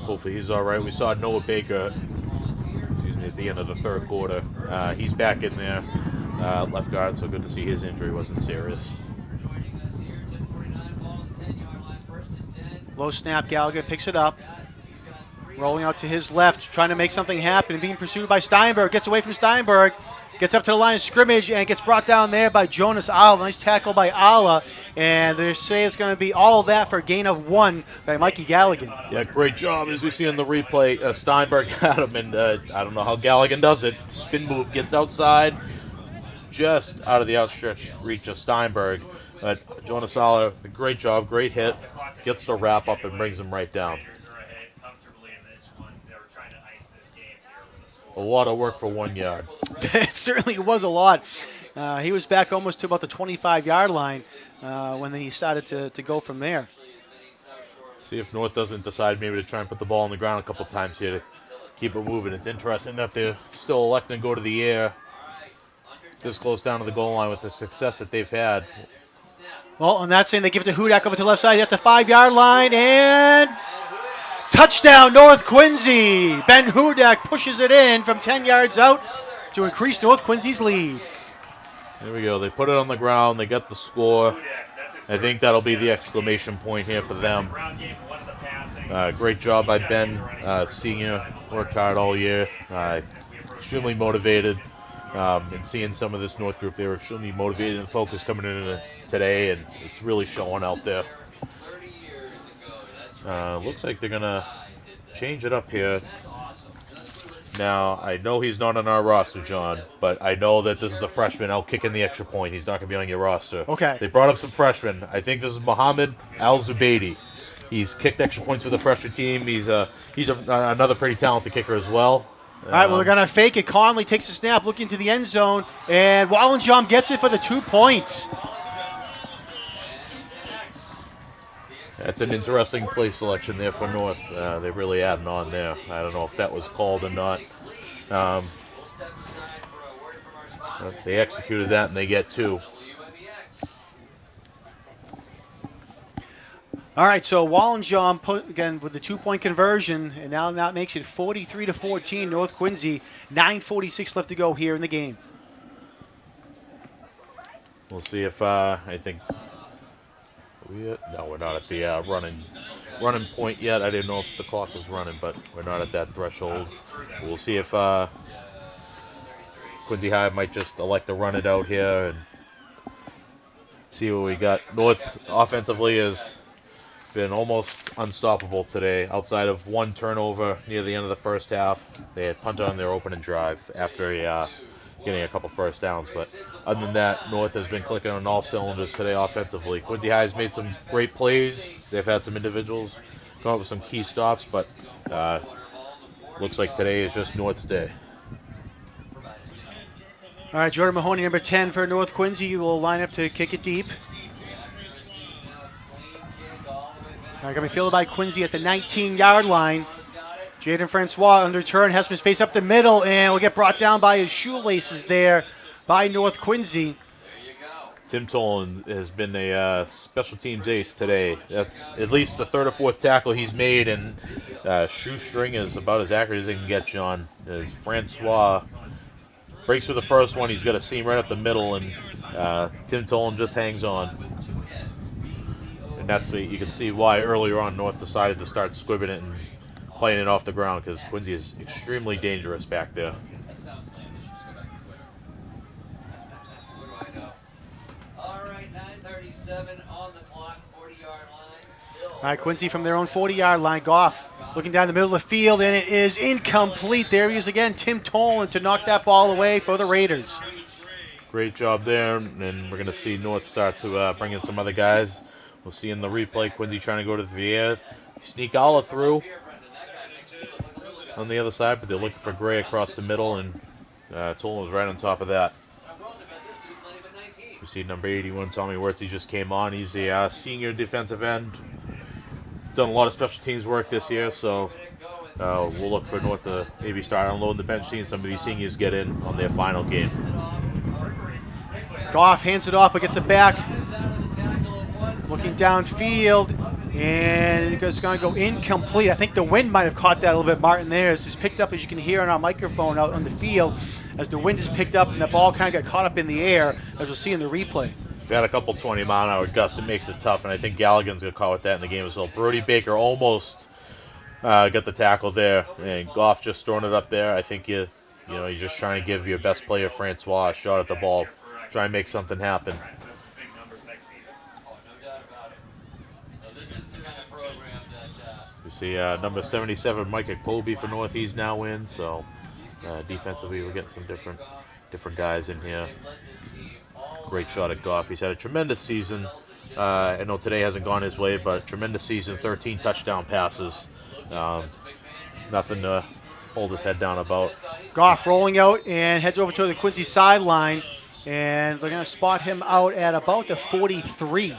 Speaker 11: Hopefully he's all right. We saw Noah Baker, at the end of the third quarter. He's back in there, left guard, so good to see his injury wasn't serious.
Speaker 3: Low snap, Gallagher picks it up. Rolling out to his left, trying to make something happen, being pursued by Steinberg. Gets away from Steinberg, gets up to the line of scrimmage, and gets brought down there by Jonas Ala. Nice tackle by Ala, and they say it's going to be all of that for a gain of 1 by Mikey Galligan.
Speaker 11: Yeah, great job. As we see in the replay, Steinberg had him, and I don't know how Galligan does it. Spin move, gets outside, just out of the outstretched reach of Steinberg. But Jonas Ala, great job, great hit, gets the wrap up and brings him right down. A lot of work for 1 yard.
Speaker 3: It certainly was a lot. He was back almost to about the 25-yard line when he started to go from there.
Speaker 11: See if North doesn't decide maybe to try and put the ball on the ground a couple times here to keep it moving. It's interesting that they're still electing to go to the air this close down to the goal line with the success that they've had.
Speaker 3: Well, on that saying, they give it to Hudak over to the left side at the 5-yard line, and touchdown, North Quincy. Ben Hudak pushes it in from 10 yards out to increase North Quincy's lead.
Speaker 11: There we go. They put it on the ground. They got the score. I think that'll be the exclamation point here for them. Great job by Ben, senior. Worked hard all year. Extremely motivated. And seeing some of this North group, they were extremely motivated and focused coming in today, and it's really showing out there. Looks like they're going to change it up here. Now, I know he's not on our roster, John, but I know that this is a freshman out kicking the extra point. He's not going to be on your roster.
Speaker 3: Okay.
Speaker 11: They brought up some freshmen. I think this is Mohammed Al-Zubaydi. He's kicked extra points for the freshman team. He's another pretty talented kicker as well.
Speaker 3: All right, well, they're going to fake it. Conley takes a snap, looking to the end zone, and Wallenjom gets it for the 2 points.
Speaker 11: That's an interesting play selection there for North. They really adding on there. I don't know if that was called or not. They executed that, and they get 2.
Speaker 3: All right, so Wallenjom again with the 2-point conversion, and now that makes it 43-14. North Quincy, 9:46 left to go here in the game.
Speaker 11: We'll see if I think. No, we're not at the running point yet. I didn't know if the clock was running, but we're not at that threshold. We'll see if Quincy High might just elect to run it out here and see what we got. North offensively has been almost unstoppable today. Outside of 1 turnover near the end of the first half, they had punted on their opening drive after getting a couple first downs. But other than that, North has been clicking on all cylinders today offensively. Quincy High has made some great plays. They've had some individuals come up with some key stops, but looks like today is just North's day.
Speaker 3: All right, Jordan Mahoney, number 10 for North Quincy, will line up to kick it deep. All right, going to be fielded by Quincy at the 19-yard line. Jaden Francois under turn, has some space up the middle, and will get brought down by his shoelaces there by North Quincy.
Speaker 11: Tim Tolan has been a special teams ace today. That's at least the third or fourth tackle he's made, and shoestring is about as accurate as they can get, John. As Francois breaks for the first one, he's got a seam right up the middle, and Tim Tolan just hangs on. And you can see why earlier on North decided to start squibbing it and playing it off the ground, because Quincy is extremely dangerous back there.
Speaker 3: All right, Quincy from their own 40-yard line. Goff looking down the middle of the field, and it is incomplete. There he is again, Tim Tolan, to knock that ball away for the Raiders.
Speaker 11: Great job there, and we're going to see North start to bring in some other guys. We'll see in the replay Quincy trying to go to the air. Sneak Alla through on the other side, but they're looking for Gray across the middle, and Tolan was right on top of that. We see number 81, Tommy Wirtz, he just came on. He's a senior defensive end. He's done a lot of special teams work this year, so we'll look for North to maybe start unloading the bench, seeing some of these seniors get in on their final game.
Speaker 3: Goff hands it off, but gets it back. Looking downfield, and it's going to go incomplete. I think the wind might have caught that a little bit, Martin, there. It's picked up, as you can hear on our microphone out on the field, as the wind is picked up and the ball kind of got caught up in the air, as we'll see in the replay.
Speaker 11: If you had a couple 20-mile-an-hour gusts, it makes it tough, and I think Galligan's going to call with that in the game as well. Brody Baker almost got the tackle there, and Goff just throwing it up there. I think you're just trying to give your best player, Francois, a shot at the ball, try and make something happen. You see number 77, Micah Colby for North, he's now in, so defensively we're getting some different guys in here. Great shot at Goff. He's had a tremendous season. I know today hasn't gone his way, but tremendous season, 13 touchdown passes. Nothing to hold his head down about.
Speaker 3: Goff rolling out and heads over to the Quincy sideline, and they're going to spot him out at about the 43.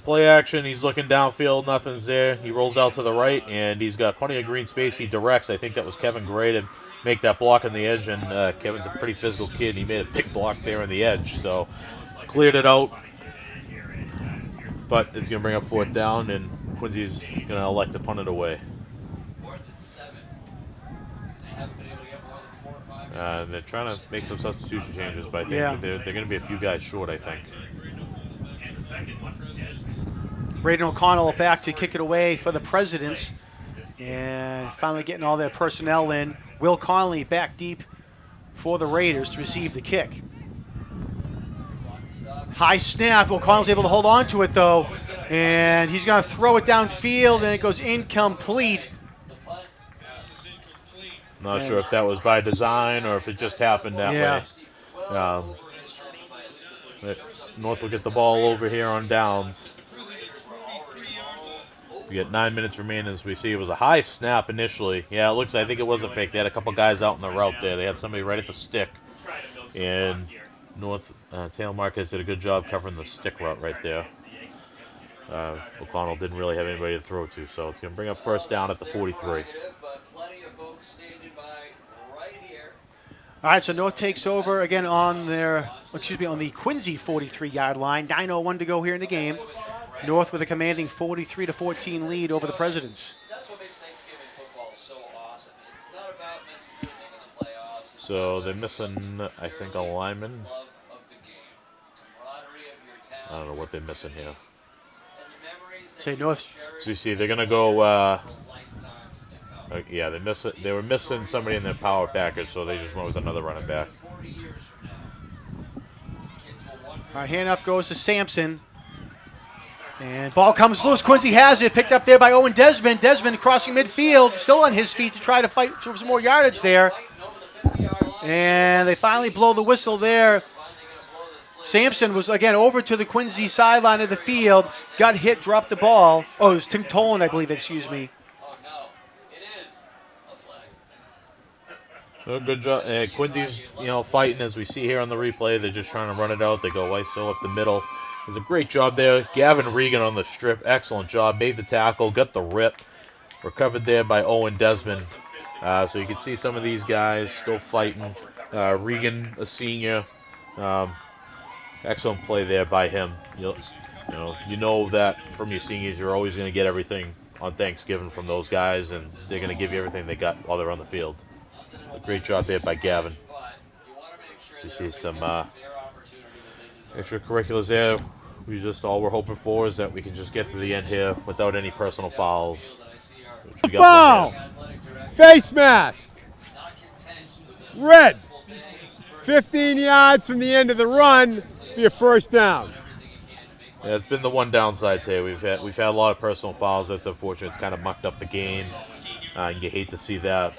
Speaker 11: Play action, he's looking downfield, nothing's there. He rolls out to the right, and he's got plenty of green space. He directs, I think that was Kevin Gray, to make that block on the edge, and Kevin's a pretty physical kid, and he made a big block there on the edge, so cleared it out. But it's going to bring up fourth down, and Quincy's going to elect to punt it away. They're trying to make some substitution changes, but I think they're going to be a few guys short, I think.
Speaker 3: Braden O'Connell back to kick it away for the Presidents, and finally getting all their personnel in. Will Connolly back deep for the Raiders to receive the kick. High snap. O'Connell's able to hold on to it, though, and he's going to throw it downfield, and it goes incomplete.
Speaker 11: Not sure if that was by design or if it just happened that way. North will get the ball over here on downs. We get 9 minutes remaining. As we see, it was a high snap initially. Yeah, I think it was a fake. They had a couple guys out in the route there. They had somebody right at the stick. And North, Taylor Marquez did a good job covering the stick route right there. O'Connell didn't really have anybody to throw to, so it's going to bring up first down at the 43.
Speaker 3: All right, so North takes over again on the Quincy 43-yard line. 9:01 to go here in the game. North with a commanding 43-14 lead over the Presidents.
Speaker 12: That's what makes Thanksgiving football so awesome. It's not about Mississippi in the playoffs.
Speaker 11: So they're missing, I think, a lineman. I don't know what they're missing here.
Speaker 3: Say North.
Speaker 11: So you see, they're going to go. Yeah, they were missing somebody in their power package, so they just went with another running back.
Speaker 3: All right, handoff goes to Sampson. And ball comes loose. Quincy has it. Picked up there by Owen Desmond. Desmond crossing midfield, still on his feet to try to fight for some more yardage there. And they finally blow the whistle there. Sampson was, again, over to the Quincy sideline of the field. Got hit, dropped the ball. Oh, it was Tim Tolan, I believe, excuse me.
Speaker 11: Good job. Quincy's, fighting as we see here on the replay. They're just trying to run it out. They go Weissel up the middle. There's a great job there. Gavin Regan on the strip. Excellent job. Made the tackle. Got the rip. recovered there by Owen Desmond. So you can see some of these guys still fighting. Regan, a senior, excellent play there by him. You know that from your seniors, you're always going to get everything on Thanksgiving from those guys, and they're going to give you everything they got while they're on the field. A great job there by Gavin. You see some extracurriculars there. All we're hoping for is that we can just get through the end here without any personal fouls.
Speaker 24: Foul! Face mask! Red! 15 yards from the end of the run, be a first down.
Speaker 11: Yeah, it's been the one downside today. We've had a lot of personal fouls. That's unfortunate. It's kind of mucked up the game. And you hate to see that.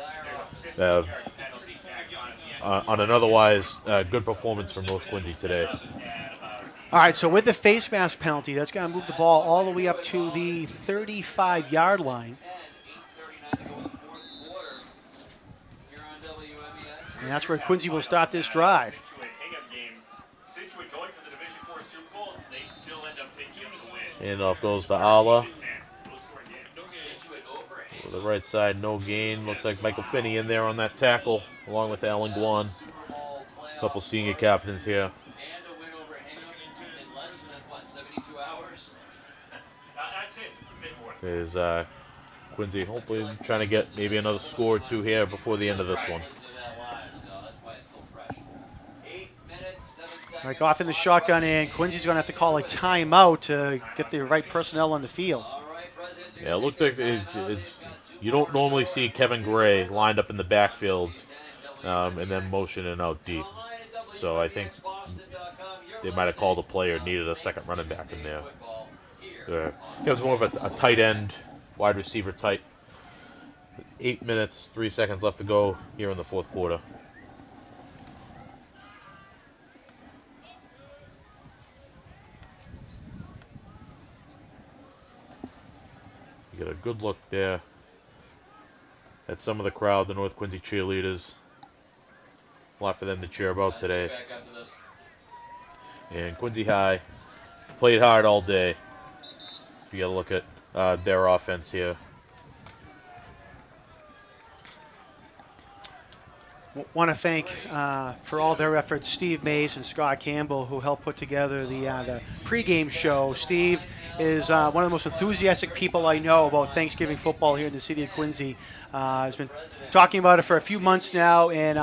Speaker 11: On an otherwise good performance from North Quincy today.
Speaker 3: All right, so with the face mask penalty, that's going to move the ball all the way up to the 35-yard line. And that's where Quincy will start this drive.
Speaker 11: Handoff goes to Ala. To the right side, no gain. Looked like Michael Finney in there on that tackle, along with Alan Guan. A couple senior captains here. Is Quincy hopefully trying to get maybe another score or two here before the end of this one.
Speaker 3: All right, off in the shotgun, and Quincy's going to have to call a timeout to get the right personnel on the field.
Speaker 11: Yeah, it looked like you don't normally see Kevin Gray lined up in the backfield and then motioning out deep. So I think they might have called a play or needed a second running back in there. It was more of a tight end, wide receiver type. 8 minutes, 3 seconds left to go here in the fourth quarter. You get a good look there at some of the crowd, the North Quincy cheerleaders. A lot for them to cheer about today. And Quincy High played hard all day. You got to look at their offense here.
Speaker 3: Want to thank for all their efforts Steve Mays and Scott Campbell, who helped put together the pregame show. Steve is one of the most enthusiastic people I know about Thanksgiving football here in the city of Quincy. Has been talking about it for a few months now, and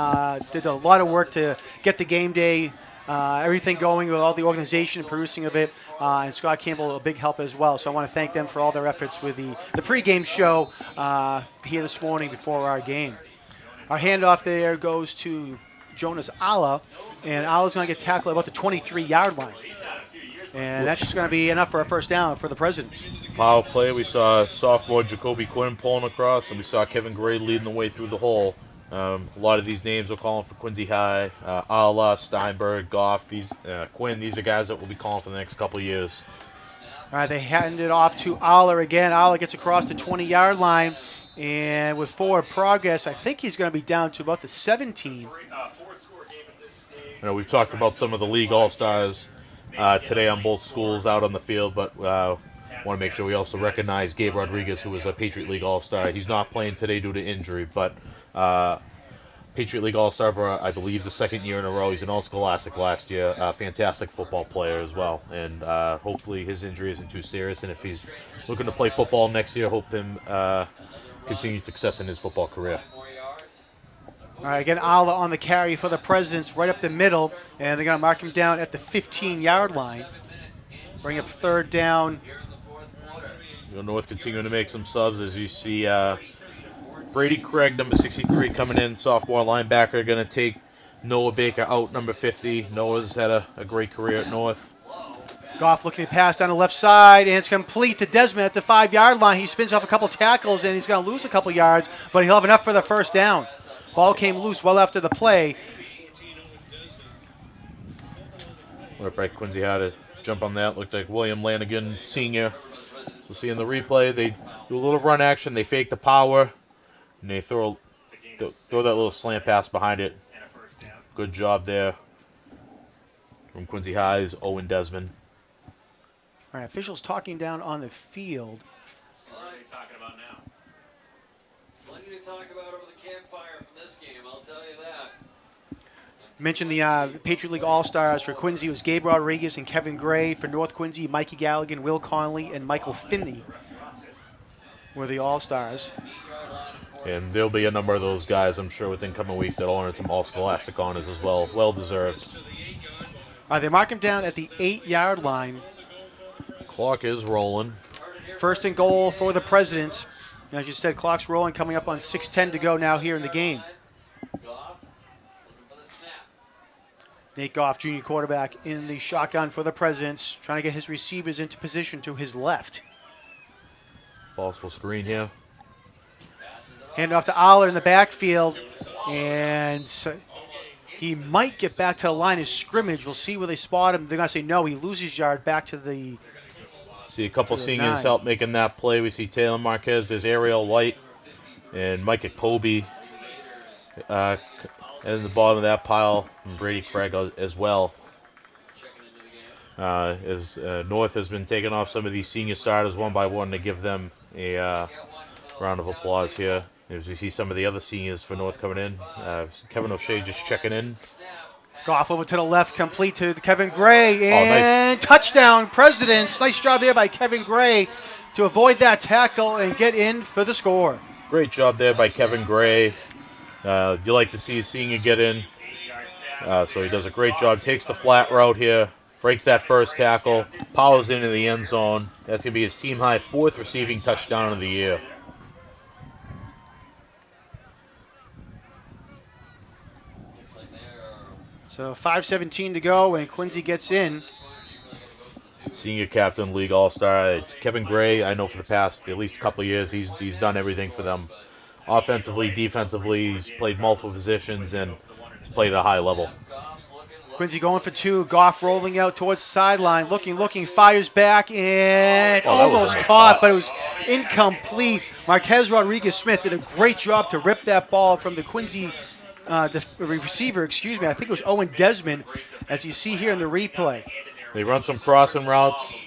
Speaker 3: did a lot of work to get the game day, everything going with all the organization and producing of it. And Scott Campbell, a big help as well. So I want to thank them for all their efforts with the pregame show here this morning before our game. Our handoff there goes to Jonas Ala, and Ala's going to get tackled about the 23-yard line. And that's just going to be enough for a first down for the Presidents.
Speaker 11: Power play, we saw sophomore Jacoby Quinn pulling across, and we saw Kevin Gray leading the way through the hole. A lot of these names we're calling for Quincy High. Ala, Steinberg, Goff, Quinn, these are guys that we'll be calling for the next couple of years.
Speaker 3: All right, they hand it off to Ala again. Ala gets across the 20-yard line. And with forward progress, I think he's going to be down to about the 17.
Speaker 11: We've talked about some of the league all-stars today on both schools out on the field, but want to make sure we also recognize Gabe Rodriguez, who was a Patriot League all-star. He's not playing today due to injury, but Patriot League all-star for, I believe, the second year in a row. He's an all-scholastic last year. Fantastic football player as well, and hopefully his injury isn't too serious, and if he's looking to play football next year, hope him continued success in his football career.
Speaker 3: All right, again, Ala on the carry for the Presidents right up the middle, and they're going to mark him down at the 15-yard line. Bring up third down.
Speaker 11: North continuing to make some subs as you see Brady Craig, number 63, coming in, sophomore linebacker, going to take Noah Baker out, number 50. Noah's had a great career at North.
Speaker 3: Goff looking to pass down the left side, and it's complete to Desmond at the 5-yard line. He spins off a couple tackles, and he's going to lose a couple yards, but he'll have enough for the first down. Ball came loose well after the play.
Speaker 11: Right, Quincy had to jump on that. Looked like William Lanigan, senior. We'll see in the replay, they do a little run action. They fake the power, and they throw that little slant pass behind it. Good job there from Quincy High's Owen Desmond.
Speaker 3: All right, officials talking down on the field.
Speaker 12: What are they talking about now? Plenty to talk about over the campfire from this game, I'll tell you that.
Speaker 3: Mentioned the Patriot League All-Stars for Quincy was Gabe Rodriguez and Kevin Gray. For North Quincy, Mikey Galligan, Will Conley, and Michael Finney were the All-Stars.
Speaker 11: And there'll be a number of those guys, I'm sure, within coming weeks that'll earn some All-Scholastic honors as well. Well-deserved.
Speaker 3: They mark him down at the 8-yard line.
Speaker 11: Clock is rolling.
Speaker 3: First and goal for the Presidents. As you said, clock's rolling, coming up on 6:10 to go now here in the game. Nate Goff, junior quarterback, in the shotgun for the Presidents, trying to get his receivers into position to his left.
Speaker 11: Possible screen here.
Speaker 3: Hand off to Aller in the backfield, and so he might get back to the line of scrimmage. We'll see where they spot him. They're going to say no. He loses yard back to the
Speaker 11: See a couple
Speaker 3: to the
Speaker 11: seniors
Speaker 3: 9.
Speaker 11: help making that play. We see Taylor Marquez, there's Ariel White, and Mike Kobe. And in the bottom of that pile, Brady Craig as well. As North has been taking off some of these senior starters one by one to give them a round of applause here. As we see some of the other seniors for North coming in. Kevin O'Shea just checking in.
Speaker 3: Goff over to the left, complete to Kevin Gray, and
Speaker 11: nice.
Speaker 3: touchdown, Presidents. Nice job there by Kevin Gray to avoid that tackle and get in for the score.
Speaker 11: Great job there by Kevin Gray. You like to see a senior get in. So he does a great job. Takes the flat route here. Breaks that first tackle. Powers into the end zone. That's going to be his team high 4th receiving touchdown of the year.
Speaker 3: So 5:17 to go, and Quincy gets in.
Speaker 11: Senior captain, league all-star. Kevin Gray, I know for the past at least a couple of years, he's done everything for them. Offensively, defensively, he's played multiple positions, and he's played at a high level.
Speaker 3: Quincy going for 2. Goff rolling out towards the sideline. Looking, fires back, and almost caught, but it was incomplete. Marquez Rodriguez-Smith did a great job to rip that ball from the Quincy receiver, I think it was Owen Desmond, as you see here in the replay.
Speaker 11: They run some crossing routes,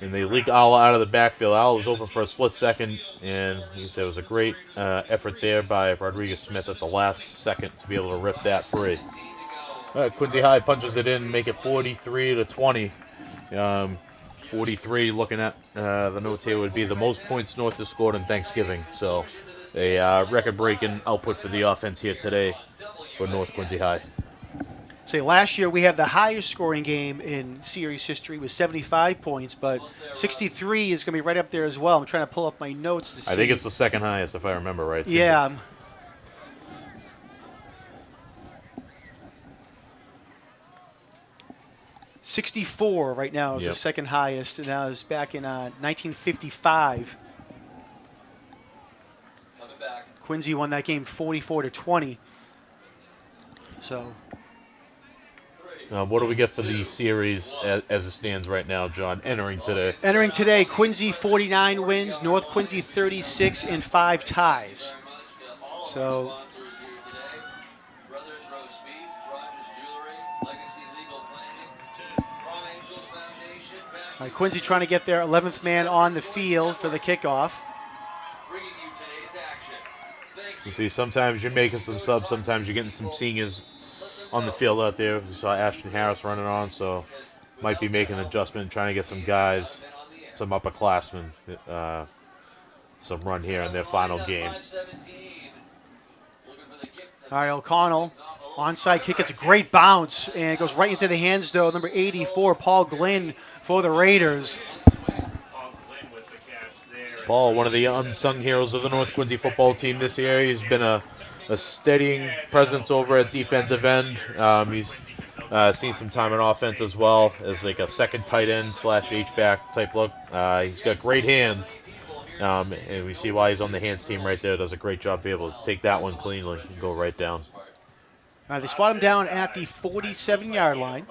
Speaker 11: and they leak Al out of the backfield. Al was open for a split second, and he said it was a great effort there by Rodriguez-Smith at the last second to be able to rip that free. Quincy High punches it in, make it 43-20. 43, looking at the notes here, would be the most points North has scored in Thanksgiving. So a record-breaking output for the offense here today for North Quincy High.
Speaker 3: Say last year we had the highest scoring game in series history with 75 points, but 63 is going to be right up there as well. I'm trying to pull up my notes to see.
Speaker 11: I think it's the second highest, if I remember right.
Speaker 3: Yeah. 64 right now is the second highest, and that was back in 1955. Quincy won that game 44-20. So.
Speaker 11: What do we get for the series as it stands right now, John, entering today?
Speaker 3: Entering today, Quincy 49 wins, North Quincy 36, and 5 ties. So. All right, Quincy trying to get their 11th man on the field for the kickoff.
Speaker 11: You see, sometimes you're making some subs, sometimes you're getting some seniors on the field out there. We saw Ashton Harris running on, so might be making an adjustment, trying to get some guys, some upperclassmen, some run here in their final game.
Speaker 3: All right, O'Connell, onside kick. It's a great bounce, and it goes right into the hands, though, number 84, Paul Glynn for the Raiders.
Speaker 11: Paul, one of the unsung heroes of the North Quincy football team this year. He's been a steadying presence over at defensive end. He's seen some time in offense as well as like a second tight end / H-back type look. He's got great hands, and we see why he's on the hands team right there. Does a great job being able to take that one cleanly and go right down.
Speaker 3: All right, they spot him down at the 47-yard line.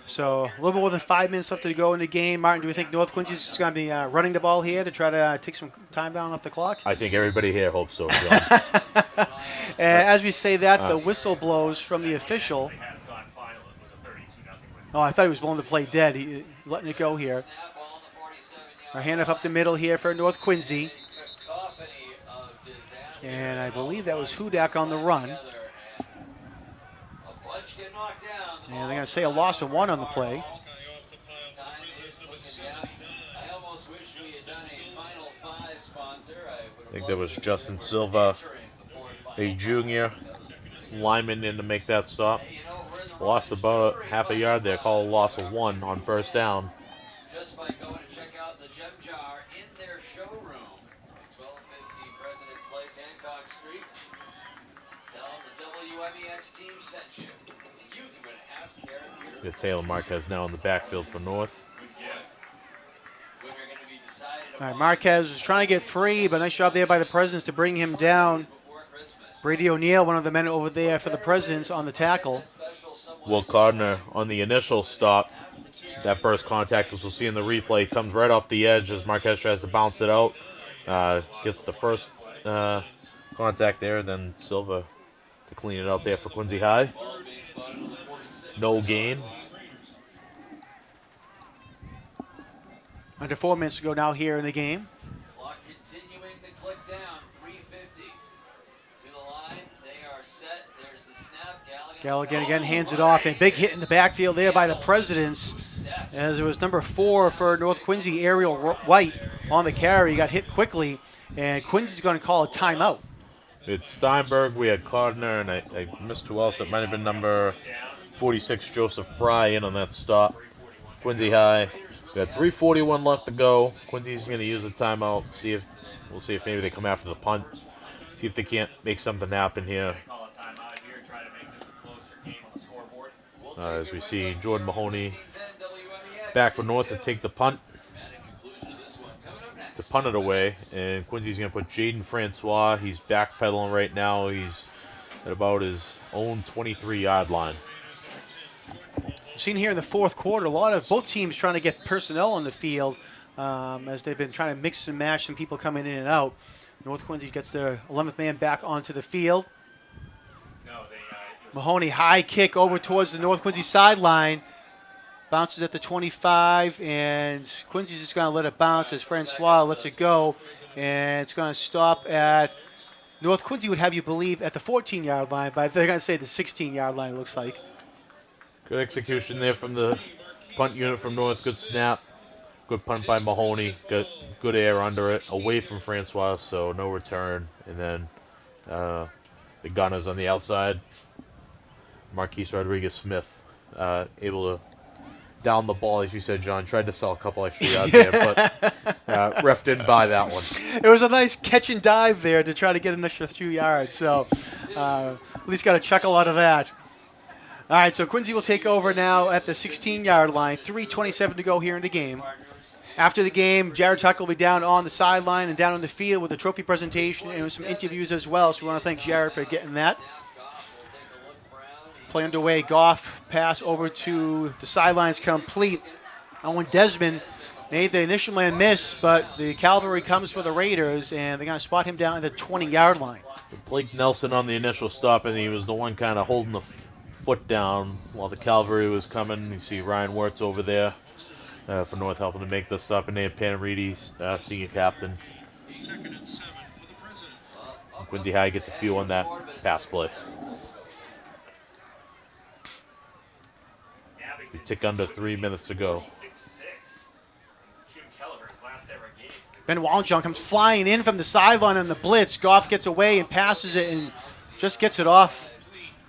Speaker 3: So a little more than 5 minutes left to go in the game. Martin, do we think North Quincy is going to be running the ball here to try to take some time down off the clock?
Speaker 11: I think everybody here hopes so, John.
Speaker 3: As we say that, the whistle blows from the official. Oh, I thought he was willing to play dead. He letting it go here. Our handoff up the middle here for North Quincy. And I believe that was Hudak on the run. And they're going to say a loss of 1 on the play.
Speaker 11: I think there was Justin Silva, a junior lineman, in to make that stop. Lost about half a yard there. Call a loss of 1 on first down.
Speaker 12: Just by going to check out the Gem Jar in their showroom at 1250 President's Place, Hancock Street. Tell them the WMEX team sent you. You can have care.
Speaker 11: Got Taylor Marquez now in the backfield for North.
Speaker 3: All right, Marquez was trying to get free, but nice job there by the Presidents to bring him down. Brady O'Neill, one of the men over there for the Presidents, on the tackle.
Speaker 11: Will Gardner on the initial stop. That first contact, as we'll see in the replay, comes right off the edge as Marquez tries to bounce it out. Gets the first contact there, then Silva to clean it out there for Quincy High. No gain.
Speaker 3: Under 4 minutes to go now here in the game.
Speaker 12: Clock continuing to click down. 350 to the line. They are set. There's the snap.
Speaker 3: Galligan again hands it off, and big hit in the backfield there by the Presidents, as it was number 4 for North Quincy, Ariel White, on the carry. He got hit quickly, and Quincy's going to call a timeout.
Speaker 11: It's Steinberg. We had Gardner, and I missed who else. It might have been number 46, Joseph Fry, in on that stop. Quincy High. We got 3:41 left to go. Quincy's going to use a timeout. We'll see if maybe they come after the punt. See if they can't make something happen here. As we see Jordan Mahoney back for North to take the punt, to punt it away, and Quincy's going to put Jaden Francois. He's backpedaling right now. He's at about his own 23-yard line.
Speaker 3: Seen here in the fourth quarter, a lot of both teams trying to get personnel on the field as they've been trying to mix and match some people coming in and out. North Quincy gets their 11th man back onto the field. Mahoney, high kick over towards the North Quincy sideline. Bounces at the 25, and Quincy's just going to let it bounce as Francois lets it go. And it's going to stop at, North Quincy would have you believe, at the 14-yard line, but they're going to say the 16-yard line, it looks like.
Speaker 11: Good execution there from the punt unit from North. Good snap. Good punt by Mahoney. Good air under it. Away from Francois, so no return. And then the Gunners on the outside. Marquise Rodriguez-Smith able to down the ball, as you said, John. Tried to sell a couple extra yards there, but ref didn't buy that one.
Speaker 3: It was a nice catch and dive there to try to get an extra 2 yards. So at least got a chuckle out of that. All right, so Quincy will take over now at the 16-yard line. 3:27 to go here in the game. After the game, Jared Tucker will be down on the sideline and down on the field with a trophy presentation and with some interviews as well. So we want to thank Jared for getting that. Play underway. Goff pass over to the sidelines complete. Owen Desmond made the initial man miss, but the cavalry comes for the Raiders, and they're going to spot him down at the 20-yard line.
Speaker 11: Blake Nelson on the initial stop, and he was the one kind of holding the foot down while the cavalry was coming. You see Ryan Wirtz over there for North helping to make the stop, and they have Panarides, senior captain.
Speaker 2: Second and 7 for the Presidents.
Speaker 11: Quincy High gets a few on that pass play. We tick under 3 minutes to go.
Speaker 3: Ben Wallenjohn comes flying in from the sideline on the blitz. Goff gets away and passes it and just gets it off.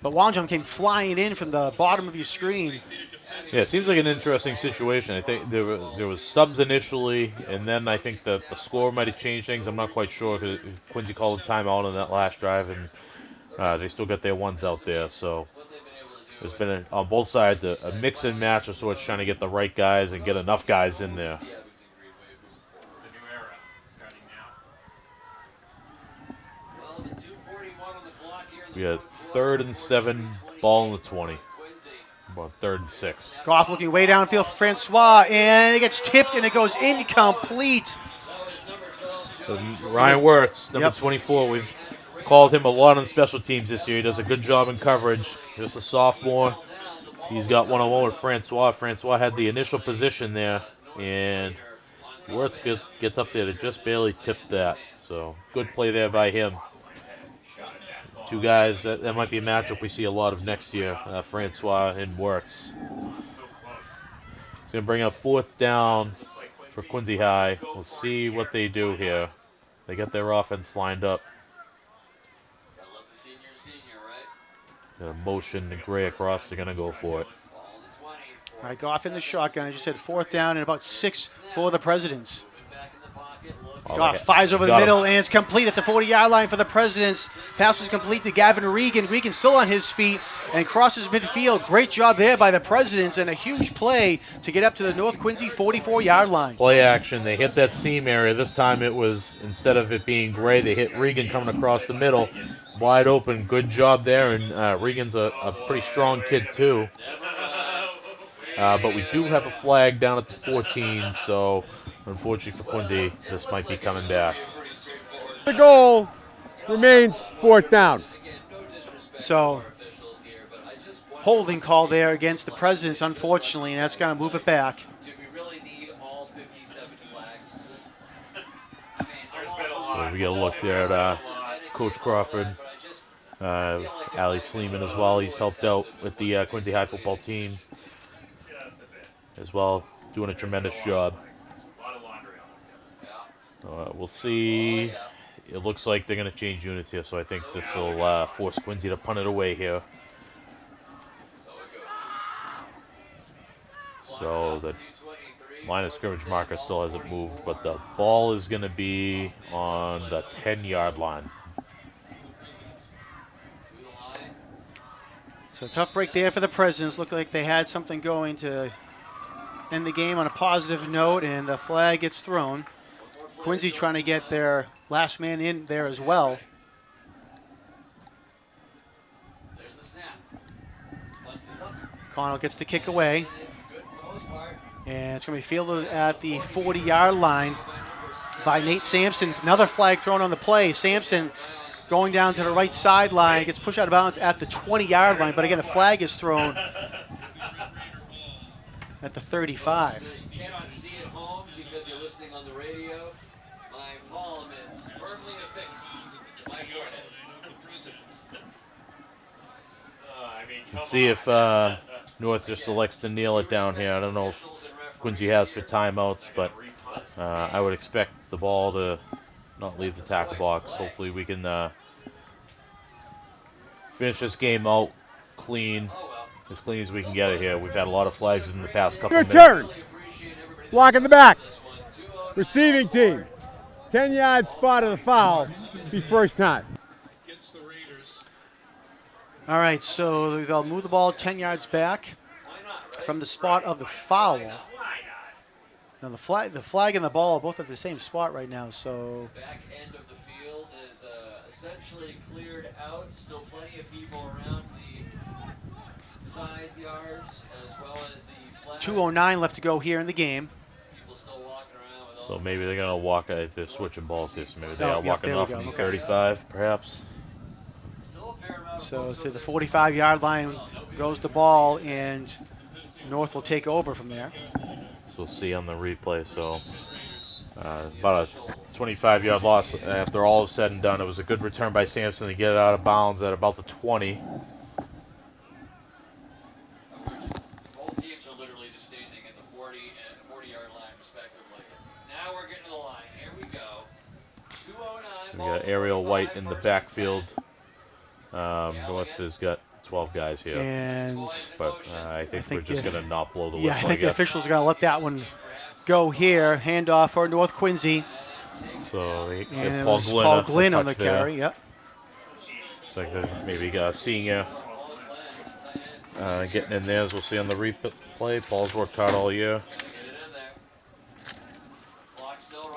Speaker 3: But Wallenjohn came flying in from the bottom of your screen.
Speaker 11: Yeah, it seems like an interesting situation. I think there was subs initially, and then I think that the score might have changed things. I'm not quite sure because Quincy called a timeout on that last drive, and they still got their ones out there. So there's been, on both sides, a mix and match of sorts, trying to get the right guys and get enough guys in there. We had 3rd and 7, ball in the 20. About 3rd and 6.
Speaker 3: Goff looking way downfield for Francois, and it gets tipped and it goes incomplete.
Speaker 11: So Ryan Wirtz, number 24, we've called him a lot on special teams this year. He does a good job in coverage. Just a sophomore. He's got one-on-one with Francois. Francois had the initial position there, and Wirtz gets up there to just barely tip that. So good play there by him. Two guys, that might be a matchup we see a lot of next year, Francois and Wirtz. It's going to bring up 4th down for Quincy High. We'll see what they do here. They got their offense lined up. Got a motion to Gray across. They're going to go for it.
Speaker 3: All right, Goff in the shotgun. As you said, 4th down and about 6 for the Presidents. Goff fires over the middle, and it's complete at the 40-yard line for the Presidents. Pass was complete to Gavin Regan. Regan still on his feet and crosses midfield. Great job there by the Presidents, and a huge play to get up to the North Quincy 44-yard line.
Speaker 11: Play action. They hit that seam area. This time it was, instead of it being Gray, they hit Regan coming across the middle. Wide open. Good job there, and Regan's a pretty strong kid too. But we do have a flag down at the 14, so unfortunately for Quincy, this might be coming back.
Speaker 24: The goal remains 4th down.
Speaker 3: So, holding call there against the Presidents, unfortunately, and that's going to move it back.
Speaker 11: So we get a look there at Coach Crawford, Ali Sleeman as well. He's helped out with the Quincy High football team as well, doing a tremendous job. We'll see. It looks like they're going to change units here, so I think this will force Quincy to punt it away here. So the line of scrimmage marker still hasn't moved, but the ball is going to be on the 10-yard line.
Speaker 3: So tough break there for the Presidents. Looked like they had something going to end the game on a positive note, and the flag gets thrown. Quincy trying to get their last man in there as well. Connell gets the kick away. And it's going to be fielded at the 40-yard line by Nate Sampson. Another flag thrown on the play. Sampson going down to the right sideline. Gets pushed out of bounds at the 20-yard line. But again, a flag is thrown at the 35.
Speaker 12: You cannot see at home because you're listening on the radio. My palm is firmly affixed to my forehead.
Speaker 11: Let's see if North just elects to kneel it down here. I don't know if Quincy has for timeouts, but I would expect the ball to not leave the tackle box. Hopefully we can finish this game out clean as we can get it here. We've had a lot of flags in the past couple of minutes.
Speaker 24: Return. Block in the back. Receiving team. 10-yard spot of the foul. Be first time.
Speaker 3: All right, so they'll move the ball 10 yards back from the spot of the foul. Now the flag and the ball are both at the same spot right now, so.
Speaker 12: Back end of the field is essentially cleared out. Still plenty of people around the side yards as well as the flag.
Speaker 3: 2:09 left to go here in the game.
Speaker 12: People still walking around with
Speaker 11: So maybe they're going to walk, they're switching balls here, so maybe they are walking off from the 35, perhaps.
Speaker 3: So to the 45-yard line goes the ball, and North will take over from there.
Speaker 11: So we'll see on the replay. So about a 25-yard loss after all is said and done. It was a good return by Sampson to get it out of bounds at about the 20.
Speaker 12: both teams are literally just standing at the 40 and 40-yard line respectively. Now we're getting to the line. Here we go. 2:09.
Speaker 11: We got Ariel White in the backfield. North has got 12 guys here. But I think we're just going to not blow the whistle.
Speaker 3: Yeah, I think the officials are going to let that one go here. Handoff for North Quincy.
Speaker 11: So they
Speaker 3: And
Speaker 11: get
Speaker 3: it
Speaker 11: Paul
Speaker 3: was
Speaker 11: Glynn,
Speaker 3: Paul Glynn on
Speaker 11: touch
Speaker 3: the
Speaker 11: there.
Speaker 3: carry, yep.
Speaker 11: Looks like they're maybe senior getting in there, as we'll see on the replay. Paul's worked hard all year.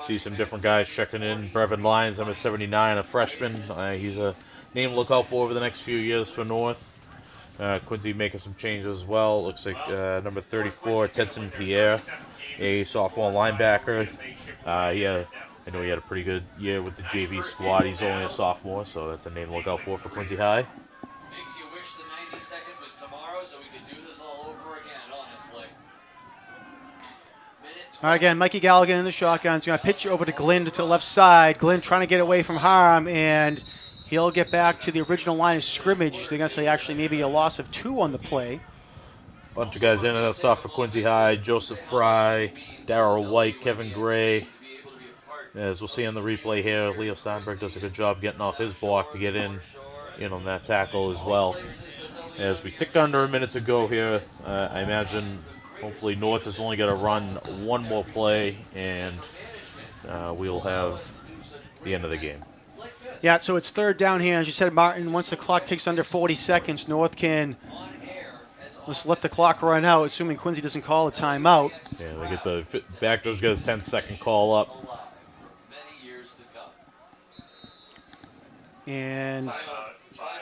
Speaker 11: See some different guys checking in. Brevin Lyons, number 79, a freshman. He's a name to look out for over the next few years for North. Quincy making some changes as well. Looks like number 34, Tedson Pierre, a sophomore linebacker. I know he had a pretty good year with the JV squad. He's only a sophomore, so that's a name to look out for Quincy High.
Speaker 12: Makes you wish the 92nd was tomorrow so we could do this all over again, honestly. Minute
Speaker 3: All right, again, Mikey Galligan in the shotgun. He's going to pitch over to Glenn to the left side. Glenn trying to get away from harm, and he'll get back to the original line of scrimmage. They're going to say actually maybe a loss of 2 on the play.
Speaker 11: Bunch of guys in and out stuff for Quincy High. Joseph Fry, Darrell White, Kevin Gray. As we'll see on the replay here, Leo Steinberg does a good job getting off his block to get in on that tackle as well. As we tick under a minute to go here, I imagine hopefully North is only going to run one more play, and we'll have the end of the game.
Speaker 3: Yeah, so it's third down here. As you said, Martin, once the clock takes under 40 seconds, North can just let the clock run out, assuming Quincy doesn't call a timeout.
Speaker 11: Yeah, they get the back door's got his 10-second call up.
Speaker 3: And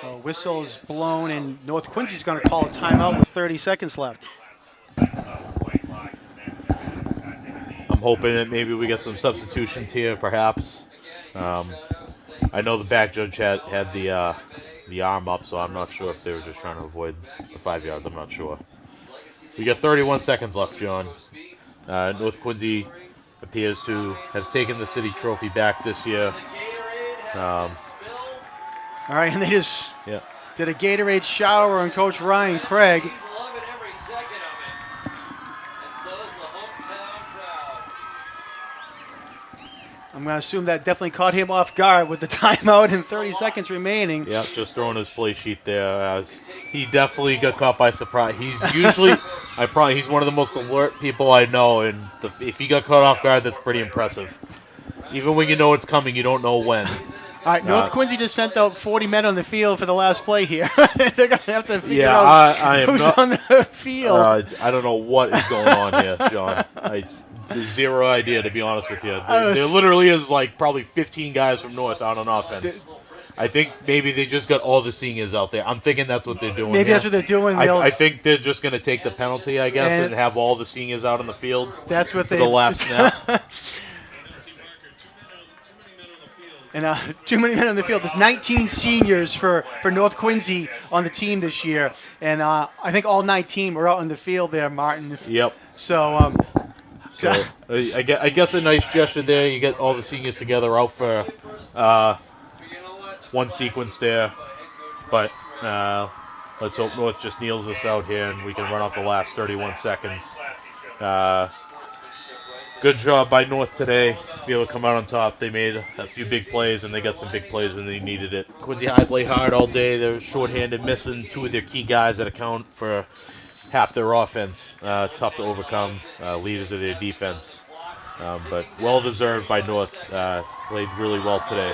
Speaker 3: a whistle is blown, and North Quincy's going to call a timeout with 30 seconds left.
Speaker 11: I'm hoping that maybe we get some substitutions here, perhaps. I know the back judge had the arm up, so I'm not sure if they were just trying to avoid the 5 yards. I'm not sure. We got 31 seconds left, John. North Quincy appears to have taken the city trophy back this year.
Speaker 3: All right, and they just did a Gatorade shower on Coach Ryan Craig. I'm going to assume that definitely caught him off guard with the timeout and 30 seconds remaining.
Speaker 11: Yeah, just throwing his play sheet there. He definitely got caught by surprise. He's usually, he's one of the most alert people I know, and if he got caught off guard, that's pretty impressive. Even when you know it's coming, you don't know when.
Speaker 3: All right, North Quincy just sent out 40 men on the field for the last play here. They're going to have to figure out
Speaker 11: I
Speaker 3: who's on the field.
Speaker 11: I don't know what is going on here, John. There's zero idea, to be honest with you. There literally is like probably 15 guys from North out on offense. I think maybe they just got all the seniors out there. I'm thinking that's what they're doing.
Speaker 3: Maybe that's what they're doing.
Speaker 11: I think they're just going to take the penalty, I guess, and have all the seniors out on the field.
Speaker 3: That's what
Speaker 11: for the last snap.
Speaker 3: And too many men on the field. There's 19 seniors for North Quincy on the team this year. And I think all 19 were out on the field there, Martin.
Speaker 11: Yep.
Speaker 3: So
Speaker 11: I guess a nice gesture there. You get all the seniors together out for one sequence there. But let's hope North just kneels us out here and we can run off the last 31 seconds. Good job by North today. Be able to come out on top. They made a few big plays, and they got some big plays when they needed it. Quincy High played hard all day. They were shorthanded, missing 2 of their key guys that account for half their offense. Tough to overcome, leaders of their defense. But well-deserved by North. Played really well today.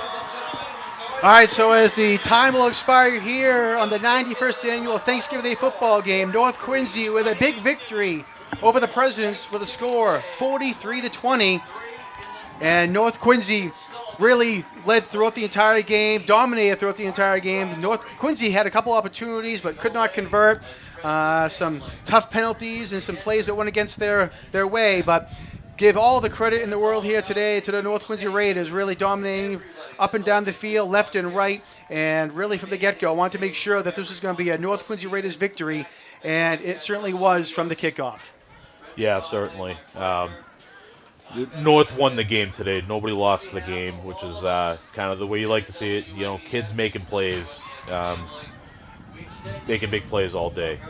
Speaker 3: All right, so as the time will expire here on the 91st annual Thanksgiving Day football game, North Quincy with a big victory over the Presidents with a score 43-20. And North Quincy really led throughout the entire game, dominated throughout the entire game. North Quincy had a couple opportunities but could not convert. Some tough penalties and some plays that went against their way. But give all the credit in the world here today to the North Quincy Raiders, really dominating up and down the field, left and right. And really from the get-go, I wanted to make sure that this was going to be a North Quincy Raiders victory. And it certainly was from the kickoff.
Speaker 11: Yeah, certainly. North won the game today. Nobody lost the game, which is kind of the way you like to see it. You know, kids making plays, making big plays all day.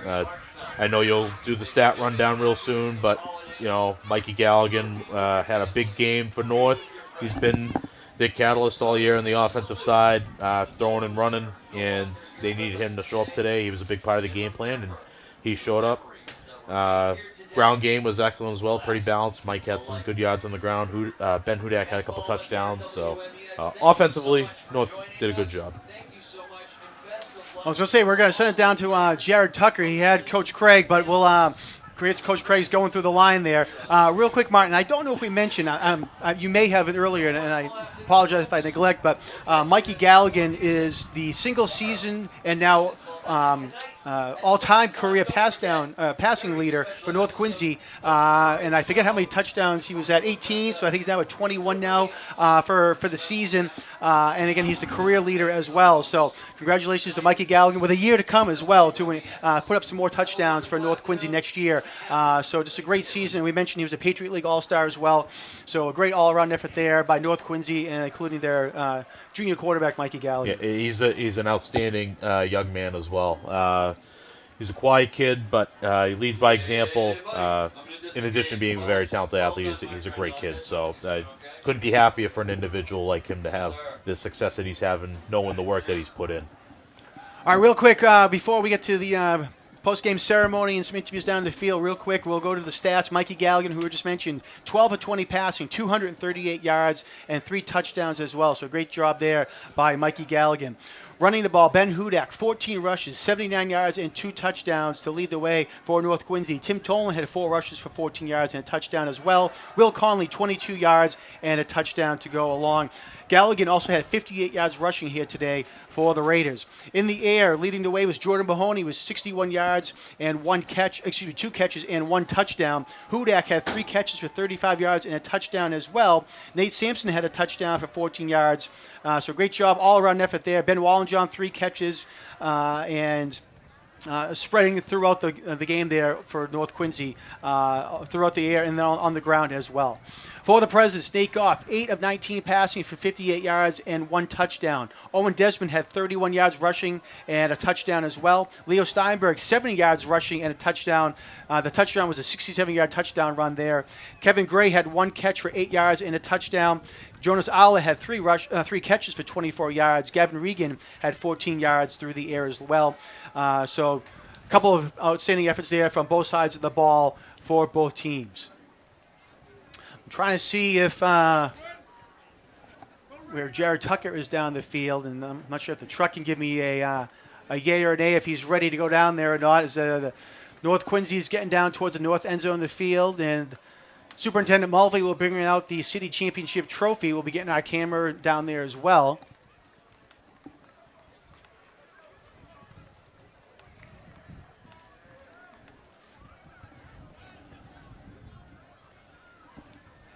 Speaker 11: I know you'll do the stat rundown real soon, but, you know, Mikey Galligan had a big game for North. He's been the catalyst all year on the offensive side, throwing and running, and they needed him to show up today. He was a big part of the game plan, and he showed up. Ground game was excellent as well, pretty balanced. Mike had some good yards on the ground. Ben Hudak had a couple touchdowns. So offensively, North did a good job.
Speaker 3: I was going to say, we're going to send it down to Jared Tucker. He had Coach Craig, but we'll Coach Craig's going through the line there. Real quick, Martin, I don't know if we mentioned, you may have it earlier, and I apologize if I neglect, but Mikey Galligan is the single season and now all-time career passing leader for North Quincy, and I forget how many touchdowns he was at. 18, so I think he's now at 21 now for the season. And again, he's the career leader as well. So congratulations to Mikey Galligan with a year to come as well to put up some more touchdowns for North Quincy next year. So just a great season. We mentioned he was a Patriot League All-Star as well. So a great all-around effort there by North Quincy, and including their junior quarterback Mikey Galligan.
Speaker 11: Yeah, he's an outstanding young man as well. He's a quiet kid, but he leads by example. In addition to being a very talented athlete, he's a great kid. So I couldn't be happier for an individual like him to have the success that he's having, knowing the work that he's put in.
Speaker 3: All right, real quick, before we get to the post-game ceremony and some interviews down the field, real quick, we'll go to the stats. Mikey Galligan, who we just mentioned, 12 of 20 passing, 238 yards, and 3 touchdowns as well. So great job there by Mikey Galligan. Running the ball, Ben Hudak, 14 rushes, 79 yards, and 2 touchdowns to lead the way for North Quincy. Tim Tolan had 4 rushes for 14 yards and a touchdown as well. Will Conley, 22 yards and a touchdown to go along. Galligan also had 58 yards rushing here today for the Raiders. In the air, leading the way was Jordan Mahoney with 61 yards and 2 catches and 1 touchdown. Hudak had 3 catches for 35 yards and a touchdown as well. Nate Sampson had a touchdown for 14 yards. So great job, all-around effort there. Ben Wallenjohn, 3 catches and spreading throughout the game there for North Quincy, throughout the air and then on the ground as well. For the Presidents, Nate Goff, 8 of 19 passing for 58 yards and 1 touchdown. Owen Desmond had 31 yards rushing and a touchdown as well. Leo Steinberg, 70 yards rushing and a touchdown. The touchdown was a 67-yard touchdown run there. Kevin Gray had 1 catch for 8 yards and a touchdown. Jonas Alla had 3 catches for 24 yards. Gavin Regan had 14 yards through the air as well. So a couple of outstanding efforts there from both sides of the ball for both teams. I'm trying to see if where Jared Tucker is down the field, and I'm not sure if the truck can give me a yay or a nay if he's ready to go down there or not. As the North Quincy is getting down towards the north end zone of the field, and Superintendent Mulvey will bring out the city championship trophy. We'll be getting our camera down there as well.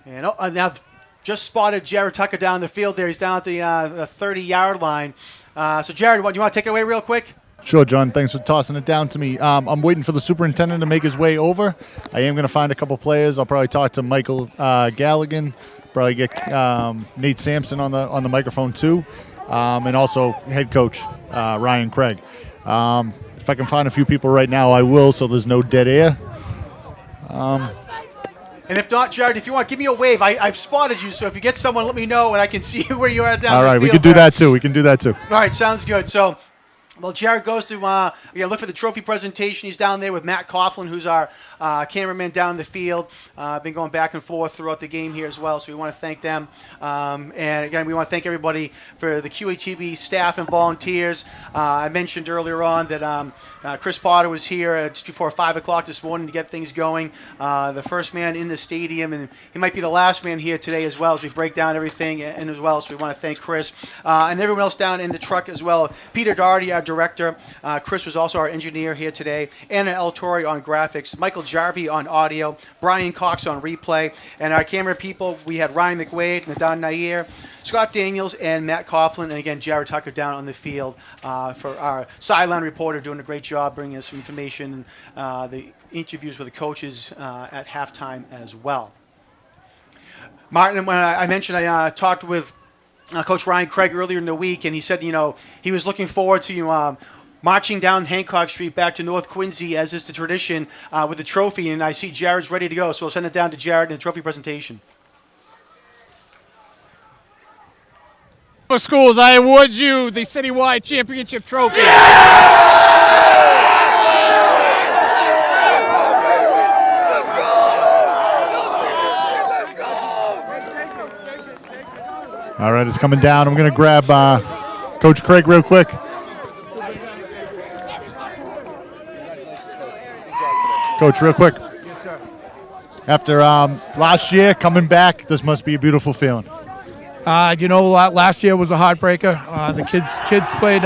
Speaker 3: And now just spotted Jared Tucker down the field there. He's down at the 30-yard line. So, Jared, do you want to take it away real quick?
Speaker 6: Sure, John. Thanks for tossing it down to me. I'm waiting for the superintendent to make his way over. I am going to find a couple players. I'll probably talk to Michael Galligan, probably get Nate Sampson on the microphone too, and also head coach Ryan Craig. If I can find a few people right now, I will, so there's no dead air.
Speaker 3: And if not, Jared, if you want, give me a wave. I've spotted you, so if you get someone, let me know, and I can see where you are down
Speaker 6: All right,
Speaker 3: the field.
Speaker 6: we can do that too. We can do that too.
Speaker 3: All right, sounds good. So, well, Jared goes to again, look for the trophy presentation. He's down there with Matt Coughlin, who's our cameraman down the field. Been going back and forth throughout the game here as well, so we want to thank them. And again, we want to thank everybody for the QATV staff and volunteers. I mentioned earlier on that Chris Potter was here just before 5 o'clock this morning to get things going. The first man in the stadium, and he might be the last man here today as well as we break down everything and as well. So we want to thank Chris and everyone else down in the truck as well. Peter Doherty, our director. Chris was also our engineer here today. Anna El Torre on graphics. Michael Jarvie on audio. Brian Cox on replay. And our camera people, we had Ryan McWade, Nadan Nair, Scott Daniels, and Matt Coughlin. And again, Jared Tucker down on the field for our sideline reporter doing a great job bringing us some information and the interviews with the coaches at halftime as well. Martin, when I mentioned I talked with Coach Ryan Craig earlier in the week, and he said, he was looking forward to marching down Hancock Street back to North Quincy, as is the tradition, with the trophy. And I see Jared's ready to go, so we'll send it down to Jared in the trophy presentation.
Speaker 13: Schools, I award you the citywide championship trophy.
Speaker 6: All right, it's coming down. I'm going to grab Coach Craig real quick. Coach, real quick.
Speaker 13: Yes, sir.
Speaker 6: After last year, coming back, this must be a beautiful feeling.
Speaker 13: Last year was a heartbreaker. The kids played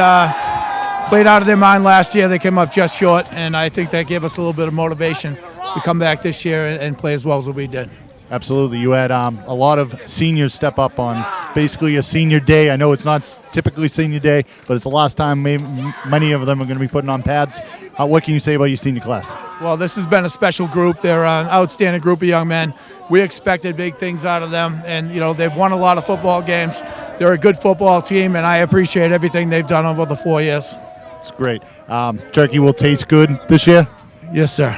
Speaker 14: played out of their mind last year. They came up just short, and I think that gave us a little bit of motivation to come back this year and play as well as we did.
Speaker 6: Absolutely. You had a lot of seniors step up on basically a senior day. I know it's not typically senior day, but it's the last time many of them are going to be putting on pads. What can you say about your senior class?
Speaker 14: Well, this has been a special group. They're an outstanding group of young men. We expected big things out of them, and they've won a lot of football games. They're a good football team, and I appreciate everything they've done over the 4 years.
Speaker 6: It's great. Turkey will taste good this year?
Speaker 14: Yes, sir.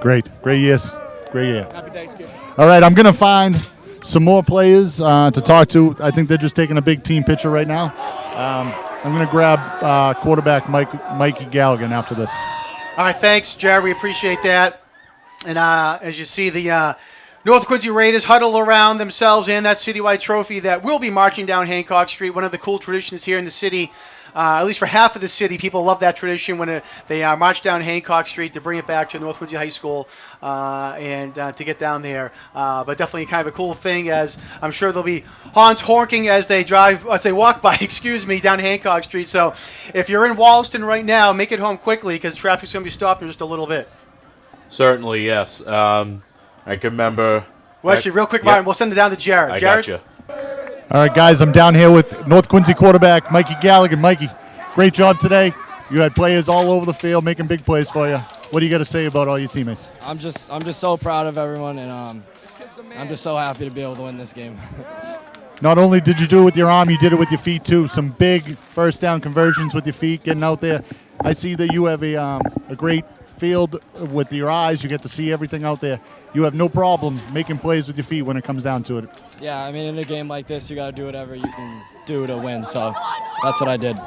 Speaker 6: Great. Great years. Great year.
Speaker 14: Happy Thanksgiving.
Speaker 6: All right, I'm going to find some more players to talk to. I think they're just taking a big team picture right now. I'm going to grab quarterback Mikey Galligan after this.
Speaker 3: All right, thanks, Jared. We appreciate that. And as you see, the North Quincy Raiders huddle around themselves and that citywide trophy that will be marching down Hancock Street, one of the cool traditions here in the city. At least for half of the city, people love that tradition when they march down Hancock Street to bring it back to North Quincy High School and to get down there. But definitely kind of a cool thing, as I'm sure there'll be horns honking as they walk by, down Hancock Street. So if you're in Wollaston right now, make it home quickly because traffic's going to be stopped in just a little bit.
Speaker 11: Certainly, yes. I can remember.
Speaker 3: Well, actually, real quick, Martin, we'll send it down to Jared.
Speaker 11: I
Speaker 3: Jared?
Speaker 11: gotcha.
Speaker 6: All right, guys, I'm down here with North Quincy quarterback Mikey Galligan. Mikey, great job today. You had players all over the field making big plays for you. What do you got to say about all your teammates?
Speaker 15: I'm just so proud of everyone, and I'm just so happy to be able to win this game.
Speaker 6: Not only did you do it with your arm, you did it with your feet too. Some big first down conversions with your feet, getting out there. I see that you have a great field with your eyes. You get to see everything out there. You have no problem making plays with your feet when it comes down to it.
Speaker 15: Yeah, I mean, in a game like this, you got to do whatever you can do to win. So that's what I did.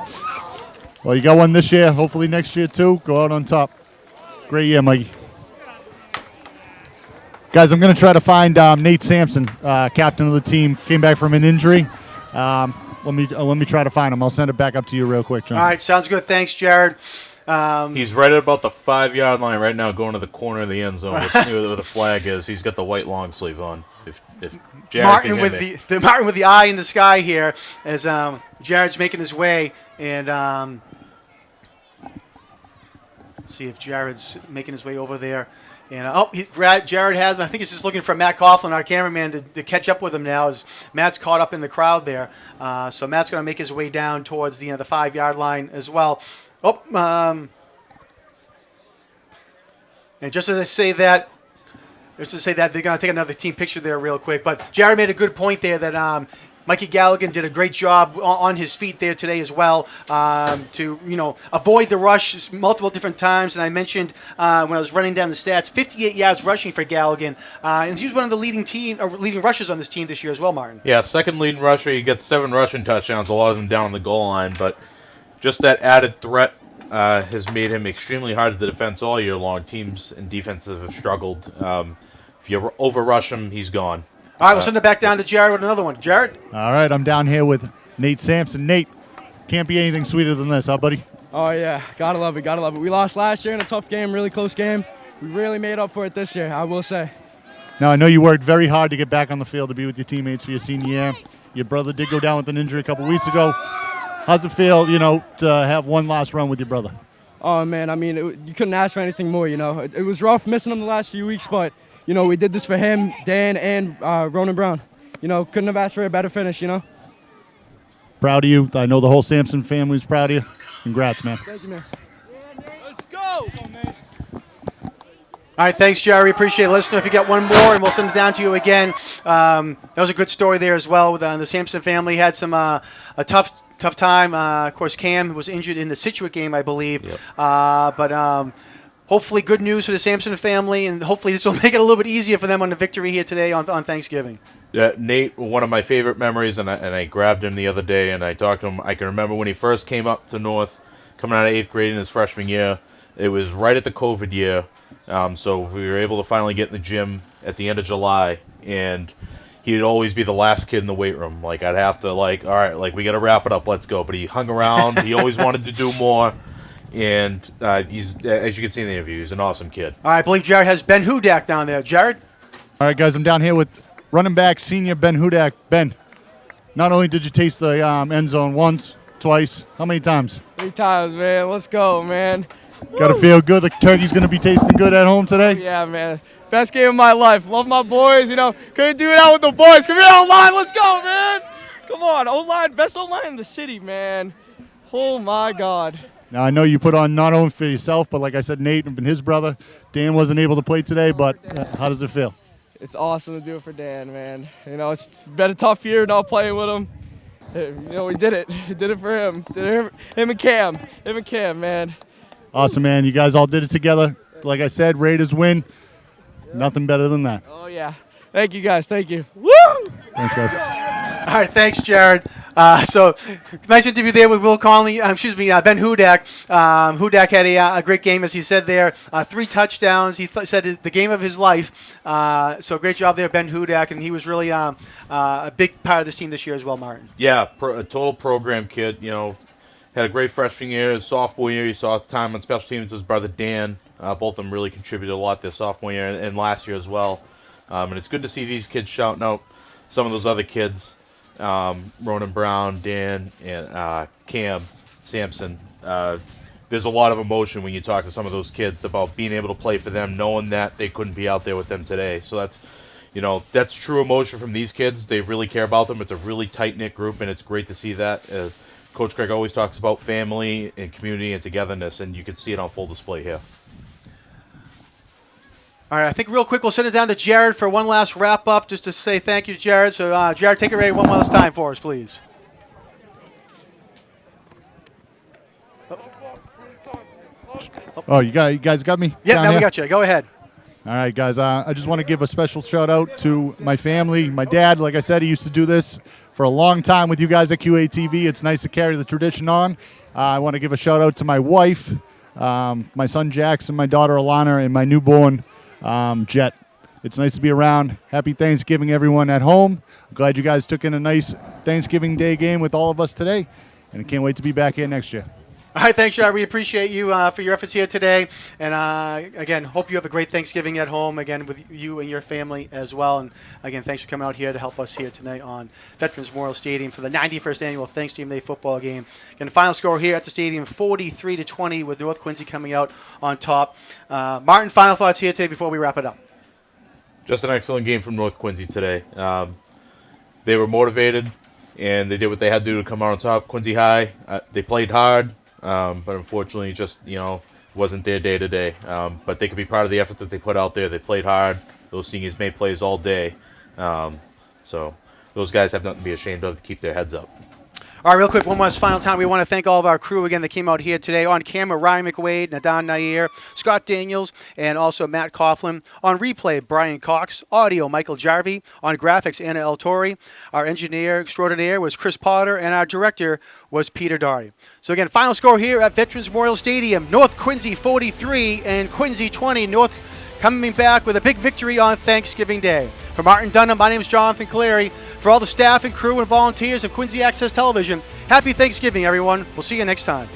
Speaker 6: Well, you got one this year. Hopefully next year too. Go out on top. Great year, Mikey. Guys, I'm going to try to find Nate Sampson, captain of the team. Came back from an injury. Let me try to find him. I'll send it back up to you real quick, John.
Speaker 3: All right, sounds good. Thanks, Jared.
Speaker 11: He's right at about the 5-yard line right now, going to the corner of the end zone where the flag is. He's got the white long sleeve on. If Jared
Speaker 3: Martin
Speaker 11: can
Speaker 3: with
Speaker 11: hit
Speaker 3: the Martin with the eye in the sky here as Jared's making his way, and let's see if Jared's making his way over there. And Jared has. I think he's just looking for Matt Coughlin, our cameraman, to catch up with him now, as Matt's caught up in the crowd there. So Matt's going to make his way down towards the 5-yard line as well. And just as I say that, they're going to take another team picture there real quick. But Jared made a good point there that Mikey Galligan did a great job on his feet there today as well to avoid the rush multiple different times. And I mentioned when I was running down the stats, 58 yards rushing for Galligan, and he was one of the leading rushers on this team this year as well, Martin.
Speaker 11: Yeah, second leading rusher. He gets 7 rushing touchdowns, a lot of them down on the goal line, but just that added threat has made him extremely hard to defense all year long. Teams and defenses have struggled. If you overrush him, he's gone.
Speaker 3: All right, we'll send it back down to Jared with another one. Jared?
Speaker 6: All right, I'm down here with Nate Sampson. Nate, can't be anything sweeter than this, huh, buddy?
Speaker 15: Oh, yeah. Gotta love it. Gotta love it. We lost last year in a tough game, really close game. We really made up for it this year, I will say.
Speaker 6: Now, I know you worked very hard to get back on the field to be with your teammates for your senior year. Your brother did go down with an injury a couple weeks ago. How's it feel, to have one last run with your brother?
Speaker 15: Oh, man, I mean, you couldn't ask for anything more, It was rough missing him the last few weeks, but, we did this for him, Dan, and Ronan Brown. Couldn't have asked for a better finish,
Speaker 6: Proud of you. I know the whole Sampson family's proud of you. Congrats, man.
Speaker 15: Thank you, man.
Speaker 13: Let's go!
Speaker 3: All right, thanks, Jerry. Appreciate it. Listen, if you get one more, and we'll send it down to you again. That was a good story there as well. With the Sampson family had some a tough time. Of course, Cam was injured in the Scituate game, I believe.
Speaker 11: Yep.
Speaker 3: But hopefully good news for the Sampson family, and hopefully this will make it a little bit easier for them on the victory here today on Thanksgiving.
Speaker 11: Nate, one of my favorite memories, and I grabbed him the other day, and I talked to him. I can remember when he first came up to North, coming out of 8th grade in his freshman year. It was right at the COVID year, so we were able to finally get in the gym at the end of July, and he'd always be the last kid in the weight room. Like, I'd have to, all right, we got to wrap it up, let's go. But he hung around. He always wanted to do more. And he's, as you can see in the interview, he's an awesome kid.
Speaker 3: All right, I believe Jared has Ben Hudak down there. Jared?
Speaker 6: All right, guys, I'm down here with running back senior Ben Hudak. Ben, not only did you taste the end zone once, twice. How many times?
Speaker 15: 3 times, man. Let's go, man.
Speaker 6: Got to feel good. The turkey's going to be tasting good at home today.
Speaker 15: Yeah, man. Best game of my life. Love my boys. You know, couldn't do it out with the boys. Come here, O-line. Let's go, man. Come on, O-line. Best O-line in the city, man. Oh, my God.
Speaker 6: Now, I know you put on not only for yourself, but like I said, Nate and his brother. Dan wasn't able to play today, but how does it feel?
Speaker 15: It's awesome to do it for Dan, man. You know, it's been a tough year not playing with him. You know, we did it. We did it for him. Him and Cam. Him and Cam, man.
Speaker 6: Awesome, man. You guys all did it together. Like I said, Raiders win. Nothing better than that.
Speaker 15: Oh, yeah. Thank you, guys. Thank you. Woo!
Speaker 6: Thanks, guys.
Speaker 3: All right, thanks, Jared. So nice interview there with Will Conley. Ben Hudak. Hudak had a great game, as he said there. 3 touchdowns. He said the game of his life. So great job there, Ben Hudak, and he was really a big part of this team this year as well, Martin.
Speaker 11: Yeah, a total program kid. You know, had a great freshman year. His sophomore year, he saw time on special teams with his brother Dan. Both of them really contributed a lot their sophomore year and last year as well. And it's good to see these kids shouting out some of those other kids. Ronan Brown, Dan, and Cam Sampson. There's a lot of emotion when you talk to some of those kids about being able to play for them, knowing that they couldn't be out there with them today. So that's true emotion from these kids. They really care about them. It's a really tight-knit group, and it's great to see that. Coach Craig always talks about family and community and togetherness, and you can see it on full display here.
Speaker 3: All right, I think real quick we'll send it down to Jared for one last wrap-up, just to say thank you to Jared. So, Jared, take it away one last time for us, please.
Speaker 6: Oh, you guys got me?
Speaker 3: Yep,
Speaker 6: down
Speaker 3: now we
Speaker 6: here?
Speaker 3: got you. Go ahead.
Speaker 6: All right, guys. I just want to give a special shout-out to my family. My dad, like I said, he used to do this for a long time with you guys at QATV. It's nice to carry the tradition on. I want to give a shout-out to my wife, my son Jackson, my daughter Alana, and my newborn Jet. It's nice to be around. Happy Thanksgiving, everyone at home. I'm glad you guys took in a nice Thanksgiving Day game with all of us today, and I can't wait to be back here next year.
Speaker 3: All right, thanks, Jared. We appreciate you for your efforts here today. And, again, hope you have a great Thanksgiving at home, again, with you and your family as well. And, again, thanks for coming out here to help us here tonight on Veterans Memorial Stadium for the 91st Annual Thanksgiving Day football game. Again, the final score here at the stadium, 43-20, with North Quincy coming out on top. Martin, final thoughts here today before we wrap it up.
Speaker 11: Just an excellent game from North Quincy today. They were motivated, and they did what they had to do to come out on top. Quincy High, they played hard. But unfortunately, just, wasn't their day today. But they could be proud of the effort that they put out there. They played hard. Those seniors made plays all day. So those guys have nothing to be ashamed of to keep their heads up.
Speaker 3: All right, real quick, one last final time. We want to thank all of our crew again that came out here today. On camera, Ryan McWade, Nadan Nair, Scott Daniels, and also Matt Coughlin. On replay, Brian Cox. Audio, Michael Jarvie. On graphics, Anna El Tori. Our engineer extraordinaire was Chris Potter, and our director was Peter Doherty. So again, final score here at Veterans Memorial Stadium. North Quincy 43 and Quincy 20. North coming back with a big victory on Thanksgiving Day. For Martin Dunham, my name is Jonathan Clary. For all the staff and crew and volunteers of Quincy Access Television, happy Thanksgiving, everyone. We'll see you next time.